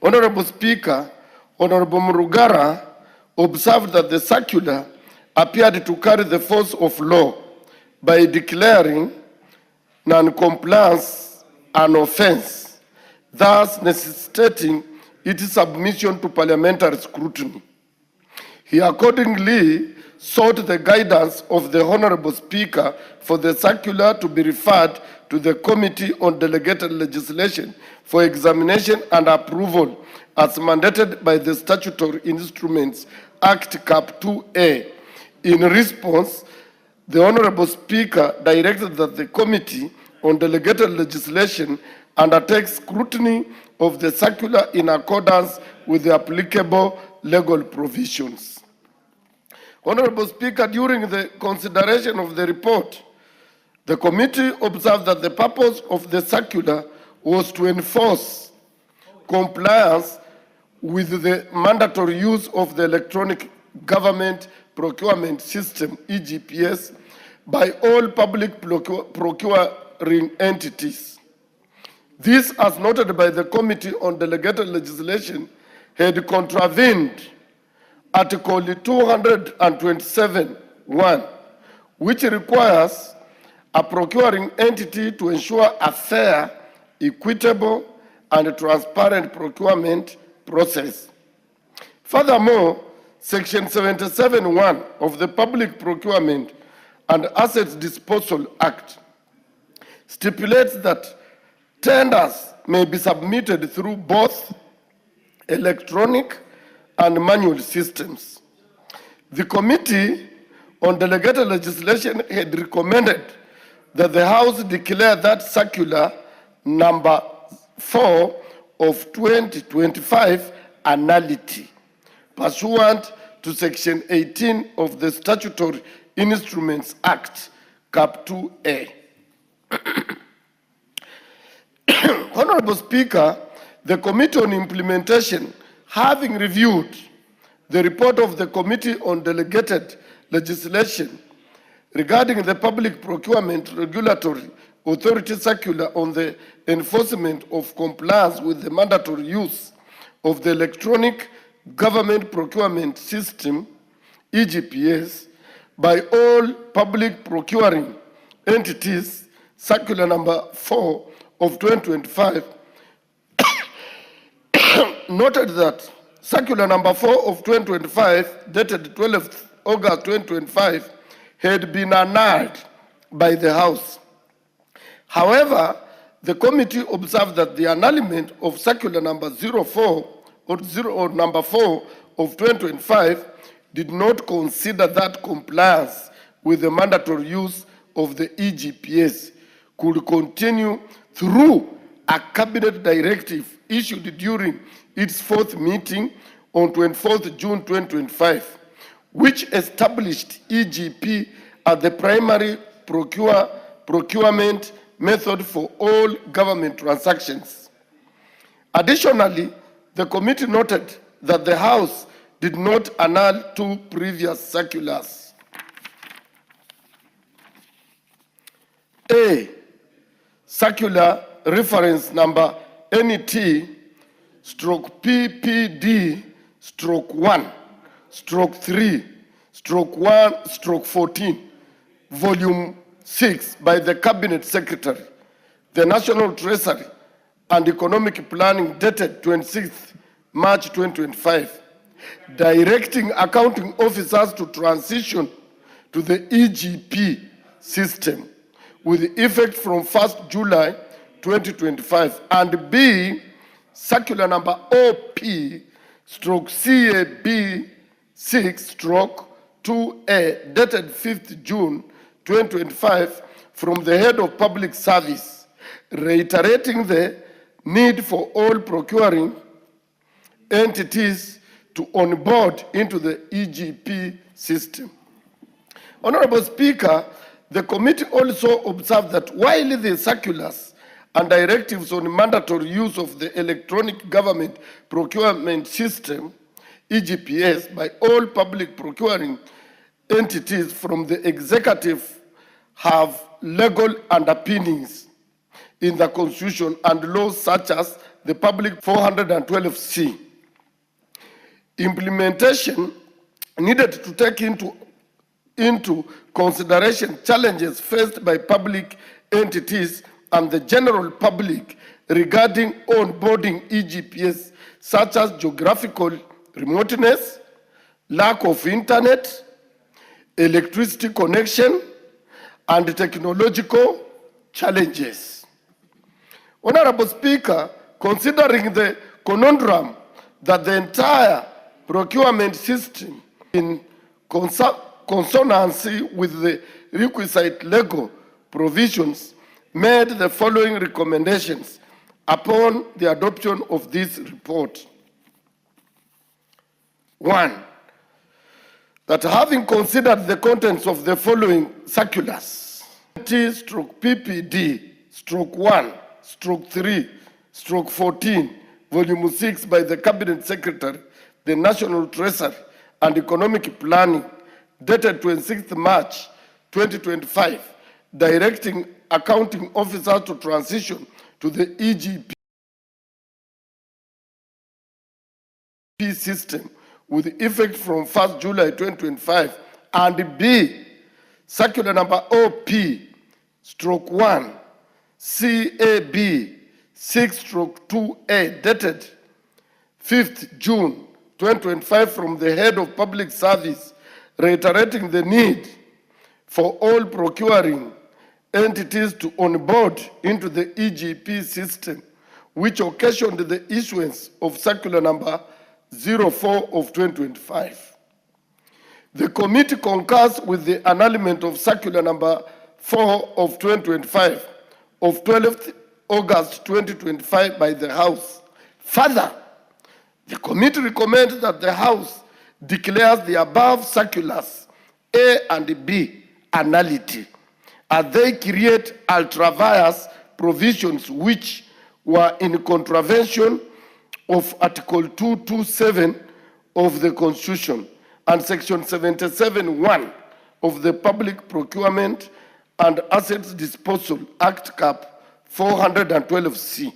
Honorable Speaker, Honorable Murugara observed that the circular appeared to carry the force of law by declaring non-compliance an offense, thus necessitating its submission to parliamentary scrutiny. He accordingly sought the guidance of the Honorable Speaker for the circular to be referred to the Committee on Delegated Legislation for examination and approval as mandated by the Statutory Instruments Act Cap 2A. In response, the Honorable Speaker directed that the Committee on Delegated Legislation undertake scrutiny of the circular in accordance with the applicable legal provisions. Honorable Speaker, during the consideration of the report, the committee observed that the purpose of the circular was to enforce compliance with the mandatory use of the Electronic Government Procurement System, EGPS, by all public procuring entities. This, as noted by the Committee on Delegated Legislation, had contravened Article 227(1), which requires a procuring entity to ensure a fair, equitable, and transparent procurement process. Furthermore, Section 77(1) of the Public Procurement and Assets Disposal Act stipulates that tenders may be submitted through both electronic and manual systems. The Committee on Delegated Legislation had recommended that the House declare that Circular number 4 of 2025 a nullity, pursuant to Section 18 of the Statutory Instruments Act, Cap 2A. Honorable Speaker, the Committee on Implementation, having reviewed the report of the Committee on Delegated Legislation regarding the Public Procurement Regulatory Authority Circular on the enforcement of compliance with the mandatory use of the Electronic Government Procurement System, EGPS, by all public procuring entities, Circular number 4 of 2025, noted that Circular number 4 of 2025, dated 12th August 2025, had been annulled by the House. However, the committee observed that the annulment of Circular number 04 or number 4 of 2025 did not consider that compliance with the mandatory use of the EGPS could continue through a cabinet directive issued during its fourth meeting on 24th June 2025, which established EGP as the primary procurement method for all government transactions. Additionally, the committee noted that the House did not annul two previous circulars. A. Circular reference number NET/PPD/1/3/1/14, Volume 6 by the Cabinet Secretary, the National Treasury and Economic Planning dated 26th March 2025, directing accounting officers to transition to the EGP system with effect from 1st July 2025, and B, Circular number OP/CAB6/2A dated 5th June 2025 from the Head of Public Service, reiterating the need for all procuring entities to onboard into the EGP system. Honorable Speaker, the committee also observed that while the circulars and directives on mandatory use of the Electronic Government Procurement System, EGPS, by all public procuring entities from the executive have legal underpinnings in the Constitution and laws such as the Public 412C. Implementation needed to take into consideration challenges faced by public entities and the general public regarding onboarding EGPS, such as geographical remoteness, lack of internet, electricity connection, and technological challenges. Honorable Speaker, considering the conundrum that the entire procurement system in consonancy with the requisite legal provisions, made the following recommendations upon the adoption of this report. 1. That having considered the contents of the following circulars, T/PPD/1/3/14, Volume 6 by the Cabinet Secretary, the National Treasury and Economic Planning, dated 26th March 2025, directing accounting officers to transition to the EGP system with effect from 1st July 2025, and B, Circular number OP 2022/1 CAB 6/2A dated 5th June 2025 from the head of public service, reiterating the need for all procuring entities to onboard into the EGP system, which occasioned the issuance of circular number 04 of 2025. The committee concurs with the annulment of circular number 4 of 2025 of 12th August 2025 by the House. Further, the committee recommends that the House declares the above circulars A and B nullity, as they create ultra-vires provisions which were in contravention of Article 227 of the Constitution and Section 77(1) of the Public Procurement and Assets Disposal Act Cap 412C.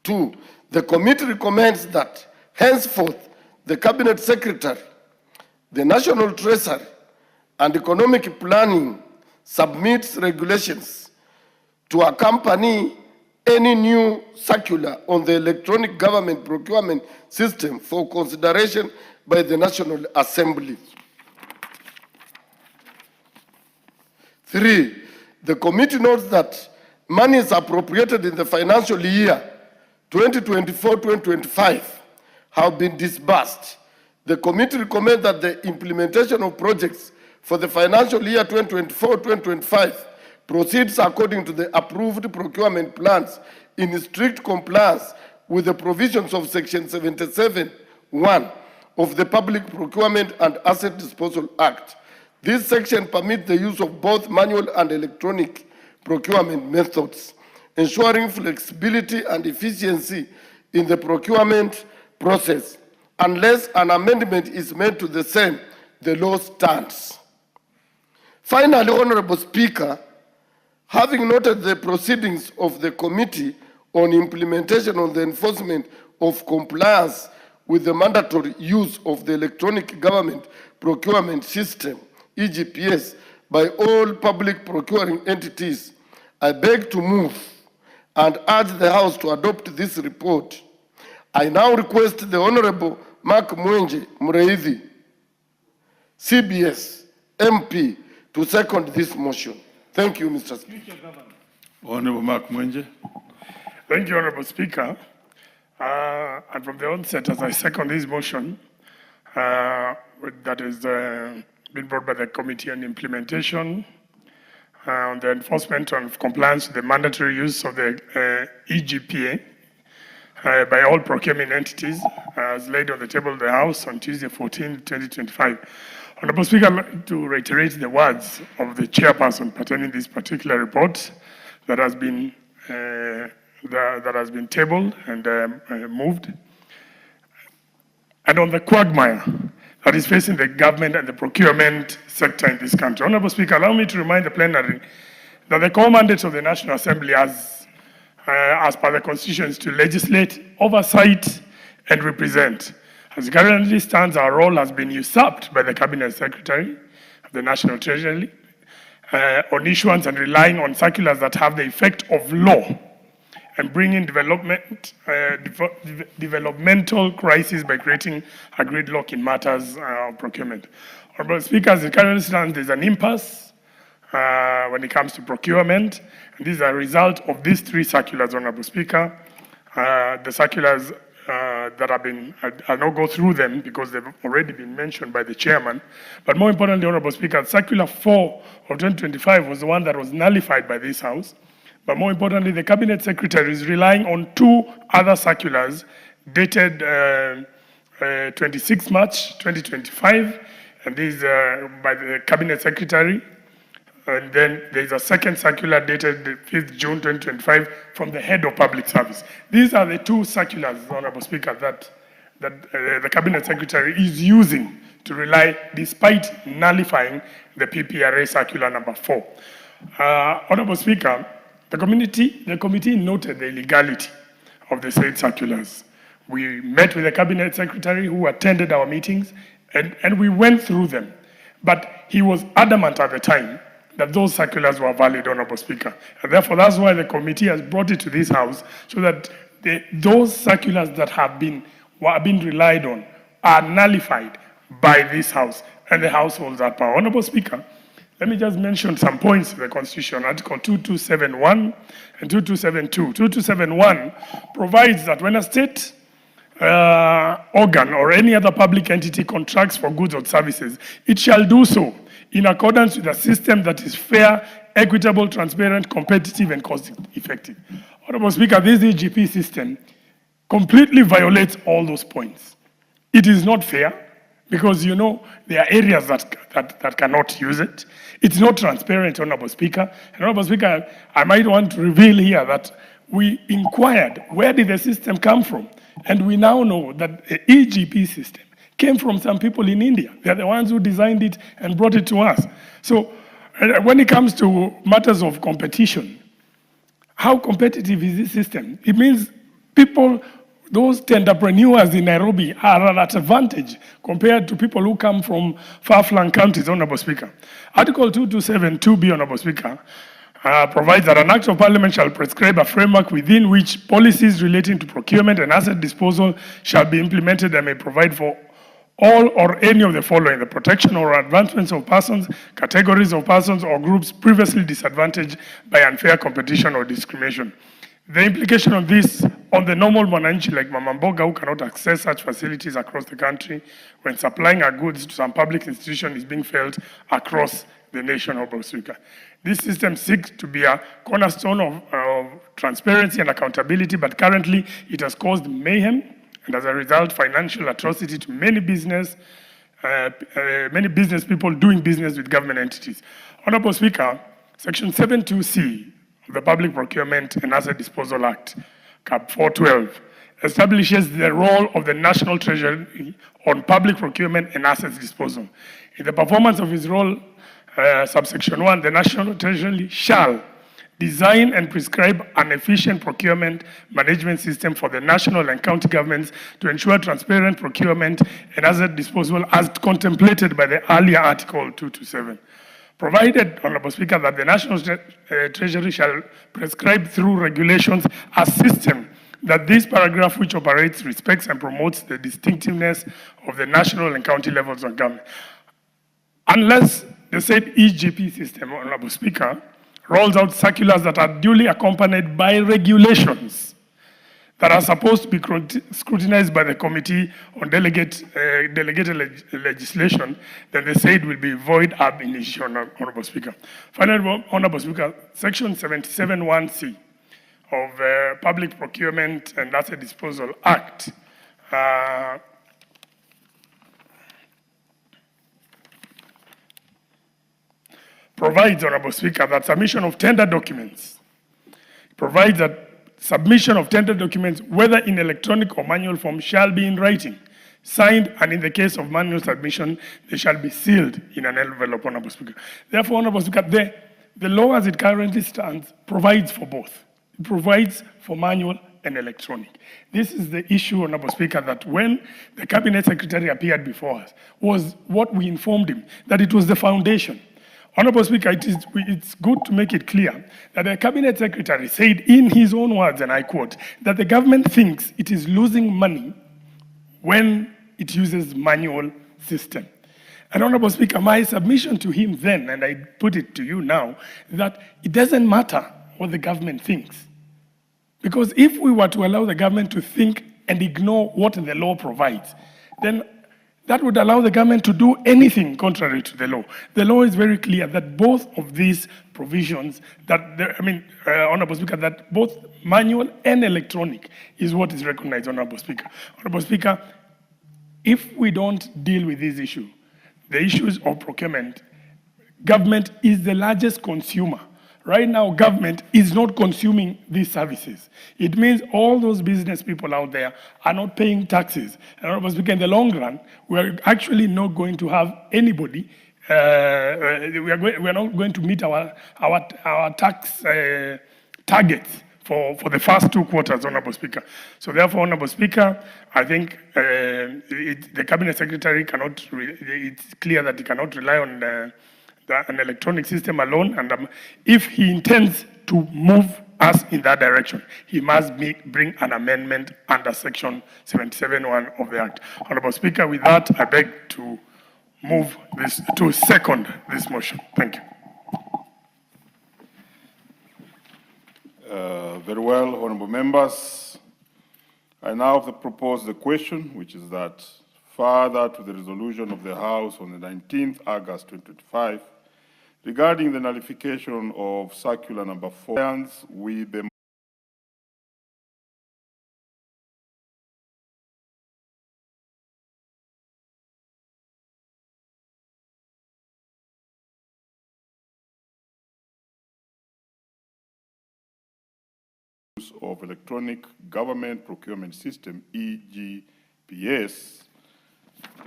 2. The committee recommends that henceforth the Cabinet Secretary, the National Treasury, and Economic Planning submits regulations to accompany any new circular on the electronic government procurement system for consideration by the National Assembly. 3. The committee notes that monies appropriated in the financial year 2024-2025 have been disbursed. The committee recommends that the implementation of projects for the financial year 2024-2025 proceeds according to the approved procurement plans in strict compliance with the provisions of Section 77(1) of the Public Procurement and Asset Disposal Act. This section permits the use of both manual and electronic procurement methods, ensuring flexibility and efficiency in the procurement process. Unless an amendment is made to the same, the law stands. Finally, Honorable Speaker, having noted the proceedings of the Committee on Implementation of the Enforcement of Compliance with the mandatory use of the Electronic Government Procurement System, EGPS, by all public procuring entities, I beg to move and urge the House to adopt this report. I now request the Honorable Makwiny Mreithi, CBS, MP, to second this motion. Thank you, Mr. Speaker. Honorable Makwiny. Thank you, Honorable Speaker. And from the onset, as I second this motion, that is been brought by the Committee on Implementation on the enforcement of compliance with the mandatory use of the EGPA by all procurement entities, as laid on the table of the House on Tuesday, 14, 2025. Honorable Speaker, I'd like to reiterate the words of the chairperson pertaining this particular report that has been tabled and moved. And on the quagmire that is facing the government and the procurement sector in this country. Honorable Speaker, allow me to remind the plenary that the core mandate of the National Assembly as per the Constitution is to legislate, oversight, and represent. As it currently stands, our role has been usurped by the Cabinet Secretary of the National Treasury on issuance and relying on circulars that have the effect of law and bringing developmental crises by creating a gridlock in matters of procurement. Honorable Speaker, as it currently stands, there's an impasse when it comes to procurement, and this is a result of these three circulars, Honorable Speaker. The circulars that have been, I'll not go through them because they've already been mentioned by the chairman, but more importantly, Honorable Speaker, Circular 4 of 2025 was the one that was nullified by this House. But more importantly, the Cabinet Secretary is relying on two other circulars dated 26 March 2025, and these by the Cabinet Secretary. And then there's a second circular dated 5th June 2025 from the Head of Public Service. These are the two circulars, Honorable Speaker, that the Cabinet Secretary is using to rely, despite nullifying the PPRA Circular number 4. Honorable Speaker, the committee noted the illegality of the said circulars. We met with the Cabinet Secretary who attended our meetings and we went through them. But he was adamant at the time that those circulars were valid, Honorable Speaker. And therefore, that's why the committee has brought it to this House, so that those circulars that have been relied on are nullified by this House, and the House holds that power. Honorable Speaker, let me just mention some points of the Constitution. Article 2271 and 2272. 2271 provides that when a state organ or any other public entity contracts for goods or services, it shall do so in accordance with a system that is fair, equitable, transparent, competitive, and cost-effective. Honorable Speaker, this EGP system completely violates all those points. It is not fair, because, you know, there are areas that cannot use it. It's not transparent, Honorable Speaker. And Honorable Speaker, I might want to reveal here that we inquired, where did the system come from? And we now know that the EGP system came from some people in India. They're the ones who designed it and brought it to us. So when it comes to matters of competition, how competitive is this system? It means people, those tenderpreneurs in Nairobi are at advantage compared to people who come from far-flung counties, Honorable Speaker. Article 2272B, Honorable Speaker, provides that an act of parliament shall prescribe a framework within which policies relating to procurement and asset disposal shall be implemented and may provide for all or any of the following: the protection or advancements of persons, categories of persons or groups previously disadvantaged by unfair competition or discrimination. The implication of this on the normal mwananchi like Mama Mboga who cannot access such facilities across the country when supplying our goods to some public institution is being felt across the nation, Honorable Speaker. This system seeks to be a cornerstone of transparency and accountability, but currently it has caused mayhem and as a result financial atrocity to many business people doing business with government entities. Honorable Speaker, Section 72C of the Public Procurement and Asset Disposal Act, Cap 412, establishes the role of the National Treasury on public procurement and assets disposal. In the performance of his role, subsection 1, the National Treasury shall design and prescribe an efficient procurement management system for the national and county governments to ensure transparent procurement and asset disposal as contemplated by the earlier Article 227. Provided, Honorable Speaker, that the National Treasury shall prescribe through regulations a system that this paragraph which operates, respects and promotes the distinctiveness of the national and county levels of government. Unless the said EGP system, Honorable Speaker, rolls out circulars that are duly accompanied by regulations that are supposed to be scrutinized by the Committee on Delegated Legislation, then the said will be void ab initio, Honorable Speaker. Finally, Honorable Speaker, Section 77(1)(c) of Public Procurement and Asset Disposal Act provides, Honorable Speaker, that submission of tender documents, provides that submission of tender documents, whether in electronic or manual form, shall be in writing, signed, and in the case of manual submission, they shall be sealed in an envelope, Honorable Speaker. Therefore, Honorable Speaker, the law as it currently stands provides for both. It provides for manual and electronic. This is the issue, Honorable Speaker, that when the Cabinet Secretary appeared before us, was what we informed him, that it was the foundation. Honorable Speaker, it's good to make it clear that the Cabinet Secretary said in his own words, and I quote, that the government thinks it is losing money when it uses manual system. And Honorable Speaker, my submission to him then, and I put it to you now, that it doesn't matter what the government thinks. Because if we were to allow the government to think and ignore what the law provides, then that would allow the government to do anything contrary to the law. The law is very clear that both of these provisions, Honorable Speaker, that both manual and electronic is what is recognized, Honorable Speaker. Honorable Speaker, if we don't deal with this issue, the issues of procurement, government is the largest consumer. Right now, government is not consuming these services. It means all those business people out there are not paying taxes. And Honorable Speaker, in the long run, we're actually not going to have anybody, we're not going to meet our tax targets for the first 2 quarters, Honorable Speaker. So therefore, Honorable Speaker, I think the Cabinet Secretary cannot, it's clear that he cannot rely on an electronic system alone. And if he intends to move us in that direction, he must bring an amendment under Section 77(1) of the Act. Honorable Speaker, with that, I beg to move this, to second this motion. Thank you. Very well, honorable members. I now propose the question, which is that further to the resolution of the House on the 19th August 2025 regarding the nullification of circular number 4 with the of electronic government procurement system, EGPS,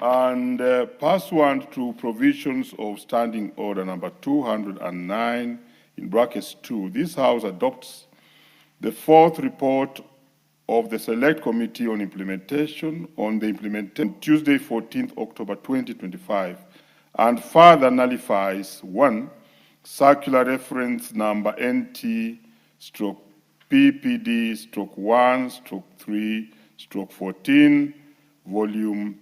and pursuant to provisions of Standing Order number 209 in brackets 2, this House adopts the fourth report of the Select Committee on Implementation on the implementation Tuesday, 14th October 2025, and further nullifies 1. Circular reference number NT/PPD/1/3/14, volume